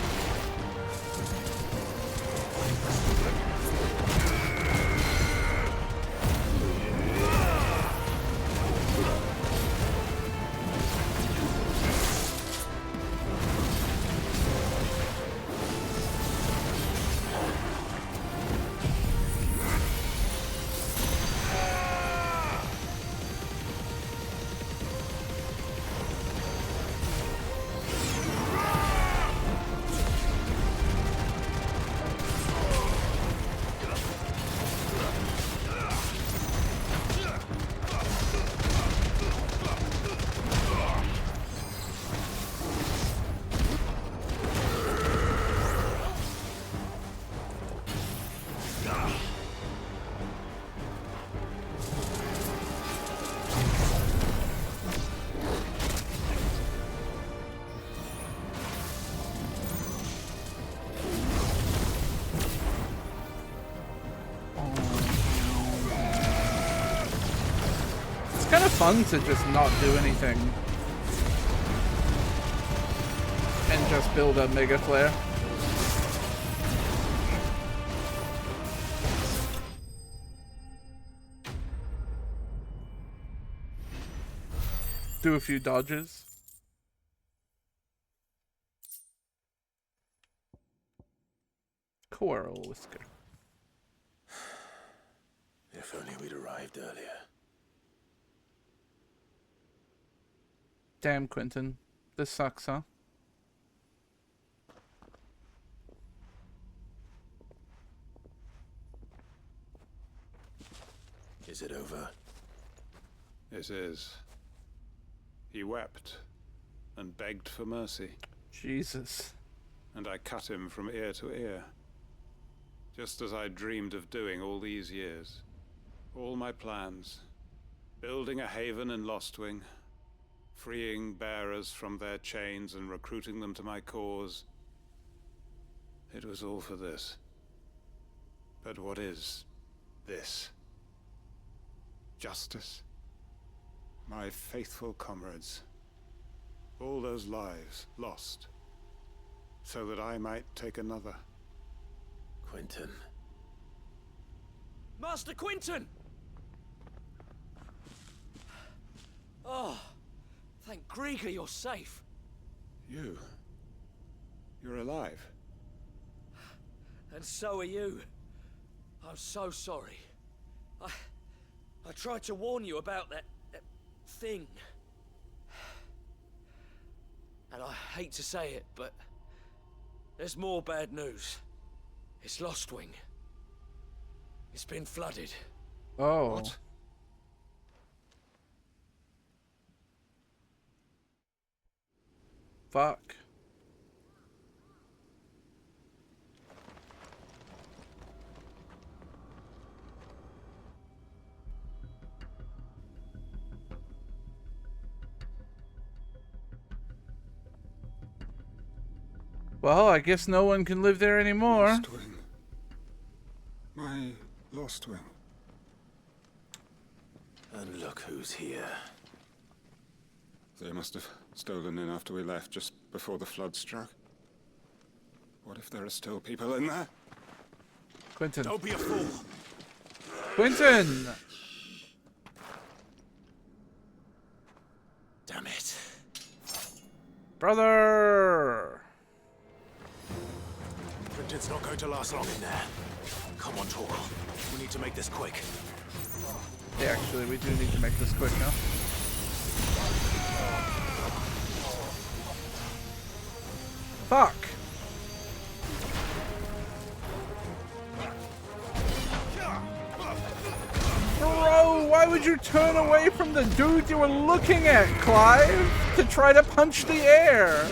Fun to just not do anything and just build a mega flare. Do a few dodges. Coral Whisker. If only we'd arrived earlier. Damn, Quentin. This sucks, huh? Is it over? It is. He wept and begged for mercy. Jesus. And I cut him from ear to ear. Just as I dreamed of doing all these years. All my plans. Building a haven in Lostwing. Freeing bearers from their chains and recruiting them to my cause. It was all for this. But what is this? Justice? My faithful comrades. All those lives lost. So that I might take another. Quentin. Master Quentin! Oh, thank Grieger you're safe. You're alive. And so are you. I'm so sorry. I tried to warn you about that thing. And I hate to say it, but there's more bad news. It's Lostwing. It's been flooded. Oh. What? Fuck. Well, I guess no one can live there anymore. Lost wing. My lost wing. And look who's here. They must have stolen in after we left, just before the flood struck. What if there are still people in there? Quentin. Don't be a fool. Quentin! Damn it. Brother! Quentin's not going to last long in there. Come on, Torgal. We need to make this quick. Yeah, actually, we do need to make this quick now. Fuck! Bro, why would you turn away from the dude you were looking at, Clive? To try to punch the air?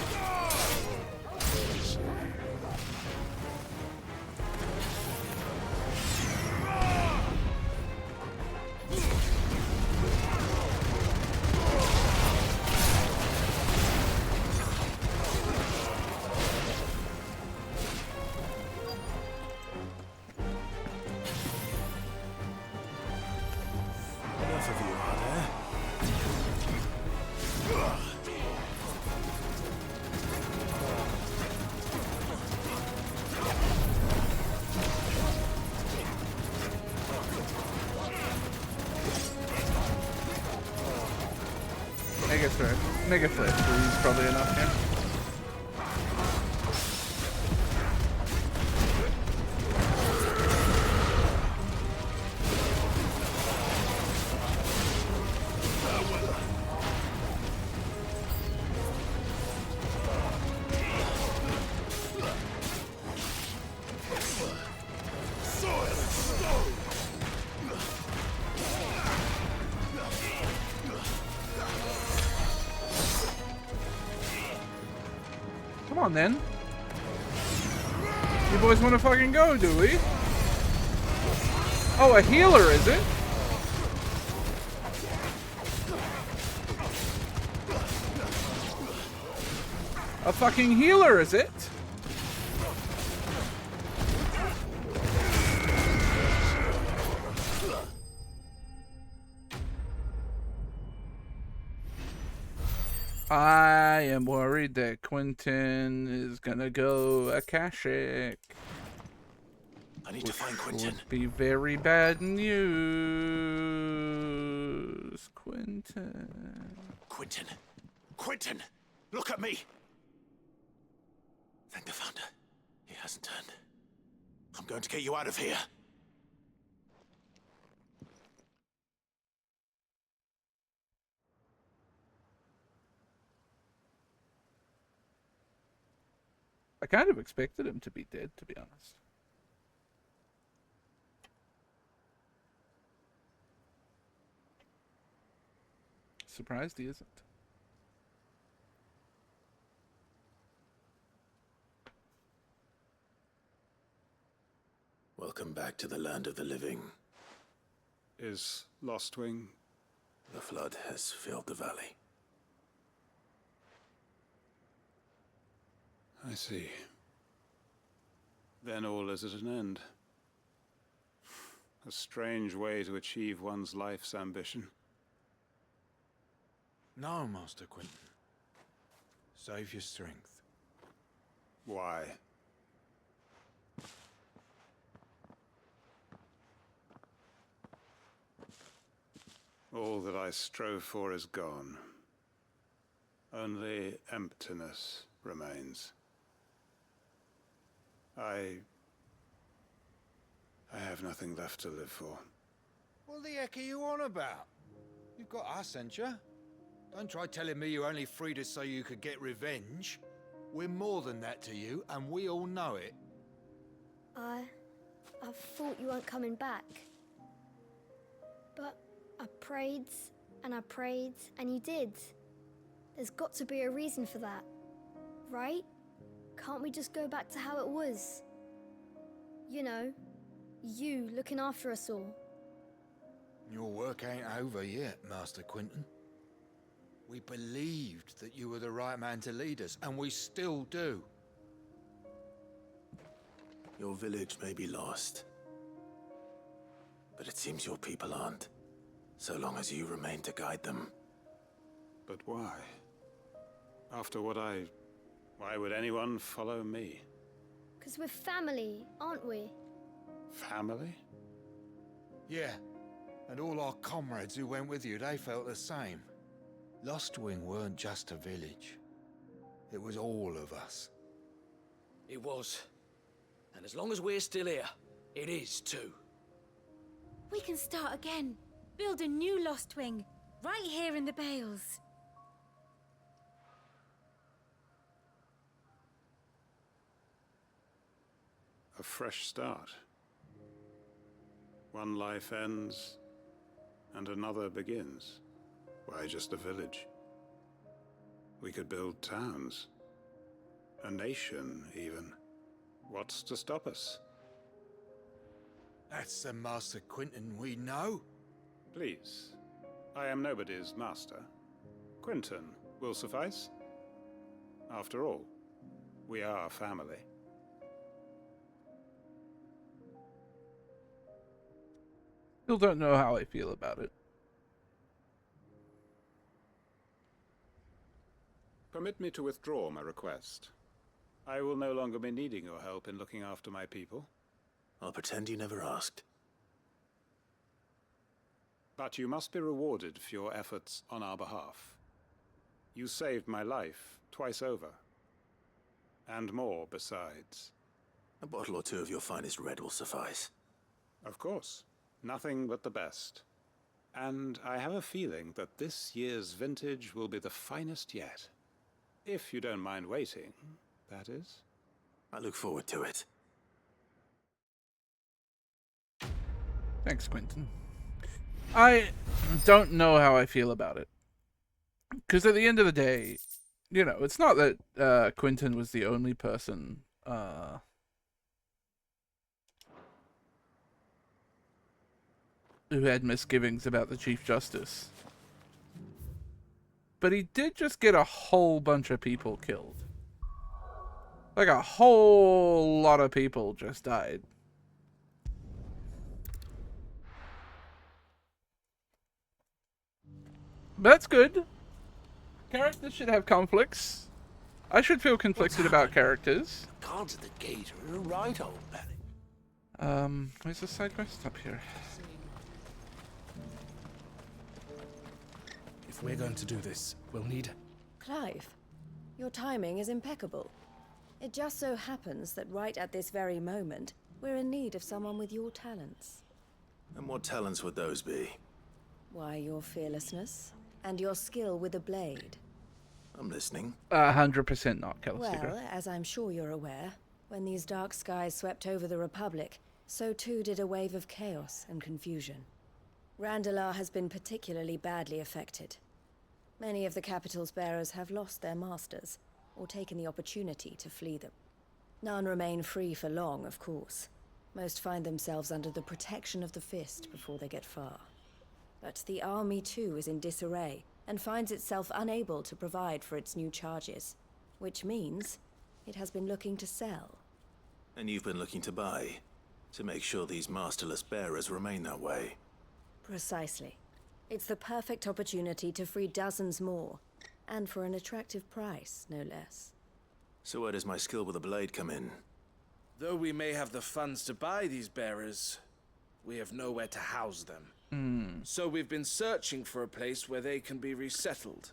Enough of you, are there? Mega flip is probably enough here. Come on then. You boys want to fucking go, do we? Oh, a healer, is it? A fucking healer, is it? I am worried that Quentin is gonna go Akashic. I need to find Quentin. Would be very bad news. Quentin. Quentin. Quentin! Look at me! Thank the Founder. He hasn't turned. I'm going to get you out of here. I kind of expected him to be dead, to be honest. Surprised he isn't. Welcome back to the land of the living. Is Lost Wing? The flood has filled the valley. I see. Then all is at an end. A strange way to achieve one's life's ambition. No, Master Quentin. Save your strength. Why? All that I strove for is gone. Only emptiness remains. I have nothing left to live for. What the heck are you on about? You've got us, ain't you? Don't try telling me you're only freed us so you could get revenge. We're more than that to you, and we all know it. I thought you weren't coming back. But I prayed, and you did. There's got to be a reason for that, right? Can't we just go back to how it was? You know, you looking after us all. Your work ain't over yet, Master Quinton. We believed that you were the right man to lead us, and we still do. Your village may be lost, but it seems your people aren't, so long as you remain to guide them. But why? After what why would anyone follow me? 'Cause we're family, aren't we? Family? Yeah, and all our comrades who went with you, they felt the same. Lostwing weren't just a village. It was all of us. It was. And as long as we're still here, it is too. We can start again. Build a new Lostwing, right here in the Bales. A fresh start. One life ends, and another begins. Why just a village? We could build towns. A nation, even. What's to stop us? That's the Master Quinton we know. Please. I am nobody's master. Quinton will suffice. After all, we are family. Still don't know how I feel about it. Permit me to withdraw my request. I will no longer be needing your help in looking after my people. I'll pretend you never asked. But you must be rewarded for your efforts on our behalf. You saved my life twice over. And more besides. A bottle or two of your finest red will suffice. Of course. Nothing but the best. And I have a feeling that this year's vintage will be the finest yet. If you don't mind waiting, that is. I look forward to it. Thanks, Quinton. I don't know how I feel about it. Because at the end of the day, you know, it's not that Quinton was the only person who had misgivings about the Chief Justice. But he did just get a whole bunch of people killed. Like a whole lot of people just died. But that's good. Characters should have conflicts. I should feel conflicted about characters. The guards at the gate are in a right old panic. Where's the side quest? Up here. If we're going to do this, we'll need... Clive, your timing is impeccable. It just so happens that right at this very moment, we're in need of someone with your talents. And what talents would those be? Why, your fearlessness and your skill with a blade. I'm listening. 100% not, Kelsey. Well, as I'm sure you're aware, when these dark skies swept over the Republic, so too did a wave of chaos and confusion. Randalar has been particularly badly affected. Many of the capital's bearers have lost their masters, or taken the opportunity to flee them. None remain free for long, of course. Most find themselves under the protection of the Fist before they get far. But the army too is in disarray, and finds itself unable to provide for its new charges. Which means it has been looking to sell. And you've been looking to buy, to make sure these masterless bearers remain that way. Precisely. It's the perfect opportunity to free dozens more, and for an attractive price, no less. So where does my skill with a blade come in? Though we may have the funds to buy these bearers, we have nowhere to house them. So we've been searching for a place where they can be resettled.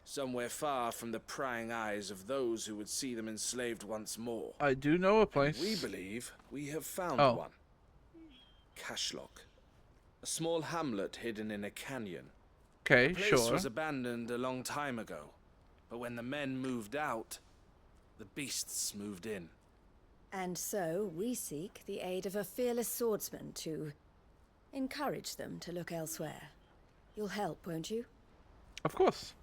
Somewhere far from the prying eyes of those who would see them enslaved once more. I do know a place. And we believe we have found one. Cashlock. A small hamlet hidden in a canyon. Okay, the place was abandoned a long time ago. But when the men moved out, the beasts moved in. And so we seek the aid of a fearless swordsman to encourage them to look elsewhere. You'll help, won't you? Of course.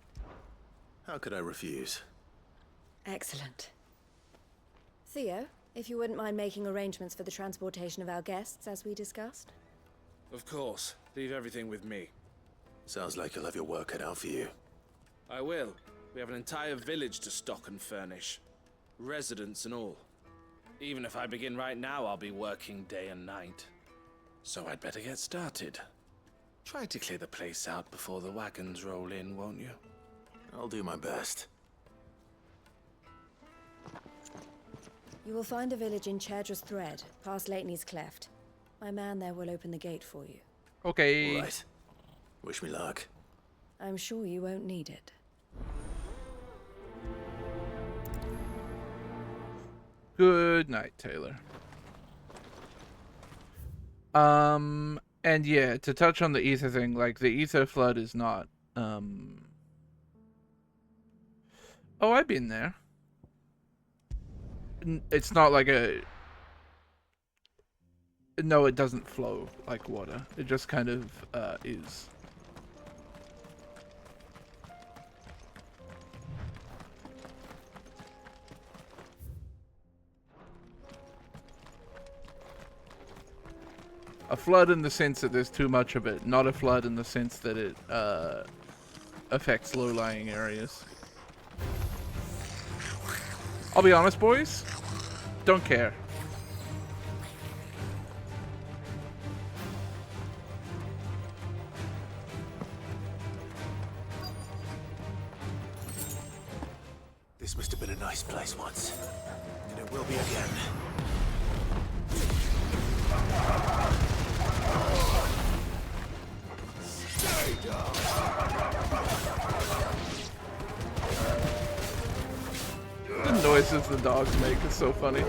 How could I refuse? Excellent. Theo, if you wouldn't mind making arrangements for the transportation of our guests, as we discussed. Of course. Leave everything with me. Sounds like you'll have your work cut out for you. I will. We have an entire village to stock and furnish. Residents and all. Even if I begin right now, I'll be working day and night. So I'd better get started. Try to clear the place out before the wagons roll in, won't you? I'll do my best. You will find a village in Chedra's Thread, past Lateney's Cleft. My man there will open the gate for you. Okay. All right. Wish me luck. I'm sure you won't need it. Good night, Taylor. And yeah, to touch on the ether thing, like, the ether flood is not, Oh, I've been there. It's not like a... No, it doesn't flow like water. It just kind of, is. A flood in the sense that there's too much of it, not a flood in the sense that it affects low-lying areas. I'll be honest, boys. Don't care. This must have been a nice place once. And it will be again. Stay down. The noises the dogs make is so funny.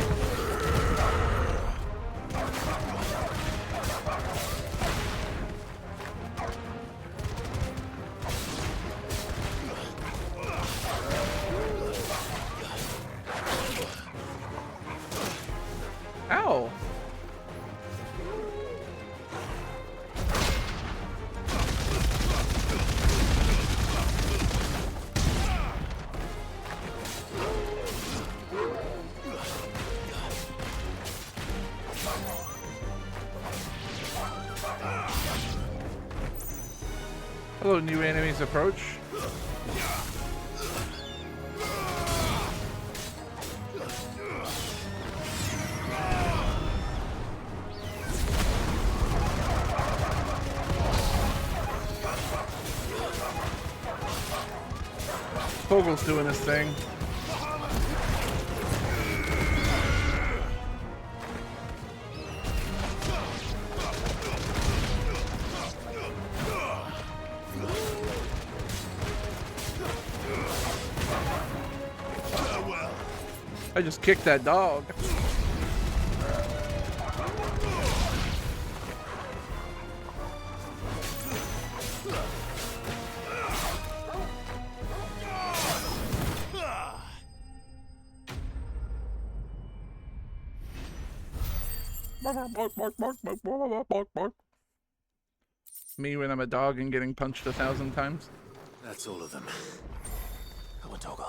Ow! Hello, new enemies approach. Vogel's doing his thing. I just kicked that dog. Me when I'm a dog and getting punched 1,000 times. That's all of them. Come on, Toggle.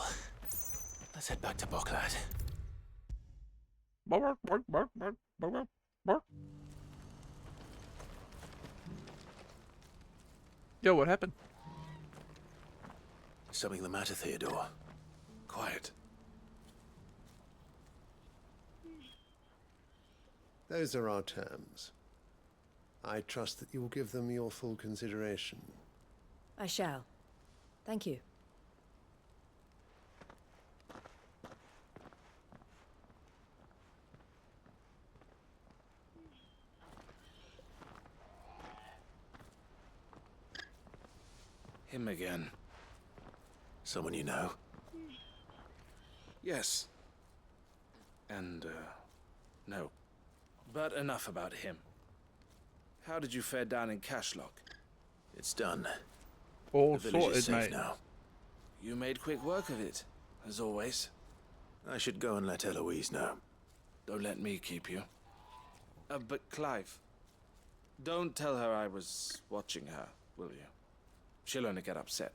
Let's head back to Boklad. Yo, what happened? Something the matter, Theodore? Quiet. Those are our terms. I trust that you will give them your full consideration. I shall. Thank you. Him again. Someone you know? Yes. And, no. But enough about him. How did you fare down in Cashlock? It's done. All the village is sorted, safe mate. now. You made quick work of it, as always. I should go and let Eloise know. Don't let me keep you. But Clive, don't tell her I was watching her, will you? She'll only get upset.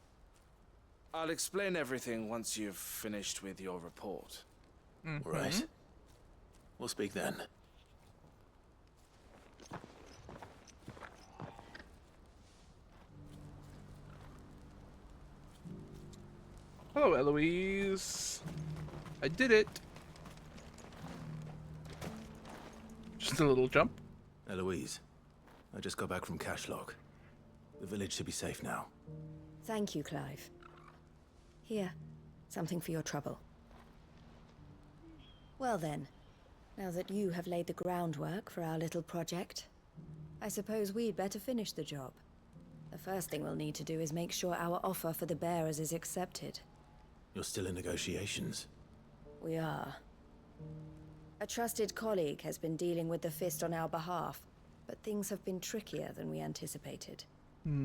I'll explain everything once you've finished with your report. All right. We'll speak then. Hello, Eloise. I did it. Just a little jump. Eloise, I just got back from Cashlock. The village should be safe now. Thank you, Clive. Here, something for your trouble. Well then, now that you have laid the groundwork for our little project, I suppose we'd better finish the job. The first thing we'll need to do is make sure our offer for the bearers is accepted. You're still in negotiations? We are. A trusted colleague has been dealing with the Fist on our behalf, but things have been trickier than we anticipated.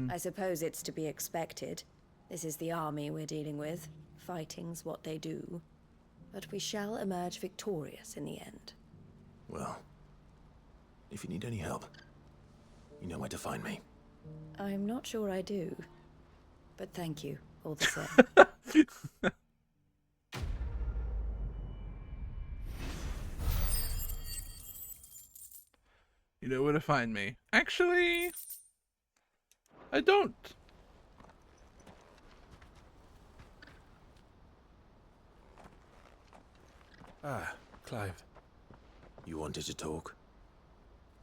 I suppose it's to be expected. This is the army we're dealing with. Fighting's what they do. But we shall emerge victorious in the end. Well, if you need any help, you know where to find me. I'm not sure I do. But thank you, all the same. You know where to find me. Actually, I don't. Ah, Clive. You wanted to talk?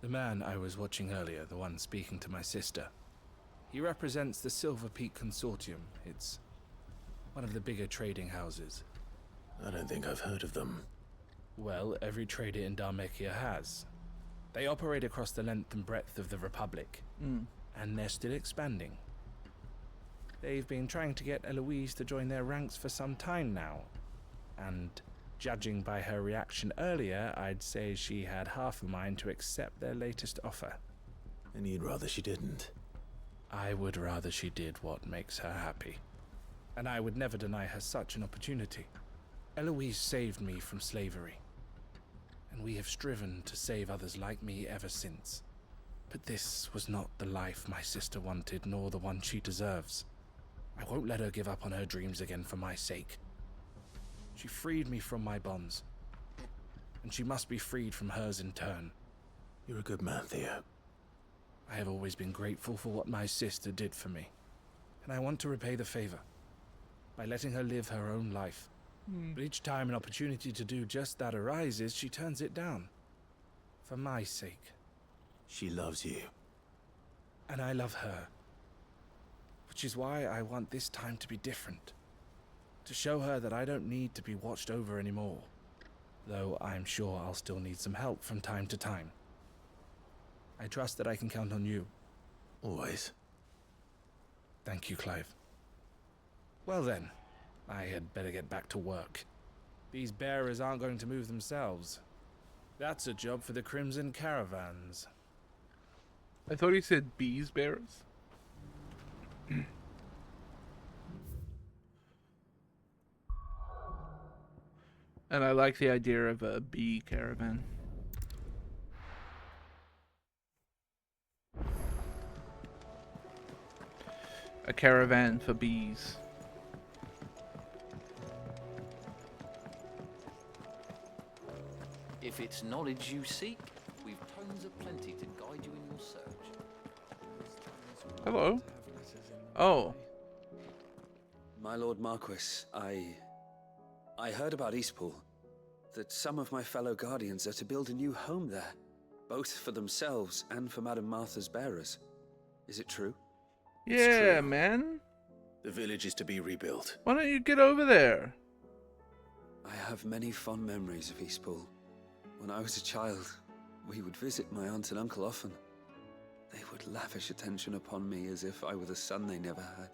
The man I was watching earlier, the one speaking to my sister. He represents the Silver Peak Consortium. It's one of the bigger trading houses. I don't think I've heard of them. Well, every trader in Dharmekia has. They operate across the length and breadth of the Republic, and they're still expanding. They've been trying to get Eloise to join their ranks for some time now, and judging by her reaction earlier, I'd say she had half a mind to accept their latest offer. And you'd rather she didn't? I would rather she did what makes her happy. And I would never deny her such an opportunity. Eloise saved me from slavery. And we have striven to save others like me ever since. But this was not the life my sister wanted, nor the one she deserves. I won't let her give up on her dreams again for my sake. She freed me from my bonds, and she must be freed from hers in turn. You're a good man, Theo. I have always been grateful for what my sister did for me, and I want to repay the favor by letting her live her own life. But each time an opportunity to do just that arises, she turns it down. For my sake. She loves you. And I love her. Which is why I want this time to be different. To show her that I don't need to be watched over anymore. Though I'm sure I'll still need some help from time to time. I trust that I can count on you. Always. Thank you, Clive. Well then. I had better get back to work. These bearers aren't going to move themselves. That's a job for the Crimson Caravans. I thought he said bees bearers. And I like the idea of a bee caravan. A caravan for bees. If it's knowledge you seek, we've tomes of plenty to guide you in your search. Hello. Oh. My Lord Marquis, I heard about Eastpool. That some of my fellow guardians are to build a new home there. Both for themselves and for Madame Martha's bearers. Is it true? Yeah, man. The village is to be rebuilt. Why don't you get over there? I have many fond memories of Eastpool. When I was a child, we would visit my aunt and uncle often. They would lavish attention upon me as if I were the son they never had.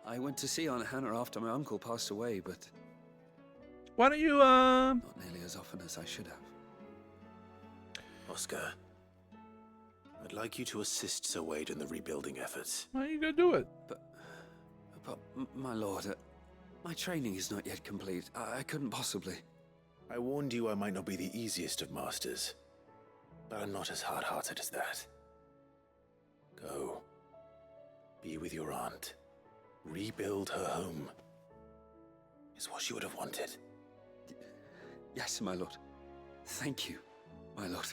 I went to see Aunt Hannah after my uncle passed away, but... Why don't you, not nearly as often as I should have. Oscar, I'd like you to assist Sir Wade in the rebuilding efforts. Why don't you go do it? But my lord, my training is not yet complete. I couldn't possibly... I warned you I might not be the easiest of masters, but I'm not as hard-hearted as that. Go. Be with your aunt. Rebuild her home. Is what she would have wanted. Yes, my lord. Thank you, my lord.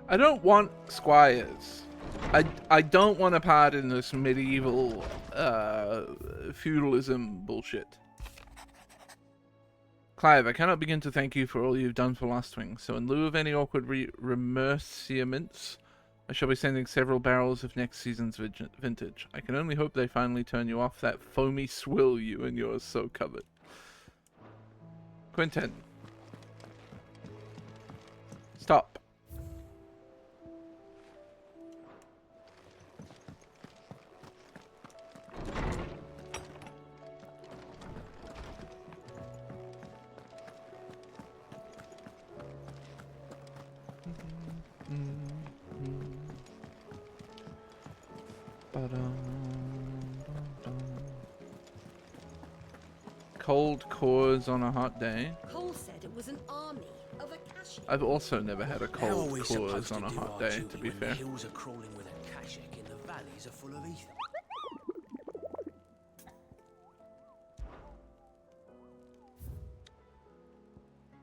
I don't want squires. I don't want a part in this medieval feudalism bullshit. Clive, I cannot begin to thank you for all you've done for Lostwing, so in lieu of any awkward remerciaments, I shall be sending several barrels of next season's vintage. I can only hope they finally turn you off that foamy swill you and yours so covet. Quinten. Stop. Cold cores on a hot day. Cole said it was an army of Akashi. I've also never had a cold cores on a hot day, to be fair. The hills are crawling with Akashic and the valleys are full of ether.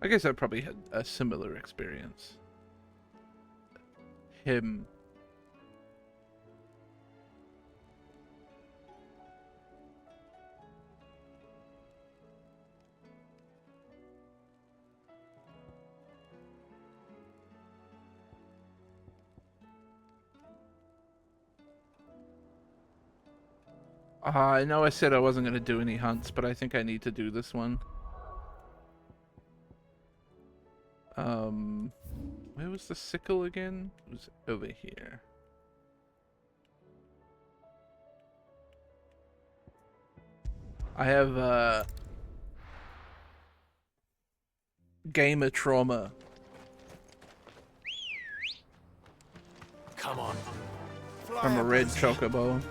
I guess I probably had a similar experience. Him. I know I said I wasn't going to do any hunts, but I think I need to do this one. Where was the sickle again? It was over here. I have, gamer trauma. Come on. From a red chocobo.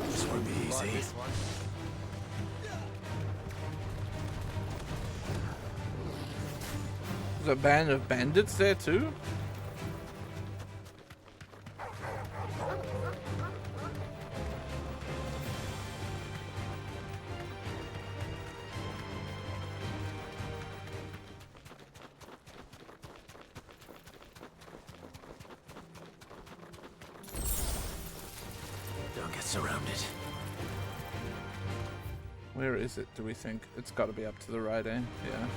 This won't be easy. There's a band of bandits there too? Don't get surrounded. Where is it, do we think? It's got to be up to the right, eh? Yeah.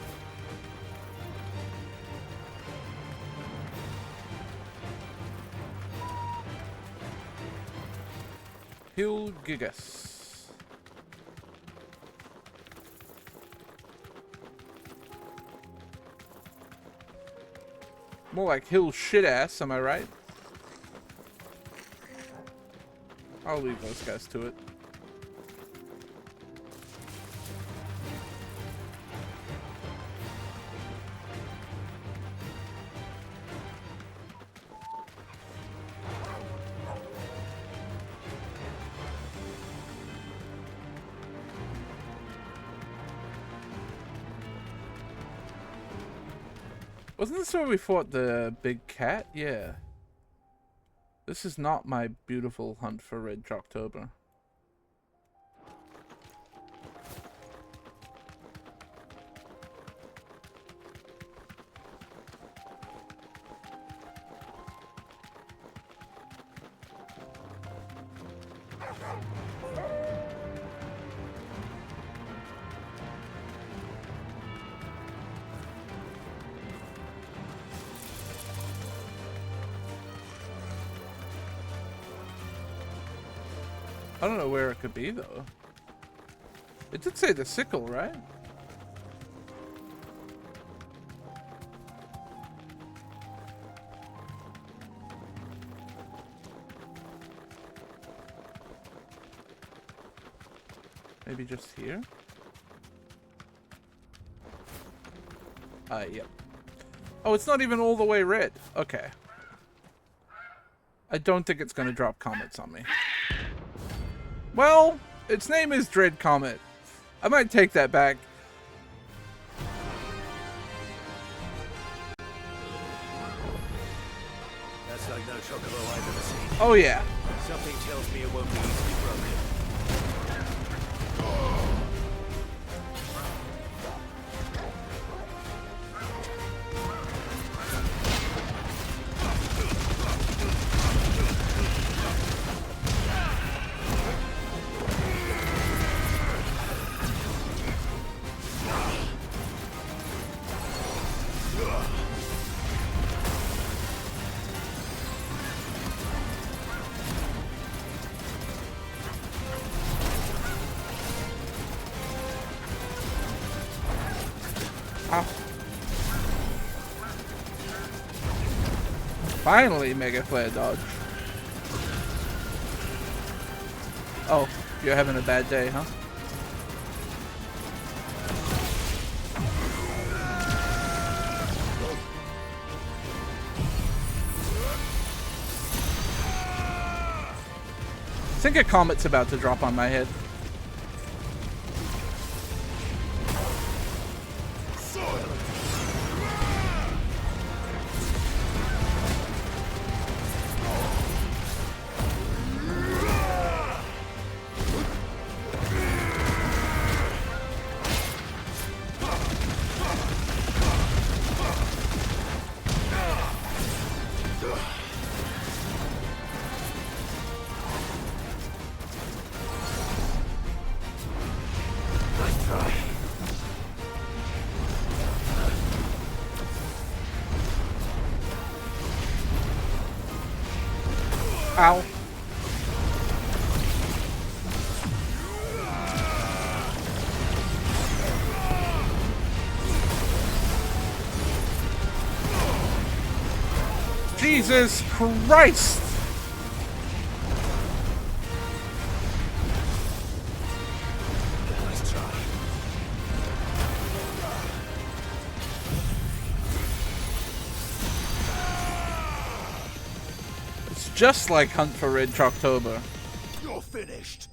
Hill Gigas. More like hill shit ass, am I right? I'll leave those guys to it. Wasn't this where we fought the big cat? Yeah. This is not my beautiful hunt for Red Jocktober. I don't know where it could be though. It did say the sickle, right? Maybe just here? Yep. Oh, it's not even all the way red. Okay. I don't think it's going to drop comets on me. Well, its name is Dread Comet. I might take that back. That's like no chocobo I've ever seen. Oh, yeah. Something tells me it won't be easily broken. Finally, Mega Flare dodge. Oh, you're having a bad day, huh? I think a comet's about to drop on my head. Ow. Jesus Christ! Nice try. It's just like Hunt for Red Chocktober. You're finished.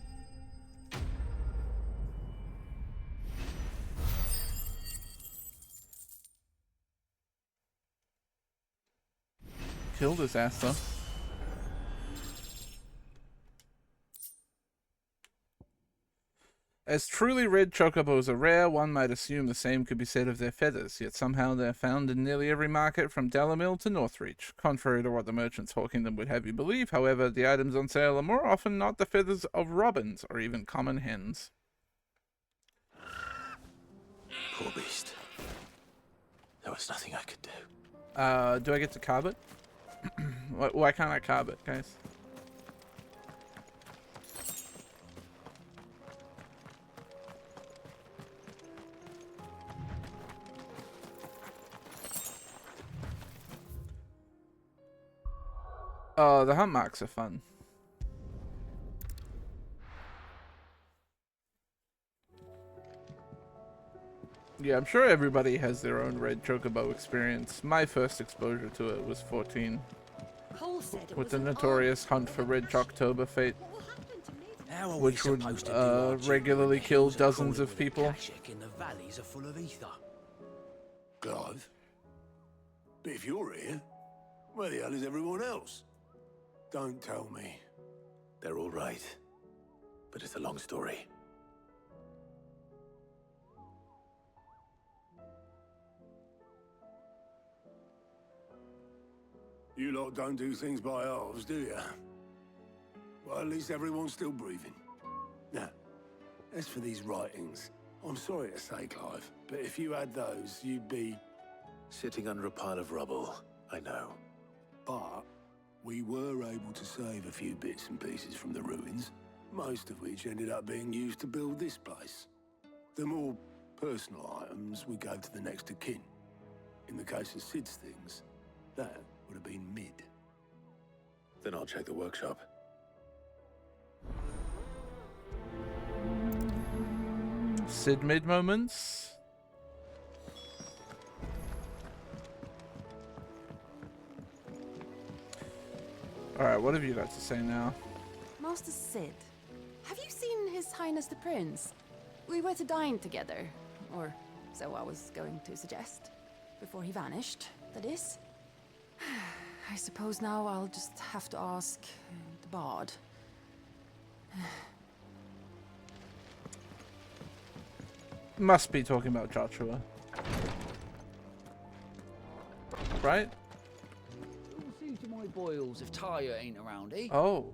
Killed his ass though. As truly red chocobos are rare, one might assume the same could be said of their feathers, yet somehow they're found in nearly every market from Dalamil to Northreach. Contrary to what the merchants hawking them would have you believe, however, the items on sale are more often not the feathers of robins or even common hens. Poor beast. There was nothing I could do. Do I get to carve it? Why can't I carve it, guys? Oh, the hunt marks are fun. Yeah, I'm sure everybody has their own red chocobo experience. My first exposure to it was 14. With the notorious Hunt for Red Chocktober fate, which would regularly kill dozens of people. In the valleys are full of ether. Clive? But if you're here, where the hell is everyone else? Don't tell me. They're all right. But it's a long story. You lot don't do things by halves, do you? Well, at least everyone's still breathing. Now, as for these writings, I'm sorry to say, Clive, but if you had those, you'd be... sitting under a pile of rubble, I know. But we were able to save a few bits and pieces from the ruins, most of which ended up being used to build this place. The more personal items we gave to the next of kin. In the case of Sid's things, that would have been Mid. Then I'll check the workshop. Sid Mid moments. Alright, what have you got to say now? Master Sid, have you seen His Highness the Prince? We were to dine together, or so I was going to suggest. Before he vanished, that is. I suppose now I'll just have to ask the Bard. Must be talking about Jotchua. Right? We'll see to my boils if Tyre ain't around, eh? Oh.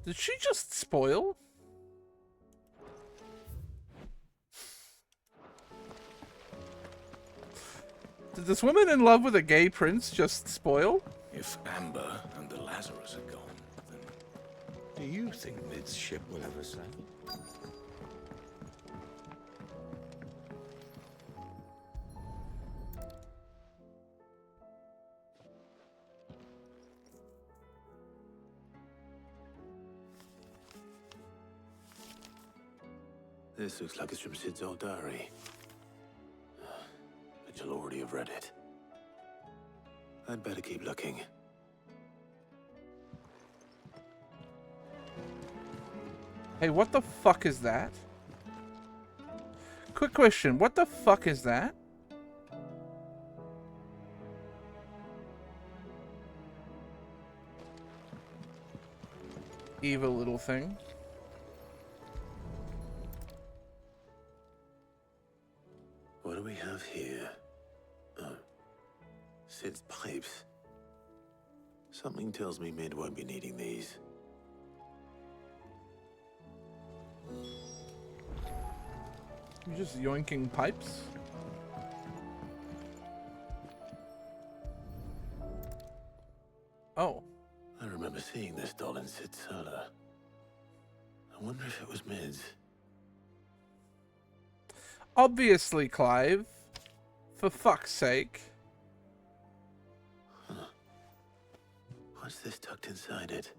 Did she just spoil? Did this woman in love with a gay prince just spoil? If Amber and the Lazarus are gone, then do you think Mid's ship will ever sail? This looks like it's from Sid's old diary. But you'll already have read it. I'd better keep looking. Hey, what the fuck is that? Quick question, what the fuck is that? Evil little thing. What do we have here? Oh. Sid's pipes. Something tells me Mid won't be needing these. You're just yoinking pipes? Oh. I remember seeing this doll in Sid's cellar. I wonder if it was Mid's. Obviously, Clive. For fuck's sake. Huh. What's this tucked inside it?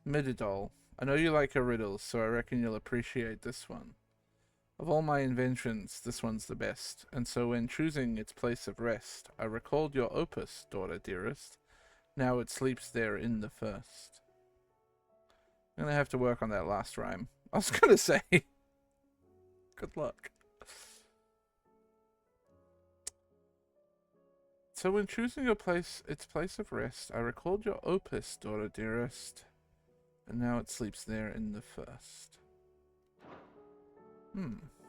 Mididol. I know you like her riddles, so I reckon you'll appreciate this one. Of all my inventions, this one's the best, and so when choosing its place of rest, I recalled your opus, daughter dearest. Now it sleeps there in the first. I'm gonna have to work on that last rhyme. I was gonna say... Good luck. So when choosing its place of rest, I recalled your opus, daughter dearest, and now it sleeps there in the first.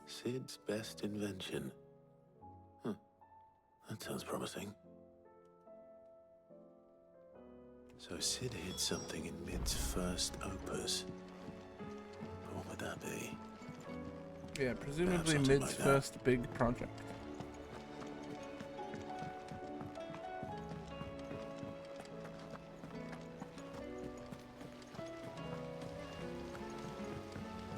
Sid's best invention. Huh. That sounds promising. So Sid hid something in Mid's first opus. What would that be? Yeah, presumably something Mid's like that. first big project.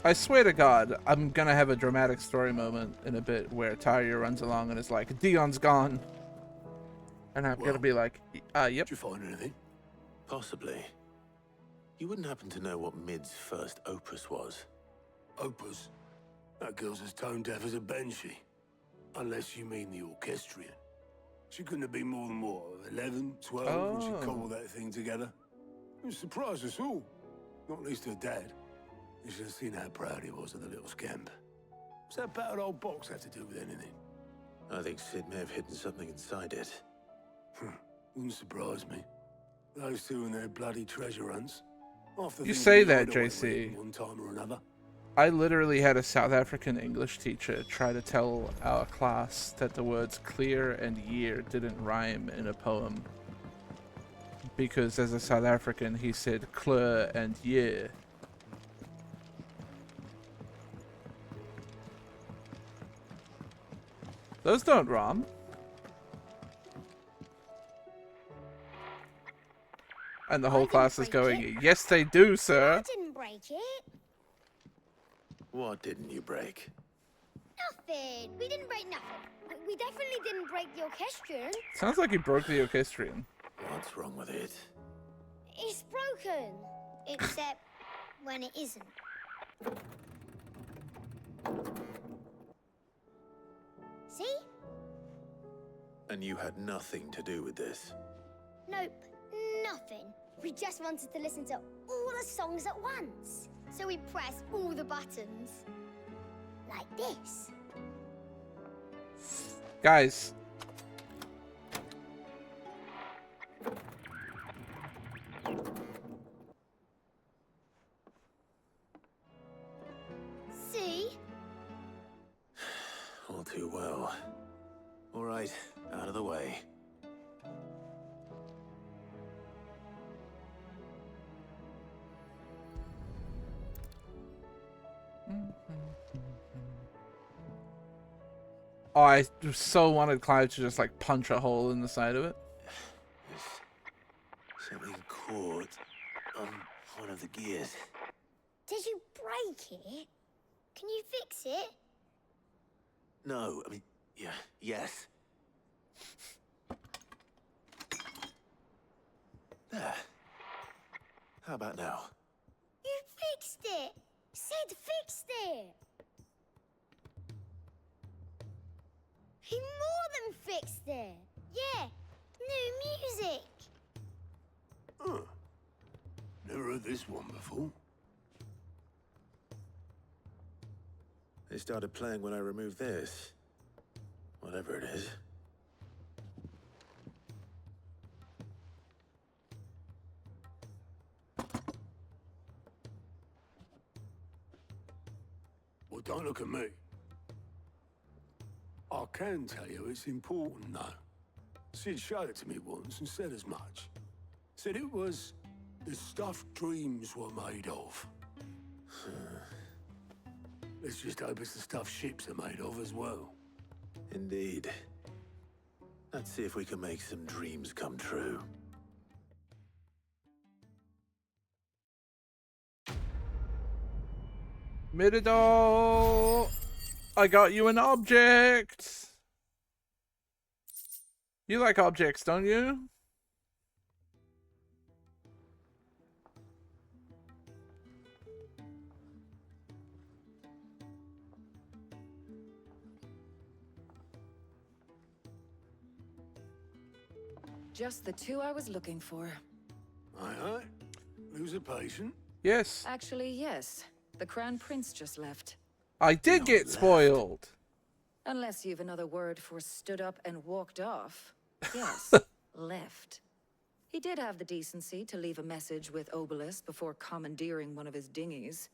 I swear to God, I'm gonna have a dramatic story moment in a bit where Tyria runs along and is like, Dion's gone. And I'm gonna be like, yep. Did you find anything? Possibly. You wouldn't happen to know what Mid's first opus was? Opus? That girl's as tone deaf as a banshee. Unless you mean the orchestrion. She couldn't have been more than, what, 11, 12 when she cobbled that thing together? It surprised us all. Not least her dad. You should have seen how proud he was of the little scamp. What's that battered old box have to do with anything? I think Sid may have hidden something inside it. Wouldn't surprise me. Those two and their bloody treasure hunts. You say that, JC. One time or another. I literally had a South African English teacher try to tell our class that the words clear and year didn't rhyme in a poem. Because as a South African, he said clear and year. Those don't run. And the whole class is going, yes they do, sir. I didn't break it. What didn't you break? Nothing. We didn't break nothing. We definitely didn't break the orchestrion. Sounds like you broke the orchestrion. What's wrong with it? It's broken. Except when it isn't. See? And you had nothing to do with this? Nope, nothing. We just wanted to listen to all the songs at once. So we pressed all the buttons. Like this. Guys. See? All too well. All right, out of the way. Oh, I so wanted Clive to just like punch a hole in the side of it. Something caught on one of the gears. Did you break it? Can you fix it? No, I mean, yeah, yes. There. How about now? You fixed it! Sid fixed it! He more than fixed it! Yeah, new music! Huh. Never heard this one before. They started playing when I removed this. Whatever it is. Well, don't look at me. I can tell you it's important, though. Sid showed it to me once and said as much. Said it was the stuff dreams were made of. Let's just hope it's the stuff ships are made of as well. Indeed. Let's see if we can make some dreams come true. Mirador! I got you an object! You like objects, don't you? Just the two I was looking for. Aye. Lose a patient? Yes. Actually, yes. The Crown Prince just left. I did get spoiled. Unless you've another word for stood up and walked off. Yes, left. He did have the decency to leave a message with Obelisk before commandeering one of his dinghies.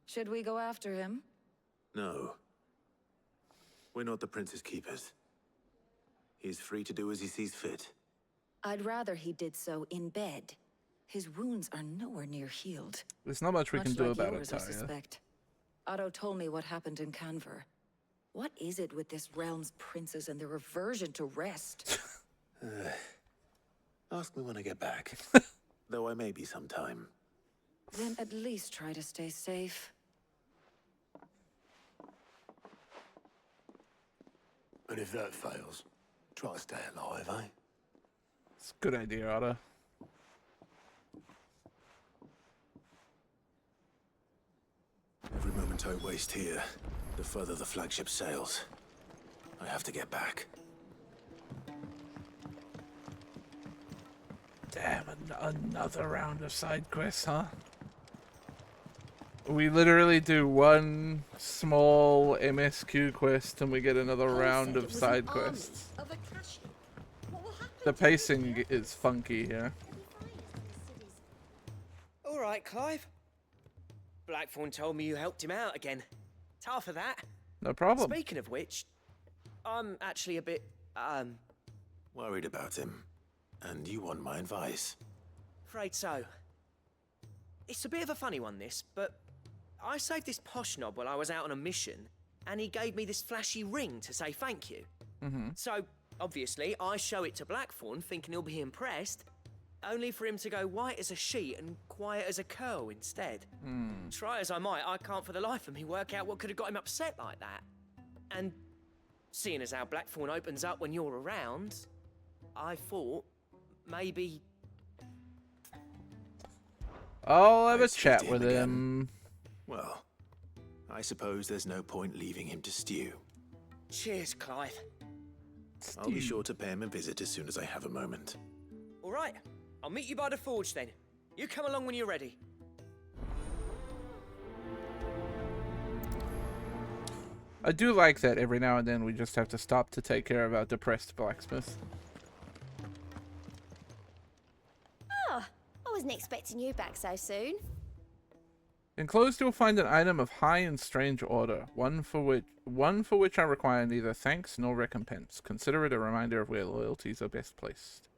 Should we go after him? No. We're not the prince's keepers. He's free to do as he sees fit. I'd rather he did so in bed. His wounds are nowhere near healed. There's not much we can do about it, I suspect. Otto told me what happened in Canver. What is it with this realm's princes and their aversion to rest? Ask me when I get back. Though I may be sometime. Then at least try to stay safe. And if that fails, try to stay alive, eh? It's a good idea, Otto. Every moment I waste here, the further the flagship sails. I have to get back. Damn, another round of side quests, huh? We literally do one small MSQ quest and we get another round of side quests. The pacing is funky here. All right, Clive. Blackthorn told me you helped him out again. Tough for that. No problem. Speaking of which, I'm actually a bit, Worried about him. And you want my advice. afraid so. It's a bit of a funny one, this, but I saved this posh knob while I was out on a mission, and he gave me this flashy ring to say thank you. So, obviously, I show it to Blackthorn, thinking he'll be impressed, only for him to go white as a sheet and quiet as a curl instead. Try as I might, I can't for the life of me work out what could have got him upset like that. And seeing as how Blackthorn opens up when you're around, I thought maybe... I'll have a chat with him. Well, I suppose there's no point leaving him to stew. Cheers, Clive. I'll be sure to pay him a visit as soon as I have a moment. All right, I'll meet you by the forge then. You come along when you're ready. I do like that every now and then we just have to stop to take care of our depressed blacksmith. Oh, I wasn't expecting you back so soon. Enclosed you'll find an item of high and strange order, one for which I require neither thanks nor recompense. Consider it a reminder of where loyalties are best placed.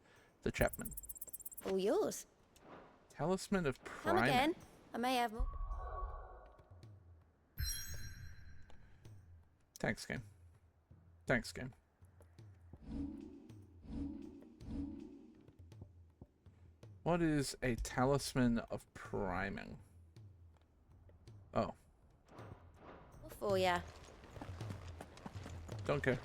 The Chapman. All yours. Talisman of Prime. Come again. I may have more. Thanks, game. Thanks, game. What is a talisman of priming? Oh. What for ya? Don't care.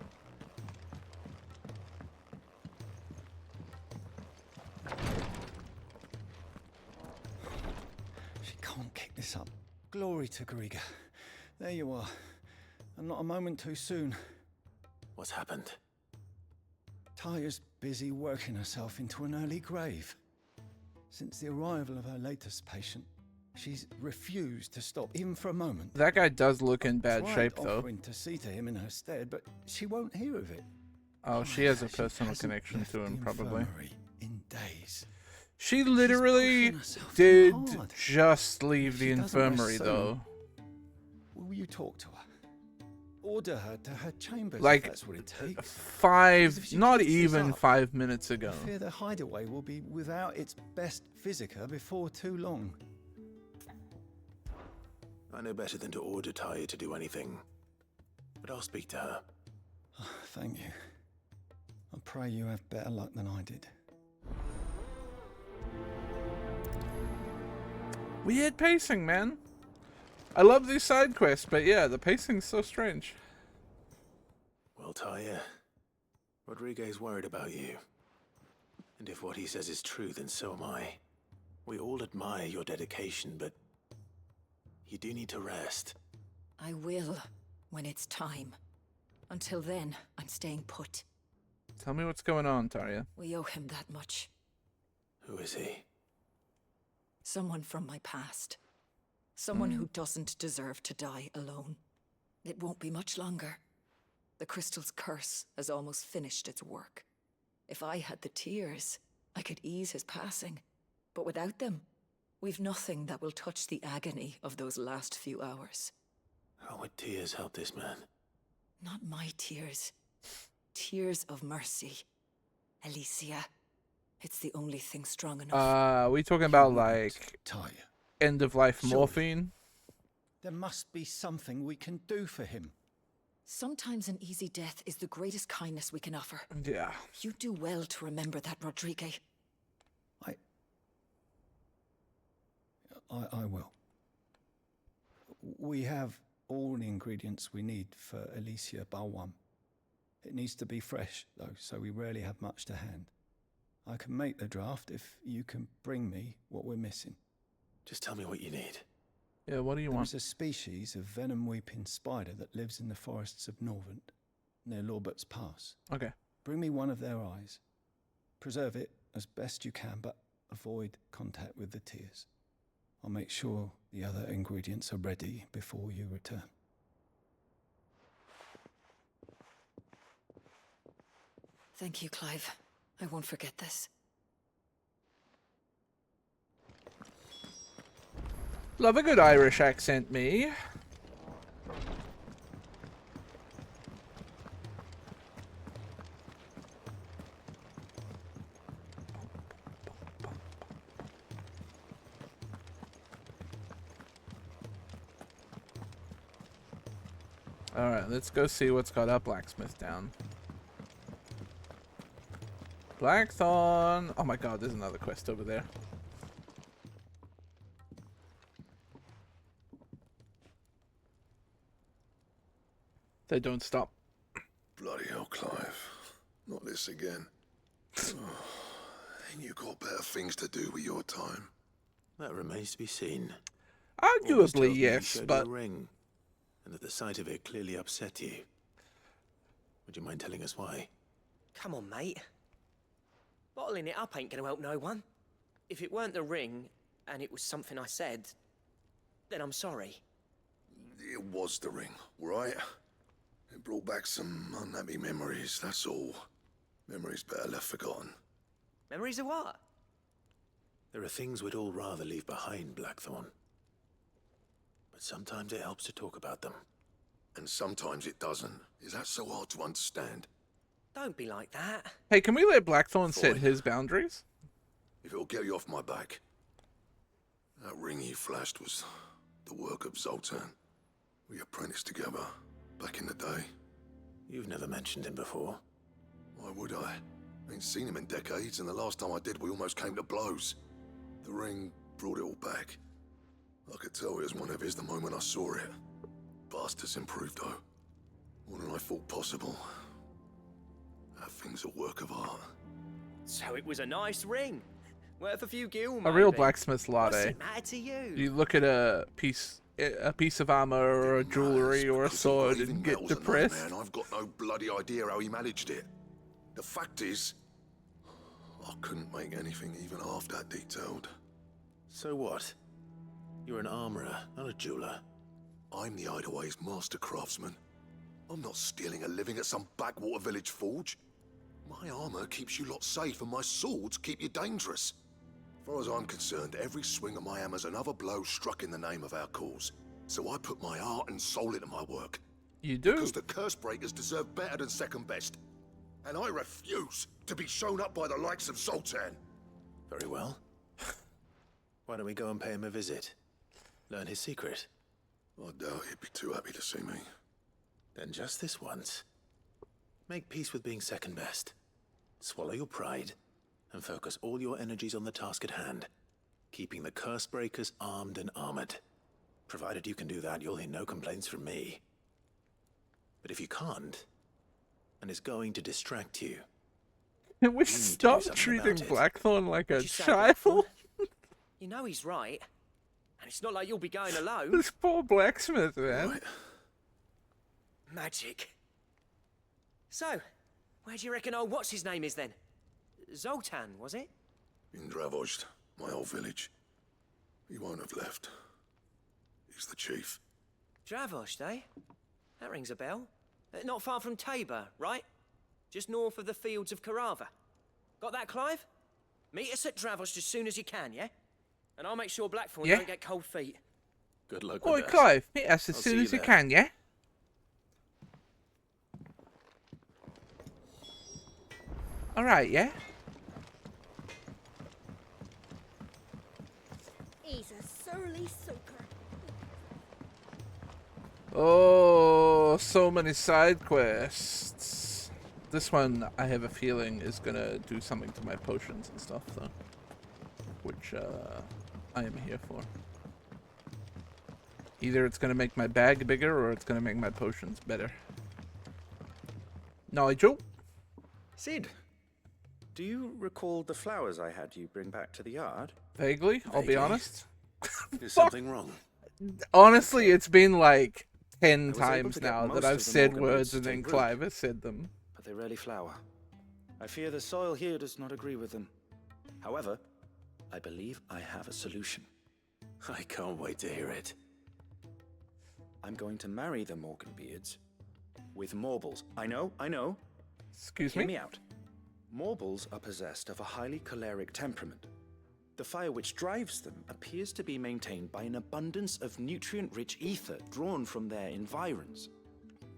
She can't kick this up. Glory to Griga. There you are. And not a moment too soon. What's happened? Taya's busy working herself into an early grave. Since the arrival of her latest patient, she's refused to stop, even for a moment. That guy does look in bad shape, though. Offering to see to him in her stead, but she won't hear of it. Oh, she has a personal connection to him, probably. In days. She literally did just leave the infirmary, though. Will you talk to her? Order her to her chambers, like, if that's what it takes. Not even 5 minutes ago. I fear the hideaway will be without its best physica before too long. I know better than to order Taya to do anything, but I'll speak to her. Oh, thank you. I pray you have better luck than I did. Weird pacing, man. I love these side quests, but yeah, the pacing's so strange. Well, Taya, Rodriguez worried about you. And if what he says is true, then so am I. We all admire your dedication, but you do need to rest. I will, when it's time. Until then, I'm staying put. Tell me what's going on, Tarja. We owe him that much. Who is he? Someone from my past. Someone who doesn't deserve to die alone. It won't be much longer. The crystal's curse has almost finished its work. If I had the tears, I could ease his passing. But without them, we've nothing that will touch the agony of those last few hours. How would tears help this man? Not my tears. Tears of mercy. Alicia. It's the only thing strong enough. Are we talking about, like, Taya. End-of-life morphine? There must be something we can do for him. Sometimes an easy death is the greatest kindness we can offer. Yeah. You do well to remember that, Rodriguez. I will. We have all the ingredients we need for Alicia Balwam. It needs to be fresh, though, so we rarely have much to hand. I can make the draft if you can bring me what we're missing. Just tell me what you need. Yeah, what do you want? There's a species of venom-weeping spider that lives in the forests of Norvent, near Lorbert's Pass. Okay. Bring me one of their eyes. Preserve it as best you can, but avoid contact with the tears. I'll make sure the other ingredients are ready before you return. Thank you, Clive. I won't forget this. Love a good Irish accent, me. Alright, let's go see what's got our blacksmith down. Blackthorn! Oh my god, there's another quest over there. They don't stop. Bloody hell, Clive. Not this again. Ain't you got better things to do with your time? That remains to be seen. Arguably, yes, but... A ring, and that the sight of it clearly upset you. Would you mind telling us why? Come on, mate. Bottling it up ain't gonna help no one. If it weren't the ring, and it was something I said, then I'm sorry. It was the ring, right? It brought back some unhappy memories, that's all. Memories better left forgotten. Memories of what? There are things we'd all rather leave behind, Blackthorn. But sometimes it helps to talk about them. And sometimes it doesn't. Is that so hard to understand? Don't be like that. Hey, can we let Blackthorn set his boundaries? If it'll get you off my back. That ring he flashed was the work of Zoltan. We apprenticed together back in the day. You've never mentioned him before. Why would I? Ain't seen him in decades, and the last time I did, we almost came to blows. The ring brought it all back. I could tell it was one of his the moment I saw it. Bastard's improved, though. More than I thought possible. That thing's a work of art. So it was a nice ring. Worth a few gil, maybe. A real blacksmith's What's latte. it matter to you? You look at a piece of armor or a jewelry or a sword and get depressed. Man, I've got no bloody idea how he managed it. The fact is, I couldn't make anything even half that detailed. So what? You're an armorer, not a jeweler. I'm the Hideaway's master craftsman. I'm not stealing a living at some backwater village forge. My armor keeps you lot safe and my swords keep you dangerous. As far as I'm concerned, every swing of my hammer's another blow struck in the name of our cause. So I put my heart and soul into my work. You do? Because the curse breakers deserve better than second best. And I refuse to be shown up by the likes of Zoltan. Very well. Why don't we go and pay him a visit? Learn his secret. I doubt he'd be too happy to see me. Then just this once. Make peace with being second best. Swallow your pride and focus all your energies on the task at hand. Keeping the curse breakers armed and armored. Provided you can do that, you'll hear no complaints from me. But if you can't, and it's going to distract you, can we stop treating Blackthorn like a child? You know he's right. And it's not like you'll be going alone. This poor blacksmith, man. Right. Magic. So, where do you reckon old what's-his-name is then? Zoltan, was it? In Dravozd, my old village. He won't have left. He's the chief. Dravozd, eh? That rings a bell. Not far from Tabor, right? Just north of the fields of Karava. Got that, Clive? Meet us at Dravozd as soon as you can, yeah? And I'll make sure Blackthorn don't get cold feet. Good luck with Oi, that. Clive, meet us as soon as you can, yeah? Alright, yeah? He's a surly soaker. Oh, so many side quests. This one, I have a feeling, is gonna do something to my potions and stuff, though. Which, I am here for. Either it's gonna make my bag bigger, or it's gonna make my potions better. Nigel? Sid, do you recall the flowers I had you bring back to the yard? Vaguely, I'll be honest. Is something wrong? Honestly, it's been like 10 was able times to get now most that of I've the said Morgan words roots and to then take Clive has said them. But they rarely flower. I fear the soil here does not agree with them. However, I believe I have a solution. I can't wait to hear it. I'm going to marry the Morganbeards with Morbles. I know. Excuse Hear me? me out. Morbles are possessed of a highly choleric temperament. The fire which drives them appears to be maintained by an abundance of nutrient-rich ether drawn from their environs.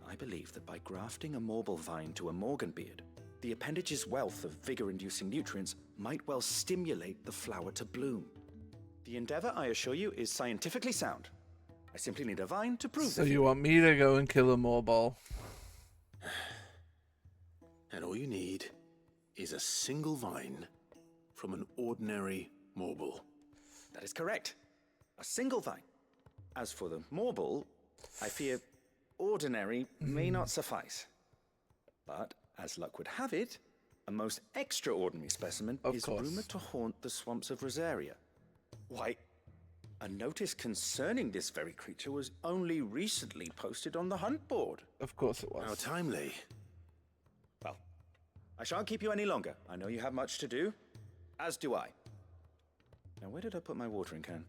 I believe that by grafting a Morble vine to a Morganbeard, the appendage's wealth of vigor-inducing nutrients might well stimulate the flower to bloom. The endeavor, I assure you, is scientifically sound. I simply need a vine to prove So the you want me to go and kill a Morbol? And all you need is a single vine from an ordinary marble. That is correct. A single vine. As for the marble, I fear ordinary may not suffice. But, as luck would have it, a most extraordinary specimen is rumored to haunt the swamps of Rosaria. Why, a notice concerning this very creature was only recently posted on the hunt board. Of course it was. How timely. Well, I shan't keep you any longer. I know you have much to do, as do I. Now, where did I put my watering can?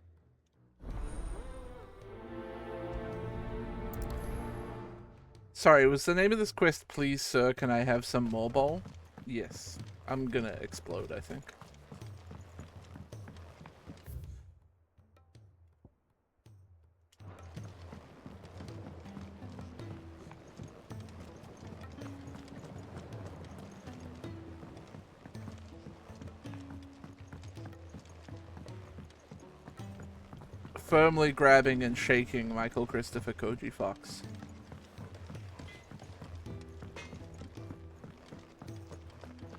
Sorry, was the name of this quest, please, sir, can I have some more ball? Yes. I'm gonna explode, I think. Firmly grabbing and shaking Michael Christopher Koji Fox.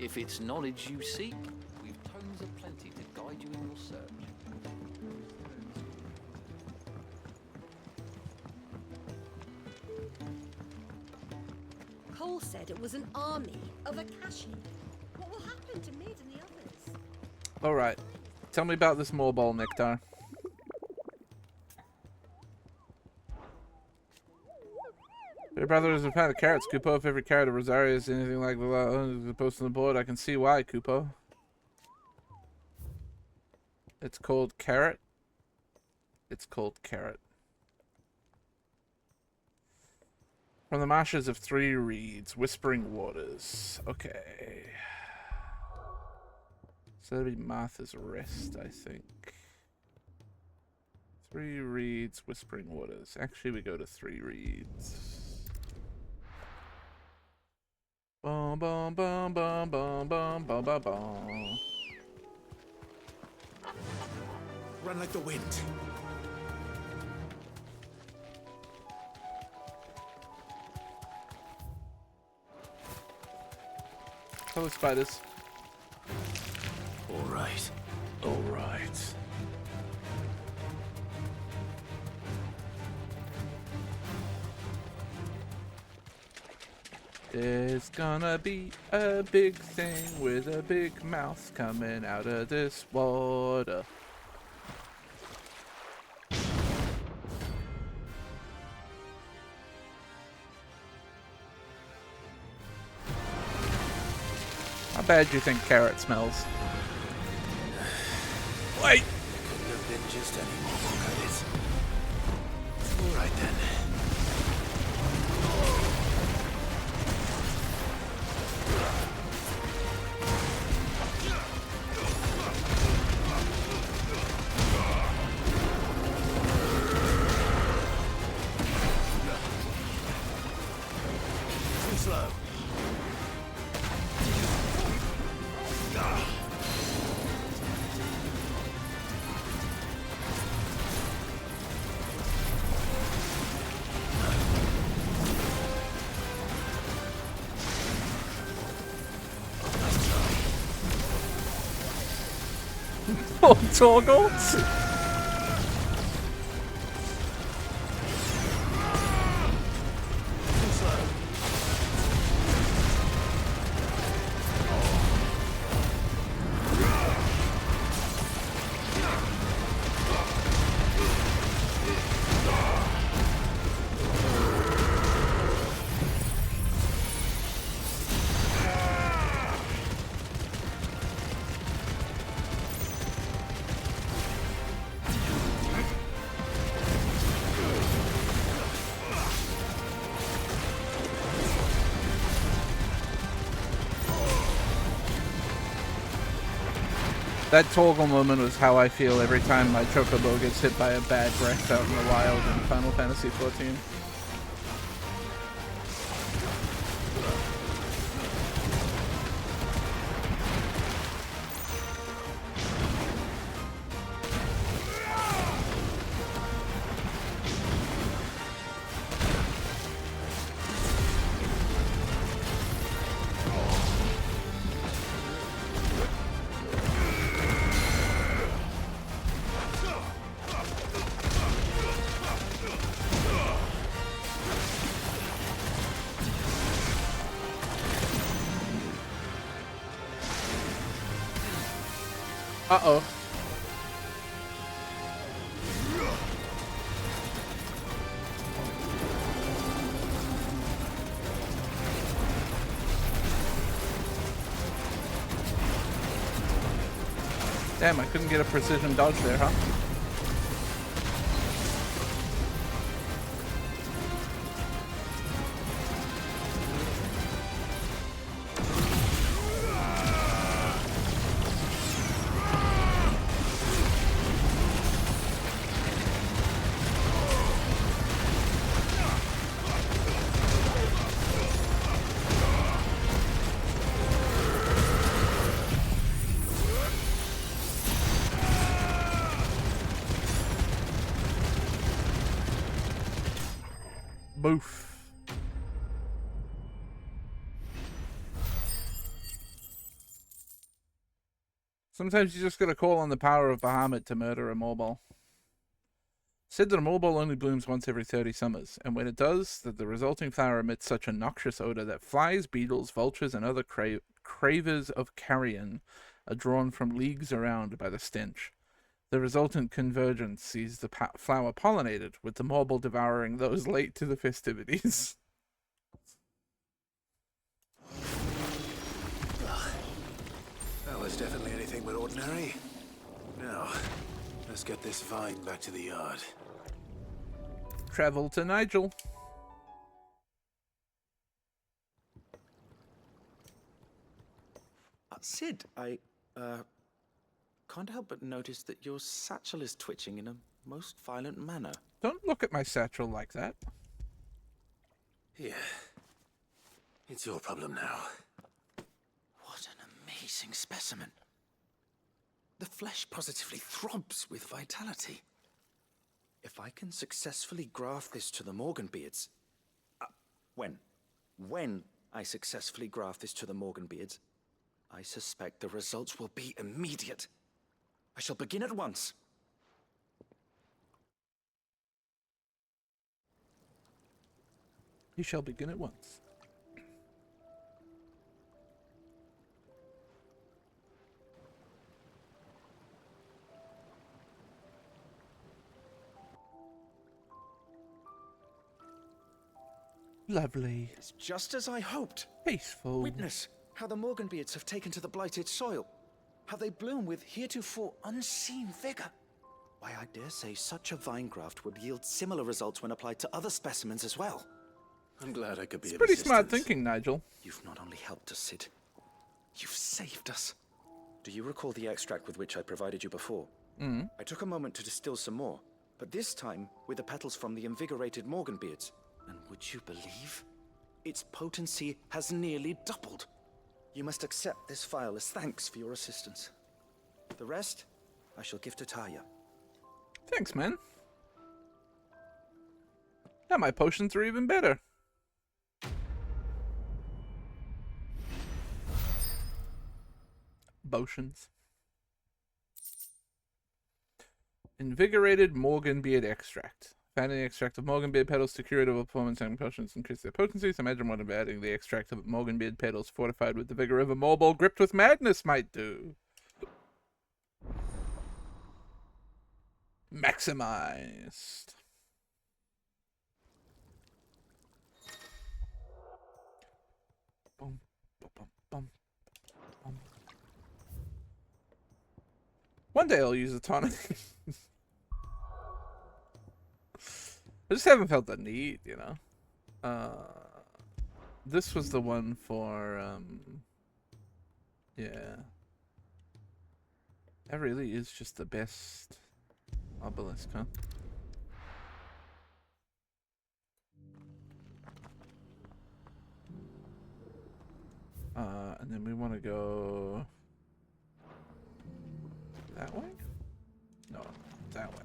If it's knowledge you seek, we've tomes of plenty to guide you in your search. Cole said it was an army of Akashi. What will happen to Mid and the others? Alright. Tell me about this Morbol Nectar. Your brother is a fan of carrots, Kupo. If every carrot of Rosaria is anything like the post on the board, I can see why, Kupo. It's called carrot. It's called carrot. From the marshes of 3 reeds, whispering waters. Okay. So that'd be Martha's Rest, I think. 3 reeds, whispering waters. Actually, we go to 3 reeds. Bum bum bum bum bum bum bum bum bum. Run like the wind. Hello, spiders. All right. All right. There's gonna be a big thing with a big mouth coming out of this water. How bad do you think carrot smells? Wait! Couldn't have been just any more, could it? All right then. Too slow. Oh, Torgal! That Torgal moment was how I feel every time my Chocobo gets hit by a bad breath out in the wild in Final Fantasy XIV. Uh-oh. Damn, I couldn't get a precision dodge there, huh? Boof. Sometimes you just gotta call on the power of Bahamut to murder a Morbol. Said that a Morbol only blooms once every 30 summers, and when it does, that the resulting flower emits such a noxious odor that flies, beetles, vultures, and other cravers of carrion are drawn from leagues around by the stench. The resultant convergence sees the flower pollinated, with the Morbol devouring those late to the festivities. That was definitely anything but ordinary. Now, let's get this vine back to the yard. Travel to Nigel. Sid, I can't help but notice that your satchel is twitching in a most violent manner. Don't look at my satchel like that. Here. It's your problem now. What an amazing specimen. The flesh positively throbs with vitality. If I can successfully graft this to the Morganbeards... When I successfully graft this to the Morganbeards, I suspect the results will be immediate. I shall begin at once. You shall begin at once. Lovely. It's just as I hoped. Peaceful. Witness how the Morganbeards have taken to the blighted soil. How they bloom with heretofore unseen vigor. Why, I dare say such a vine graft would yield similar results when applied to other specimens as well. I'm glad I could be It's of pretty assistance. smart thinking, Nigel. You've not only helped us, Sid. You've saved us. Do you recall the extract with which I provided you before? I took a moment to distill some more, but this time with the petals from the invigorated Morganbeards. And would you believe? Its potency has nearly doubled. You must accept this vial as thanks for your assistance. The rest, I shall give to Taya. Thanks, man. Now my potions are even better. Potions. Invigorated Morganbeard extract. Found in the extract of Morganbeard petals to curative performance and potions increase their potency. So imagine what adding the extract of Morganbeard petals fortified with the vigor of a Morbol gripped with madness might do. Maximized. Boom, boom, boom, boom, boom. One day I'll use a tonic. I just haven't felt the need, you know. This was the one for, yeah. That really is just the best obelisk, huh? And then we want to go that way? No, that way.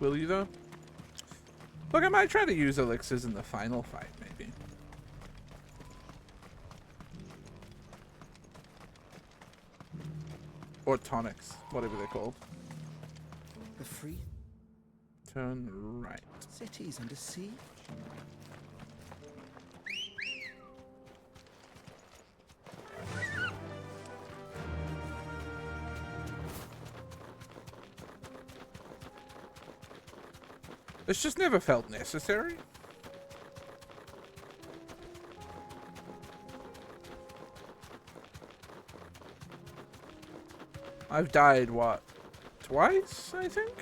Will you though? Look, I might try to use elixirs in the final fight, maybe. Or tonics, whatever they're called. The free Turn right. cities under siege. It's just never felt necessary. I've died, what, twice, I think?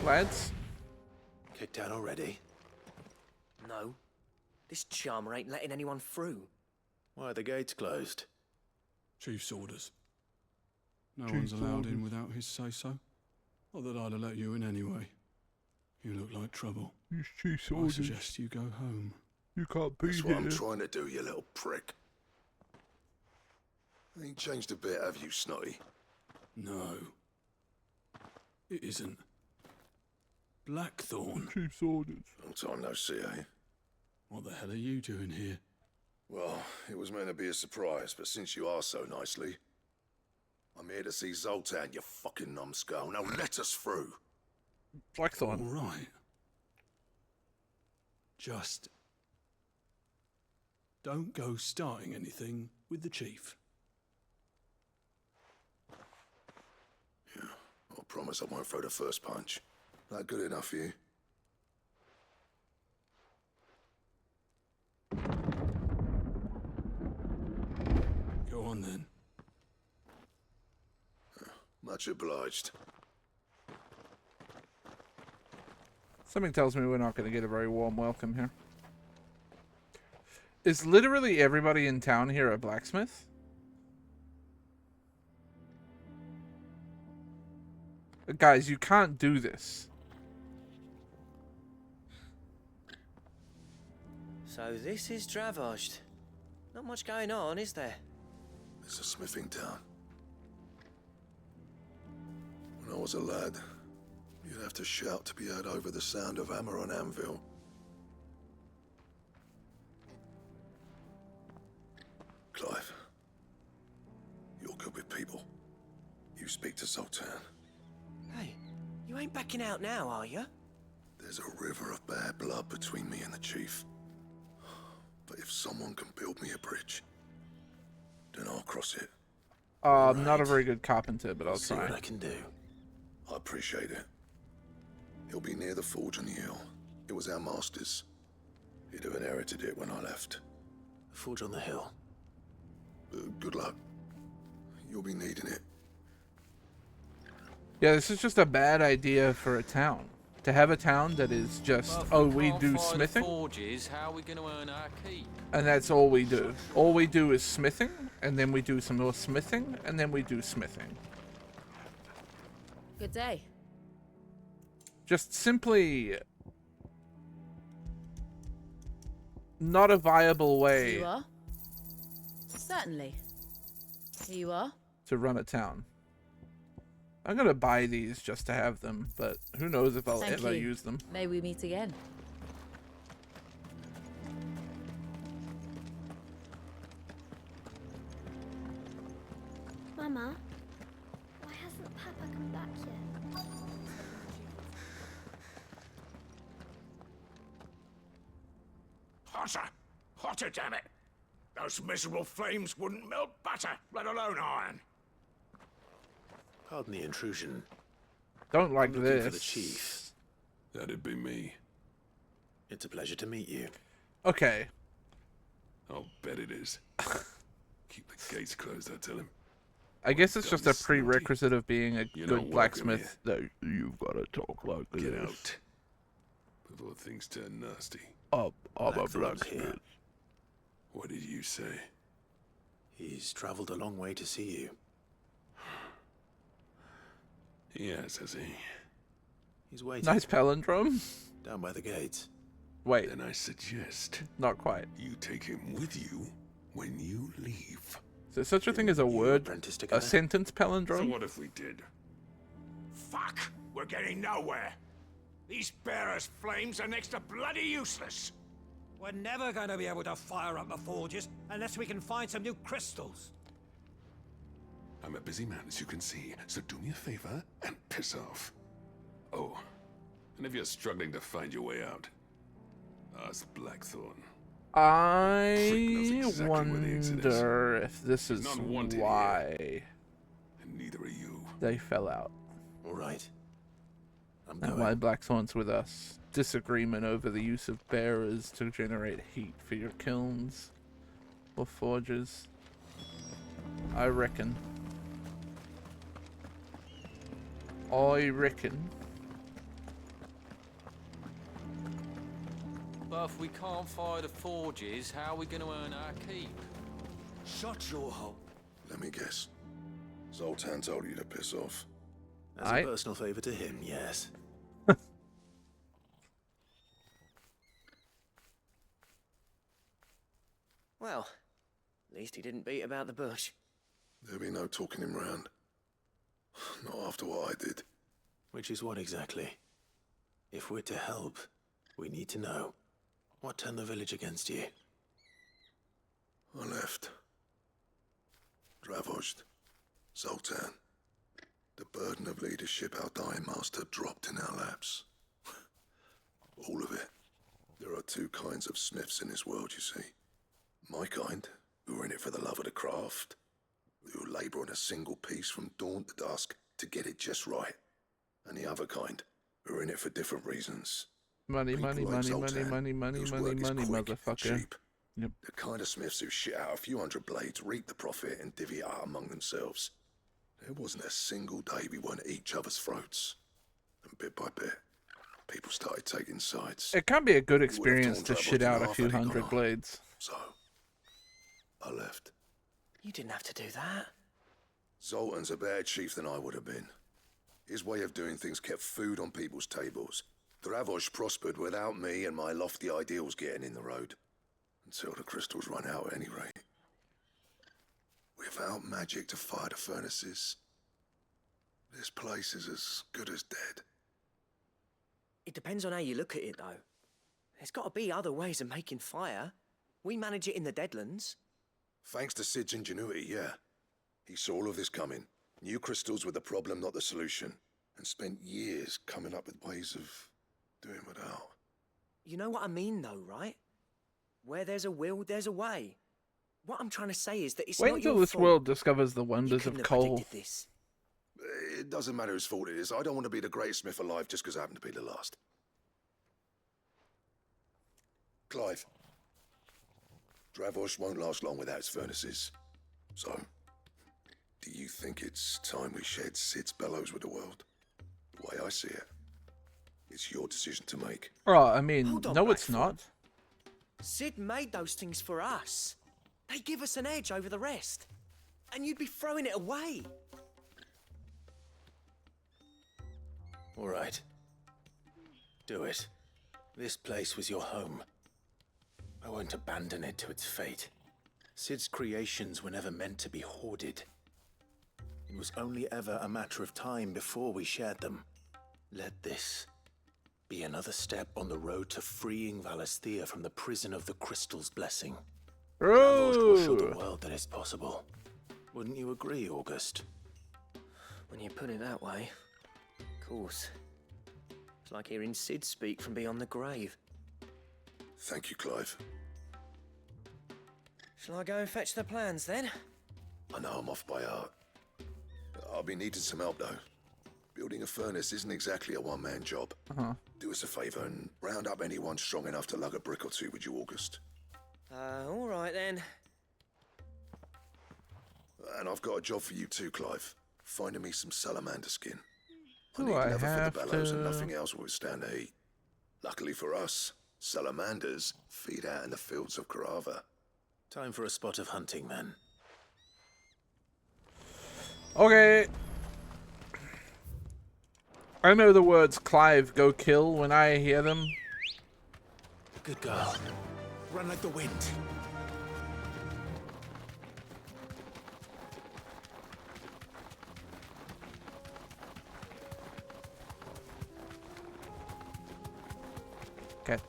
Lads? Kicked out already? No. This charmer ain't letting anyone through. Why are the gates closed? Chief's orders. No Chief's one's allowed in orders. without his say-so. Not that I'd have let you in anyway. You look like trouble. It's Chief's I orders. suggest you go home. You can't be That's here. what I'm trying to do, you little prick. Ain't changed a bit, have you, Snotty? No. It isn't. Blackthorn. Chief's orders. Long time no see, eh? What the hell are you doing here? Well, it was meant to be a surprise, but since you are so nicely, I'm here to see Zoltan, you fucking numbskull. Now let us through. Blackthorn. All right. Just don't go starting anything with the chief. Yeah, I promise I won't throw the first punch. That good enough for you? Go on then. Much obliged. Something tells me we're not going to get a very warm welcome here. Is literally everybody in town here a blacksmith? Guys, you can't do this. So this is Dravosht. Not much going on, is there? It's a smithing town. When I was a lad, you'd have to shout to be heard over the sound of hammer on anvil. Clive, you're good with people. You speak to Sultan. Hey, you ain't backing out now, are you? There's a river of bad blood between me and the chief. But if someone can build me a bridge, then I'll cross it. I'm not a very good carpenter, but I'll See try. what I can do. I appreciate it. He'll be near the forge on the hill. It was our master's. He'd have inherited it when I left. The forge on the hill. Good luck. You'll be needing it. Yeah, this is just a bad idea for a town. To have a town that is just, oh, we do smithing, Forges, how are we going to earn our keep? and that's all we do. All we do is smithing, and then we do some more smithing, and then we do smithing. Good day. Just simply not a viable way You are? Certainly. Here you are. to run a town. I'm gonna buy these just to have them, but who knows if I'll Thank ever you. use them. May we meet again. Mama, why hasn't Papa come back yet? Hotter! Hotter, damn it! Those miserable flames wouldn't melt butter, let alone iron. Pardon the intrusion. Don't like I'm looking this. for the chief. That'd be me. It's a pleasure to meet you. Okay. I'll bet it is. Keep the gates closed, I tell him. I guess it's just a Guns, snotty. prerequisite of being a You're not good welcome blacksmith that you've got to talk like Get this. out. Before things turn nasty. I'm a Blackthorn's blacksmith. here. What did you say? He's traveled a long way to see you. He has he? He's waiting. Nice palindrome. down by the gates. Wait. Then I suggest not quite. You take him with you when you leave. Is there such a thing as a word, a sentence palindrome? So what if we did? Fuck! We're getting nowhere. These bearers' flames are next to bloody useless. We're never going to be able to fire up the forges unless we can find some new crystals. I'm a busy man, as you can see, so do me a favor and piss off. Oh, and if you're struggling to find your way out, ask Blackthorn. I wonder if this is why and neither are you. They fell out. All right. And why Blackthorn's with us. Disagreement over the use of bearers to generate heat for your kilns or forges. I reckon. But if we can't fire the forges, how are we going to earn our keep? Shut your hole. Let me guess. Zoltan told you to piss off. As a personal favor to him, yes. Well, at least he didn't beat about the bush. There'll be no talking him round. Not after what I did. Which is what exactly? If we're to help, we need to know. What turned the village against you? I left. Dravozd. Zoltan. The burden of leadership our dying master dropped in our laps. All of it. There are two kinds of smiths in this world, you see. My kind, who are in it for the love of the craft, who labour on a single piece from dawn to dusk to get it just right. And the other kind, who are in it for different reasons. Money, People money, like money, Zoltan, money, money, whose money, work is money, quick and motherfucker. cheap. Yep. The kind of smiths who shit out a few hundred blades, reap the profit, and divvy it out among themselves. There wasn't a single day we weren't at each other's throats. And bit by bit, people started taking sides. It can be a good We would have experience torn to Dravozd shit in out a half few had he gone hundred on. blades. So, I left. You didn't have to do that. Zoltan's a better chief than I would have been. His way of doing things kept food on people's tables. Dravozd prospered without me and my lofty ideals getting in the road. Until the crystals run out at any rate. Without magic to fire the furnaces, this place is as good as dead. It depends on how you look at it, though. There's got to be other ways of making fire. We manage it in the Deadlands. Thanks to Sid's ingenuity, yeah. He saw all of this coming. Knew crystals were the problem, not the solution. And spent years coming up with ways of doing without. You know what I mean, though, right? Where there's a will, there's a way. What I'm trying to say is that it's Wait not until your this fault. world discovers the You wonders couldn't of have coal. predicted this. It doesn't matter whose fault it is. I don't want to be the greatest smith alive just because I happen to be the last. Clive. Dravozd won't last long without its furnaces. So, do you think it's time we shared Sid's bellows with the world? The way I see it, it's your decision to make. Oh, I mean, Hold on, no, it's Blackthorn. not. Sid made those things for us. They give us an edge over the rest. And you'd be throwing it away. All right. Do it. This place was your home. I won't abandon it to its fate. Sid's creations were never meant to be hoarded. It was only ever a matter of time before we shared them. Let this be another step on the road to freeing Valisthea from the prison of the Crystal's blessing. Dravozd will show the world that it's possible. Wouldn't you agree, August? When you put it that way, of course. It's like hearing Sid speak from beyond the grave. Thank you, Clive. Shall I go and fetch the plans, then? I know I'm off by heart. I'll be needing some help, though. Building a furnace isn't exactly a one-man job. Do us a favour and round up anyone strong enough to lug a brick or two with you, August. All right, then. And I've got a job for you too, Clive. Finding me some salamander skin. I Do need I leather for have the bellows and to- nothing else will withstand the heat. Luckily for us, salamanders feed out in the fields of Karava. Time for a spot of hunting, then. I know the words Clive go kill when I hear them. Good girl. Run like the wind. Cat.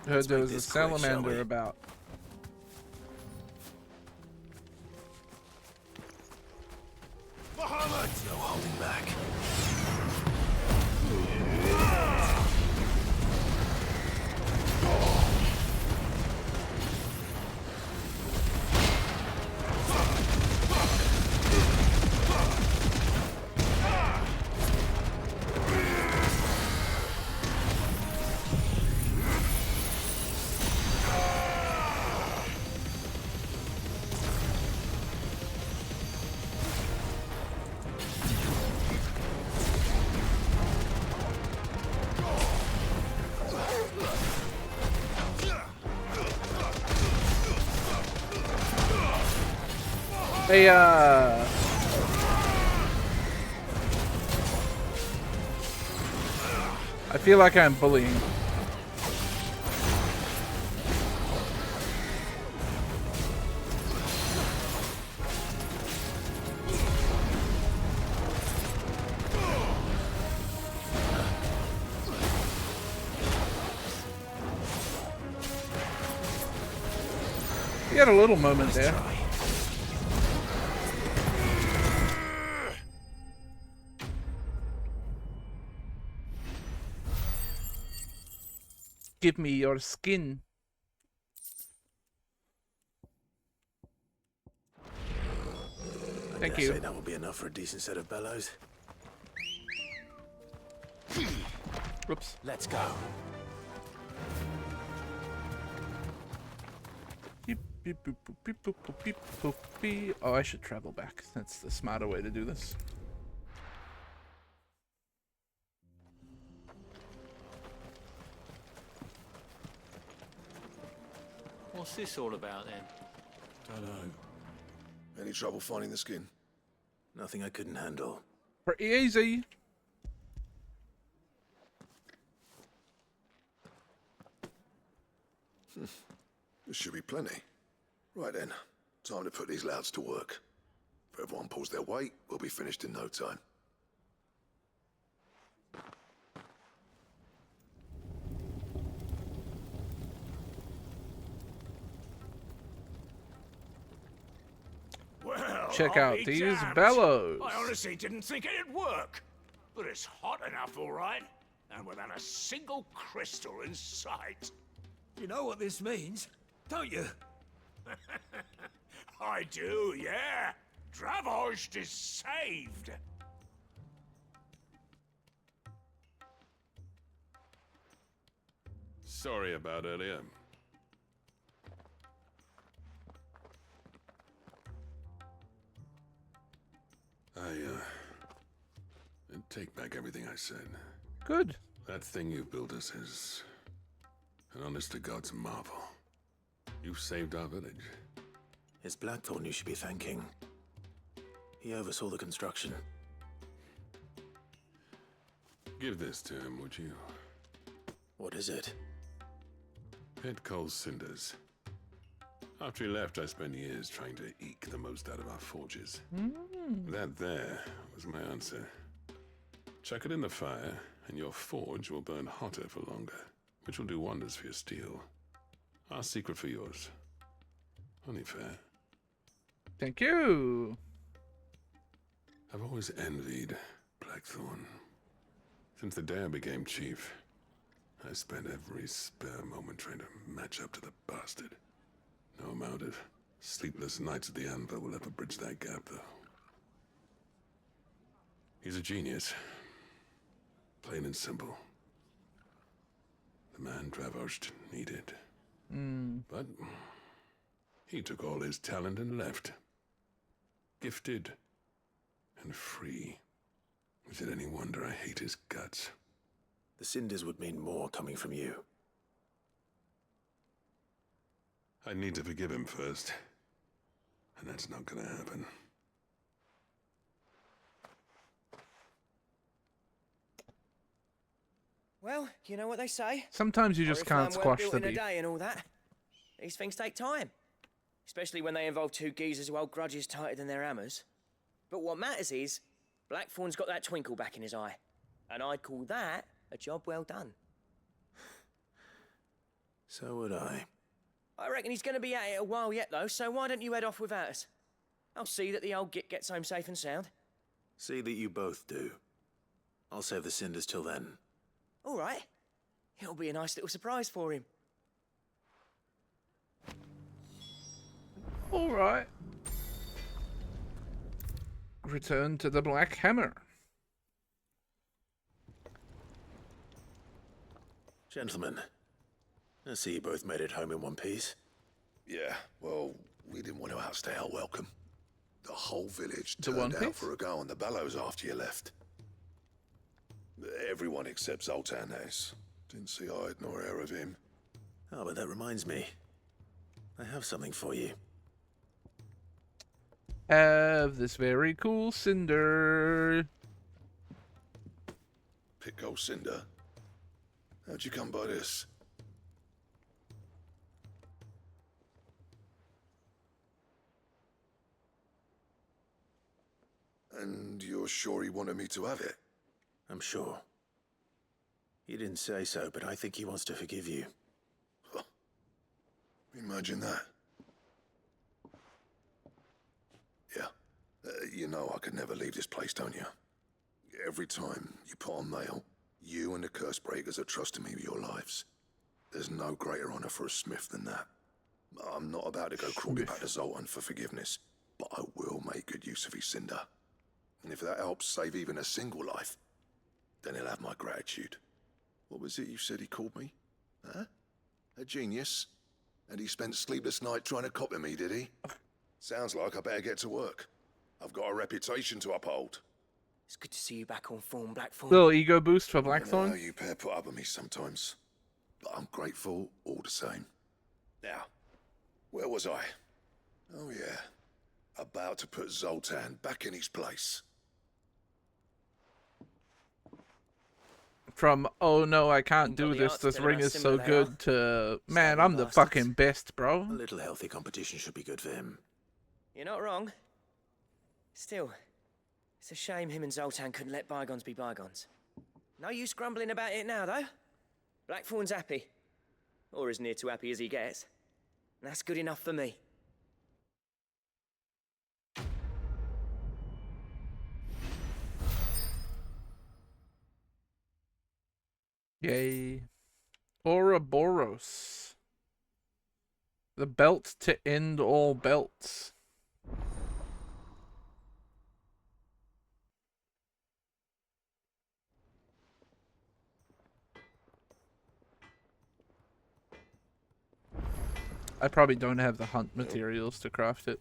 Heard there was a salamander about. Muhammad! No holding back. Hey, I feel like I'm bullying. You had a little moment there. Give me your skin. Thank you. Say that will be enough for a decent set of bellows. Whoops. Let's go. Oh, I should travel back. That's the smarter way to do this. What's this all about then? Dunno. Any trouble finding the skin? Nothing I couldn't handle. Pretty easy. This should be plenty. Right then, time to put these louds to work. If everyone pulls their weight, we'll be finished in no time. Well, check I'll out be these damned. bellows. I honestly didn't think it'd work. But it's hot enough, all right. And without a single crystal in sight. You know what this means, don't you? I do, yeah. Dravost is saved. Sorry about earlier. I take back everything I said. Good. That thing you built us is an honest-to-God's marvel. You've saved our village. It's Blackthorn you should be thanking. He oversaw the construction. Give this to him, would you? What is it? Pit Coal's cinders. After he left, I spent years trying to eke the most out of our forges. That there was my answer. Chuck it in the fire, and your forge will burn hotter for longer, which will do wonders for your steel. Our secret for yours. Only fair. Thank you. I've always envied Blackthorn. Since the day I became chief, I spent every spare moment trying to match up to the bastard. No amount of sleepless nights at the Anvil will ever bridge that gap, though. He's a genius. Plain and simple. The man Traversed needed. But he took all his talent and left. Gifted and free. Is it any wonder I hate his guts? The cinders would mean more coming from you. I need to forgive him first. And that's not gonna happen. Well, you know what they say. Sometimes you just can't squash the beef. beef. A day and all that. These things take time. Especially when they involve two geezers who hold grudges tighter than their hammers. But what matters is, Blackthorn's got that twinkle back in his eye. And I'd call that a job well done. So would I. I reckon he's going to be at it a while yet, though, so why don't you head off without us? I'll see that the old git gets home safe and sound. See that you both do. I'll save the cinders till then. All right. It'll be a nice little surprise for him. All right. Return to the Black Hammer. Gentlemen, I see you both made it home in one piece. Yeah, well, we didn't want to outstay our welcome. The whole village To one turned out piece? for a go on the bellows after you left. Everyone except Zoltan has. Didn't see hide nor hair of him. Oh, but that reminds me. I have something for you. Have this very cool cinder. Pick old cinder. How'd you come by this? And you're sure he wanted me to have it? I'm sure. He didn't say so, but I think he wants to forgive you. Huh. Imagine that. Yeah. You know I could never leave this place, don't you? Every time you put on mail, you and the curse breakers are trusting me with your lives. There's no greater honor for a smith than that. I'm not about to go crawling back to Zoltan for forgiveness, but I will make good use of his cinder. And if that helps save even a single life, then he'll have my gratitude. What was it you said he called me? Huh? A genius? And he spent sleepless nights trying to copy me, did he? Sounds like I better get to work. I've got a reputation to uphold. It's good to see you back on form, Blackthorn. Little ego boost for I know Blackthorn. you pair put up with me sometimes, but I'm grateful all the same. Now, where was I? Oh yeah, about to put Zoltan back in his place. From, oh no, I can't do this, this ring is so good, to, man, I'm the fucking best, bro. A little healthy competition should be good for him. You're not wrong. Still, it's a shame him and Zoltan couldn't let bygones be bygones. No use grumbling about it now, though. Blackthorn's happy. Or as near to happy as he gets. And that's good enough for me. Yay. Ouroboros. The belt to end all belts. I probably don't have the hunt materials to craft it.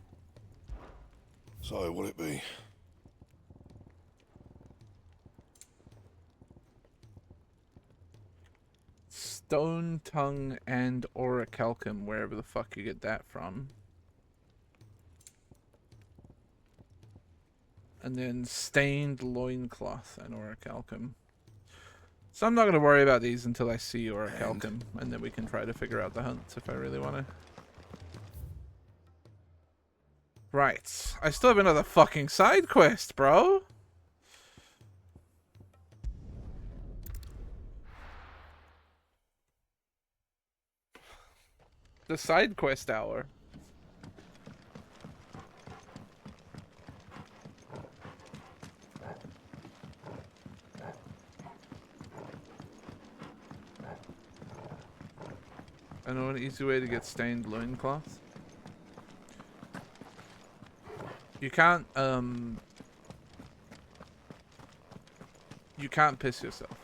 So, will it be? Stone tongue and orichalcum, wherever the fuck you get that from. And then stained loincloth and orichalcum. So I'm not going to worry about these until I see orichalcum, and then we can try to figure out the hunts if I really want to. Right. I still have another fucking side quest, bro. The side quest hour. I know an easy way to get stained loincloth. You can't piss yourself.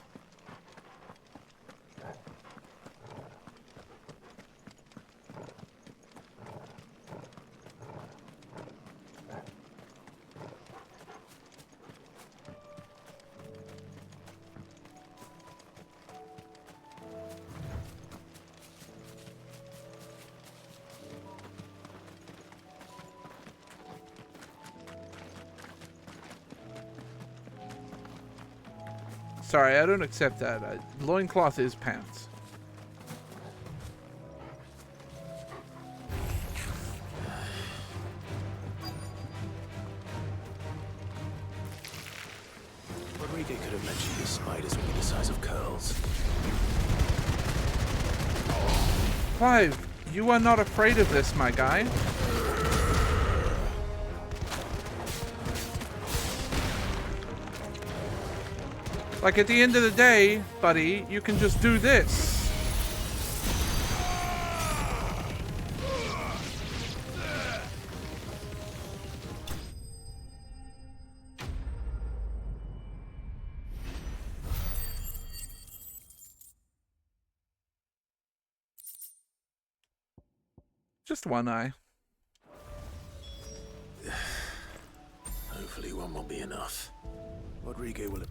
Sorry, I don't accept that. Loincloth is pants. Rodrigo could have mentioned these spiders would be the size of curls. Clive, you are not afraid of this, my guy. Like, at the end of the day, buddy, you can just do this. Just one eye. Hopefully one won't be enough. Rodrigo will...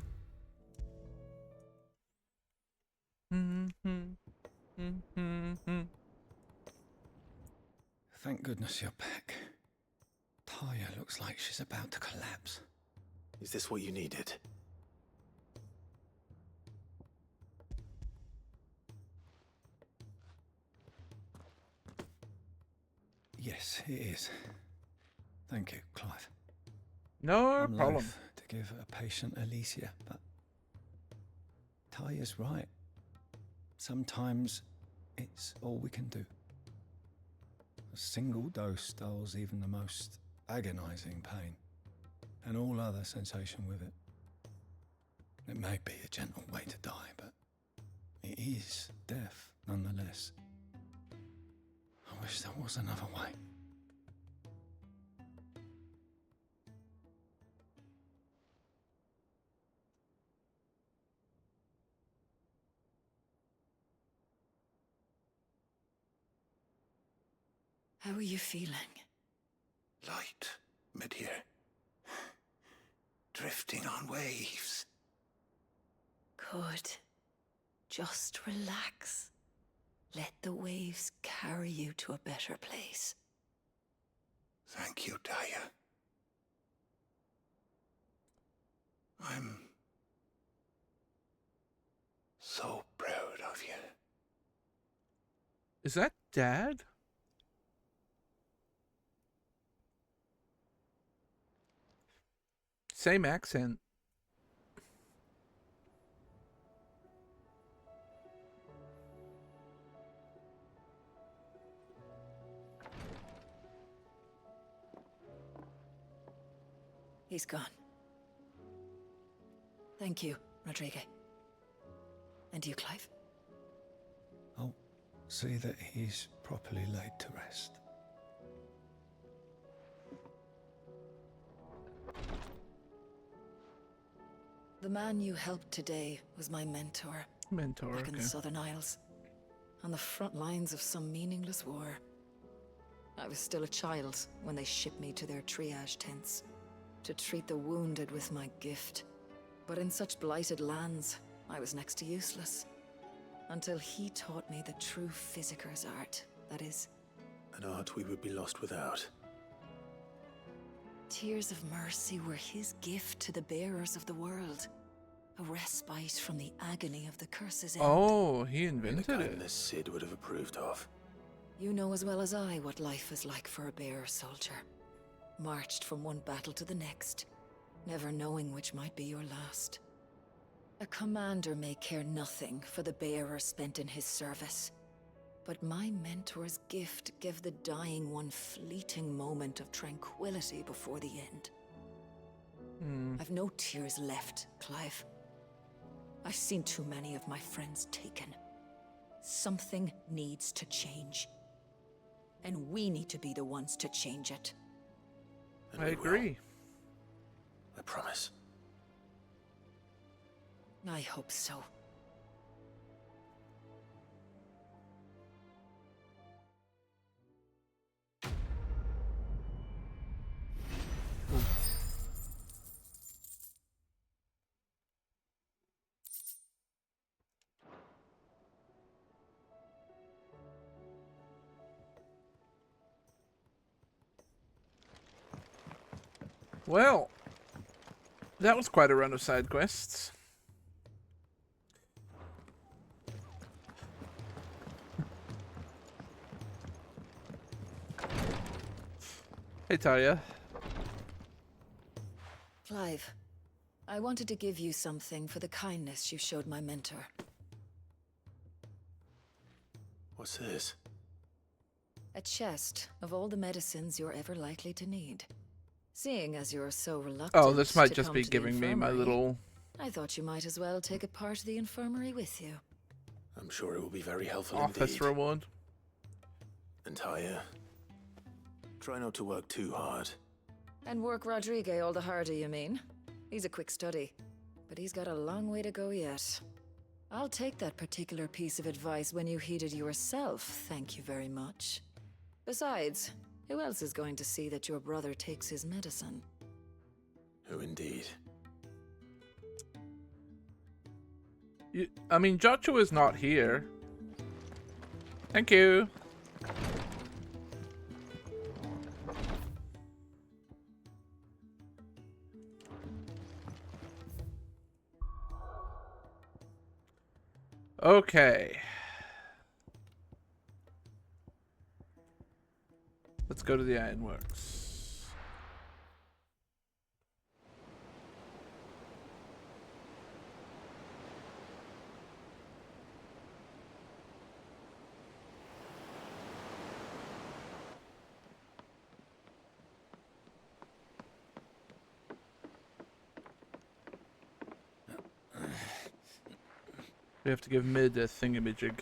Thank goodness you're back. Taya looks like she's about to collapse. Is this what you needed? Yes, it is. Thank you, Clive. No I'm problem. loath to give a patient Alicia, but Taya's right. Sometimes it's all we can do. A single dose dulls even the most agonizing pain, and all other sensation with it. It may be a gentle way to die, but it is death nonetheless. I wish there was another way. How are you feeling? Light, mid-here. Drifting on waves. Good. Just relax. Let the waves carry you to a better place. Thank you, Taya. I'm so proud of you. Is that Dad? Same accent. He's gone. Thank you, Rodrigo. And you, Clive? I'll see that he's properly laid to rest. The man you helped today was my mentor. Back in the Southern Isles. On the front lines of some meaningless war. I was still a child when they shipped me to their triage tents. To treat the wounded with my gift. But in such blighted lands, I was next to useless. Until he taught me the true physicker's art, that is. An art we would be lost without. Tears of mercy were his gift to the bearers of the world. A respite from the agony of the curse's end. Oh, he invented the it. kindness Sid would have approved of. You know as well as I what life is like for a bearer soldier. Marched from one battle to the next, never knowing which might be your last. A commander may care nothing for the bearer spent in his service. But my mentor's gift gave the dying one fleeting moment of tranquility before the end. I've no tears left, Clive. I've seen too many of my friends taken. Something needs to change. And we need to be the ones to change it. I agree. I promise. I hope so. Well, that was quite a run of side quests. Hey, Talia. Clive, I wanted to give you something for the kindness you showed my mentor. What's this? A chest of all the medicines you're ever likely to need. Seeing as you're so reluctant. Oh, this might to just come be to the giving me my infirmary, little... I thought you might as well take a part of the infirmary with you. I'm sure it will be very helpful office indeed. reward. And Talia, try not to work too hard. And work Rodrigue all the harder, you mean? He's a quick study, but he's got a long way to go yet. I'll take that particular piece of advice when you heed it yourself, thank you very much. Besides, who else is going to see that your brother takes his medicine? Who indeed? I mean, Jotchua is not here. Thank you. Okay. Let's go to the ironworks. We have to give Mid a thingamajig.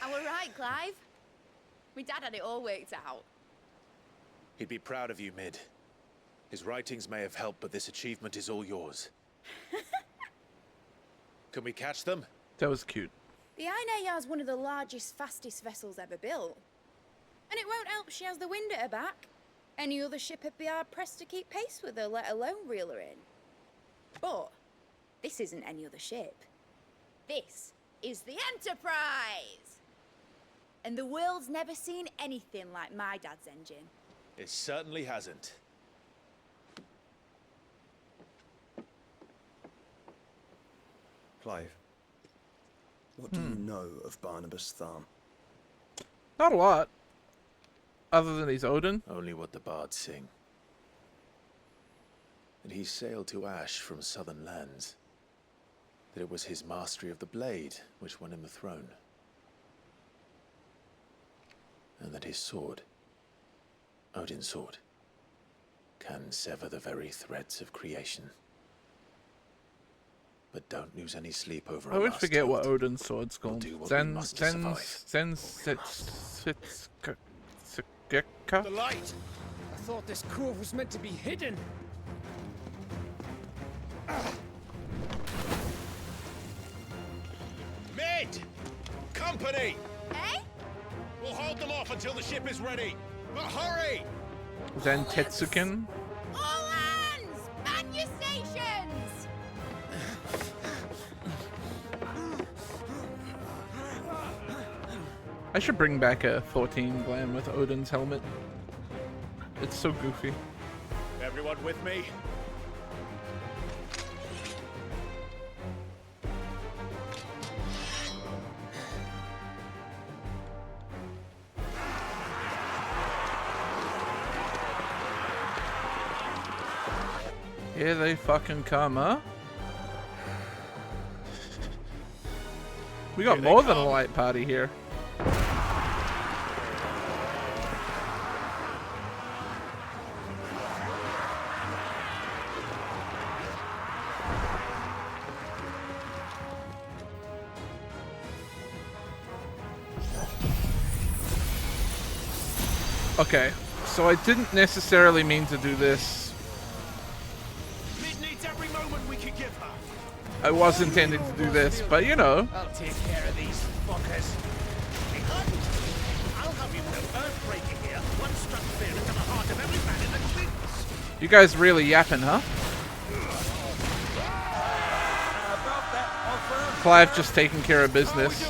I were right, Clive. My dad had it all worked out. He'd be proud of you, Mid. His writings may have helped, but this achievement is all yours. Can we catch them? That was cute. The Aine is one of the largest, fastest vessels ever built. And it won't help she has the wind at her back. Any other ship would be hard-pressed to keep pace with her, let alone reel her in. But this isn't any other ship. This is the Enterprise! And the world's never seen anything like my dad's engine. It certainly hasn't. Clive, what do you know of Barnabas Tharm? Not a lot. Other than he's Odin. Only what the bards sing. That he sailed to Ash from southern lands. That it was his mastery of the blade which won him the throne. And that his sword, Odin's sword, can sever the very threads of creation. But don't lose any sleep over I always forget what Odin's sword's called. The light! I thought this cove was meant to be hidden. Mid! Company! Eh? We'll hold them off until the ship is ready. But hurry! Zen Tetsuken. All hands! Man your stations! I should bring back a 14 glam with Odin's helmet. It's so goofy. Everyone with me? Here they fucking come, huh? We got more than a light party here. Okay, so I didn't necessarily mean to do this. Mid needs every moment we can give her. I was intending to do this, but you know. I'll take care of these fuckers. Hey, Hunt! I'll have you know earthbreaking here. One struck fear into the heart of every man in the Queens. You guys really yapping, huh? Clive just taking care of business.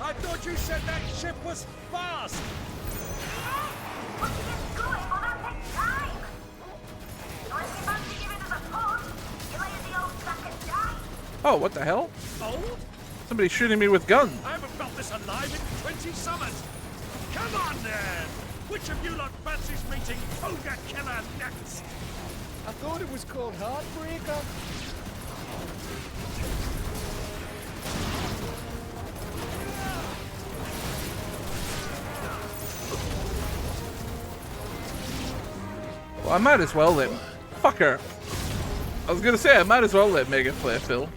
I thought thought you said that ship was fast! But to get going, well, that takes time! So if you fancy giving us a push, you lay in the old sack and die. Oh, what the hell? Old? Somebody's shooting me with guns. I haven't felt this alive in 20 summers! Come on, then! Which of you lot fancies meeting Ogre Killer next? I thought it was called Heartbreaker. Well, I might as well let... Fucker! I was gonna say, I might as well let Mega Flare fill.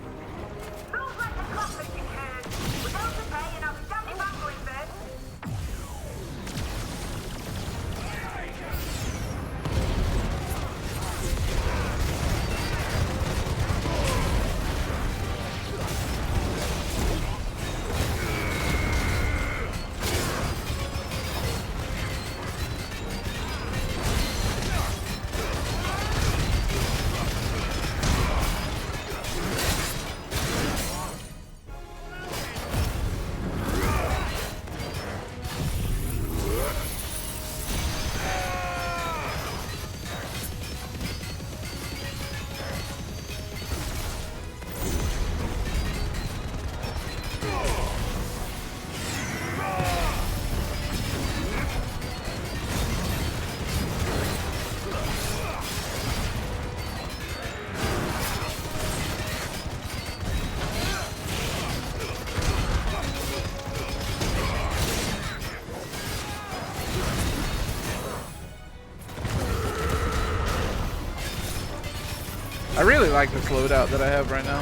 I really like this loadout that I have right now.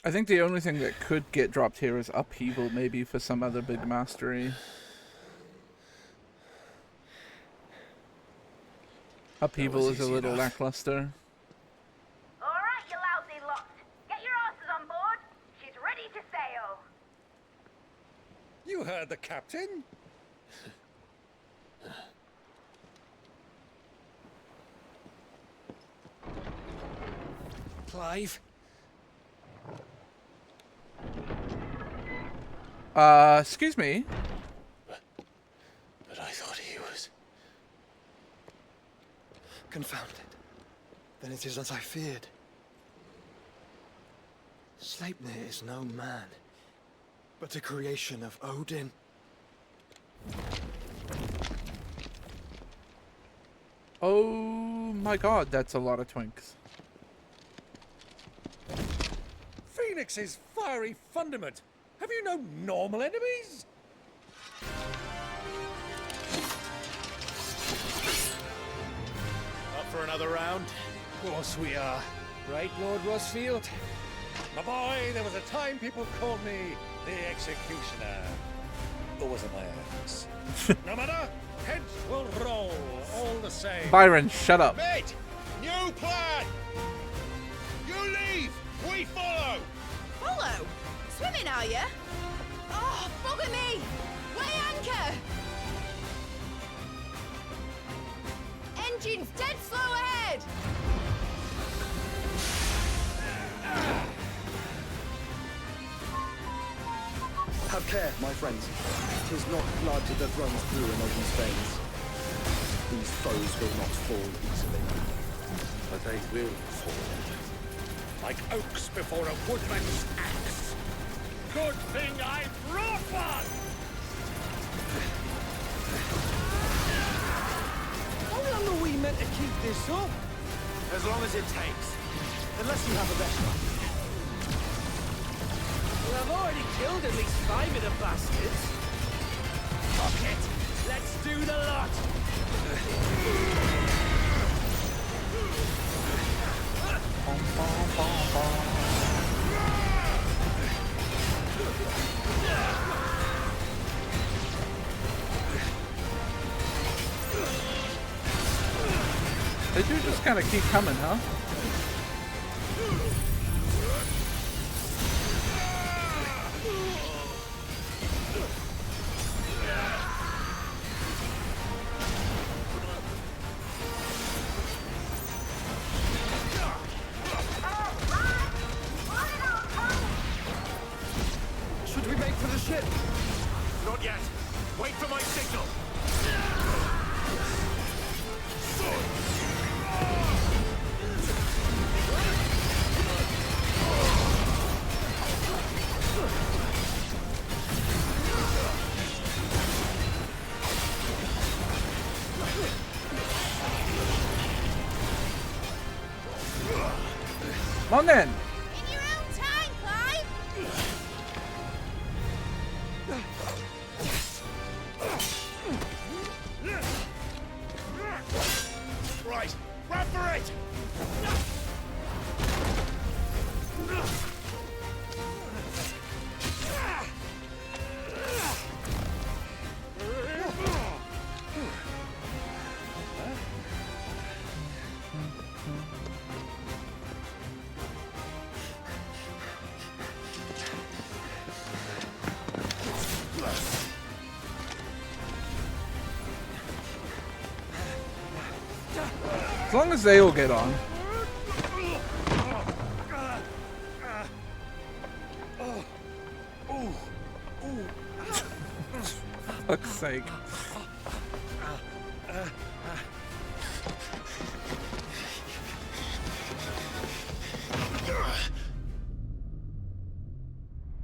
I think the only thing that could get dropped here is Upheaval, maybe for some other big mastery. Upheaval is a little lackluster. Alright, you lousy lot. Get your asses on board. She's ready to sail. You heard the captain. Clive? Excuse me? But I thought he was... Confounded. Then it is as I feared. Sleipnir is no man, but a creation of Odin. Oh my god, that's a lot of twinks. Phoenix's fiery fundament. Have you no normal enemies? Up for another round? Of course we are. Right, Lord Rosfield? My boy, there was a time people called me the Executioner. Or was it my axe? No matter, heads will roll all the same. Byron, shut up. Mate, new plan! You leave, we follow! Follow? Swimming, are you? Oh, bugger me! Weigh anchor! Engine's dead slow ahead! Have care, my friends. 'Tis not blood that runs through in Odin's veins. These foes will not fall easily. But they will fall. Like oaks before a woodman's axe. Good thing I brought one! How long are we meant to keep this up? As long as it takes. Unless you have a better idea. Well, I've already killed at least 5 of the bastards. Fuck it! Let's do the lot! They do just kind of keep coming, huh? my signal. Come on then. In your own time, Clive. Right, run for it! As long as they all get on. Fuck's sake.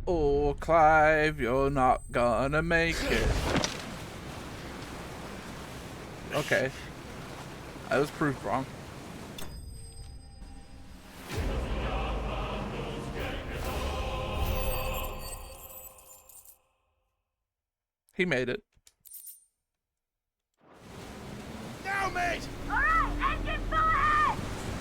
Oh, Clive, you're not gonna make it. Okay. I was proved wrong. He made it. Now, mate! Alright, engine full ahead!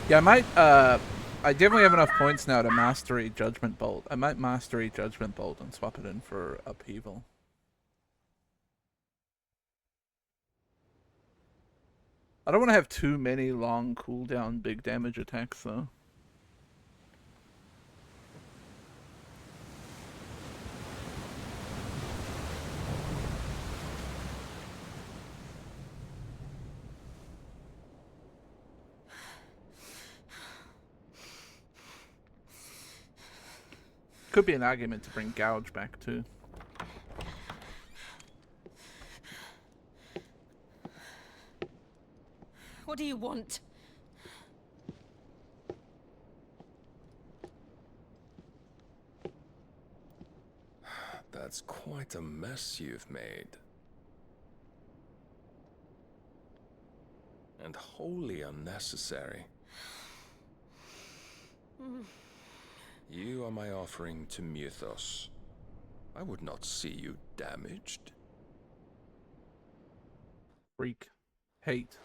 Yeah, I might, I definitely have enough points now to mastery Judgment Bolt. I might mastery Judgment Bolt and swap it in for Upheaval. I don't want to have too many long cooldown big damage attacks though. Could be an argument to bring Gouge back too. What do you want? That's quite a mess you've made. And wholly unnecessary. You are my offering to Mythos. I would not see you damaged. Freak. Hate.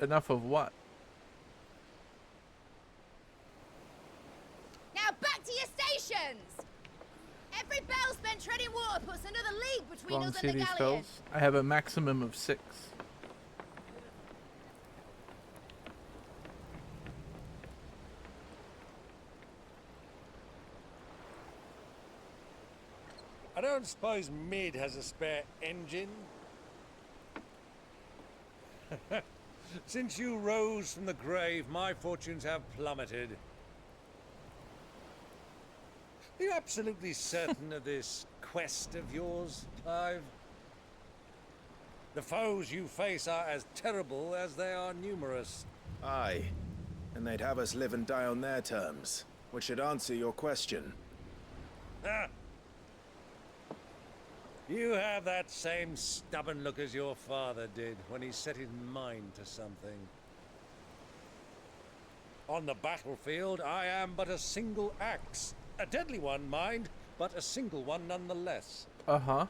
Enough of what? Now back to your stations! Every bell spent treading water puts another league between Long us and the CD galleon. spells. I have a maximum of 6. I don't suppose Mid has a spare engine? Since you rose from the grave, my fortunes have plummeted. Are you absolutely certain of this quest of yours, Clive? The foes you face are as terrible as they are numerous. Aye. And they'd have us live and die on their terms, which should answer your question. Ah. You have that same stubborn look as your father did when he set his mind to something. On the battlefield, I am but a single axe. A deadly one, mind, but a single one nonetheless. Uh-huh.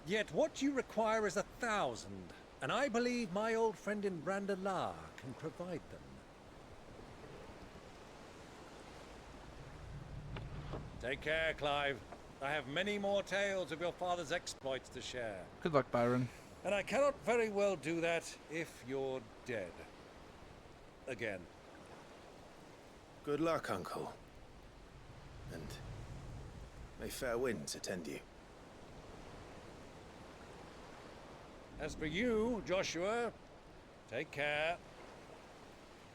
Yet what you require is 1,000, and I believe my old friend in Brandalar can provide them. Take care, Clive. I have many more tales of your father's exploits to share. Good luck, Byron. And I cannot very well do that if you're dead. Again. Good luck, Uncle. And may fair winds attend you. As for you, Joshua, take care.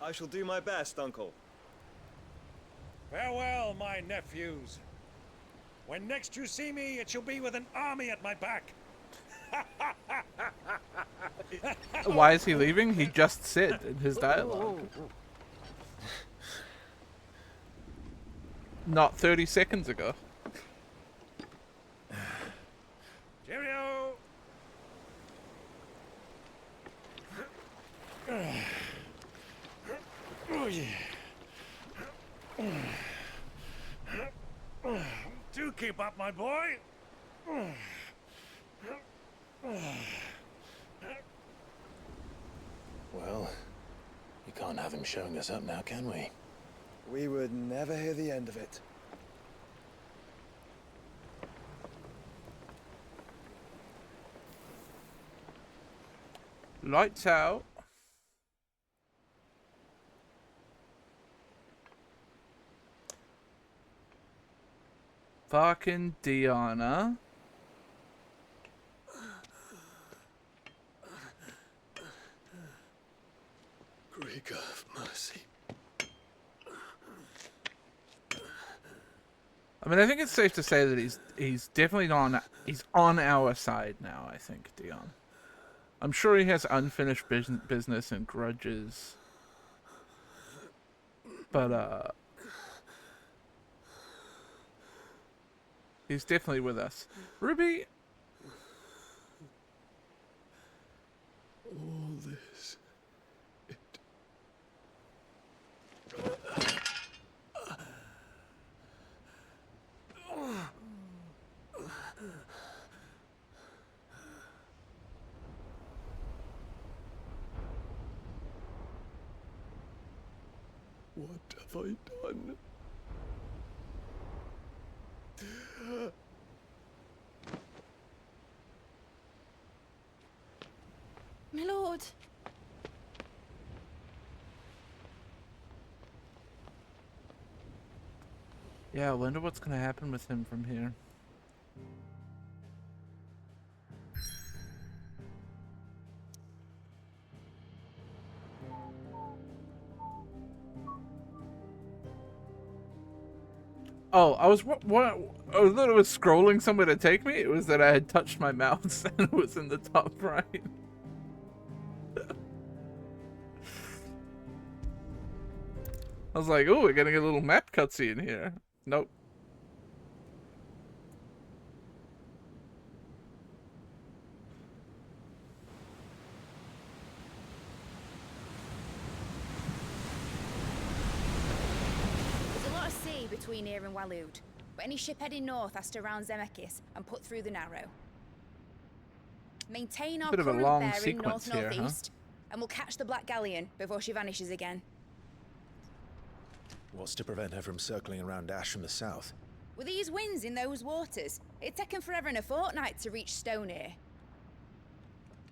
I shall do my best, Uncle. Farewell, my nephews. When next you see me, it shall be with an army at my back. Why is he leaving? He just said in his dialogue. Not 30 seconds ago. Cheerio! Oh, yeah. Do keep up, my boy. Well, we can't have him showing us up now, can we? We would never hear the end of it. Lights out. Fucking Diana. Grieger, have mercy. I mean, I think it's safe to say that he's definitely on our side now, I think, Dion. I'm sure he has unfinished business and grudges. But, he's definitely with us. Ruby? All this... What have I done? My lord. Yeah, I wonder what's gonna happen with him from here. Oh, I was I was literally scrolling somewhere to take me. It was that I had touched my mouse and it was in the top right. I was like, oh, we're getting a little map cutscene here. Nope. There's a lot of sea between here and Waloed, but any ship heading north has to round Zemeckis and put through the Narrow. Maintain our Bit of a current long bearing sequence here, north-northeast, and we'll catch the Black Galleon before she vanishes again. What's to prevent her from circling around Ash from the south? With these winds in those waters, it'd taken forever and a fortnight to reach Stonehere.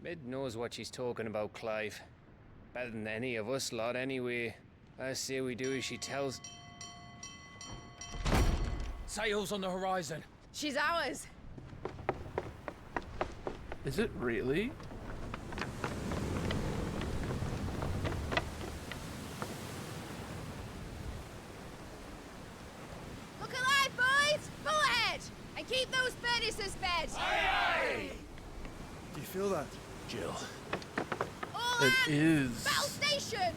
Mid knows what she's talking about, Clive. Better than any of us lot, anyway. I say we do as she tells. Sails on the horizon. She's ours. Is it really? Look alive, boys! Pull ahead! And keep those furnaces fed! Aye, Do you feel that? Jill. All It hands! is. Battle stations!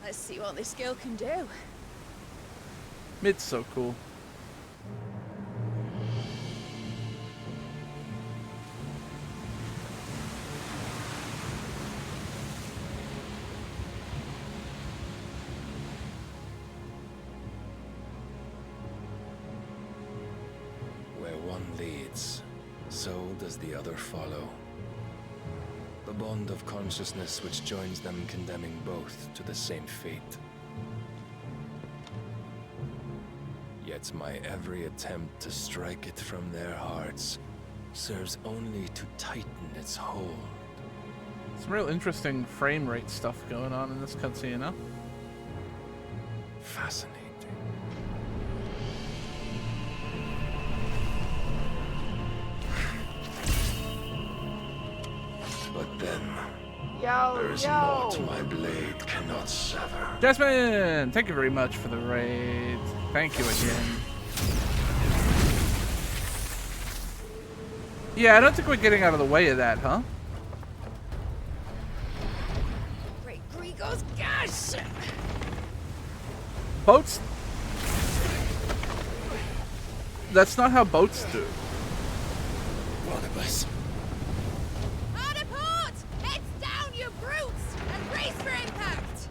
Let's see what this girl can do. Mid's so cool. Where one leads, so does the other follow. The bond of consciousness which joins them condemning both to the same fate. Yet my every attempt to strike it from their hearts serves only to tighten its hold. Some real interesting frame rate stuff going on in this cutscene, huh? Fascinating. But then... Yo, There is naught my blade cannot sever. Jasmine, thank you very much for the raid. Thank you again. Yeah, I don't think we're getting out of the way of that, huh? Great Grigos, gosh! Boats? That's not how boats do. One of us. Hard a port! Heads down, you brutes! And brace for impact!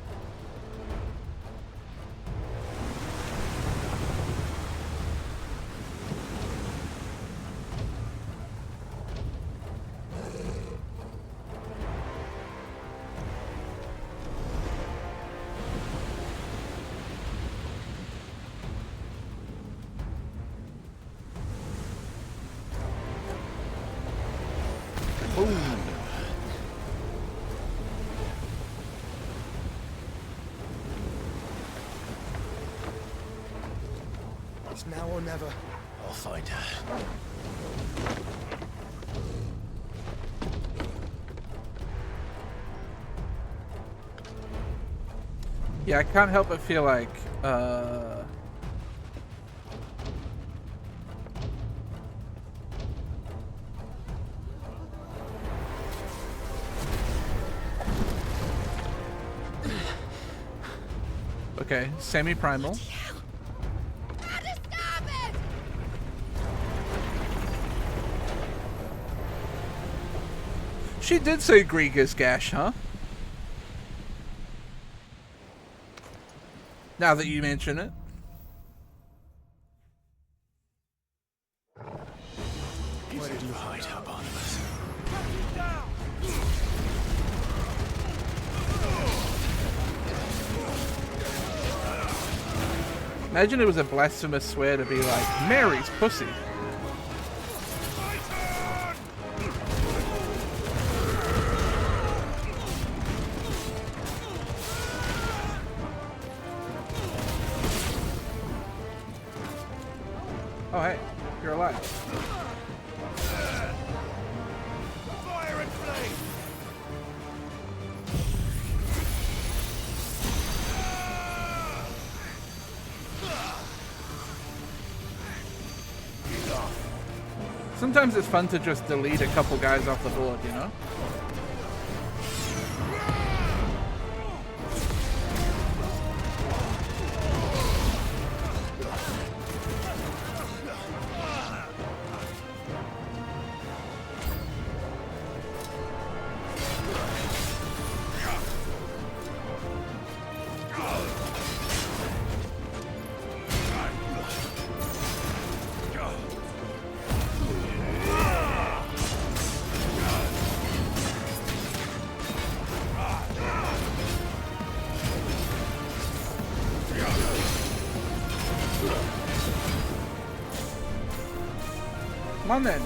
It's now or never. I'll find her. Yeah, I can't help but feel like, okay, semi-primal. She did say Griga's Gash, huh? Now that you mention it. Where did you hide her, Barnabas? Imagine it was a blasphemous swear to be like, Mary's pussy. Oh, hey, you're alive. Fire and flame! Sometimes it's fun to just delete a couple guys off the board, you know? Come on then.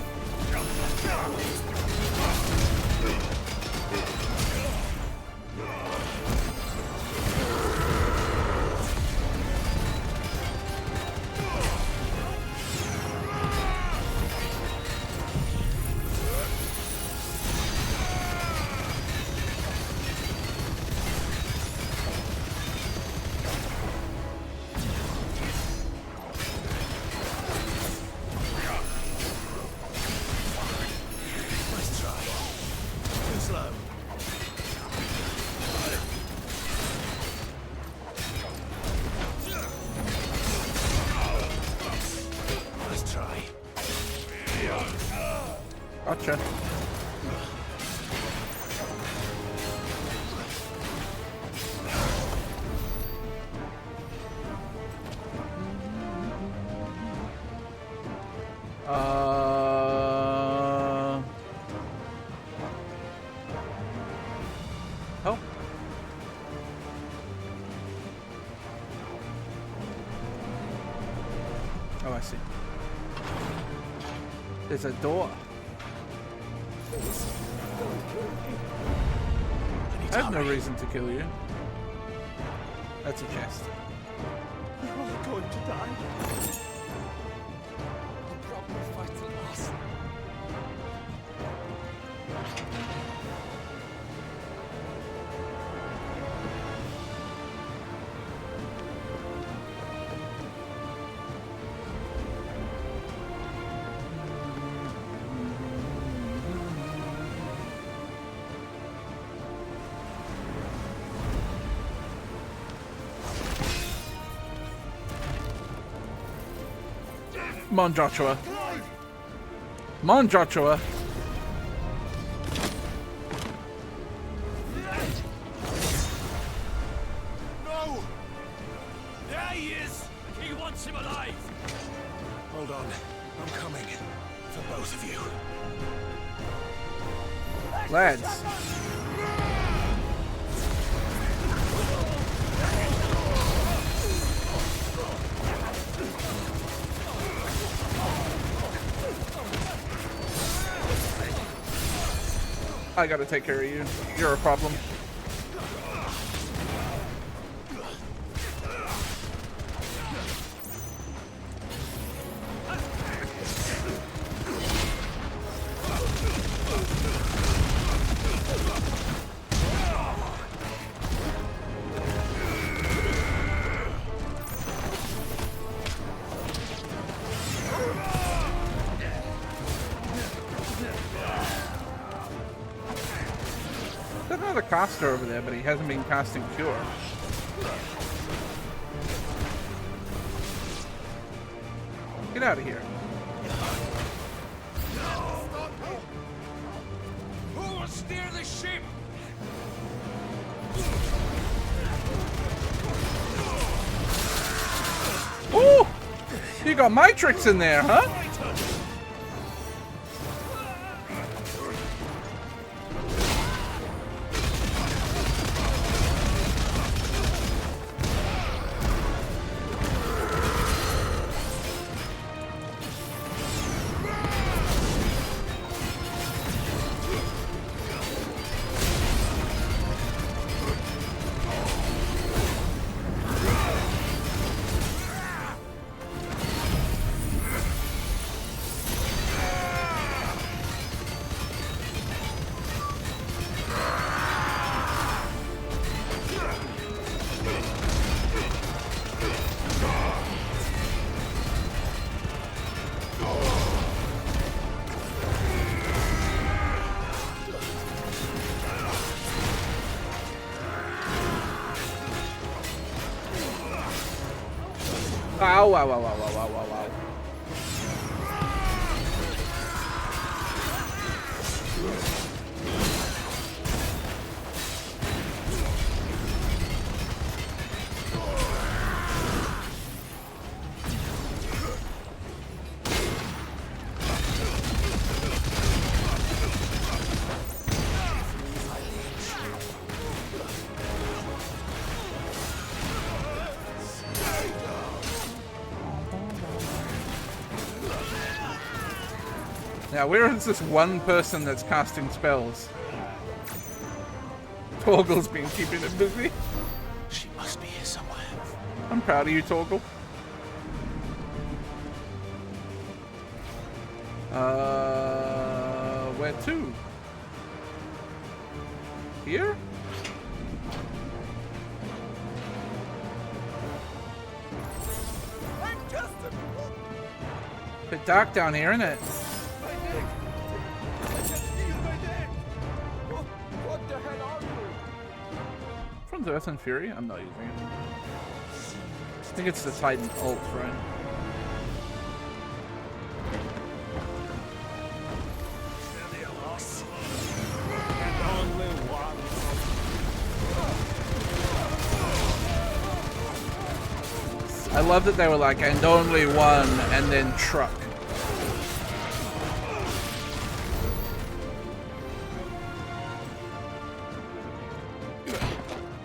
Gotcha. Oh. Oh, I see. There's a door. I have no reason to kill you. That's a chest. You're all going to die. I'll probably fight to last. Come on, Jotchua. Come on, Jotchua. No! There he is! He wants him alive! Hold on. I'm coming. For both of you. Lads. I gotta take care of you. You're a problem. There's another caster over there, but he hasn't been casting Cure. Get out of here. Who will steer the ship? Ooh! You got Matrix in there, huh? Ow, wow, wow, wow, wow, wow, wow, wow. Now, where is this one person that's casting spells? Torgal's been keeping it busy. She must be here somewhere. I'm proud of you, Torgal. Where to? Here? Bit dark down here, isn't it? What the hell are you? From Earth and Fury? I'm not using it. I think it's the Titan ult, right? I love that they were like, and only one, and then truck.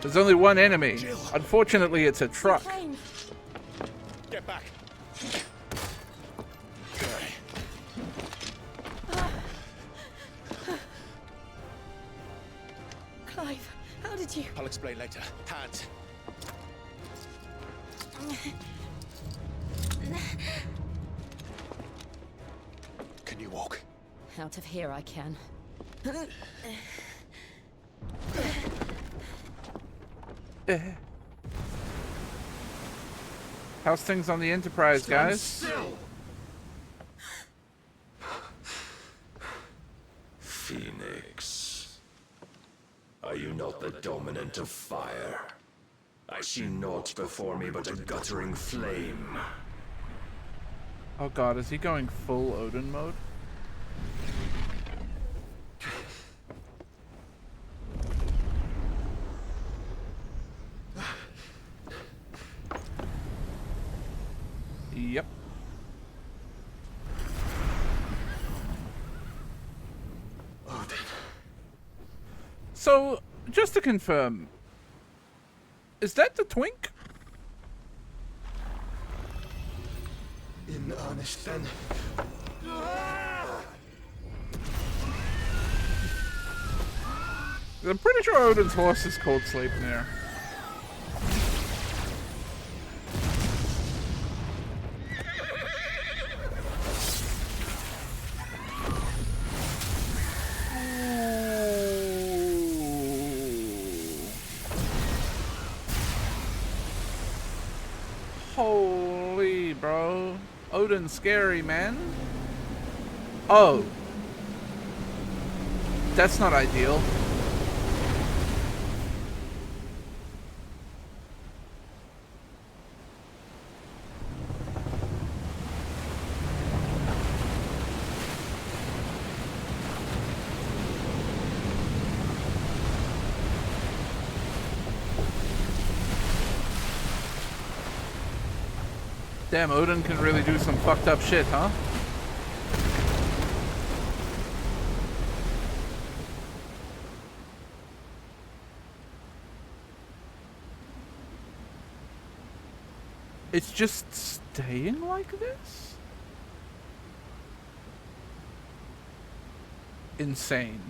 There's only one enemy. Unfortunately, it's a truck. Get back. Clive, how did you... I'll explain later. Hands. Can you walk? Out of here I can. How's things on the Enterprise, guys? Still. Phoenix, are you not the dominant of fire? I see naught before me but a guttering flame. Oh god, is he going full Odin mode? Yep. Odin. So, just to confirm, is that the twink? In earnest then. I'm pretty sure Odin's horse is called Sleipnir. Holy bro. Odin's scary, man. Oh. That's not ideal. Damn, Odin can really do some fucked up shit, huh? It's just staying like this? Insane.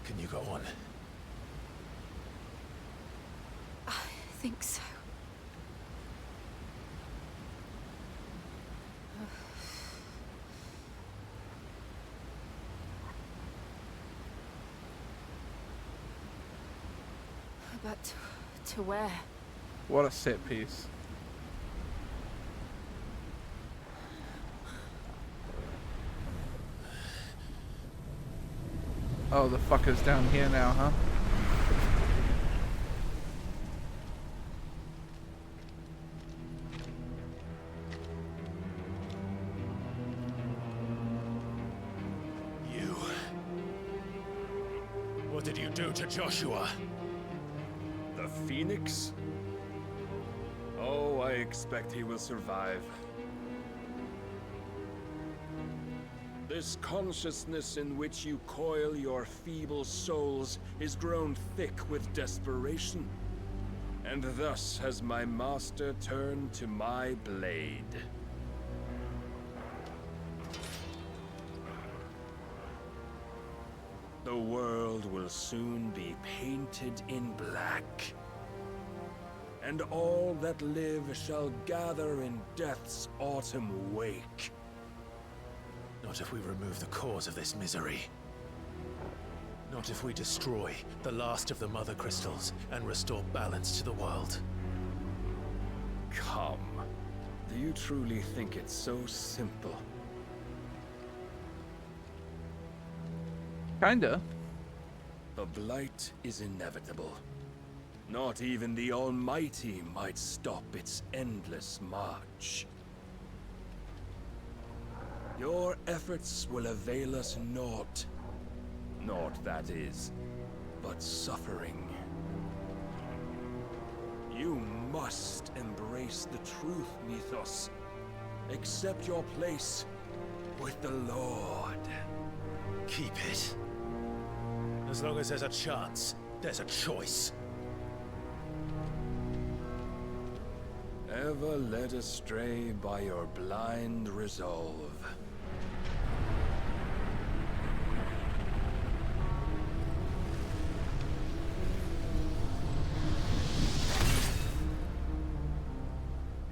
Can you go on? I think so. But to where? What a set piece. Oh, the fucker's down here now, huh? You... What did you do to Jotchua? The Phoenix? Oh, I expect he will survive. This consciousness in which you coil your feeble souls is grown thick with desperation. And thus has my master turned to my blade. The world will soon be painted in black. And all that live shall gather in death's autumn wake. Not if we remove the cause of this misery. Not if we destroy the last of the Mother Crystals and restore balance to the world. Come. Do you truly think it's so simple? Kinda. The blight is inevitable. Not even the Almighty might stop its endless march. Your efforts will avail us naught. Naught, that is, but suffering. You must embrace the truth, Mythos. Accept your place with the Lord. Keep it. As long as there's a chance, there's a choice. Ever led astray by your blind resolve.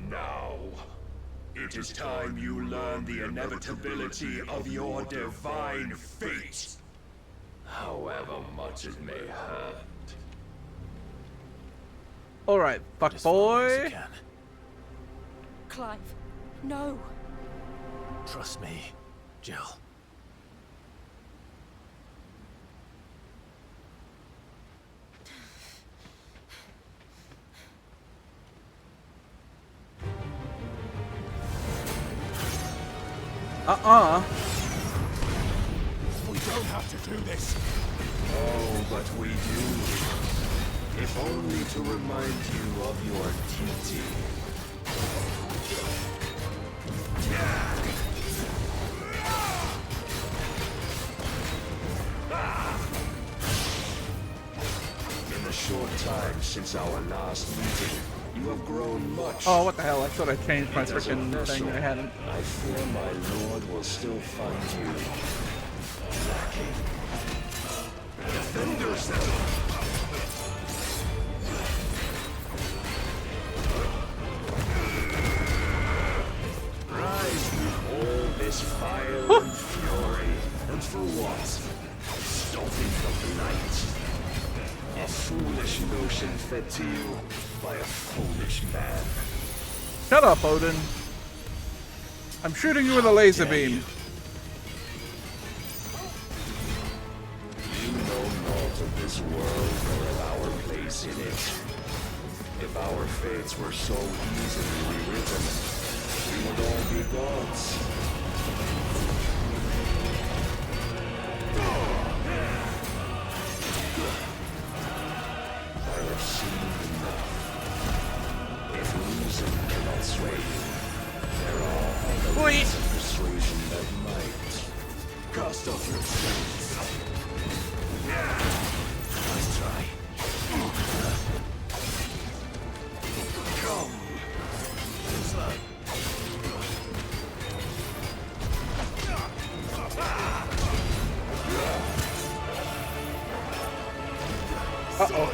Now, it is time you learn the inevitability of your divine fate. However much it may hurt. Alright, fuck boy. Clive, no. Trust me, Jill. We don't have to do this. Oh, but we do. If only to remind you of your duty. In the short time since our last meeting, you have grown much. Oh, what the hell? I thought I changed my freaking thing. I hadn't. I fear my lord will still find you lacking. Defenders! Rise with all this fire and fury. And for what? Stopping the blight. A foolish notion fed to you by a foolish man. Shut up, Odin. I'm shooting you with a laser beam. You know naught of this world nor of our place in it. If our fates were so easily rewritten, we would all be gods. I have seen enough. If reason cannot sway you, there are other ways of persuasion that might. Cast off your chains. Let's try. Come. Uh-oh.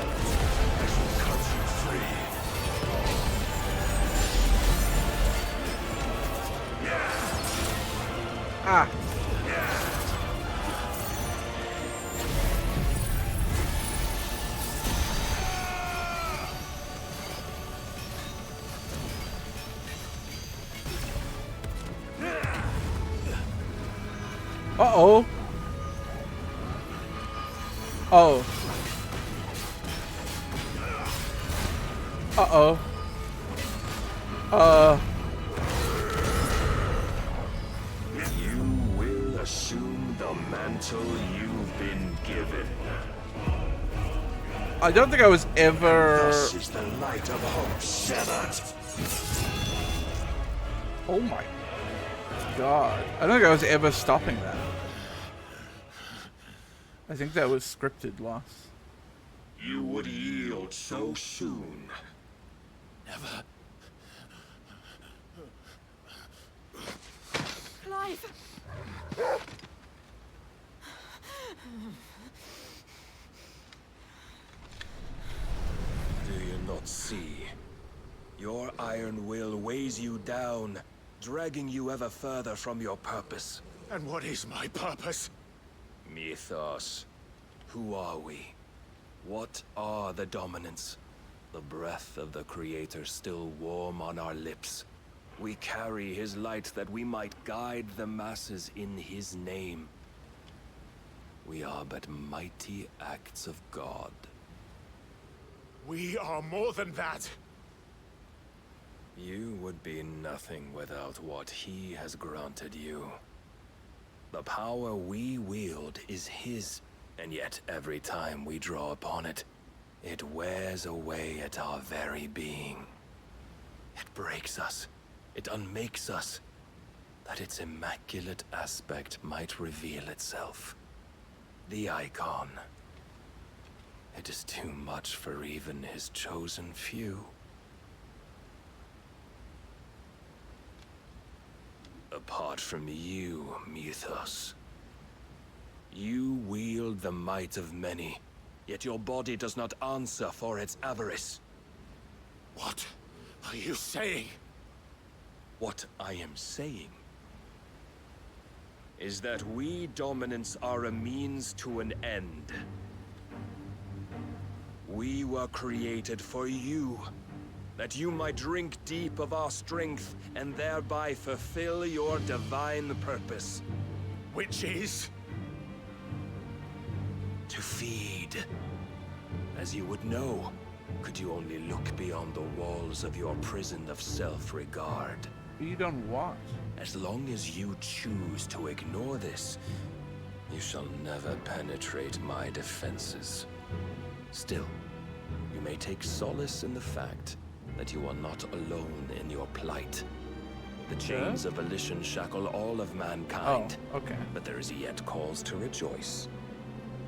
Ah. Uh-oh. Oh. Uh-oh. You will assume the mantle you've been given. I don't think I was ever... This is the light of hope severed. Oh my god. I don't think I was ever stopping that. I think that was scripted loss. You would yield so soon. Never. Clive! Do you not see? Your iron will weighs you down, dragging you ever further from your purpose. And what is my purpose? Mythos. Who are we? What are the dominants? The breath of the Creator still warm on our lips. We carry his light that we might guide the masses in his name. We are but mighty acts of God. We are more than that. You would be nothing without what he has granted you. The power we wield is his, and yet every time we draw upon it, it wears away at our very being. It breaks us. It unmakes us, that its immaculate aspect might reveal itself. The icon. It is too much for even his chosen few. Apart from you, Mythos. You wield the might of many, yet your body does not answer for its avarice. What are you saying? What I am saying is that we dominants are a means to an end. We were created for you, that you might drink deep of our strength and thereby fulfill your divine purpose. Which is? To feed. As you would know, could you only look beyond the walls of your prison of self-regard. Feed on what? As long as you choose to ignore this, you shall never penetrate my defenses. Still, you may take solace in the fact that you are not alone in your plight. The chains of volition shackle all of mankind. Oh, okay. But there is yet cause to rejoice.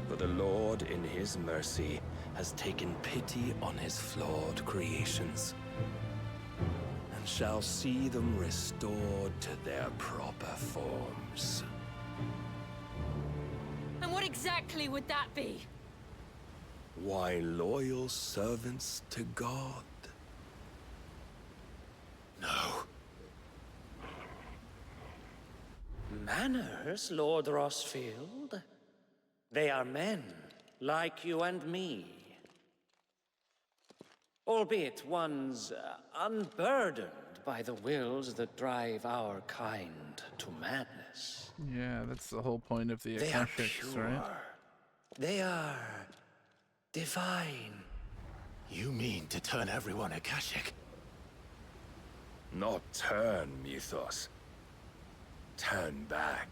For the Lord, in his mercy, has taken pity on his flawed creations, and shall see them restored to their proper forms. And what exactly would that be? Why, loyal servants to God. No. Manners, Lord Rossfield? They are men, like you and me. Albeit ones unburdened by the wills that drive our kind to madness. Yeah, that's the whole point of the They are Akashics, pure. right? They are divine. You mean to turn everyone Akashic? Not turn, Mythos. Turn back.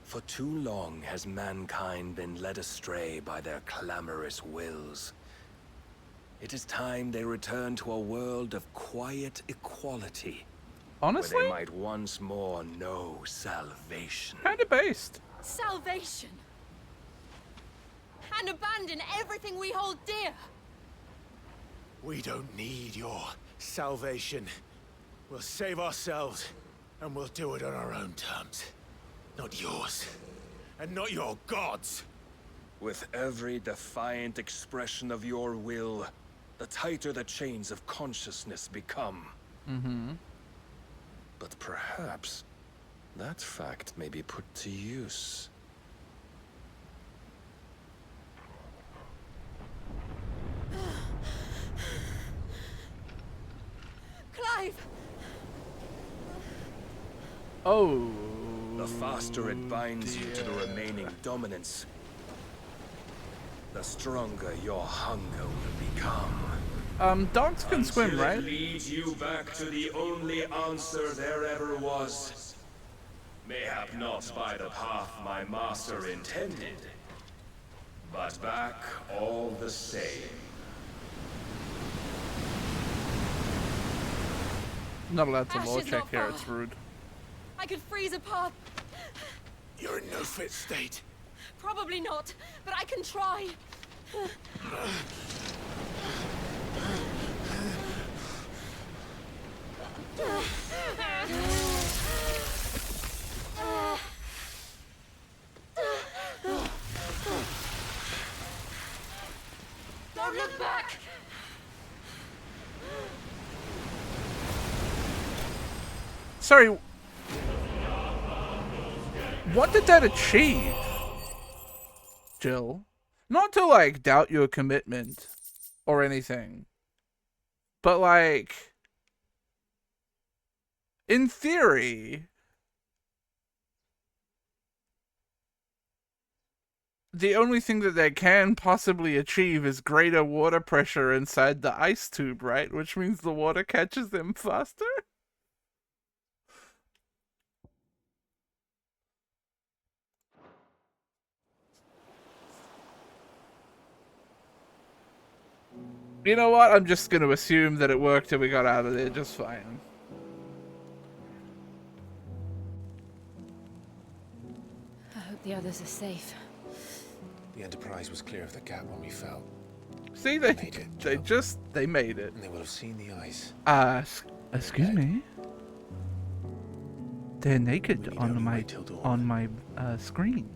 For too long has mankind been led astray by their clamorous wills. It is time they return to a world of quiet equality. Honestly? Where they might once more know salvation. Kinda based. Salvation. And abandon everything we hold dear. We don't need your salvation. We'll save ourselves, and we'll do it on our own terms. Not yours. And not your gods. With every defiant expression of your will, the tighter the chains of consciousness become. Mm-hmm. But perhaps that fact may be put to use. Clive! Oh. The faster it binds you to the remaining dominance, the stronger your hunger will become. Dogs can swim, right? It leads you back to the only answer there ever was. Mayhap not by the path my master intended, but back all the same. Not allowed to Ash law is check not here, far. it's rude. I could freeze a path. You're in no fit state. Probably not, but I can try. Don't look back! Sorry. What did that achieve, Jill? Not to, like, doubt your commitment or anything. But, like, in theory, the only thing that they can possibly achieve is greater water pressure inside the ice tube, right? Which means the water catches them faster? You know what? I'm just going to assume that it worked and we got out of there just fine. I hope the others are safe. The Enterprise was clear of the gap when we fell. See, they made it. They made it. And they will have seen the ice. Excuse me. They're naked on my screen.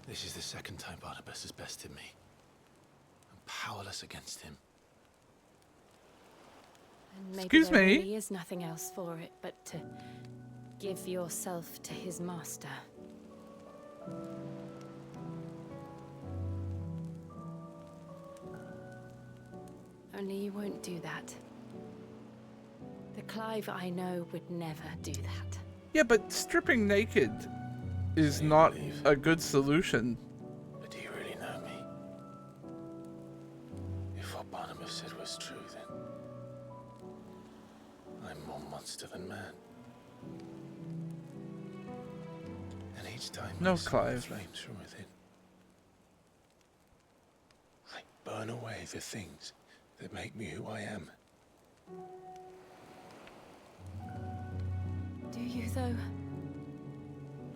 This is the second time Barnabas has bested me. I'm powerless against him. And maybe Excuse there me? really is nothing else for it but to give yourself to his master. Only you won't do that. The Clive I know would never do that. Yeah, but stripping naked is not a good solution. But do you really know me? If what Barnabas said was true, then I'm more monster than man. And each time No, I see the Clive. flames from within, I burn away the things that make me who I am. Do you, though?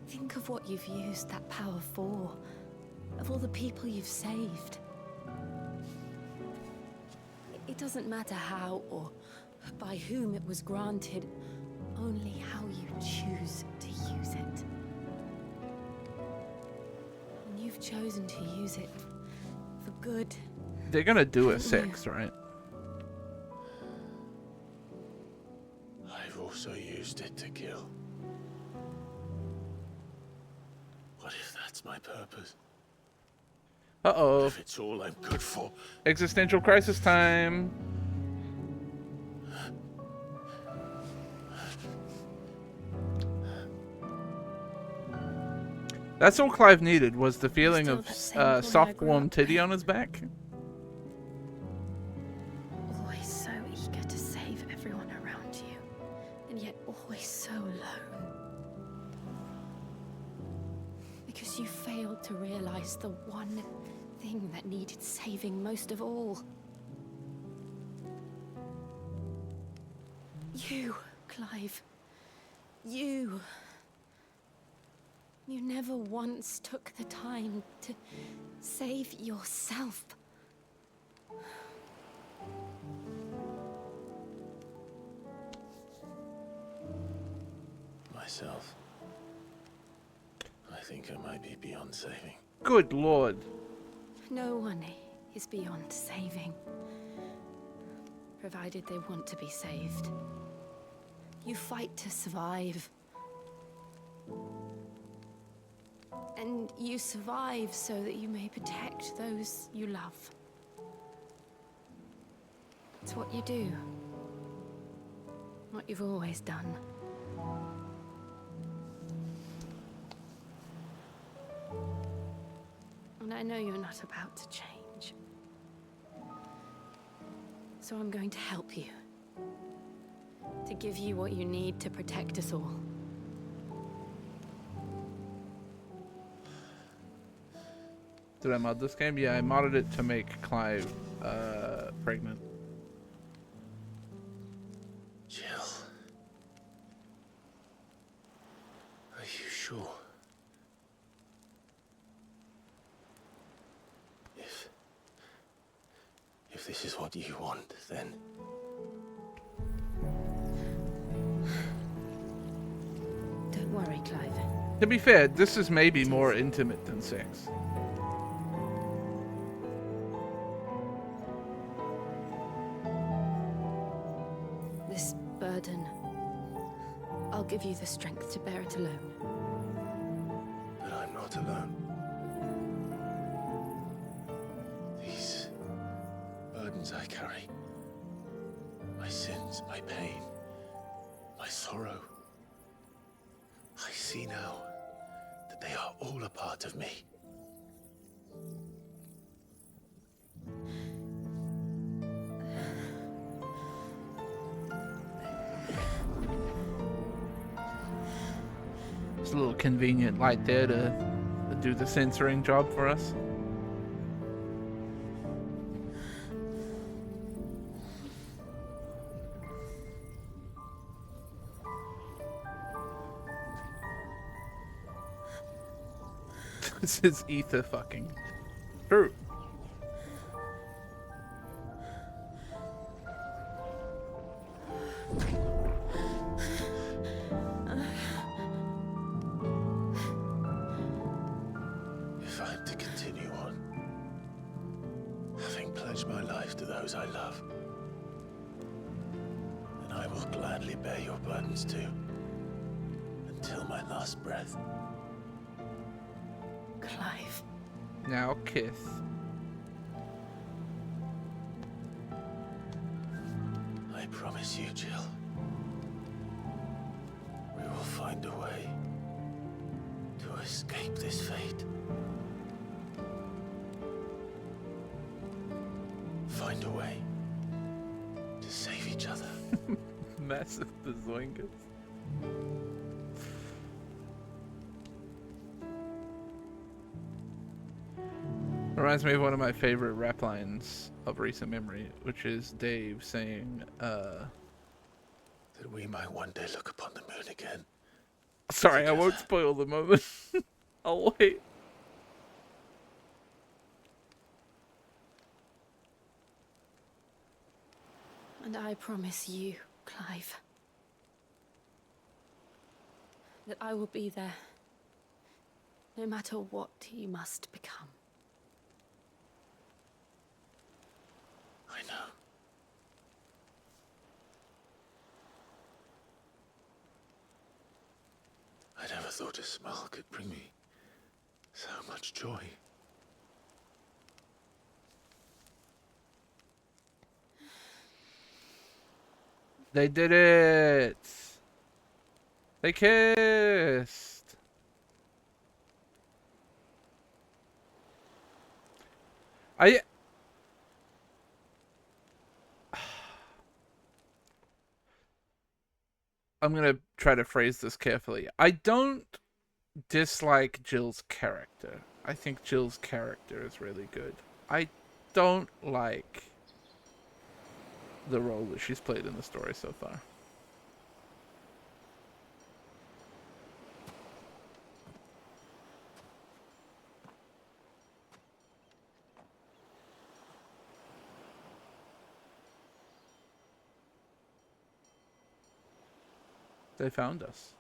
Think of what you've used that power for. Of all the people you've saved. It doesn't matter how or by whom it was granted, only how you choose to use it. And you've chosen to use it for good. They're gonna do a 6, right? I've also used it to kill. What if that's my purpose? Uh-oh. If it's all I'm good for? Existential crisis time. That's all Clive needed, was the feeling of soft, warm titty on his back. Always so eager to save everyone around you, and yet always so alone. Because you failed to realize the one thing that needed saving most of all. You, Clive. You. You never once took the time to save yourself. Myself. I think I might be beyond saving. Good lord. No one is beyond saving. Provided they want to be saved. You fight to survive. And you survive so that you may protect those you love. It's what you do. What you've always done. And I know you're not about to change. So I'm going to help you. To give you what you need to protect us all. Did I mod this game? Yeah, I modded it to make Clive pregnant. Jill. Are you sure? If this is what you want, then... Don't worry, Clive. To be fair, this is maybe more intimate than 6. This burden, I'll give you the strength to bear it alone. But I'm not alone. These burdens I carry, my sins, my pain, my sorrow, I see now that they are all a part of me. It's a little convenient light there to do the censoring job for us. This is ether fucking. True. If I'm to continue on, having pledged my life to those I love, then I will gladly bear your burdens too, until my last breath. Clive. Now kiss. promise you, Jill. We will find a way to escape this fate. Find a way to save each other. Massive bazoingas. Reminds me of one of my favorite rap lines of recent memory, which is Dave saying, that we might one day look upon the moon again. Sorry, I won't spoil the moment. I'll wait. And I promise you, Clive, that I will be there, no matter what you must become. I know. I never thought a smile could bring me so much joy. They did it! They kissed! I'm gonna try to phrase this carefully. I don't dislike Jill's character. I think Jill's character is really good. I don't like the role that she's played in the story so far. They found us.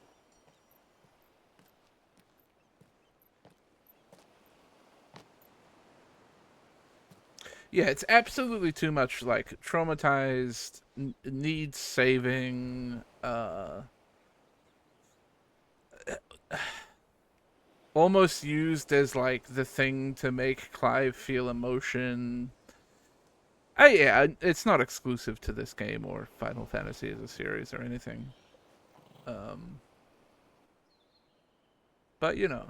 Yeah, it's absolutely too much, like, traumatized, needs saving, almost used as, like, the thing to make Clive feel emotion. Yeah, it's not exclusive to this game or Final Fantasy as a series or anything. But, you know.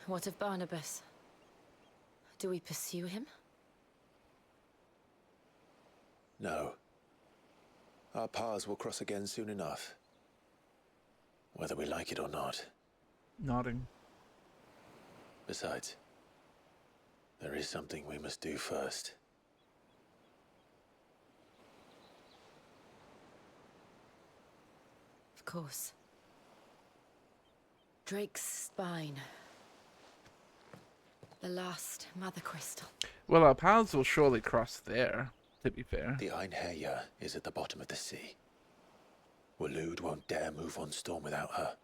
What of Barnabas? Do we pursue him? No. Our paths will cross again soon enough. Whether we like it or not. Nodding. Besides, there is something we must do first. Of course. Drake's spine. The last mother crystal. Well, our paths will surely cross there, to be fair. The Einherja is at the bottom of the sea. Waloed won't dare move on Storm without her.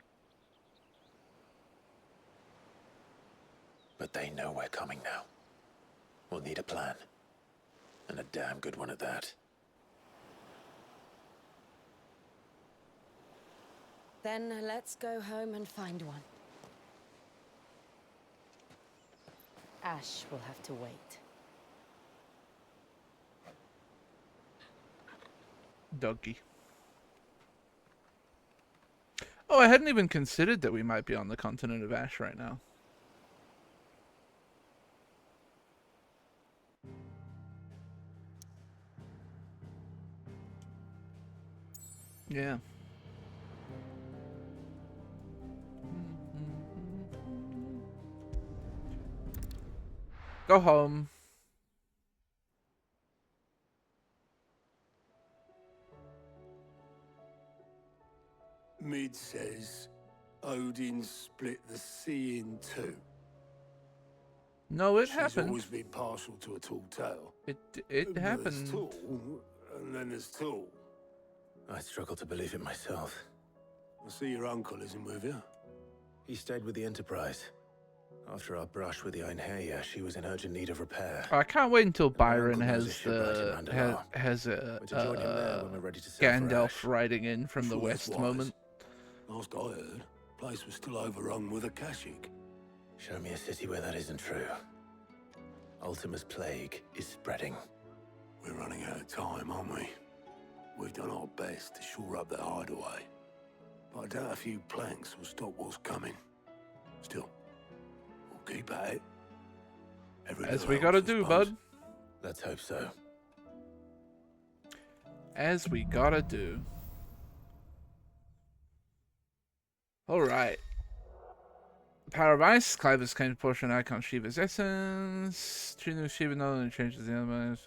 But they know we're coming now. We'll need a plan. And a damn good one at that. Then let's go home and find one. Ash will have to wait. Doggy. Oh, I hadn't even considered that we might be on the continent of Ash right now. Yeah. Go home. Mid says Odin split the sea in two. No, it She's happened. always been partial to a tall tale. It happened. There's tall, and then there's tall. I struggle to believe it myself. I see your uncle isn't with you. He stayed with the Enterprise. After our brush with the Einherja, she was in urgent need of repair. I can't wait until Byron uncle knows has a ship right in Randall. has We're to join him there when we're ready to sail for Gandalf Ash. riding in from the Sure, west that's moment. Last I heard, the place was still overrun with Akashic. Show me a city where that isn't true. Ultima's plague is spreading. We're running out of time, aren't we? We've done our best to shore up their hideaway, but I doubt a few planks will stop what's coming. Still, we'll keep at it. As we gotta do, bud. Let's hope so. As we gotta do. Alright. Power of Ice. Clive has claimed portion icon Shiva's essence. True Shiva not only changes the elements.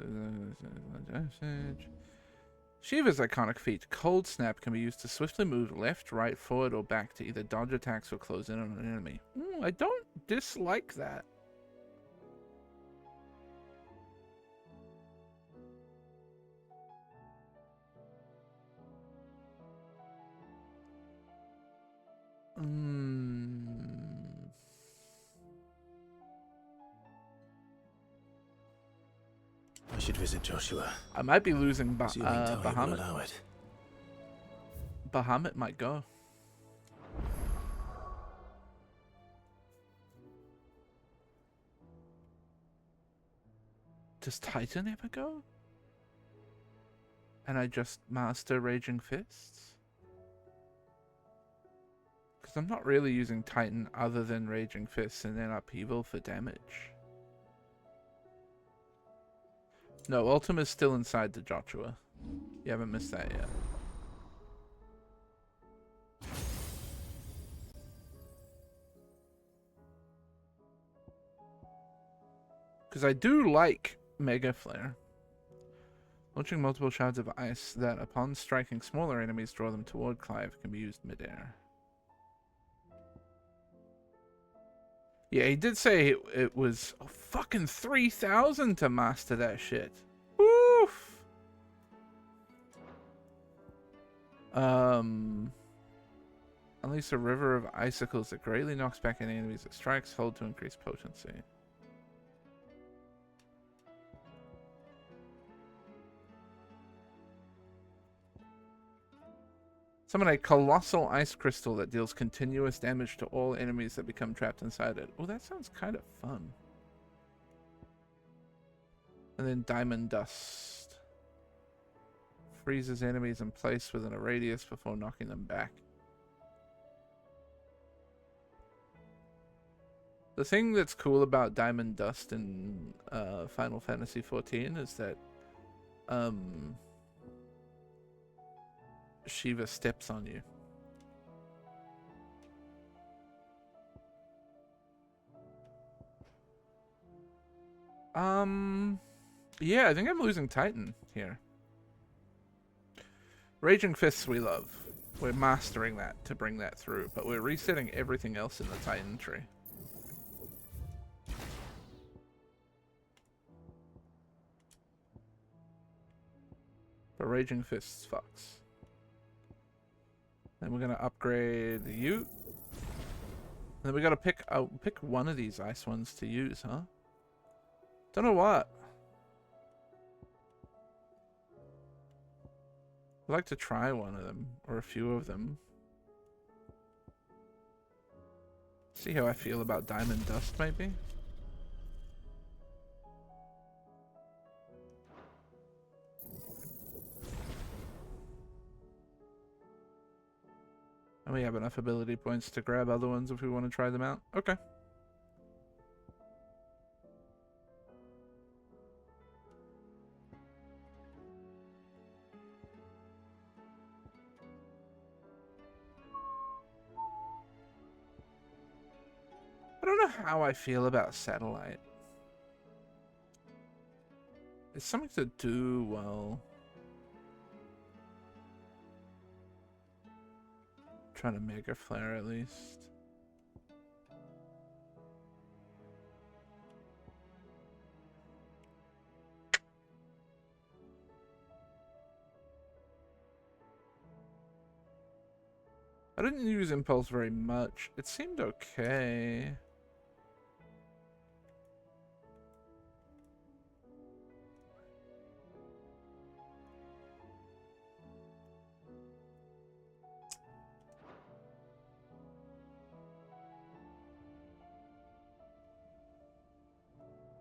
Shiva's iconic feat, Cold Snap, can be used to swiftly move left, right, forward, or back to either dodge attacks or close in on an enemy. I don't dislike that. I should visit Jotchua. I might be losing Assuming Tony will Bahamut. allow it. Bahamut might go. Does Titan ever go? And I just master Raging Fists? Because I'm not really using Titan other than Raging Fists and then Upheaval for damage. No, Ultima's still inside the Jotchua. You haven't missed that yet. Because I do like Mega Flare. Launching multiple shards of ice that, upon striking smaller enemies, draw them toward Clive, can be used midair. Yeah, he did say it was fucking 3,000 to master that shit. Woof! Unleash a river of icicles that greatly knocks back any enemies it strikes. Hold to increase potency. Summon a colossal ice crystal that deals continuous damage to all enemies that become trapped inside it. Oh, that sounds kind of fun. And then Diamond Dust. Freezes enemies in place within a radius before knocking them back. The thing that's cool about Diamond Dust in Final Fantasy XIV is that Shiva steps on you. Yeah, I think I'm losing Titan here. Raging Fists we love. We're mastering that to bring that through, but we're resetting everything else in the Titan tree. But Raging Fists fucks. Then we're gonna upgrade you. Then we gotta pick one of these ice ones to use, huh? Don't know what. I'd like to try one of them, or a few of them. See how I feel about Diamond Dust, maybe? And we have enough ability points to grab other ones if we want to try them out. Okay. I don't know how I feel about Satellite. It's something to do well. Trying to Mega Flare at least. I didn't use Impulse very much. It seemed okay.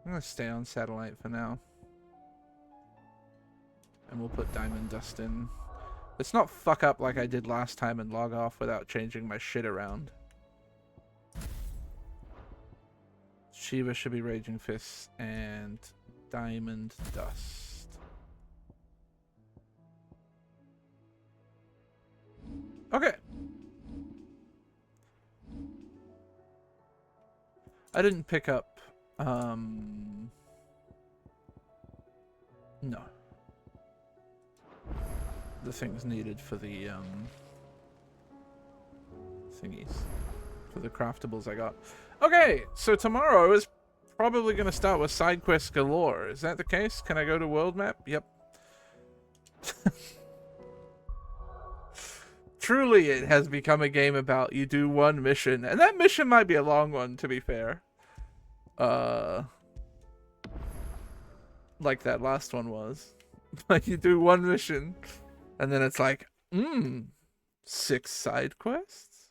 I'm gonna stay on Satellite for now. And we'll put diamond dust in. Let's not fuck up like I did last time and log off without changing my shit around. Shiva should be Raging Fists and diamond dust. Okay. I didn't pick up, no. The things needed for the, thingies. For the craftables I got. Okay, so tomorrow is probably going to start with side quests galore. Is that the case? Can I go to world map? Yep. Truly, it has become a game about you do one mission, and that mission might be a long one, to be fair. Like that last one was. Like, you do one mission, and then it's like, 6 side quests?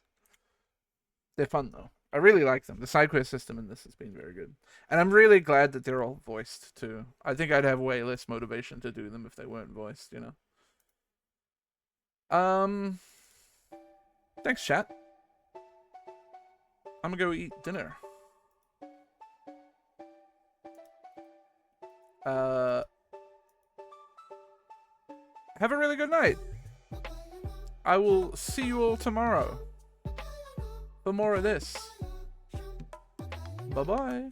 They're fun, though. I really like them. The side quest system in this has been very good. And I'm really glad that they're all voiced, too. I think I'd have way less motivation to do them if they weren't voiced, you know? Thanks, chat. I'm gonna go eat dinner. Have a really good night. I will see you all tomorrow for more of this. Bye-bye.